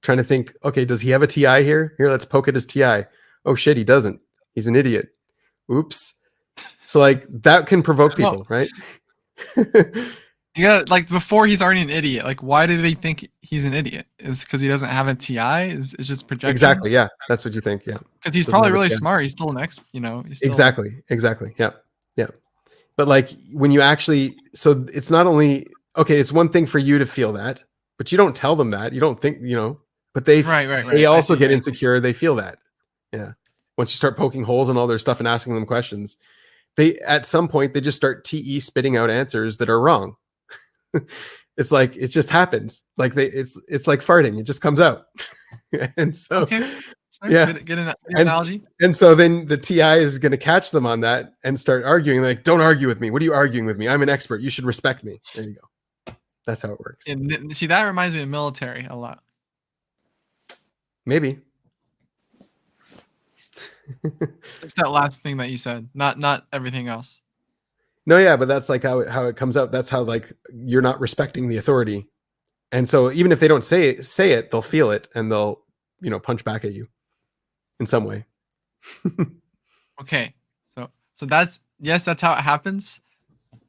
Trying to think, okay, does he have a TI here? Here, let's poke at his TI. Oh shit, he doesn't. He's an idiot. Oops. So like that can provoke people, right? Yeah, like before he's already an idiot. Like, why do they think he's an idiot? Is because he doesn't have a TI? Is it's just projection? Exactly. Yeah, that's what you think. Yeah, because he's probably really smart. He's still an He's still... Exactly. Yeah. But like when you actually, so it's not only okay. It's one thing for you to feel that, but you don't tell them that. You don't think But they They also get insecure. They feel that. Yeah. Once you start poking holes in all their stuff and asking them questions, at some point they just start spitting out answers that are wrong. It's like it just happens. Like it's like farting. It just comes out. And so get an analogy. And so then the TI is going to catch them on that and start arguing. Like, don't argue with me. What are you arguing with me? I'm an expert. You should respect me. There you go. That's how it works. And see, that reminds me of military a lot. Maybe. It's that last thing that you said, not everything else. No, yeah, but that's like how it comes out. That's how like you're not respecting the authority. And so even if they don't say it, they'll feel it and they'll, punch back at you in some way. Okay. So that's how it happens.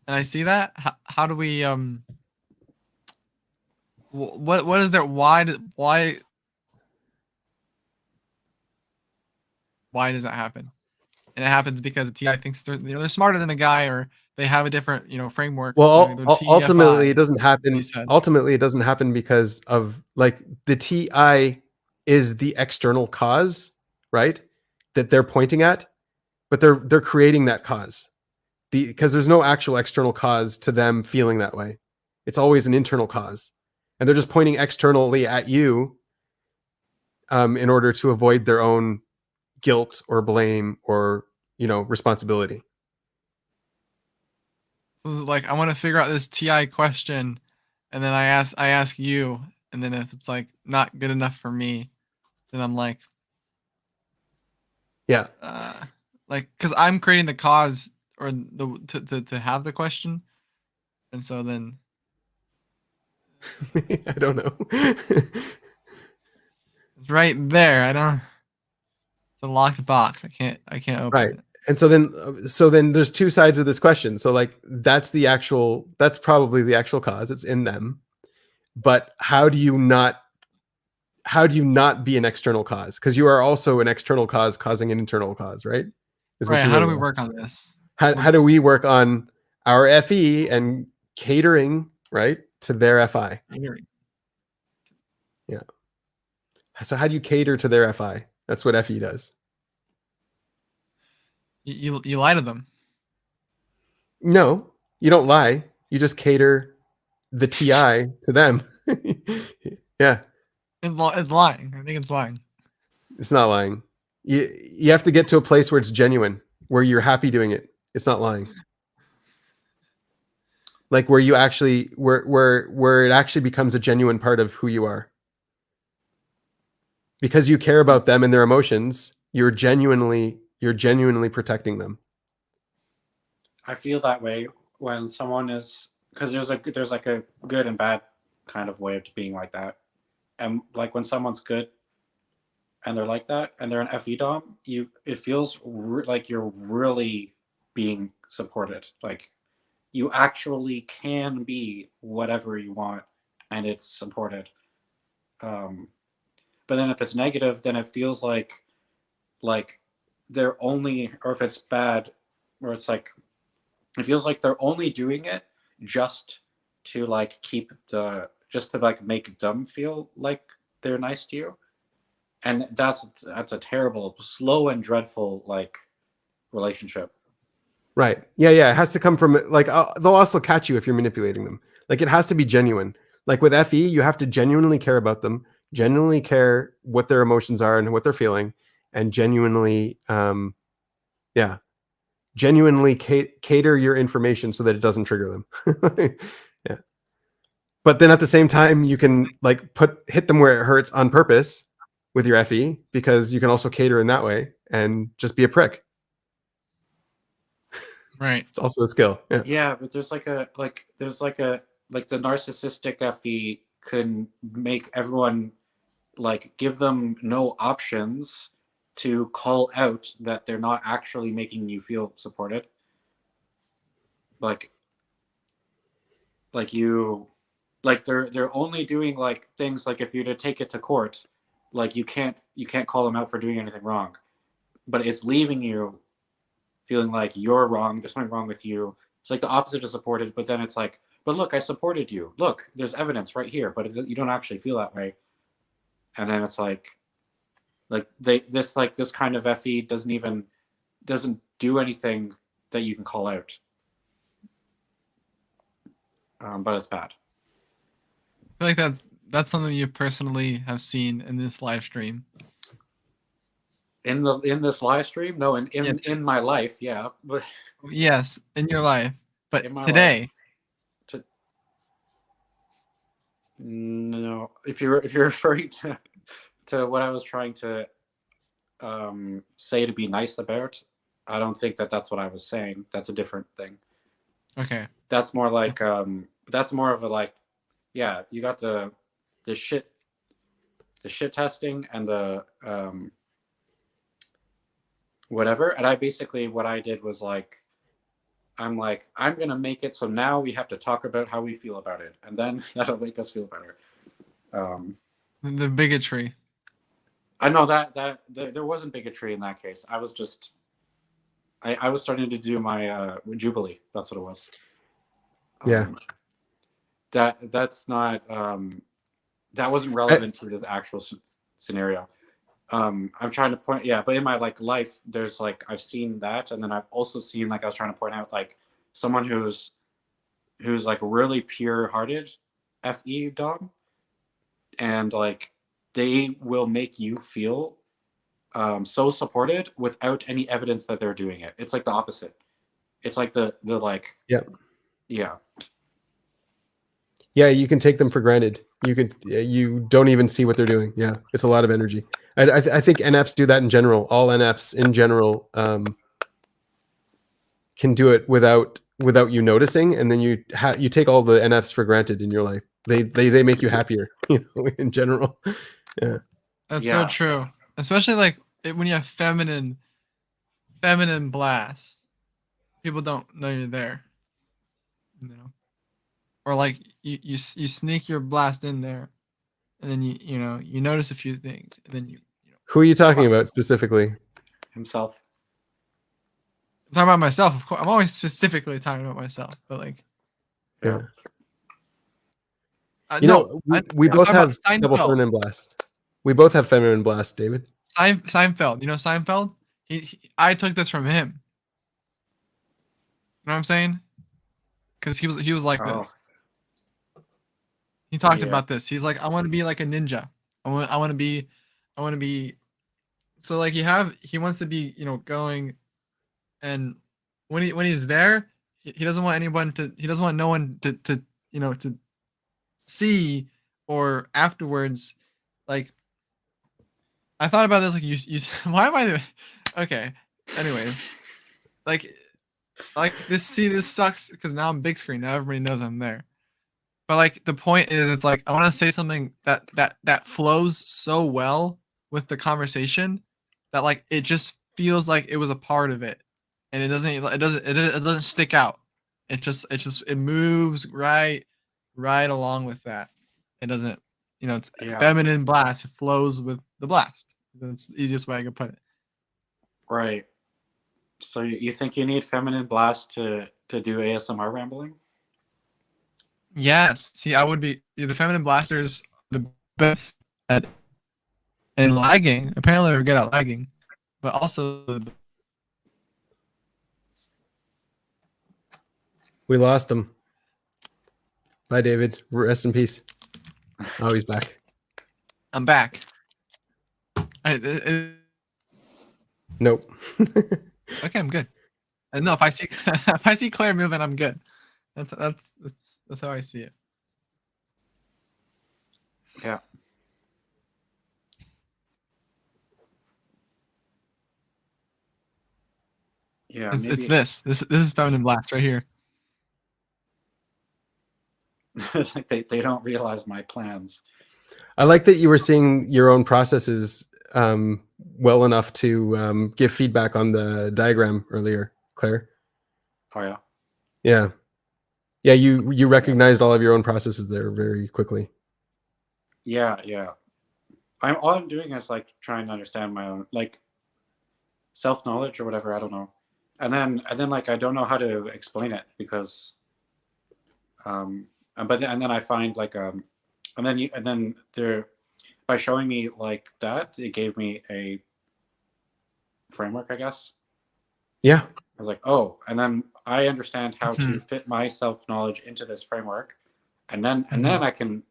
And I see that. How do we what is there? Why does that happen? And it happens because the TI thinks they're smarter than the guy, or they have a different framework. Well, ultimately it doesn't happen. Ultimately, it doesn't happen because of like the TI is the external cause, right? That they're pointing at, but they're creating that cause. Because there's no actual external cause to them feeling that way. It's always an internal cause, and they're just pointing externally at you in order to avoid their own guilt or blame or responsibility. So it's like I want to figure out this TI question, and then I ask you, and then if it's like not good enough for me, then I'm like, yeah, like because I'm creating the cause or to have the question, and so then I don't know. It's right there. I don't. It's a locked box. I can't open it. And so then there's two sides of this question. So like that's probably the actual cause. It's in them. But how do you not be an external cause? Because you are also an external cause causing an internal cause, right? Right. How do we work on this? How do we work on our FE and catering, right, to their FI? Yeah. So how do you cater to their FI? That's what FE does. You lie to them. No, you don't lie. You just cater the TI to them. Yeah. It's lying. I think it's lying. It's not lying. You have to get to a place where it's genuine, where you're happy doing it. It's not lying. Like where you actually where it actually becomes a genuine part of who you are. Because you care about them and their emotions, you're genuinely protecting them. I feel that way when someone is, because there's like a good and bad kind of way of being like that. And like when someone's good and they're like that and they're an FE dom, it feels like you're really being supported. Like you actually can be whatever you want and it's supported. But then if it's negative, then it feels like they're only, or if it's bad, or it's like, it feels like they're only doing it just to like make them feel like they're nice to you. And that's a terrible, slow and dreadful like relationship. Right. Yeah. It has to come from like they'll also catch you if you're manipulating them. Like it has to be genuine. Like with FE, you have to genuinely care about them, genuinely care what their emotions are and what they're feeling, and genuinely, genuinely cater your information so that it doesn't trigger them. Yeah. But then at the same time, you can like hit them where it hurts on purpose with your FE, because you can also cater in that way and just be a prick. Right. It's also a skill. Yeah, but there's the narcissistic FE can make everyone like give them no options to call out that they're not actually making you feel supported. They're only doing like things like if you're to take it to court, like you can't call them out for doing anything wrong, but it's leaving you feeling like you're wrong. There's something wrong with you. It's like the opposite of supported, but then it's like, but look, I supported you. Look, there's evidence right here, but you don't actually feel that way. And then it's like this kind of FE doesn't do anything that you can call out. But it's bad. I feel like that's something you personally have seen in this live stream. In this live stream? No, in my life, yeah. But yes, in your life. But today. No. If you're referring to what I was trying to say to be nice about, I don't think that's what I was saying. That's a different thing. Okay. That's more like that's more of a like, yeah, you got the shit testing and the whatever. And what I did was like, I'm gonna make it so now we have to talk about how we feel about it, and then that'll make us feel better. The bigotry. I know that there wasn't bigotry in that case. I was just I was starting to do my Jubilee. That's what it was. Yeah. That's not that wasn't relevant to the actual scenario. I'm trying to point, yeah, but in my like life, there's like I've seen that, and then I've also seen, like I was trying to point out, like someone who's like really pure-hearted FE dom, and like they will make you feel so supported without any evidence that they're doing it. It's like the opposite. It's like the like yeah. Yeah, you can take them for granted. You don't even see what they're doing. Yeah, it's a lot of energy. I think NFs do that in general. All NFs in general can do it without you noticing, and then you take all the NFs for granted in your life. They make you happier, in general. Yeah, that's so true. Especially like when you have feminine feminine blast, people don't know you're there. You know, or like you sneak your blast in there, and then you notice a few things, and then Who are you talking about specifically? Himself. I'm talking about myself, of course. I'm always specifically talking about myself, but like, Yeah. no, know, we I'm both talking about have double Seinfeld. feminine blast. We both have feminine blast, David. Seinfeld. You know Seinfeld? I took this from him. You know what I'm saying? Because he was like Oh. this. He talked Yeah. about this. He's like, I want to be like a ninja. I want to be. So like he wants to be going, and when he's there, he doesn't want no one to to see, or afterwards, like I thought about this, like you why am I okay, anyways, like this sucks because now I'm big screen, now everybody knows I'm there, but like the point is, it's like I want to say something that flows so well with the conversation that like it just feels like it was a part of it, and it doesn't stick out. It moves right along with that. It doesn't, it's feminine blast. It flows with the blast. That's the easiest way I could put it. Right. So you think you need feminine blast to do ASMR rambling? Yes. See, I would be the feminine blasters the best at and lagging. Apparently, they're good at lagging, but also We lost him. Bye, David. Rest in peace. Oh, he's back. I'm back. Nope. Okay, I'm good. No, if I see Claire moving, I'm good. That's how I see it. Yeah. Yeah. It's this is feminine blast right here. Like they don't realize my plans. I like that you were seeing your own processes well enough to give feedback on the diagram earlier, Claire. Oh yeah. Yeah. Yeah, you recognized all of your own processes there very quickly. Yeah. All I'm doing is like trying to understand my own like self-knowledge or whatever, I don't know. And then like I don't know how to explain it because and then I find like and then there by showing me like that, it gave me a framework, I guess. Yeah. I was like, oh, and then I understand how to fit my self-knowledge into this framework, and then I can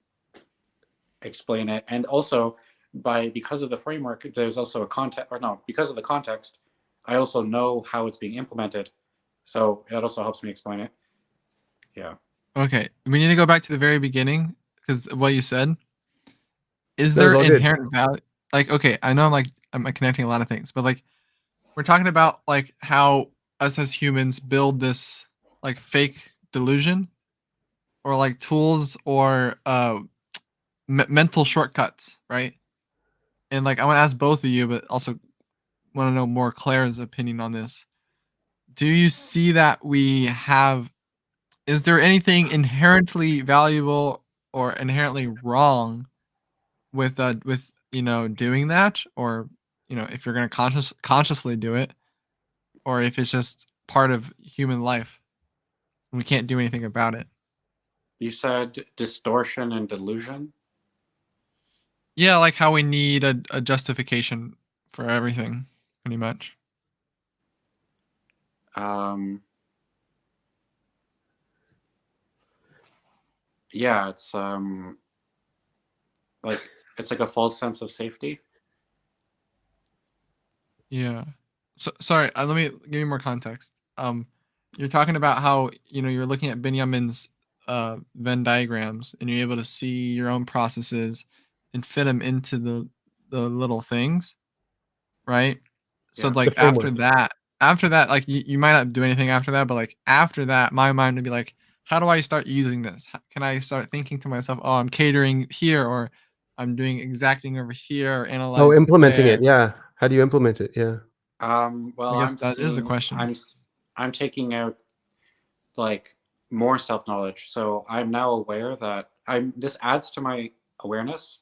explain it. And also because of the framework, there's also a because of the context, I also know how it's being implemented. So that also helps me explain it. Yeah. Okay, we need to go back to the very beginning because what you said. Is That was there all good. inherent value? Like, okay, I know I'm connecting a lot of things, but like we're talking about like how us as humans build this like fake delusion, or like tools, or mental shortcuts, right? And like I want to ask both of you, but also want to know more Claire's opinion on this. Do you see that we have? Is there anything inherently valuable or inherently wrong with doing that, or if you're going to consciously do it, or if it's just part of human life and we can't do anything about it? You said distortion and delusion. Yeah, like how we need a justification for everything, pretty much. Yeah, it's like a false sense of safety. Yeah. So sorry, let me give you more context. You're talking about how you're looking at Benjamin's Venn diagrams, and you're able to see your own processes and fit them into the little things, right? So Yeah. like after that, like you might not do anything after that, but like after that, my mind would be like, how do I start using this? Can I start thinking to myself, oh, I'm catering here, or I'm doing exacting over here, or analyzing. Oh, implementing there. it. Yeah. How do you implement it? Yeah. Well, I guess I'm that is the seeing, question. I'm taking out like more self knowledge. So I'm now aware that this adds to my awareness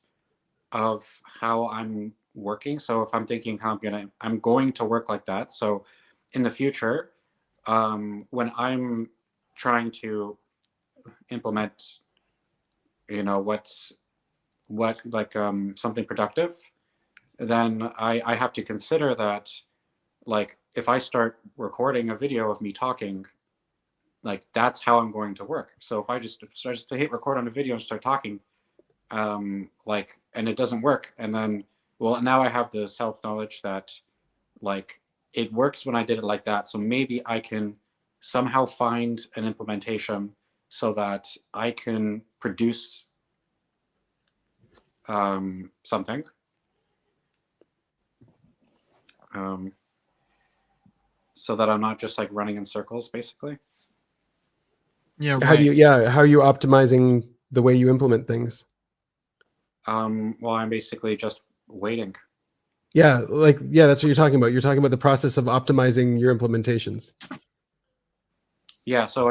of how I'm working. So if I'm thinking how I'm going to work like that. So in the future, when I'm trying to implement, what like something productive, then I have to consider that, like, if I start recording a video of me talking, like, that's how I'm going to work. So if I just hit record on a video and start talking, like, and it doesn't work, and then, well, now I have the self knowledge that, like, it works when I did it like that. So maybe I can somehow find an implementation so that I can produce something. So that I'm not just like running in circles, basically. Yeah, right. How are you optimizing the way you implement things? Well, I'm basically just waiting. Yeah, that's what you're talking about. You're talking about the process of optimizing your implementations. Yeah, so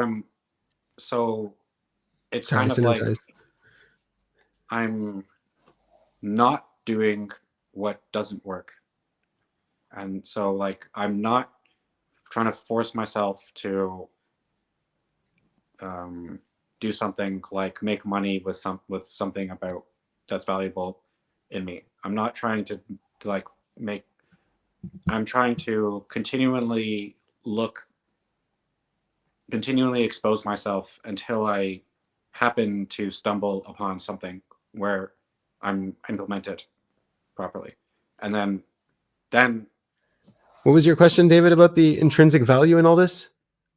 it's Sorry, kind of like synergized. I'm not doing what doesn't work. And so, like, I'm not trying to force myself to do something like make money with something about that's valuable in me. I'm not trying to like make. I'm trying to continually expose myself until I happen to stumble upon something where I'm implemented properly, and then. What was your question, David, about the intrinsic value in all this?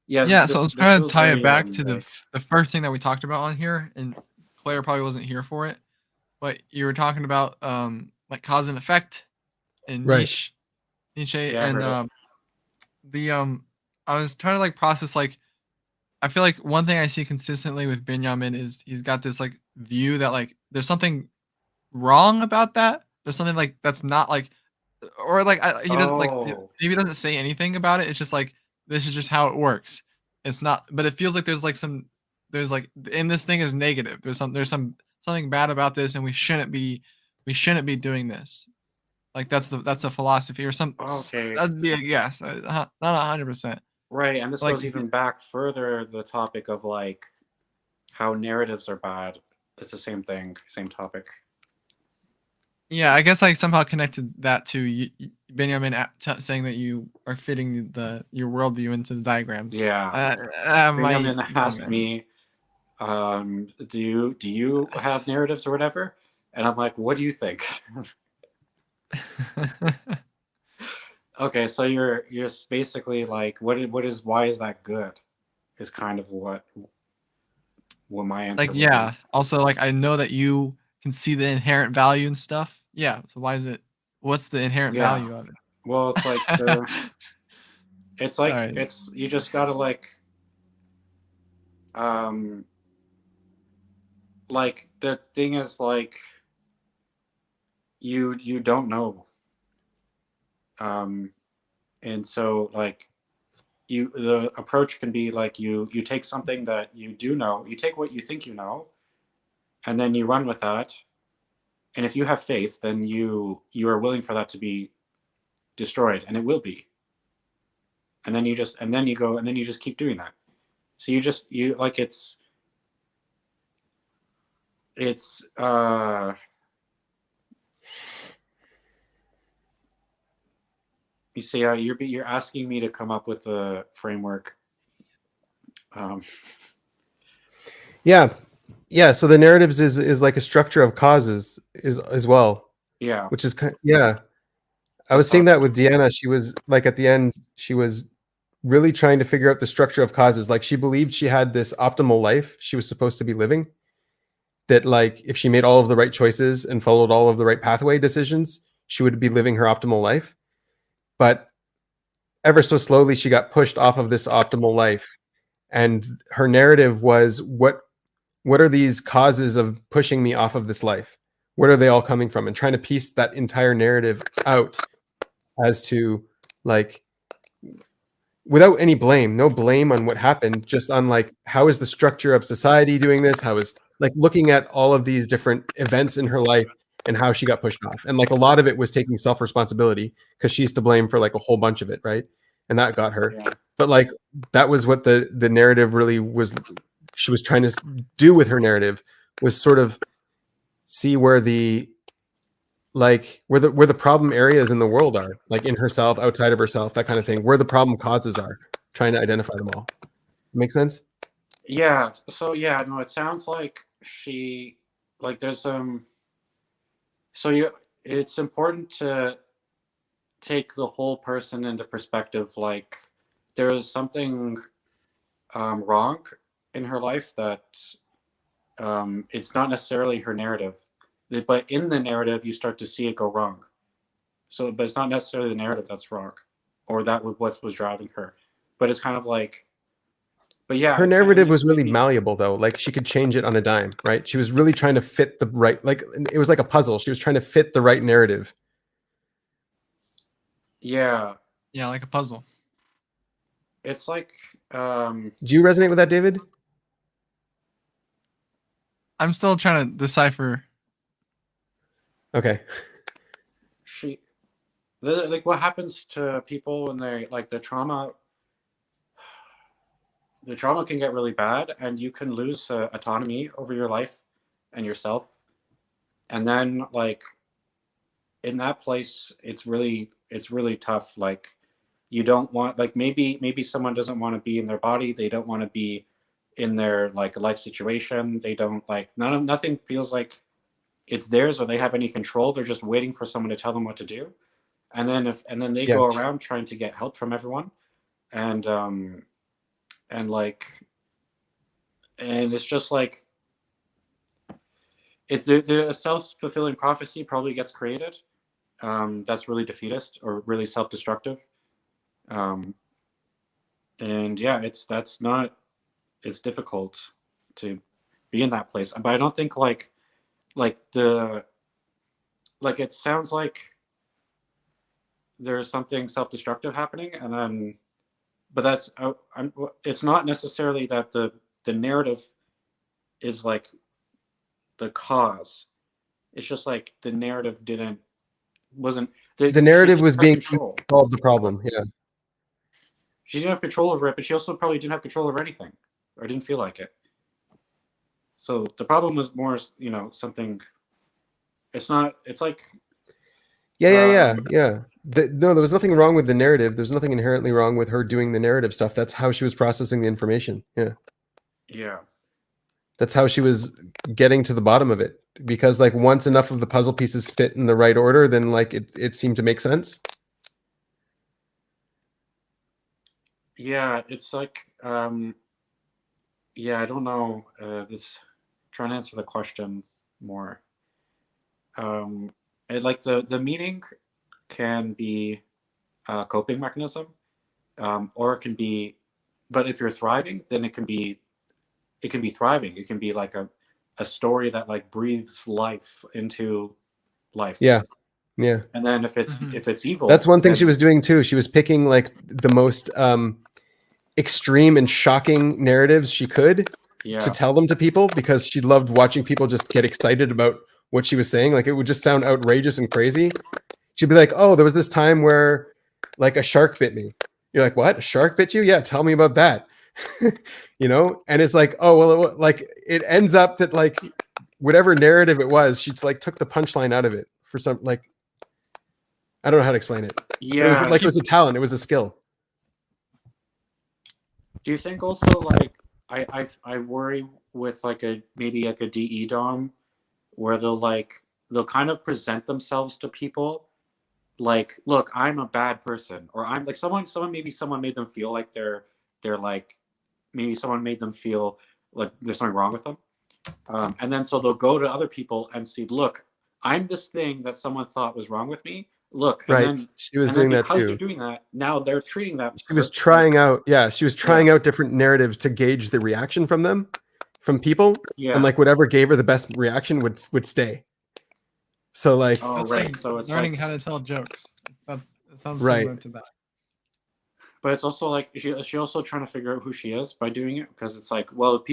Yeah, so I was trying to tie it back to vague. the first thing that we talked about on here, and Claire probably wasn't here for it, but you were talking about like cause and effect and Right. Nietzsche, Yeah, and I was trying to like process, like, I feel like one thing I see consistently with Benjamin is he's got this like view that like there's something wrong about that. There's something like that's not like, or like he doesn't like maybe he doesn't say anything about it. It's just like this is just how it works. It's not, but it feels like there's like and this thing is negative. There's something bad about this, and we shouldn't be doing this. Like that's the philosophy or some. Okay. That'd be a guess. Not 100%. Right, and this Like, goes even back further, the topic of like how narratives are bad. It's the same thing, same topic. Yeah, I guess I somehow connected that to Benjamin saying that you are fitting your worldview into the diagrams. Yeah. Benjamin asked me, do you have narratives or whatever? And I'm like, what do you think? Okay, so you're basically like, why is that good? Is kind of what my answer. Like, yeah. Also, like, I know that you can see the inherent value and stuff. Yeah. So why is it? What's the inherent value of it? Well, it's like it's you just gotta like the thing is like you don't know. And so like the approach can be like you take something that you do know, you take what you think you know, and then you run with that. And if you have faith, then you are willing for that to be destroyed, and it will be. And then you just keep doing that. So you like it's you see, you're asking me to come up with a framework. Yeah. So the narratives is like a structure of causes is as well. Yeah. Which is I was seeing that with Deanna. She was like at the end, she was really trying to figure out the structure of causes. Like she believed she had this optimal life she was supposed to be living. That like if she made all of the right choices and followed all of the right pathway decisions, she would be living her optimal life. But ever so slowly, she got pushed off of this optimal life. And her narrative was, what are these causes of pushing me off of this life? Where are they all coming from? And trying to piece that entire narrative out as to like without any blame, no blame on what happened, just on like how is the structure of society doing this, how is like looking at all of these different events in her life and how she got pushed off. And like a lot of it was taking self-responsibility because she's to blame for like a whole bunch of it, right? And that got her. Yeah. But like that was what the narrative really was, she was trying to do with her narrative, was sort of see where the like where the problem areas in the world are, like in herself, outside of herself, that kind of thing, where the problem causes are, trying to identify them all. Make sense? Yeah. So yeah, no, it sounds like she like there's so it's important to take the whole person into perspective. Like there is something wrong in her life that it's not necessarily her narrative, but in the narrative you start to see it go wrong. So, but it's not necessarily the narrative that's wrong, or that what was driving her. But it's kind of like, but yeah, Her it's kind of narrative was really maybe- malleable though. Like she could change it on a dime, right? She was really trying to fit the right, like it was like a puzzle. She was trying to fit the right narrative. Yeah, Yeah, like a puzzle. it's like Do you resonate with that, David? I'm still trying to decipher. Okay. like what happens to people when they like the trauma can get really bad and you can lose autonomy over your life and yourself, and then like in that place it's really tough. Like you don't want, like maybe someone doesn't want to be in their body, they don't want to be in their like life situation, they don't like nothing feels like it's theirs or they have any control, they're just waiting for someone to tell them what to do. And then they go around trying to get help from everyone, and it's just like it's a self-fulfilling prophecy probably gets created, that's really defeatist or really self-destructive, and yeah, it's difficult to be in that place. But I don't think like it sounds like there's something self-destructive happening, and then but that's it's not necessarily that the narrative is like the cause. It's just like the narrative wasn't The narrative she was didn't have being control. to solve the problem. Yeah. She didn't have control over it, but she also probably didn't have control over anything, or didn't feel like it. So the problem was more, something. It's not. It's like. Yeah. No, there was nothing wrong with the narrative. There's nothing inherently wrong with her doing the narrative stuff. That's how she was processing the information. Yeah. Yeah. That's how she was getting to the bottom of it. Because like once enough of the puzzle pieces fit in the right order, then like it seemed to make sense. Yeah, it's like yeah, I don't know. This trying to answer the question more. Like the meaning can be a coping mechanism, or it can be, but if you're thriving, then it can be thriving. It can be like a story that like breathes life into life. Yeah. And then if it's evil, that's one thing then, she was doing too. She was picking like the most extreme and shocking narratives she could to tell them to people, because she loved watching people just get excited about what she was saying. Like it would just sound outrageous and crazy. She'd be like, oh, there was this time where like a shark bit me. You're like, what? A shark bit you? Yeah, tell me about that. And it's like, oh, well, like it ends up that like whatever narrative it was, she like took the punchline out of it for some, like, I don't know how to explain it. Yeah. It was like, it was a talent. It was a skill. Do you think also like I worry with like maybe like a DE dom where they'll kind of present themselves to people like, look, I'm a bad person, or I'm like someone made them feel like they're like, maybe someone made them feel like there's something wrong with them, and then so they'll go to other people and see, look, I'm this thing that someone thought was wrong with me. Look, and Right. then She was doing that because too. they're doing that, now they're treating that. She was trying out, she was trying out different narratives to gauge the reaction from people. Yeah. And like whatever gave her the best reaction would stay. So like, Oh, That's right. like So it's learning like, how to tell jokes. That sounds Right. similar to that. but it's also like she also trying to figure out who she is by doing it, because it's like, well,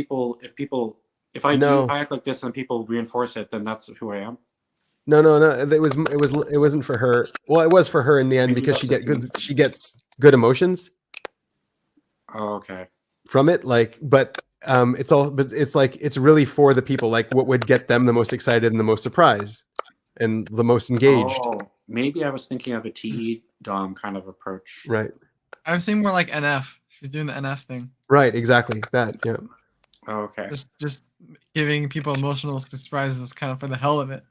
if I act like this and people reinforce it, then that's who I am. No. It wasn't for her. Well, it was for her in the end, Maybe because that's she gets good emotions Oh, okay. from it. Like, but it's like, it's really for the people, like what would get them the most excited and the most surprised and the most engaged. Oh, maybe I was thinking of a TE Dom kind of approach. Right. I've seen more like NF. She's doing the NF thing. Right. Exactly. That. Yeah. Oh, okay. Just giving people emotional surprises kind of for the hell of it.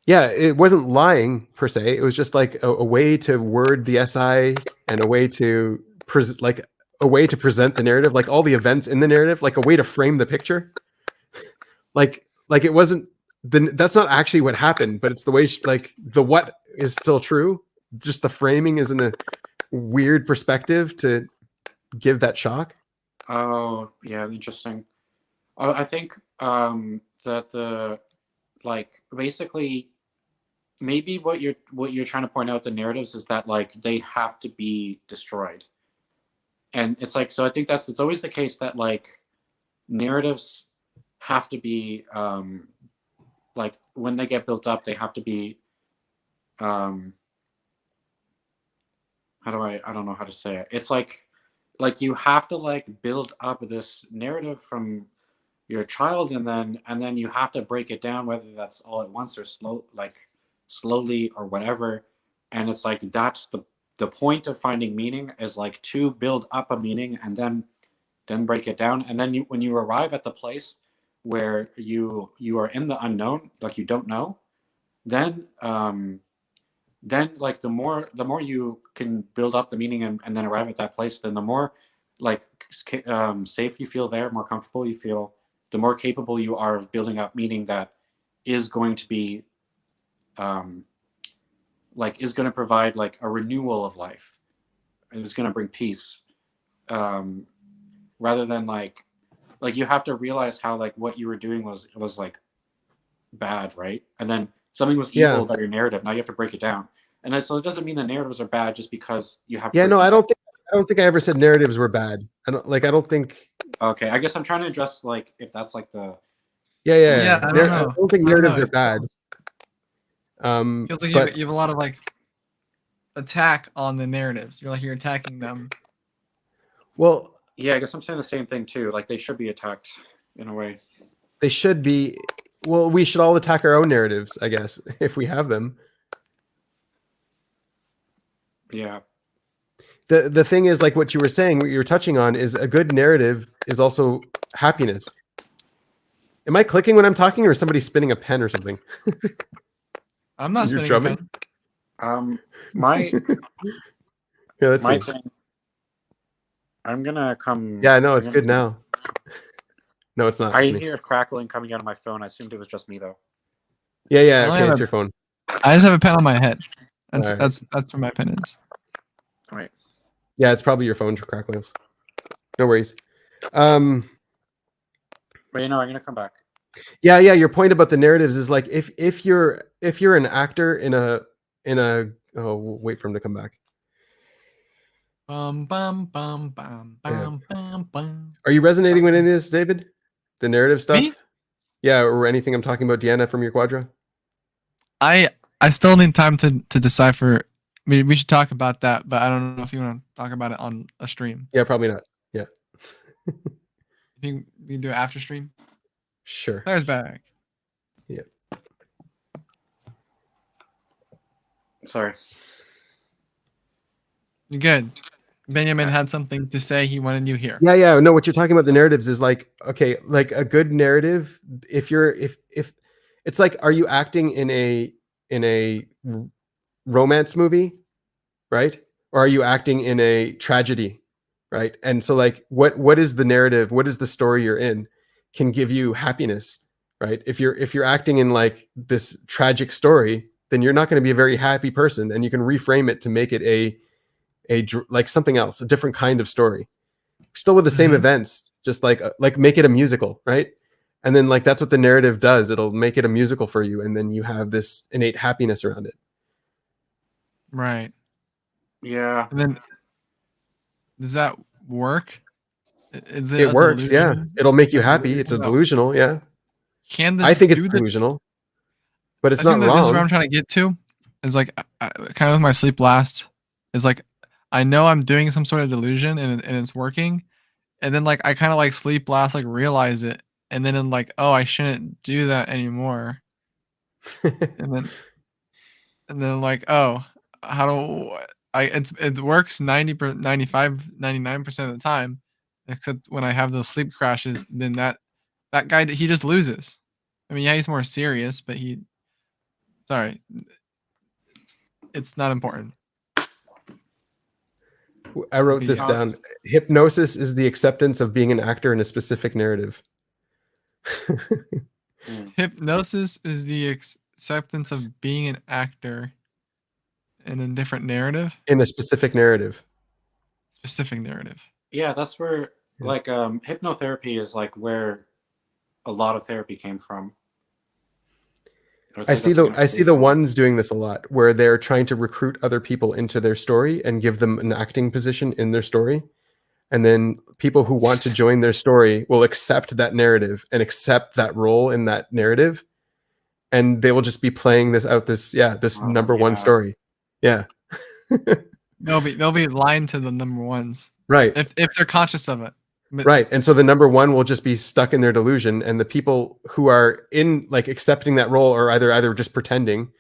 Yeah, it wasn't lying per se. It was just like a way to word the SI and a way to a way to present the narrative, like all the events in the narrative, like a way to frame the picture. like it wasn't that's not actually what happened, but it's the way like the what is still true. Just the framing is in a weird perspective to give that shock. Oh, yeah, interesting. I think that the like basically maybe what you're trying to point out the narratives is that like they have to be destroyed. And it's like, so I think it's always the case that like narratives have to be like when they get built up, they have to be I don't know how to say it. It's like you have to like build up this narrative from your child, and then you have to break it down, whether that's all at once or slowly or whatever. And it's like that's the point of finding meaning, is like to build up a meaning and then break it down. And then when you arrive at the place where you are in the unknown, like you don't know, then like the more you can build up the meaning and then arrive at that place, then the more like safe you feel there, more comfortable you feel, the more capable you are of building up meaning that is going to be like is going to provide like a renewal of life, and it's going to bring peace, rather than like you have to realize how like what you were doing was like bad, right? And then something was evil about your narrative. Now you have to break it down. And then, so it doesn't mean the narratives are bad just because you have to. Yeah, no, I don't think I ever said narratives were bad. I don't think. Okay, I guess I'm trying to address like if that's like the. Yeah. I don't think narratives are bad. Feels like you have a lot of like attack on the narratives. You're attacking them. Well, yeah, I guess I'm saying the same thing too. Like they should be attacked in a way. They should be. Well, we should all attack our own narratives, I guess, if we have them. Yeah. The thing is, like what you were saying, what you're touching on, is a good narrative is also happiness. Am I clicking when I'm talking, or is somebody spinning a pen or something? I'm not spinning a pen. My yeah, let's see. Thing, I'm gonna come. Yeah, no, it's good now. No, it's not. I hear crackling coming out of my phone. I assumed it was just me though. Yeah. Okay, it's your phone. I just have a pen on my head. That's where my pen is. All right. Yeah, it's probably your phone crackles. No worries. But I'm gonna come back. Yeah. Your point about the narratives is like if you're an actor in a wait for him to come back. Bum, bum, bum, bum, bum, bum, bum. Are you resonating with any of this, David? The narrative stuff? Me? Yeah, or anything I'm talking about, Deanna, from your quadra? I still need time to decipher. I mean, we should talk about that, but I don't know if you want to talk about it on a stream. Yeah, probably not. Yeah. You think we can do it after stream? Sure. Claire's back. Yeah. Sorry. You're good. Benjamin had something to say. He wanted you here. Yeah. No, what you're talking about the narratives is like, okay, like a good narrative. If it's like, are you acting in a romance movie, right? Or are you acting in a tragedy, right? And so like, what is the narrative? What is the story you're in? Can give you happiness, right? If you're acting in like this tragic story, then you're not going to be a very happy person, and you can reframe it to make it a like something else, a different kind of story, still with the same events, just like make it a musical, right? And then like that's what the narrative does. It'll make it a musical for you, and then you have this innate happiness around it. Right. Yeah. And then Does that work? Is it It a works, yeah. delusion? It'll make you A happy. It's a delusion? delusional, yeah. Can I this think it's do the? delusional, but it's I not think that this is where wrong. I'm trying to get to. Is like kind of with my sleep last. Is like I know I'm doing some sort of delusion and it's working, and then like I kind of like sleep last, like realize it, and then I'm like, oh, I shouldn't do that anymore, and then like, oh, how do it works 95, 99% of the time, except when I have those sleep crashes, then that guy, he just loses. I mean, yeah, he's more serious, but sorry, it's not important. I wrote Okay, this yeah. down. Hypnosis is the acceptance of being an actor in a specific narrative. Hypnosis is the acceptance of being an actor in a different narrative, In a specific narrative. specific narrative. Yeah, that's where like hypnotherapy is like where a lot of therapy came from. I see the ones doing this a lot, where they're trying to recruit other people into their story and give them an acting position in their story. And then people who want to join their story will accept that narrative and accept that role in that narrative. And they will just be playing this number one story. Yeah. They'll be lying to the number ones. Right. If they're conscious of it. Right. And so the number one will just be stuck in their delusion, and the people who are in like accepting that role are either just pretending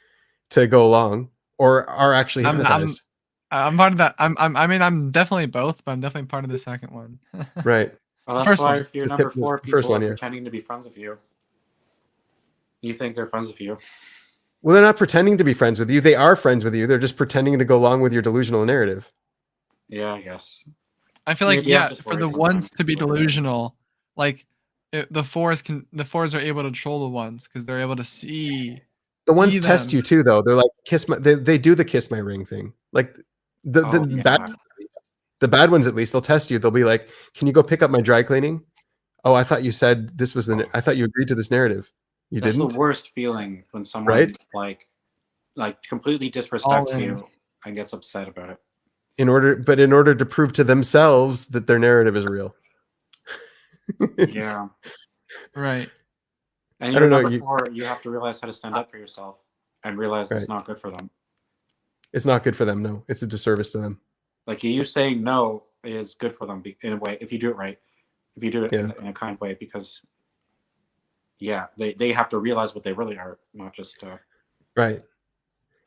to go along or are actually hypnotized. I'm part of that. I'm definitely both, but I'm definitely part of the second one. Right. Well, that's First why one. your Just number the 4 first people one, are yeah. pretending to be friends with you. You think they're friends with you. Well, they're not pretending to be friends with you. They are friends with you. They're just pretending to go along with your delusional narrative. Yeah, I guess. I feel like Maybe I'm just for worried the sometimes ones to be people are- delusional, like the fours are able to troll the ones because they're able to see. The ones see test them. you too, though. They're like they do the kiss my ring thing. Like the yeah. the bad ones at least, they'll test you. They'll be like, "Can you go pick up my dry cleaning?" "Oh, I thought you said this was I thought you agreed to this narrative." You That's didn't? the worst feeling when someone Right? like completely All disrespects in. you and gets upset about it. In order to prove to themselves that their narrative is real. Yeah. Right. And I you're don't know, number 4, you have to realize how to stand up for yourself and realize it's Right. not good for them. It's not good for them. No, it's a disservice to them. Like you saying no is good for them in a way if you do it right. If you do it Yeah. in a kind way, because they have to realize what they really are, not just Right.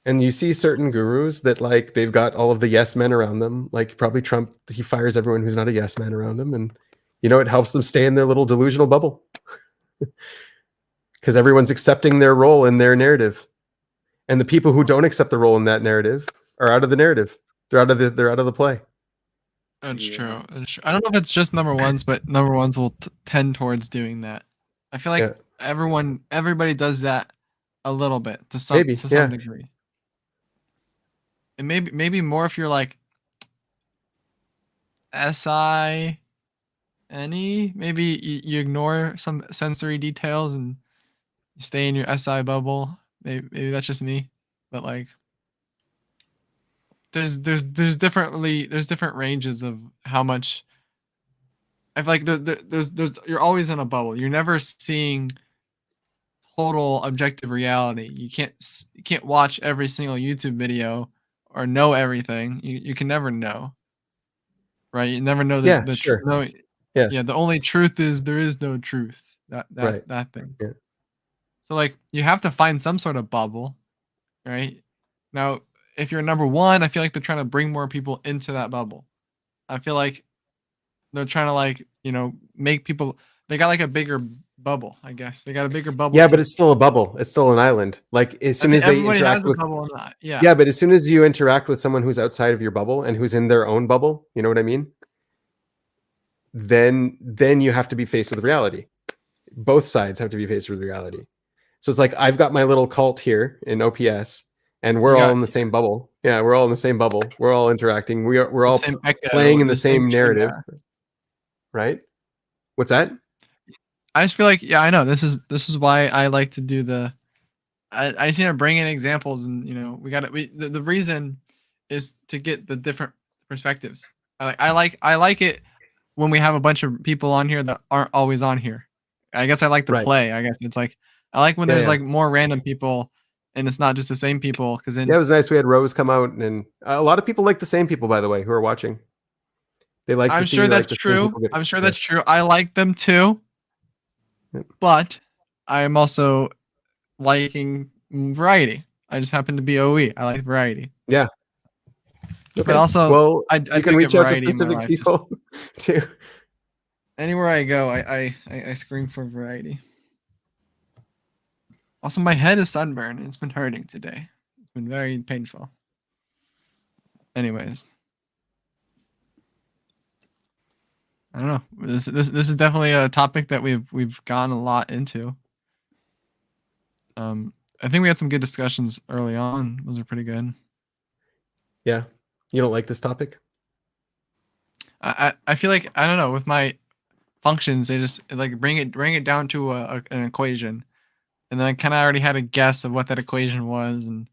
And you see certain gurus that like they've got all of the yes men around them. Like probably Trump, he fires everyone who's not a yes man around him, and it helps them stay in their little delusional bubble because everyone's accepting their role in their narrative, and the people who don't accept the role in that narrative are out of the narrative. They're out of the play. That's true. That's true. I don't know if it's just number ones, but number ones will tend towards doing that. I feel like everybody does that a little bit to some degree. And maybe more if you're like SINE, maybe you ignore some sensory details and you stay in your SI bubble. Maybe that's just me, but like there's different ranges of how much. I feel like there's you're always in a bubble. You're never seeing total objective reality. You can't watch every single YouTube video or know everything. You can never know. Right? You never know the sure. the only truth is there is no truth. That thing. Yeah. So like you have to find some sort of bubble, right? Now, if you're number one, I feel like they're trying to bring more people into that bubble. I feel like they're trying to like, make people, they got like a bigger bubble, I guess. They got a bigger bubble. Yeah, but it's still a bubble. It's still an island. Like as soon as they interact with bubble, yeah, but as soon as you interact with someone who's outside of your bubble and who's in their own bubble, you know what I mean? Then you have to be faced with reality. Both sides have to be faced with reality. So it's like I've got my little cult here in OPS, and we're all in the same bubble. Yeah, we're all in the same bubble. We're all interacting. We're all playing in the same narrative, right? What's that? I just feel like I know this is why I like to do the. I just need to bring in examples, and we got it. The reason is to get the different perspectives. I like it when we have a bunch of people on here that aren't always on here. I guess I like the Right. play. I guess it's like I like when Yeah, there's yeah. like more random people and it's not just the same people. Because then Yeah, it was nice. We had Rose come out, and a lot of people like the same people, by the way, who are watching. They like to I'm see sure that's like the same true. people get. I'm sure Yeah. that's true. I like them too, Yep. but I am also liking variety. I just happen to be OE. I like variety. Yeah. Okay. But also, well, I you do can get reach out to variety in my specific life. Just people too. anywhere I go, I scream for variety. Also, my head is sunburned and it's been hurting today. It's been very painful. Anyways, I don't know. This is definitely a topic that we've gone a lot into. I think we had some good discussions early on. Those are pretty good. Yeah. You don't like this topic? I feel like I don't know with my functions they just like bring it down to an equation, and then I kind of already had a guess of what that equation was, and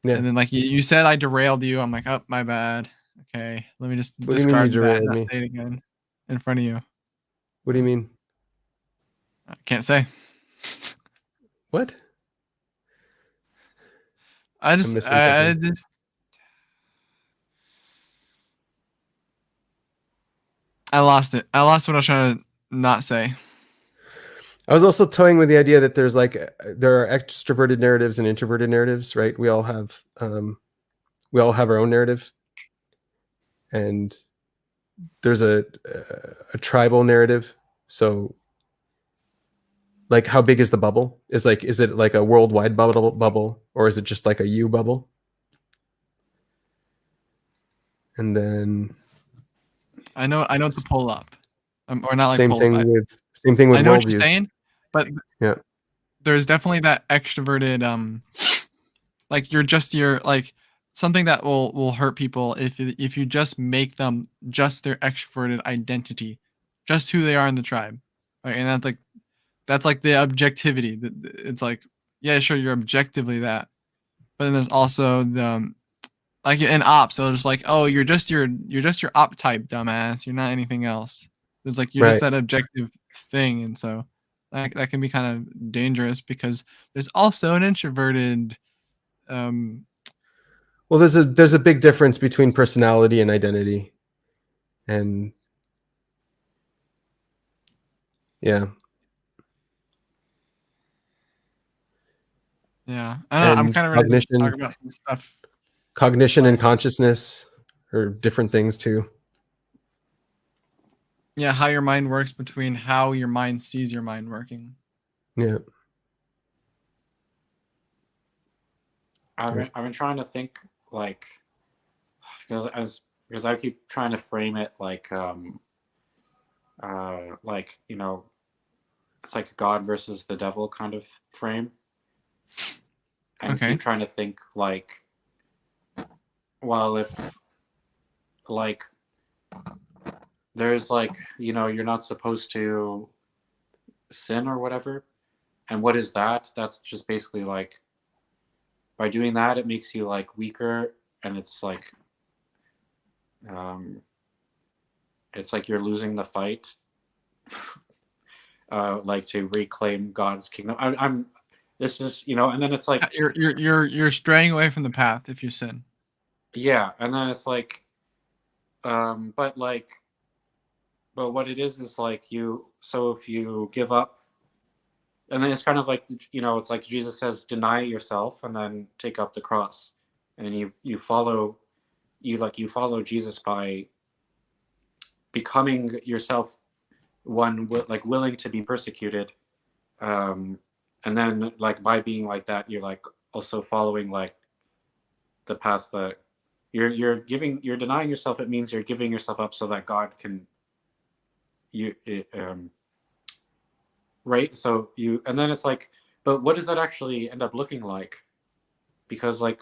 then like you said I derailed you. I'm like, oh my bad. Okay, let me just What do you mean you discard that and derailed not me? say it again in front of you. What do you mean? I can't say. What? I I'm just missing I something. just I lost it. I lost what I was trying to not say. I was also toying with the idea that there's like there are extroverted narratives and introverted narratives, right? We all have our own narrative, and there's a tribal narrative. So, like, how big is the bubble? Is it like a worldwide bubble, or is it just like a you bubble? And then I know it's a pull up, or not like same pull up. thing with I know what you're worldviews. saying, but Yeah. there's definitely that extroverted like you're just your like something that will hurt people if you just make them just their extroverted identity, just who they are in the tribe, right? And that's like the objectivity. It's like, yeah, sure, you're objectively that, but then there's also the like in ops, so just like, oh, you're just your op type, dumbass. You're not anything else. It's like you're just Right. that objective thing, and so that can be kind of dangerous because there's also an introverted. Well, there's a big difference between personality and identity, and yeah. Yeah, I don't know. I'm kind of ready to talk about some stuff. Cognition and consciousness are different things too. Yeah, how your mind works between how your mind sees your mind working. Yeah. I've been trying to think like because I keep trying to frame it like you know, it's like God versus the devil kind of frame. And Okay. keep trying to think like, well, if like there's like, you know, you're not supposed to sin or whatever, and what is that? That's just basically like by doing that it makes you like weaker, and it's like you're losing the fight like to reclaim God's kingdom. I'm this is, you know, and then it's like you're straying away from the path if you sin. Yeah, and then it's like but what it is like so if you give up, and then it's kind of like, you know, it's like Jesus says, deny yourself and then take up the cross, and you follow Jesus by becoming yourself one like willing to be persecuted, and then like by being like that you're like also following like the path that you're denying yourself. It means you're giving yourself up so that God can right. So and then it's like, but what does that actually end up looking like? Because like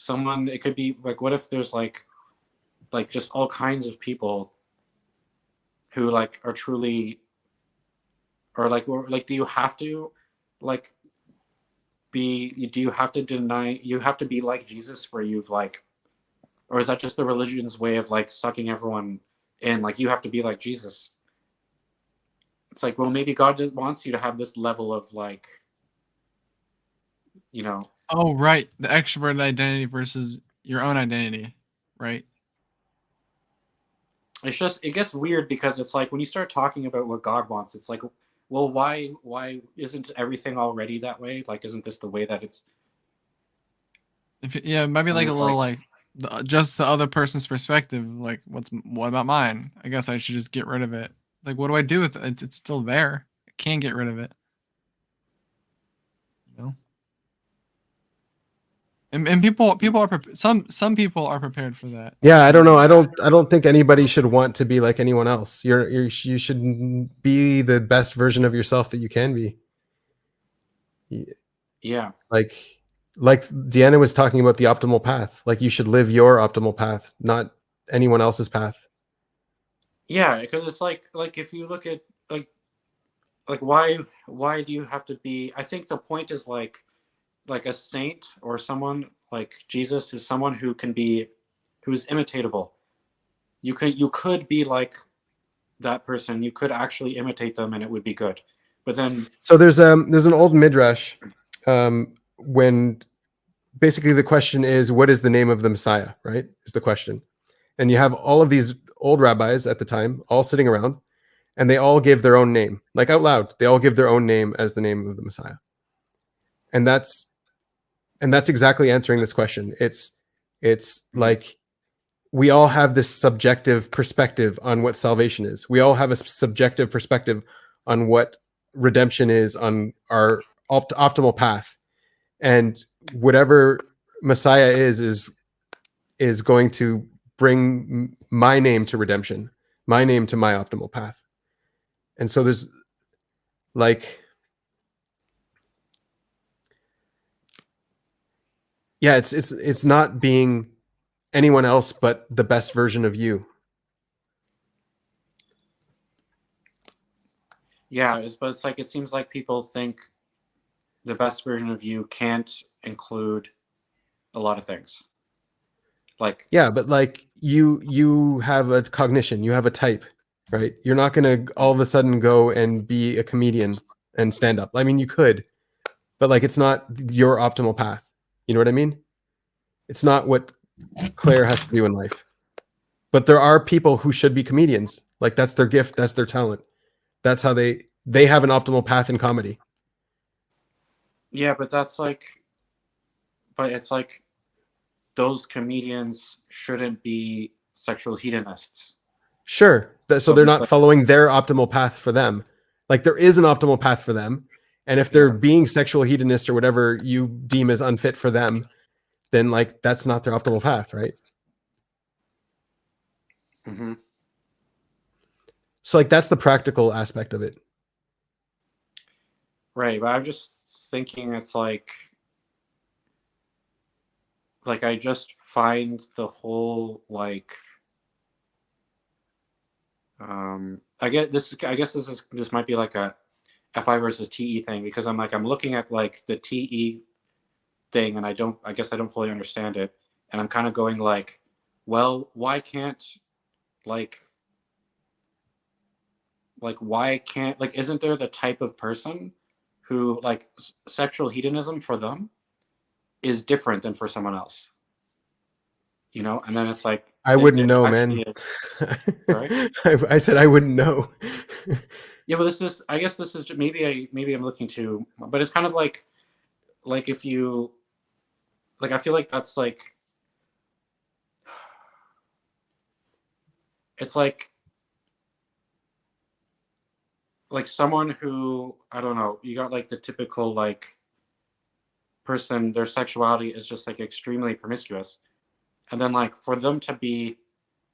it could be like, what if there's like just all kinds of people who like are truly, or do you have to like do you have to deny, you have to be like Jesus where you've like or is that just the religion's way of like sucking everyone in? Like you have to be like Jesus. It's like, well, maybe God just wants you to have this level of like, you know. Oh, right. The extroverted identity versus your own identity, right? It's just, it gets weird because it's like when you start talking about what God wants, it's like, well, why isn't everything already that way? Like, isn't this the way that it's? Yeah, maybe And like a it's little like just the other person's perspective. Like, what about mine? I guess I should just get rid of it. Like, what do I do with it? It's still there. I can't get rid of it. You know. And people are some people are prepared for that. Yeah, I don't know. I don't think anybody should want to be like anyone else. You should be the best version of yourself that you can be. Yeah. Like Deanna was talking about the optimal path. Like you should live your optimal path, not anyone else's path. Yeah, because it's like if you look at like why do you have to be? I think the point is like a saint or someone like Jesus is someone who can be who's imitatable. You could be like that person. You could actually imitate them, and it would be good. But then, so there's an old midrash when basically the question is, what is the name of the Messiah? Right, is the question, and you have all of these old rabbis at the time all sitting around, and they all give their own name, like out loud. They all give their own name as the name of the Messiah, and that's exactly answering this question. It's like we all have this subjective perspective on what salvation is. We all have a subjective perspective on what redemption is, on our optimal path, and whatever Messiah is going to bring my name to redemption, my name to my optimal path. And so there's like, yeah, it's not being anyone else but the best version of you. yeah, but it's like it seems like people think the best version of you can't include a lot of things. Like, yeah, but like you have a cognition, you have a type, right? You're not going to all of a sudden go and be a comedian and stand up. I mean, you could, but like it's not your optimal path. You know what I mean? It's not what Claire has to do in life. But there are people who should be comedians. Like that's their gift, that's their talent. That's how they have an optimal path in comedy. yeah, but it's like those comedians shouldn't be sexual hedonists. Sure. So they're not following their optimal path for them. Like there is an optimal path for them. And if they're being sexual hedonists or whatever you deem as unfit for them, then like that's not their optimal path, right? Mm-hmm. So like that's the practical aspect of it. Right, but I'm just thinking it's like I just find the whole like I guess this might be like a FI versus TE thing because I'm looking at like the TE thing and I guess I don't fully understand it and I'm kind of going like, well, why can't isn't there the type of person who like sexual hedonism for them is different than for someone else, you know? And then it's like I wouldn't know, man. Sorry? I said I wouldn't know. Yeah, but I guess this is maybe I'm looking too, but it's kind of like if you like, I feel like that's like it's like someone who, I don't know, you got like the typical like person, their sexuality is just like extremely promiscuous. And then like for them to be,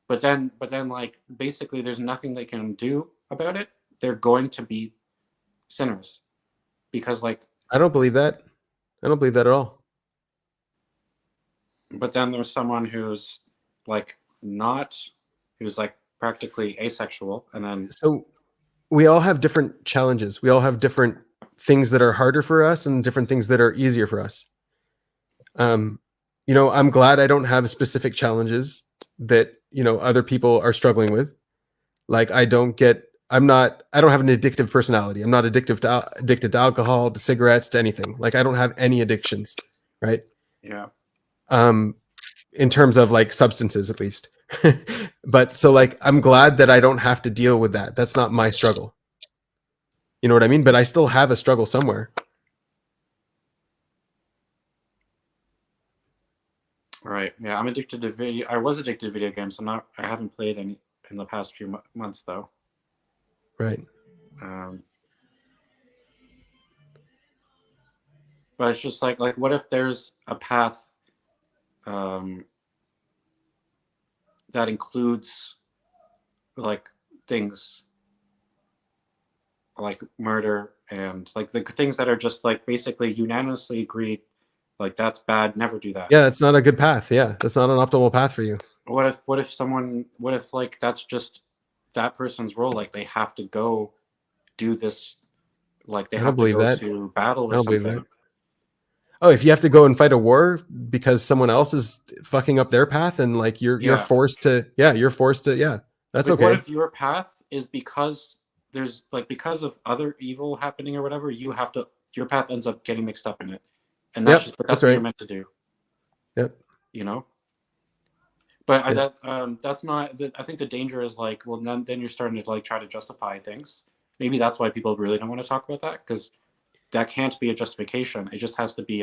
but then like basically there's nothing they can do about it. They're going to be sinners because like. I don't believe that. I don't believe that at all. But then there's someone who's like who's like practically asexual. And then. So we all have different challenges. We all have different things that are harder for us and different things that are easier for us. you know, I'm glad I don't have specific challenges that, you know, other people are struggling with. Like I don't have an addictive personality. I'm not addicted to alcohol, to cigarettes, to anything. Like I don't have any addictions, right? Yeah. In terms of like substances at least. But so like I'm glad that I don't have to deal with that. That's not my struggle. You know what I mean? But I still have a struggle somewhere. Right. Yeah, I'm addicted to video. I was addicted to video games. I haven't played any in the past few months though. Right. But it's just like what if there's a path that includes like things like murder and like the things that are just like basically unanimously agreed, like that's bad, never do that. Yeah, it's not a good path. Yeah, that's not an optimal path for you. What if like that's just that person's role, like they have to go do this, like they I have don't to believe go that. to battle I or don't believe something. that. Oh, if you have to go and fight a war because someone else is fucking up their path and like you're forced to, that's like, okay. What if your path is because there's like because of other evil happening or whatever, your path ends up getting mixed up in it. And that's Yep, that's that's what right. you're meant to do. Yep. You know? But Yeah. that's not. I think the danger is like, well, then you're starting to like try to justify things. Maybe that's why people really don't want to talk about that, because that can't be a justification. It just has to be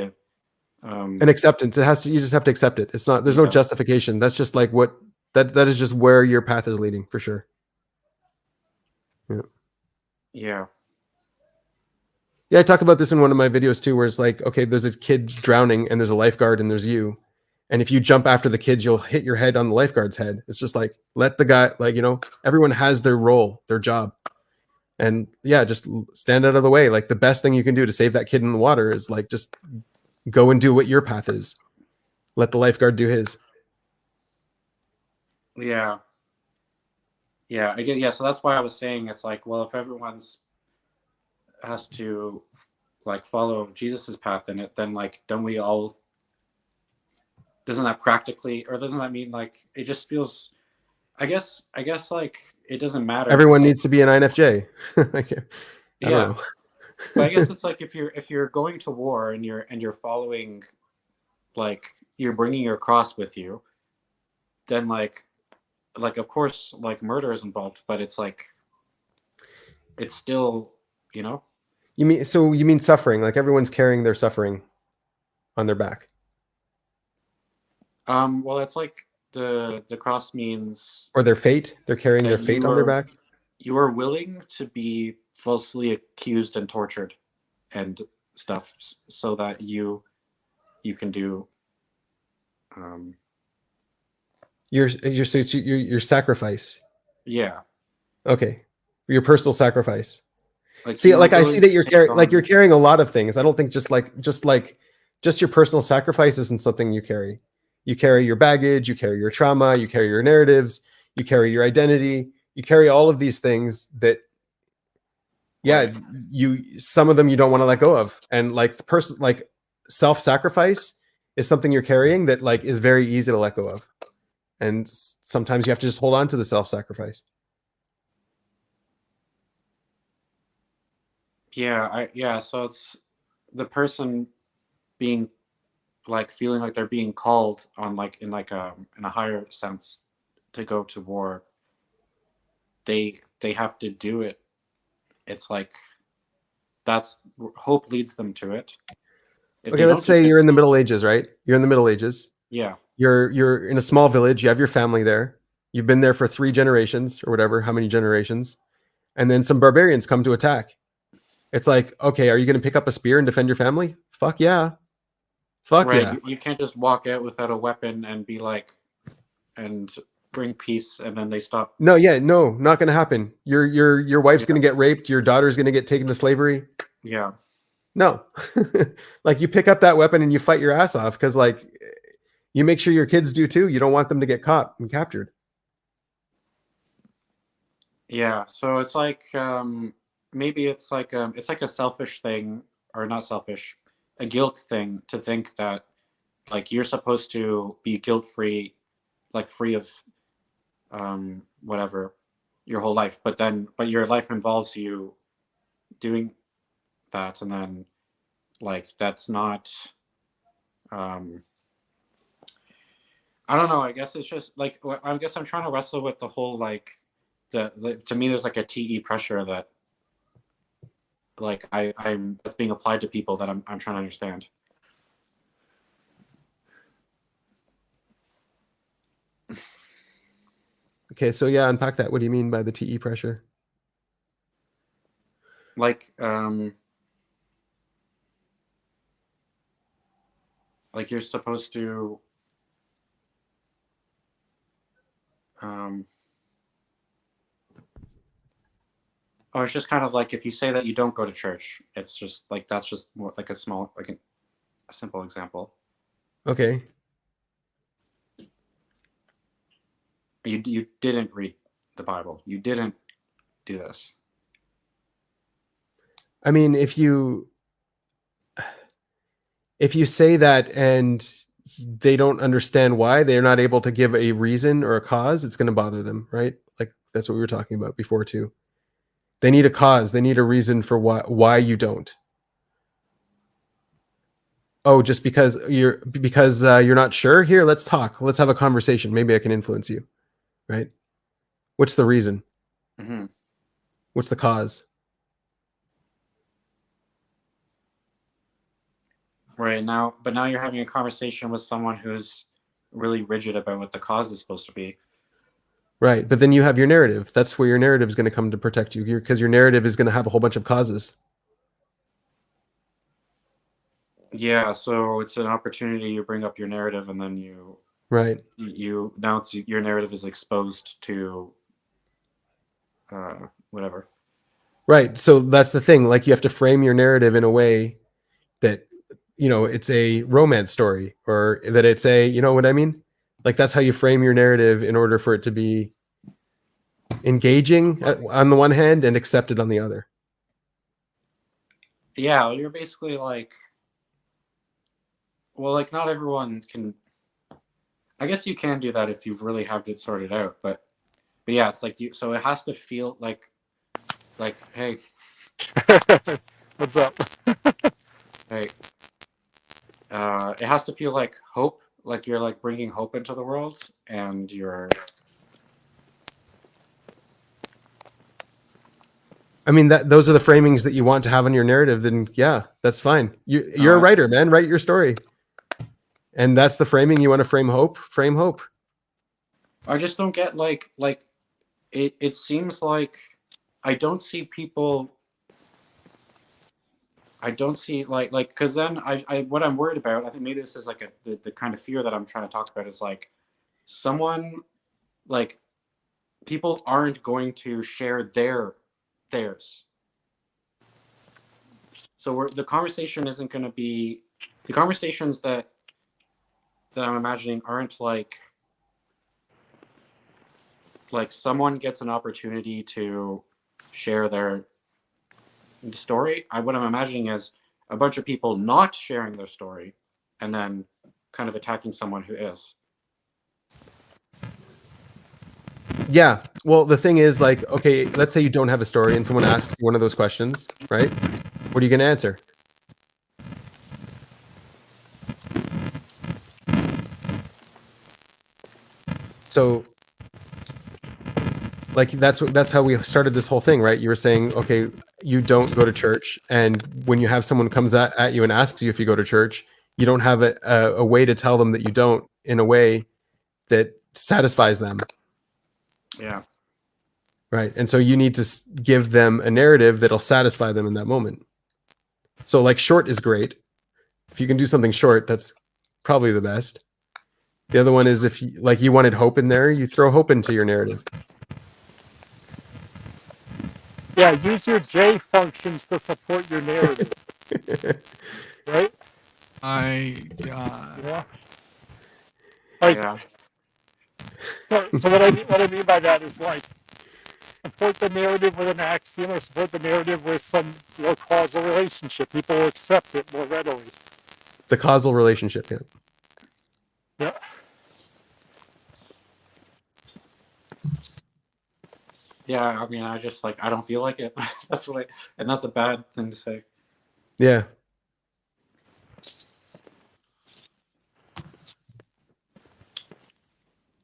An acceptance. You just have to accept it. It's not. There's no justification. That's just like that is just where your path is leading for sure. Yeah. Yeah. Yeah, I talk about this in one of my videos too, where it's like, okay, there's a kid drowning and there's a lifeguard and there's you. And if you jump after the kids, you'll hit your head on the lifeguard's head. It's just like, let the guy, like, you know, everyone has their role, their job. And yeah, just stand out of the way. Like the best thing you can do to save that kid in the water is like, just go and do what your path is. Let the lifeguard do his. Yeah. Yeah. I get, yeah. So that's why I was saying it's like, well, if everyone's has to like follow Jesus's path, then like, don't we all, doesn't that practically, or doesn't that mean like, it just feels, I guess like it doesn't matter. Everyone needs to be an INFJ. Like, I don't know. But I guess it's like if you're going to war and you're following, like you're bringing your cross with you, then like of course like murder is involved, but it's like it's still, you know. You mean suffering? Like everyone's carrying their suffering on their back. Well, it's like the cross means, or their fate. They're carrying their fate on their back. You are willing to be falsely accused and tortured and stuff so that you can do your sacrifice. Yeah. Okay. Your personal sacrifice. Like, see, like I see that you're carrying a lot of things. I don't think just your personal sacrifice isn't something you carry. You carry your baggage, you carry your trauma, you carry your narratives, you carry your identity, you carry all of these things that, yeah, some of them you don't want to let go of. And like the person, like self-sacrifice is something you're carrying that like is very easy to let go of. And sometimes you have to just hold on to the self-sacrifice. Yeah, so it's the person being like feeling like they're being called on like in a higher sense to go to war. They have to do it. It's like that's hope leads them to it. Okay, let's say you're in the Middle Ages, right? You're in the Middle Ages. Yeah. You're in a small village, you have your family there. You've been there for 3 generations or whatever, how many generations? And then some barbarians come to attack. It's like, okay, are you going to pick up a spear and defend your family? Fuck yeah. Fuck right. yeah. You can't just walk out without a weapon and be like, and bring peace, and then they stop. No, not going to happen. Your wife's going to get raped. Your daughter's going to get taken to slavery. Yeah. No. Like you pick up that weapon and you fight your ass off because like you make sure your kids do too. You don't want them to get caught and captured. Yeah. So it's like, maybe it's like a selfish thing, or not selfish, a guilt thing to think that like you're supposed to be guilt-free, like free of whatever your whole life, but your life involves you doing that, and then like that's not I don't know, I guess it's just like I guess I'm trying to wrestle with the whole like the to me there's like a TE pressure that like I'm that's being applied to people that I'm trying to understand. Okay, so yeah, unpack that. What do you mean by the TE pressure? Like you're supposed to oh, it's just kind of like if you say that you don't go to church, it's just like that's just more like a small like a simple example. Okay. You didn't read the Bible. You didn't do this. I mean, if you say that and they don't understand why, they're not able to give a reason or a cause, it's going to bother them, right? Like that's what we were talking about before too. They need a cause. They need a reason for why you don't. Oh, just because you're not sure? Here, let's talk. Let's have a conversation. Maybe I can influence you, right? What's the reason? Mm-hmm. What's the cause? Right now, but now you're having a conversation with someone who's really rigid about what the cause is supposed to be. Right, but then you have your narrative. That's where your narrative is going to come to protect you, because your narrative is going to have a whole bunch of causes. Yeah, so it's an opportunity. You bring up your narrative, and then you right. You now it's your narrative is exposed to whatever. Right. So that's the thing. Like you have to frame your narrative in a way that, you know, it's a romance story, or that it's a, you know what I mean? Like that's how you frame your narrative in order for it to be engaging on the one hand and accepted on the other. Yeah, you're basically like, well, like not everyone can. I guess you can do that if you've really have it sorted out, but yeah, it's like you. So it has to feel like, hey, what's up? Hey, it has to feel like hope, like you're like bringing hope into the world, and you're. I mean, those are the framings that you want to have on your narrative. Then yeah, that's fine. You're a writer, man. Write your story. And that's the framing. You want to frame hope? Frame hope. I just don't get like it seems like I don't see people. I don't see like because then I what I'm worried about, I think maybe this is like the kind of fear that I'm trying to talk about is like someone like people aren't going to share theirs. So the conversation isn't going to be the conversations that I'm imagining aren't like someone gets an opportunity to share their story. What I'm imagining is a bunch of people not sharing their story and then kind of attacking someone who is. Yeah. Well, the thing is, like, okay, let's say you don't have a story and someone asks you one of those questions, right? What are you going to answer? So, like, that's how we started this whole thing, right? You were saying, okay, you don't go to church, and when you have someone comes at you and asks you if you go to church, you don't have a way to tell them that you don't in a way that satisfies them. Yeah. Right. And so you need to give them a narrative that'll satisfy them in that moment. So like short is great. If you can do something short, that's probably the best. The other one is if you wanted hope in there, you throw hope into your narrative. Yeah, use your J functions to support your narrative. Right? Yeah. Like, yeah. So what I mean by that is like support the narrative with an axiom or support the narrative with some more causal relationship. People will accept it more readily. The causal relationship, yeah. Yeah. Yeah, I mean, I just like I don't feel like it. That's what and that's a bad thing to say. Yeah.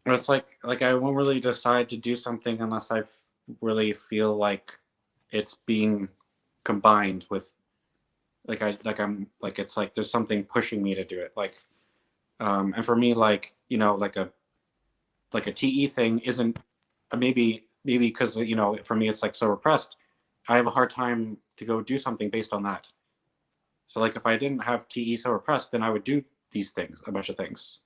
It's like I won't really decide to do something unless I really feel like it's being combined with I'm like it's like there's something pushing me to do it. Like and for me, like, you know, like a TE thing isn't maybe because, you know, for me it's like so repressed. I have a hard time to go do something based on that. So like if I didn't have TE so repressed, then I would do these things, a bunch of things.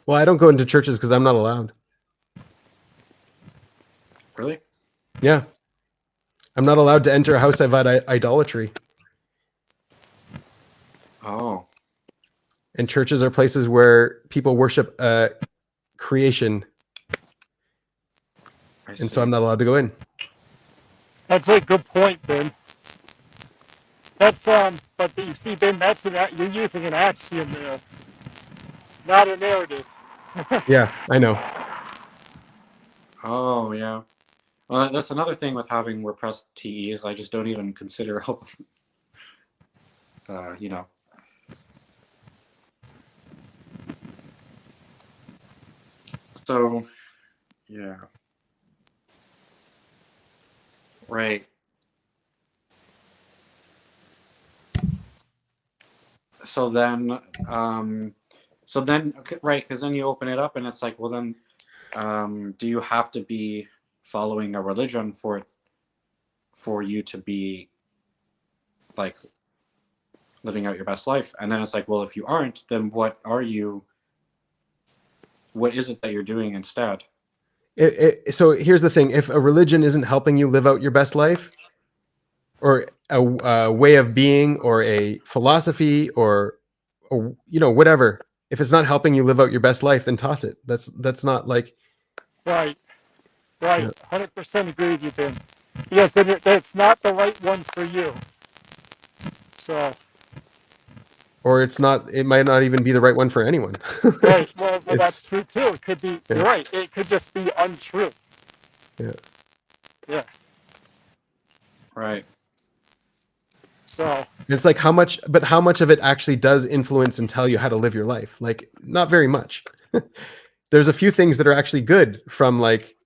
Well, I don't go into churches because I'm not allowed. Really? Yeah. I'm not allowed to enter a house of idolatry. Oh. And churches are places where people worship creation. And so I'm not allowed to go in. That's a good point, Ben. That's but you see, Ben, that's you're using an axiom there, not a narrative. Yeah, I know. Oh yeah. Well, that's another thing with having repressed TEs. I just don't even consider all you know. So, yeah. Right. So then, okay, right, because then you open it up and it's like, well, then, do you have to be following a religion for you to be like living out your best life? And then it's like, well, if you aren't, then what is it that you're doing instead? So here's the thing. If a religion isn't helping you live out your best life, or a way of being, or a philosophy, or you know, whatever, if it's not helping you live out your best life, then toss it. That's not like... Right. 100% agree with you, Ben. Yes, then it's not the right one for you. So... Or it might not even be the right one for anyone. Right. Well, that's true too. It could be. Yeah. You're right. It could just be untrue. Yeah. Yeah. Right. So it's like how much of it actually does influence and tell you how to live your life? Like, not very much. There's a few things that are actually good from like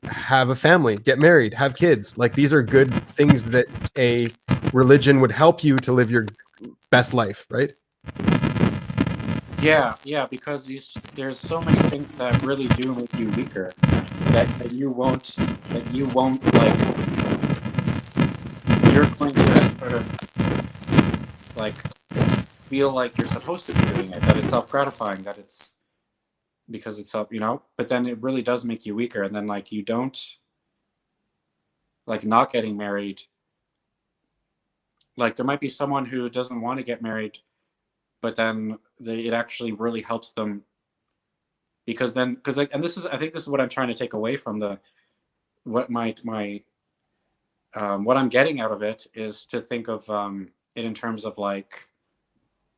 have a family, get married, have kids. Like, these are good things that a religion would help you to live your best life, right? Yeah, because there's so many things that really do make you weaker, that you won't like, you're going to sort of like feel like you're supposed to be doing it, that it's self-gratifying, that it's because it's you know, but then it really does make you weaker. And then like you don't, like, not getting married, like there might be someone who doesn't want to get married, but then it actually really helps them, because like, and I think this is what I'm trying to take away from what I'm getting out of it, is to think of it in terms of like,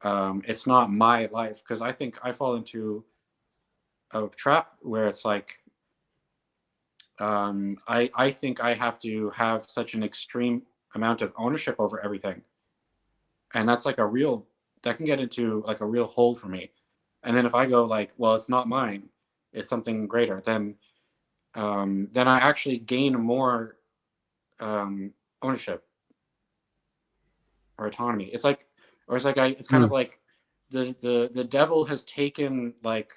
it's not my life, because I think I fall into a trap where it's like, I think I have to have such an extreme amount of ownership over everything, and that's like that can get into like a real hole for me. And then if I go like, well, it's not mine, it's something greater, then I actually gain more ownership or autonomy. It's like, it's kind of like the devil has taken like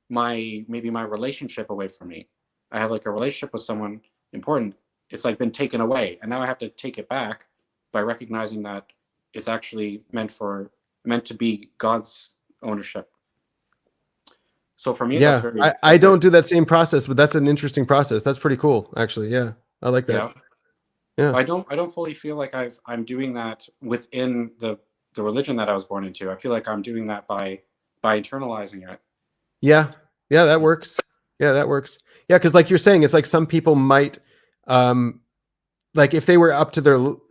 maybe my relationship away from me. I have like a relationship with someone important. It's like been taken away, and now I have to take it back by recognizing that it's actually meant to be God's ownership. So for me, Yeah, that's very. I don't do that same process, but that's an interesting process. That's pretty cool, actually. Yeah, I like that. Yeah. I don't fully feel like I'm doing that within the religion that I was born into. I feel like I'm doing that by internalizing it. Yeah, that works. Yeah, that works. Yeah, because like you're saying, it's like some people might, like if they were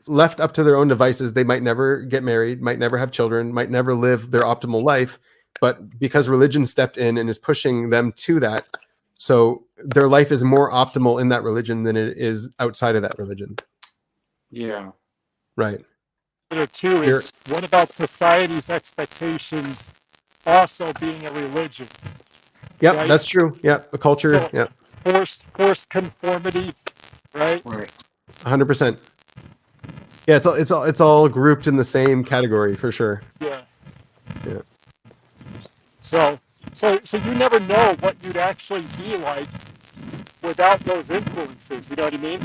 left up to their own devices, they might never get married, might never have children, might never live their optimal life. But because religion stepped in and is pushing them to that, so their life is more optimal in that religion than it is outside of that religion. Yeah. Right. Too is what about society's expectations also being a religion? Yep, right? that's true. Yeah, a culture. So, Yeah, forced conformity, right? Right. 100%. Yeah, it's all grouped in the same category for sure. Yeah. Yeah. So you never know what you'd actually be like without those influences. You know what I mean?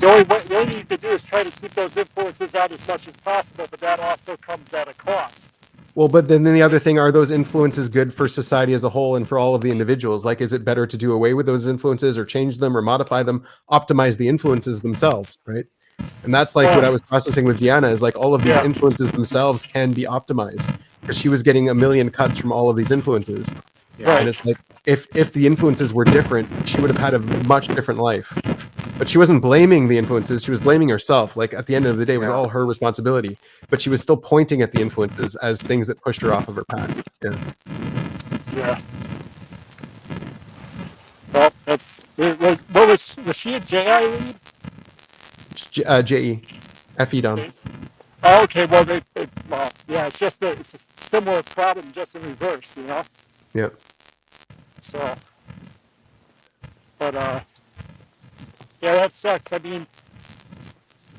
The only thing you could do is try to keep those influences out as much as possible, but that also comes at a cost. Well, but then the other thing, are those influences good for society as a whole and for all of the individuals? Like, is it better to do away with those influences or change them or modify them, optimize the influences themselves, right? And that's like what I was processing with Deanna, is like all of these influences themselves can be optimized, because she was getting a million cuts from all of these influences. Right. And it's like, if the influences were different, she would have had a much different life. But she wasn't blaming the influences, she was blaming herself. Like at the end of the day, it was all her responsibility. But she was still pointing at the influences as things that pushed her off of her path. Yeah. Yeah. Well, that's like, what was she a JI lead? JE. FE down. Oh, okay, well, well, yeah, it's just a similar problem, just in reverse, you know? Yeah. So, but, yeah, that sucks. I mean,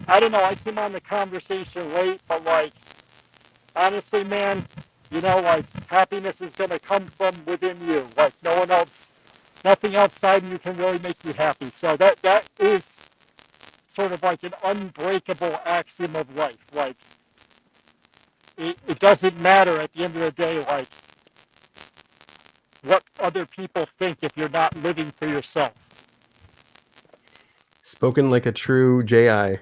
I don't know, I came on the conversation late, but, like, honestly, man, you know, like, happiness is going to come from within you. Like, no one else, nothing outside you can really make you happy. So that is sort of like an unbreakable axiom of life. Like, it doesn't matter at the end of the day, like, what other people think if you're not living for yourself. Spoken like a true JI.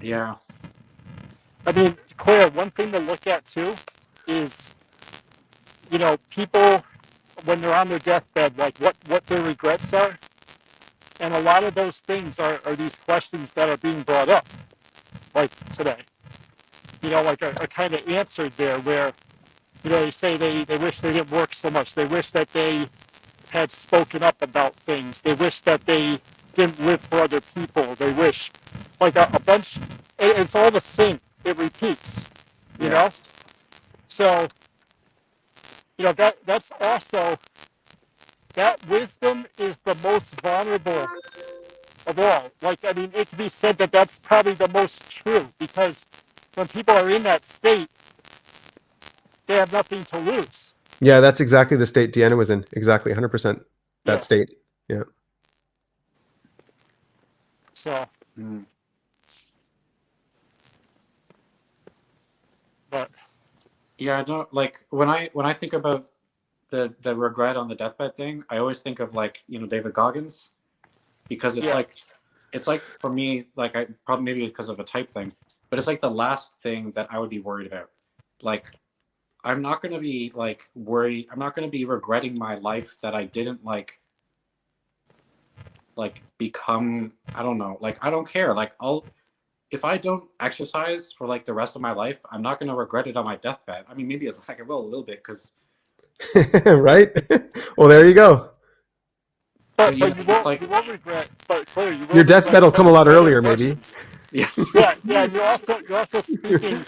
Yeah. I mean, Claire, one thing to look at too is, you know, people when they're on their deathbed, like what their regrets are. And a lot of those things are these questions that are being brought up, like today. You know, like are kind of answered there where, you know, they say they wish they didn't work so much. They wish that they had spoken up about things. They wish that they didn't live for other people. They wish, like a bunch, it's all the same. It repeats, you know? So, you know, that's also, that wisdom is the most vulnerable of all. Like, I mean, it can be said that that's probably the most true, because when people are in that state, they have nothing to lose. Yeah, that's exactly the state Deanna was in. Exactly, 100%. That state. Yeah. So, but yeah, I don't like when I think about the regret on the deathbed thing, I always think of, like, you know, David Goggins, because it's like for me, like, I probably maybe because of a type thing, but it's like the last thing that I would be worried about. Like, I'm not going to be like worried. I'm not going to be regretting my life that I didn't like become, I don't know, like, I don't care. Like, if I don't exercise for like the rest of my life, I'm not going to regret it on my deathbed. I mean, maybe it's like I will a little bit, because right. Well, there you go. But you won't regret. But Claire, you will. Your deathbed will come a lot earlier, maybe. Yeah. Yeah. You're also speaking.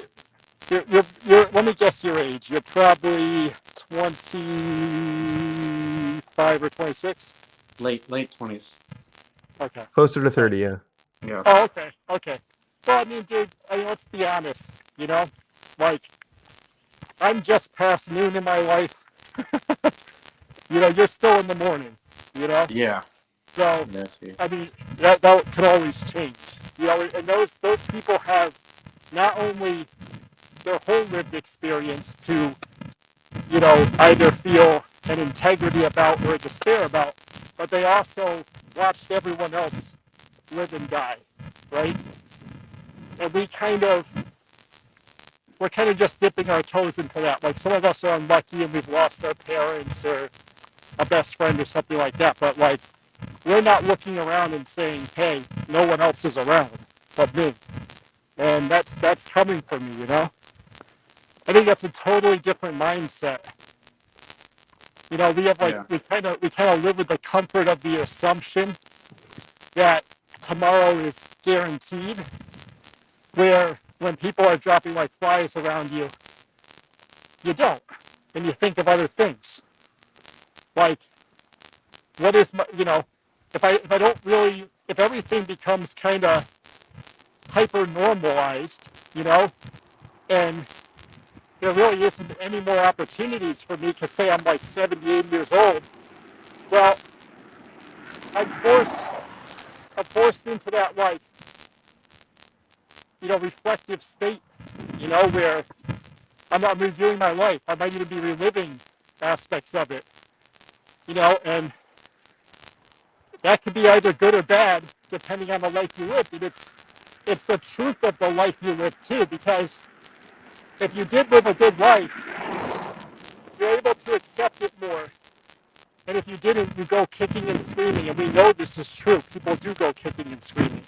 You're. Let me guess your age. You're probably 25 or 26. Late 20s. Okay. Closer to 30, yeah. Yeah. Oh, okay. Well, I mean, dude. I mean, let's be honest. You know, like, I'm just past noon in my life. You know, you're still in the morning. You know. Yeah. So, I mean, that can always change. You know, and those people have not only their whole lived experience to, you know, either feel an integrity about or a despair about, but they also watched everyone else live and die, right? And we kind of, we're kind of just dipping our toes into that. Like some of us are unlucky and we've lost our parents or a best friend or something like that. But like we're not looking around and saying, hey, no one else is around but me. And that's coming from me, you know? I think that's a totally different mindset. You know, we have like we kind of live with the comfort of the assumption that tomorrow is guaranteed. Where when people are dropping like flies around you, you don't, and you think of other things. Like, what is my, you know, if I don't really, if everything becomes kind of hyper normalized, you know, and there really isn't any more opportunities for me to say I'm like 78 years old. Well, I'm forced into that like, you know, reflective state, you know, where I'm not reviewing my life. I might even be reliving aspects of it, you know, and that could be either good or bad depending on the life you lived. And it's the truth of the life you lived too, because if you did live a good life, you're able to accept it more. And if you didn't, you go kicking and screaming. And we know this is true. People do go kicking and screaming.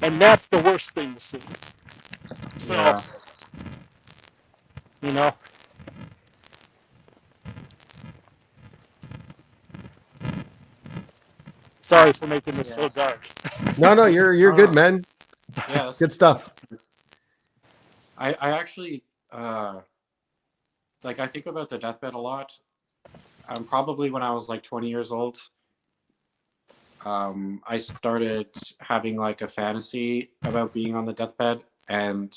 And that's the worst thing to see. So, you know. Sorry for making this so dark. No, you're good, man. Yeah, Good stuff. I actually like I think about the deathbed a lot. Probably when I was like 20 years old, I started having like a fantasy about being on the deathbed, and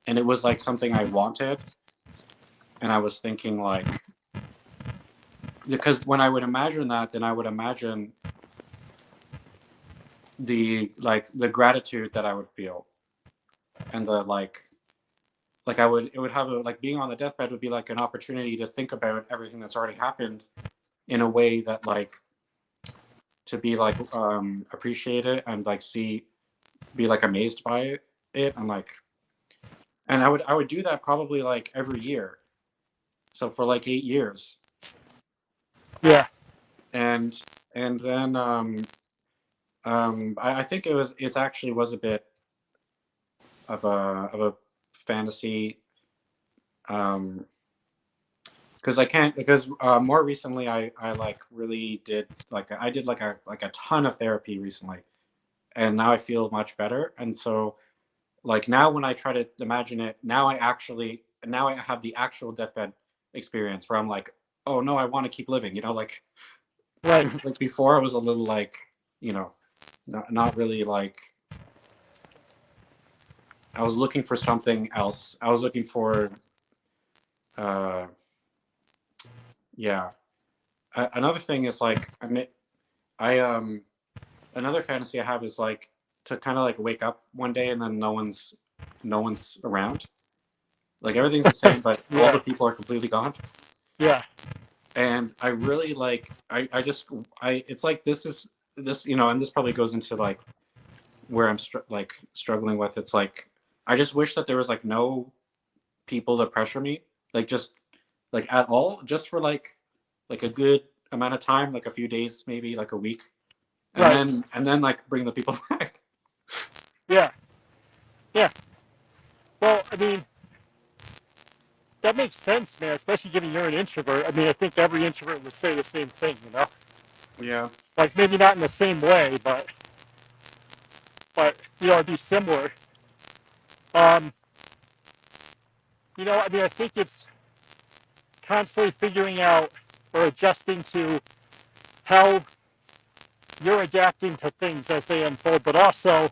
it was like something I wanted, and I was thinking like, because when I would imagine that, then I would imagine the gratitude that I would feel, and the like it would have a, like being on the deathbed would be like an opportunity to think about everything that's already happened in a way that like to be like appreciate it and like be like amazed by it and like, and I would do that probably like every year, so for like 8 years. Yeah. And then I think it actually was a bit of a fantasy, because more recently I like really did like I did like a ton of therapy recently, and now I feel much better. And so like now when I try to imagine it, now I have the actual deathbed experience where I'm like, oh no, I want to keep living, you know, like right. Like before I was a little like, you know, not really like, I was looking for something else. I was looking for yeah. Another thing is like another fantasy I have is like to kind of like wake up one day and then no one's around. Like everything's the same, but all the people are completely gone. Yeah. And I really like it's like this, you know, and this probably goes into like where I'm struggling with. It's like I just wish that there was like no people to pressure me, like just like at all, just for like a good amount of time, like a few days, maybe like a week, and then like bring the people back. Yeah. Yeah. Well, I mean, that makes sense, man, especially given you're an introvert. I mean, I think every introvert would say the same thing, you know? Yeah. Like, maybe not in the same way, but you know, it'd be similar. You know, I mean, I think it's constantly figuring out or adjusting to how you're adapting to things as they unfold, but also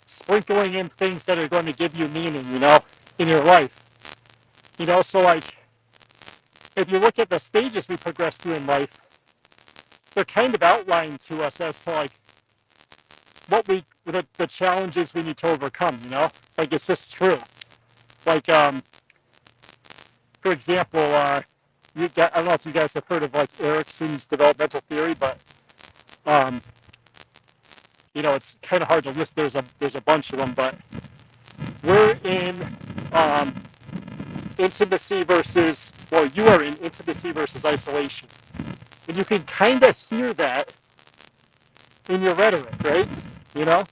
sprinkling in things that are going to give you meaning, you know, in your life. You know, so like, if you look at the stages we progress through in life, they're kind of outlined to us as to like what the challenges we need to overcome, you know? Like, it's just true. Like, for example, I don't know if you guys have heard of like Erickson's developmental theory, but you know, it's kind of hard to list. There's a bunch of them, but we're in intimacy versus, well, you are in intimacy versus isolation. And you can kind of hear that in your rhetoric, right? You know?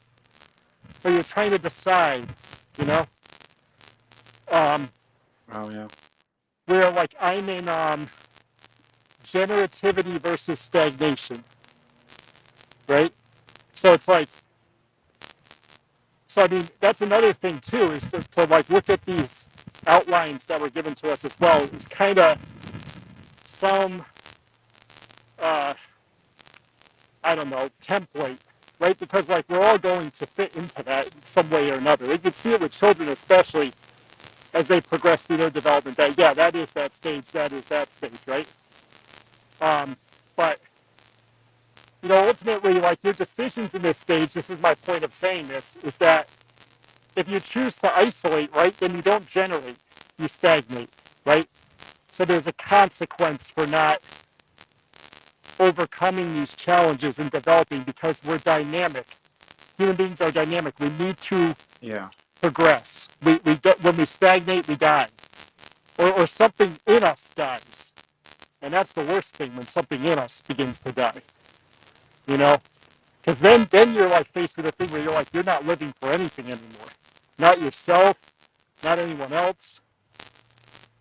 Where you're trying to decide, you know? Oh yeah. Where, like, I'm in generativity versus stagnation, right? So it's like, so I mean, that's another thing too, is to like look at these outlines that were given to us as well. Is kind of some, I don't know, template, right? Because like we're all going to fit into that in some way or another. You can see it with children, especially as they progress through their development. That yeah, that is that stage, right? But you know, ultimately, like your decisions in this stage. This is my point of saying this: is that if you choose to isolate, right, then you don't generate, you stagnate, right? So there's a consequence for not overcoming these challenges and developing because we're dynamic. Human beings are dynamic. We need to progress. When we stagnate, we die. Or something in us dies. And that's the worst thing, when something in us begins to die. You know? Because then you're like faced with a thing where you're like, you're not living for anything anymore. Not yourself, not anyone else.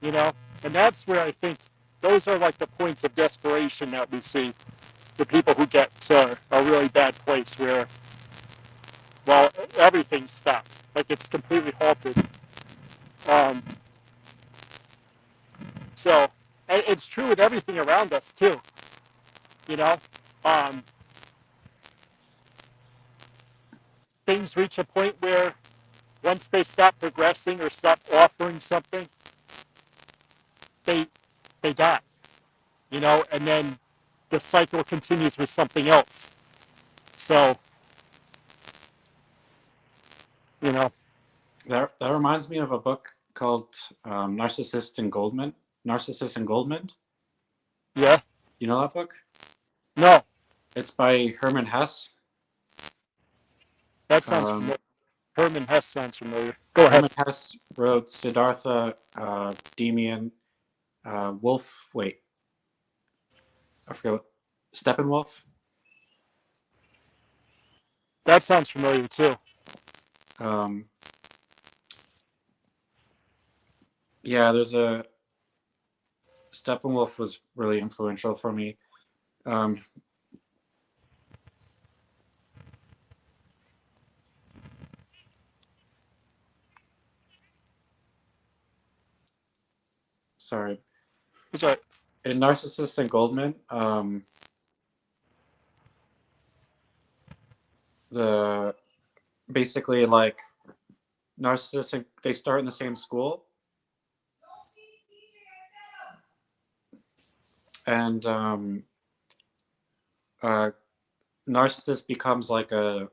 You know? And that's where I think those are like the points of desperation that we see. The people who get to a really bad place where, well, everything's stopped. Like it's completely halted. So it's true with everything around us too. You know, things reach a point where once they stop progressing or stop offering something, they die. You know, and then the cycle continues with something else. So, you know, That reminds me of a book called Narcissist and Goldman. Narcissus and Goldman. Yeah. You know that book? No. It's by Herman Hesse. That sounds familiar. Herman Hesse sounds familiar. Go ahead. Herman Hesse wrote Siddhartha, Demian, Wolf. Wait, I forget what. Steppenwolf. That sounds familiar too. Yeah, there's a Steppenwolf was really influential for me. Sorry. Sorry. In Narcissus and Goldman, the basically like Narcissus, they start in the same school, and Narcissus becomes like a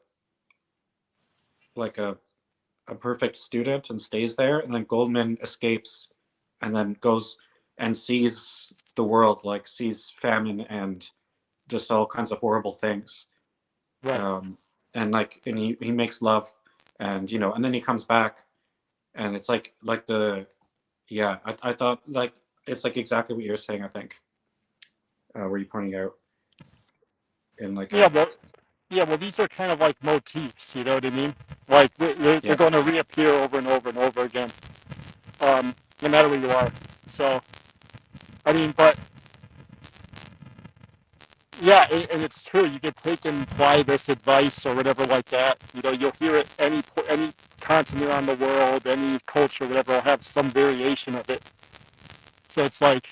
perfect student and stays there, and then Goldman escapes and then goes and sees the world, like sees famine and just all kinds of horrible things. Right. And like, and he makes love, and you know, and then he comes back, and it's like the, yeah, I thought like it's like exactly what you're saying. I think, were you pointing out in like well, these are kind of like motifs, you know what I mean? Like they're going to reappear over and over and over again, no matter where you are. So, I mean, but yeah, and it's true. You get taken by this advice or whatever like that. You know, you'll hear it any continent around the world, any culture, whatever, will have some variation of it. So it's like,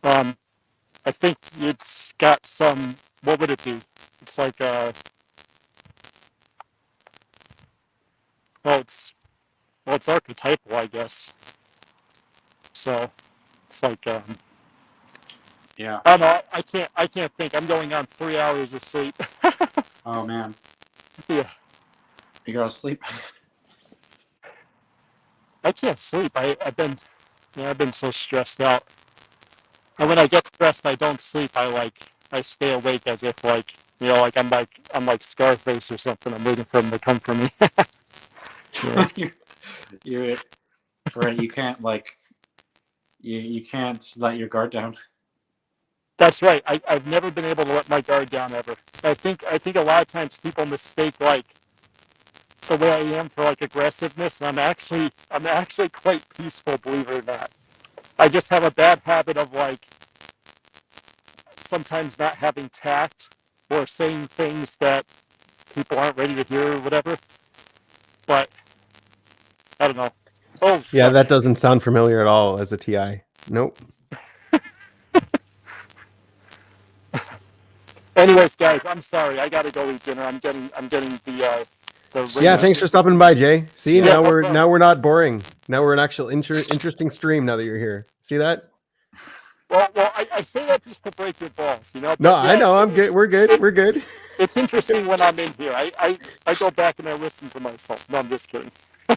I think it's got some. What would it be? It's like it's archetypal, I guess. So it's like yeah. I don't know. I can't think. I'm going on 3 hours of sleep. Oh man. Yeah. You gotta sleep. I can't sleep. I've been so stressed out. And when I get stressed, I don't sleep. I stay awake as if like, you know, like I'm like Scarface or something. I'm waiting for him to come for me. Yeah. Right, you can't like you can't let your guard down. That's right. I've never been able to let my guard down ever. I think a lot of times people mistake like the way I am for like aggressiveness, and I'm actually quite peaceful, believe it or not. I just have a bad habit of like sometimes not having tact or saying things that people aren't ready to hear or whatever. But I don't know. Oh, Yeah, fuck. that doesn't sound familiar at all as a TI. Nope. Anyways, guys, I'm sorry. I gotta go eat dinner. I'm getting the Yeah, radio thanks for station. stopping by, Jay. See, Yeah, no problem. now we're not boring. Now we're an actual interesting stream now that you're here. See that? Well, I say that just to break your balls, you know. No, But I yeah, know. I'm good. We're good. We're good. it's interesting when I'm in here. I go back and I listen to myself. No, I'm just kidding. All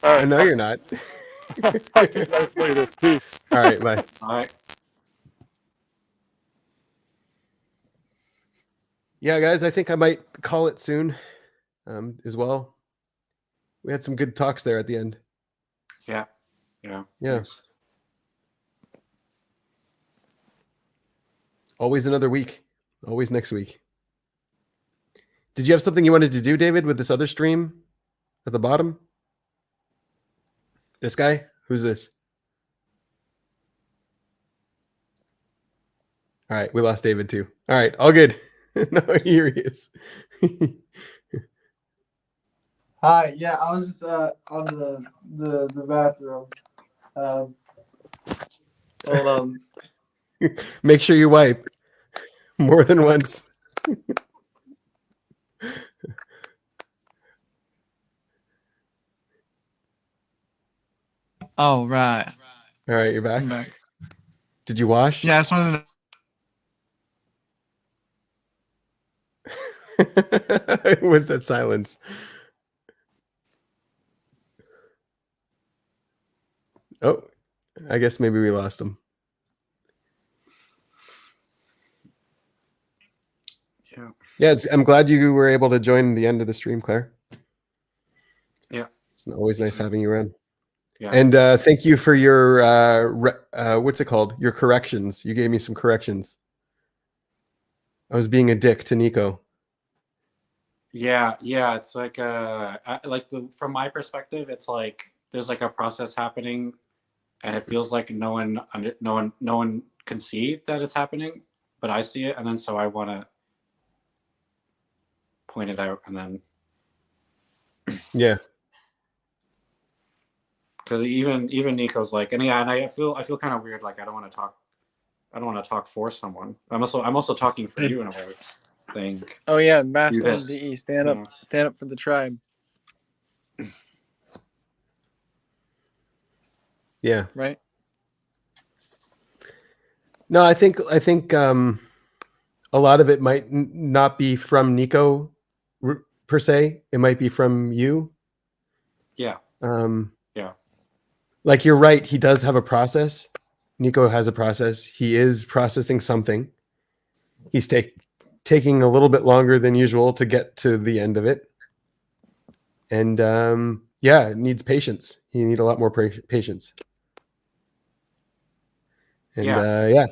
I right, know you're not. I'll talk to you guys later. Peace. All right, bye. All right. Yeah, guys, I think I might call it soon as well. We had some good talks there at the end. Yeah. Yeah. Yeah. Thanks. Always another week. Always next week. Did you have something you wanted to do, David, with this other stream at the bottom? This guy? Who's this? All right, we lost David too. All right, all good. No, here he is. Hi, yeah, I was just on the bathroom. Hold on. Make sure you wipe more than once. Oh, right. All right, you're back. I'm back. Did you wash? Yeah, I just wanted to. What's that silence? Oh, I guess maybe we lost him. Yeah. Yeah, I'm glad you were able to join the end of the stream, Claire. Yeah. It's always nice having you around. Yeah. And thank you for your what's it called? Your corrections. You gave me some corrections. I was being a dick to Nico. Yeah, it's like from my perspective, it's like there's like a process happening, and it feels like no one can see that it's happening, but I see it, and then so I want to point it out, and then Yeah, because even Nico's like, and yeah, and I feel kind of weird, like I don't want to talk for someone. I'm also talking for you in a way. Thing. Oh yeah, Mass Yes. MDE, stand up for the tribe. yeah. Right. No, I think a lot of it might not be from Nico per se. It might be from you. Yeah. Yeah. Like you're right. He does have a process. Nico has a process. He is processing something. He's taking a little bit longer than usual to get to the end of it. And yeah, it needs patience. You need a lot more patience. And yeah.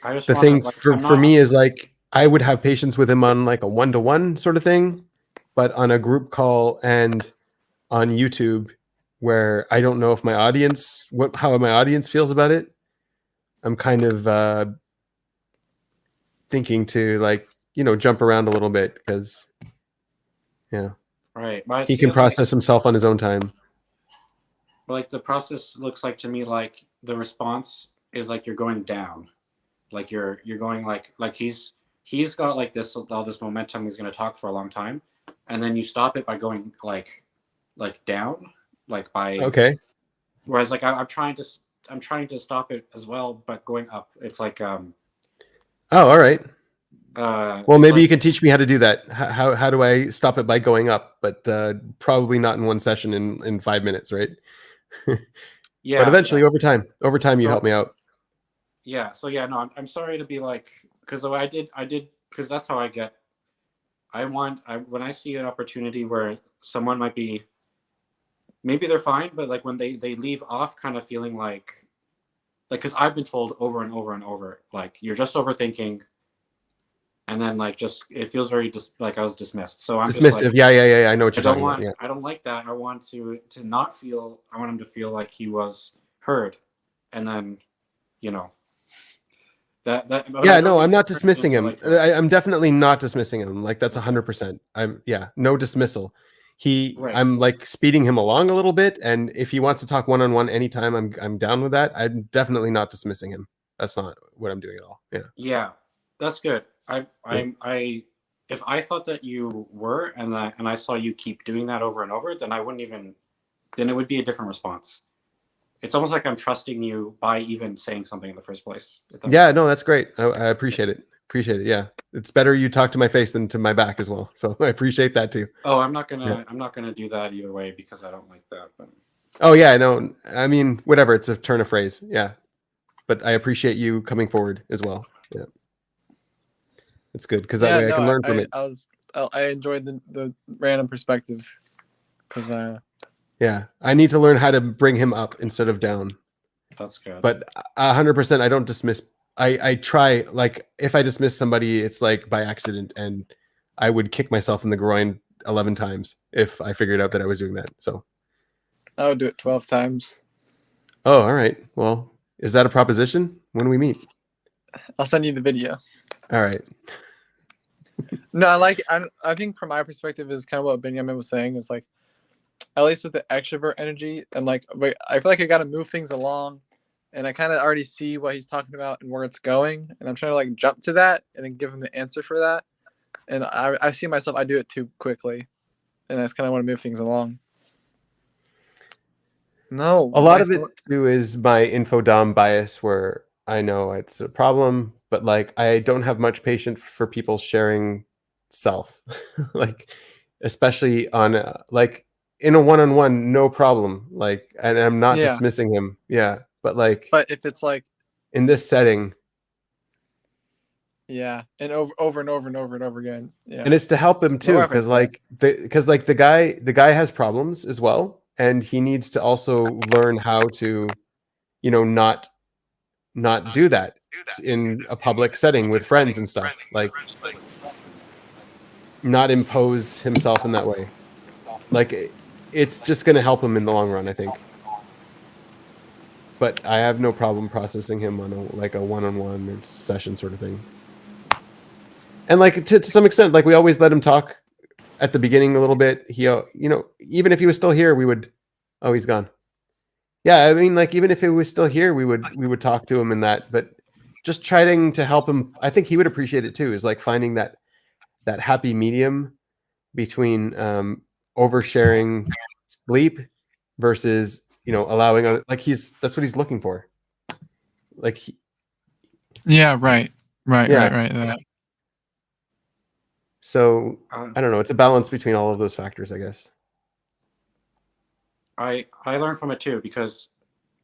I just the thing for me is like I would have patience with him on like a one-to-one sort of thing, but on a group call and on YouTube where I don't know if my audience how my audience feels about it, I'm kind of thinking to like, jump around a little bit because yeah. Right. He can process himself on his own time. Like the process looks like to me like the response is like you're going down. Like you're going like he's got like all this momentum. He's going to talk for a long time, and then you stop it by going like down, like by okay. Whereas like I'm trying to stop it as well, but going up. It's like oh, all right. Well, maybe you can teach me how to do that. How do I stop it by going up? But probably not in one session in 5 minutes, right? Yeah. But eventually, over time, you help me out. Yeah. So yeah, no, I'm sorry to be like, because I did, because that's how I get. When I see an opportunity where someone might be maybe they're fine, but like when they leave off kind of feeling like because I've been told over and over and over, like you're just overthinking, and then like just it feels very like I was dismissed. So I'm Dismissive. just like, Yeah. I know what you're talking about. Yeah. I don't like that. I want to not feel. I want him to feel like he was heard, and then, you know, that. Yeah, no, I'm not dismissing him. Like I'm definitely not dismissing him. Like that's 100%. No dismissal. Right. I'm like speeding him along a little bit, and if he wants to talk one-on-one anytime, I'm down with that. I'm definitely not dismissing him. That's not what I'm doing at all. Yeah. Yeah, that's good. If I thought that you were and I saw you keep doing that over and over, then I wouldn't even. Then it would be a different response. It's almost like I'm trusting you by even saying something in the first place. Yeah, no, that's great. I appreciate it. Appreciate it. Yeah, it's better you talk to my face than to my back as well. So I appreciate that too. Oh, I'm not gonna do that either way because I don't like that. But... Oh yeah, no. I mean, whatever. It's a turn of phrase. Yeah, but I appreciate you coming forward as well. Yeah, it's good because that way I can learn from it. I enjoyed the random perspective because yeah, I need to learn how to bring him up instead of down. That's good. But 100%, I don't dismiss. I try, like, if I dismiss somebody, it's like by accident, and I would kick myself in the groin 11 times if I figured out that I was doing that. So I would do it 12 times. Oh, all right. Well, is that a proposition? When we meet? I'll send you the video. All right. No, I think from my perspective is kind of what Benjamin was saying. It's like, at least with the extrovert energy, and like, I feel like I got to move things along, and I kind of already see what he's talking about and where it's going, and I'm trying to like jump to that and then give him the answer for that. And I see myself, I do it too quickly, and I just kind of want to move things along. No, a lot of it too is my infodom bias, where I know it's a problem, but like I don't have much patience for people sharing self, like especially on like in a one-on-one, no problem. Like, and I'm not dismissing him. Yeah, but if it's like in this setting, yeah, and over and over and over and over again. Yeah, and it's to help him too, because the guy has problems as well, and he needs to also learn how to, not do that in a public setting with friends and stuff. Like, not impose himself in that way. Like, it's just going to help him in the long run, I think. But I have no problem processing him on a one-on-one or session sort of thing. And like to some extent, like we always let him talk at the beginning a little bit. He, even if he was still here, we would. Oh, he's gone. Yeah, I mean, like even if he was still here, we would talk to him in that. But just trying to help him, I think he would appreciate it too. Is like finding that happy medium between oversharing sleep versus allowing other, like that's what he's looking for. Like right. So I don't know. It's a balance between all of those factors, I guess. I learned from it too because,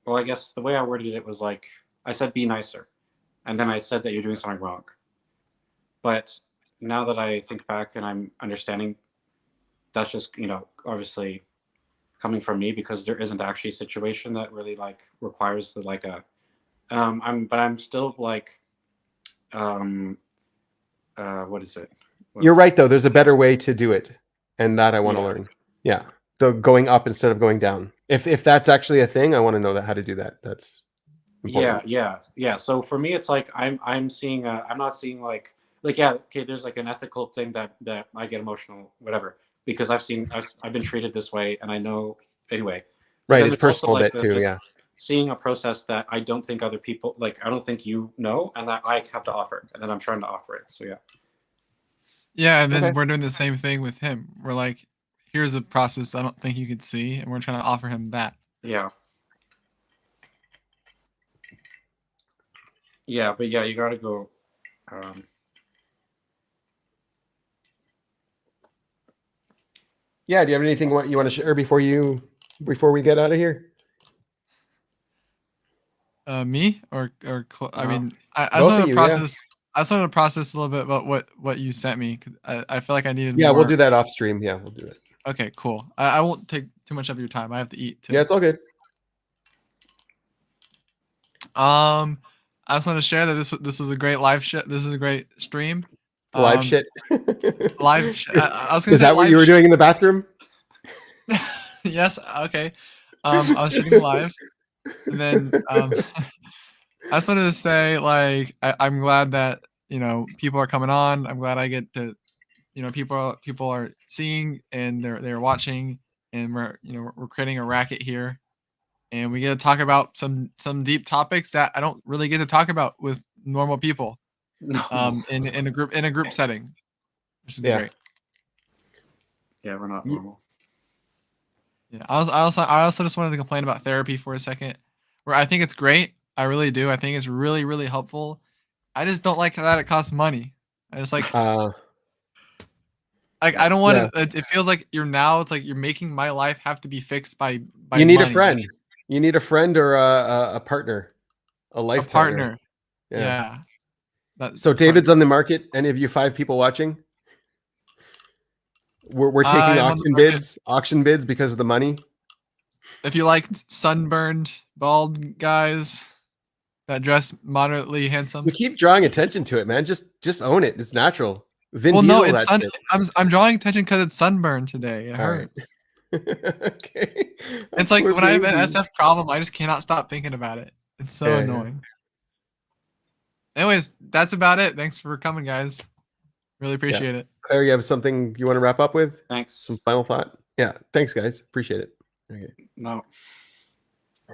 well, I guess the way I worded it was like I said, be nicer, and then I said that you're doing something wrong. But now that I think back and I'm understanding, that's just obviously coming from me because there isn't actually a situation that really like requires like a. I'm still like, what is it? You're right, though. There's a better way to do it, and that I want to learn. Yeah, so going up instead of going down. If that's actually a thing, I want to know how to do that. That's important. Yeah. So for me, it's like I'm seeing. I'm not seeing like yeah. Okay, there's like an ethical thing that I get emotional, whatever, because I've been treated this way, and I know anyway. Right, it's personal bit too. Yeah. Seeing a process that I don't think other people I don't think and that I have to offer, and then I'm trying to offer it. So yeah. Yeah, and then we're doing the same thing with him. We're like, here's a process I don't think you could see, and we're trying to offer him that. Yeah. Yeah, but yeah, you gotta go. Yeah, do you have anything you want to share before we get out of here? Me or I mean, I just want to process. Yeah. I just want to process a little bit about what you sent me. I feel like I needed. Yeah, more. We'll do that off stream. Yeah, we'll do it. Okay, cool. I won't take too much of your time. I have to eat too. Yeah, it's all good. I just want to share that this was a great live shit. This is a great stream. Live shit. Live. I was gonna Is say that what live you were doing in the bathroom? Yes. Okay. I was shitting live, and then I just wanted to say, like, I'm glad that people are coming on. I'm glad I get to, people are seeing and they're watching, and we're creating a racket here, and we get to talk about some deep topics that I don't really get to talk about with normal people. No. In a group setting, which is Yeah. great. Yeah, we're not normal. Yeah, I also just wanted to complain about therapy for a second, where I think it's great. I really do. I think it's really, really helpful. I just don't like that it costs money. I just like I don't want Yeah. it. It feels like it's like you're making my life have to be fixed by You need money. a friend. You need a friend or a partner, a life partner. Yeah. That's So David's on the market. Any of you 5 people watching? We're taking auction bids because of the money. If you like sunburned bald guys that dress moderately handsome, You keep drawing attention to it, man. Just own it. It's natural. Vin well, Diesel, no, it's that shit. I'm drawing attention because it's sunburned today. It All hurts. Okay. It's like Poor when I have an baby. SF problem, I just cannot stop thinking about it. It's so Yeah, yeah. annoying. Anyways, that's about it. Thanks for coming, guys. Really appreciate it. Claire, you have something you want to wrap up with? Thanks. Some final thought? Yeah. Thanks, guys. Appreciate it. Okay. No.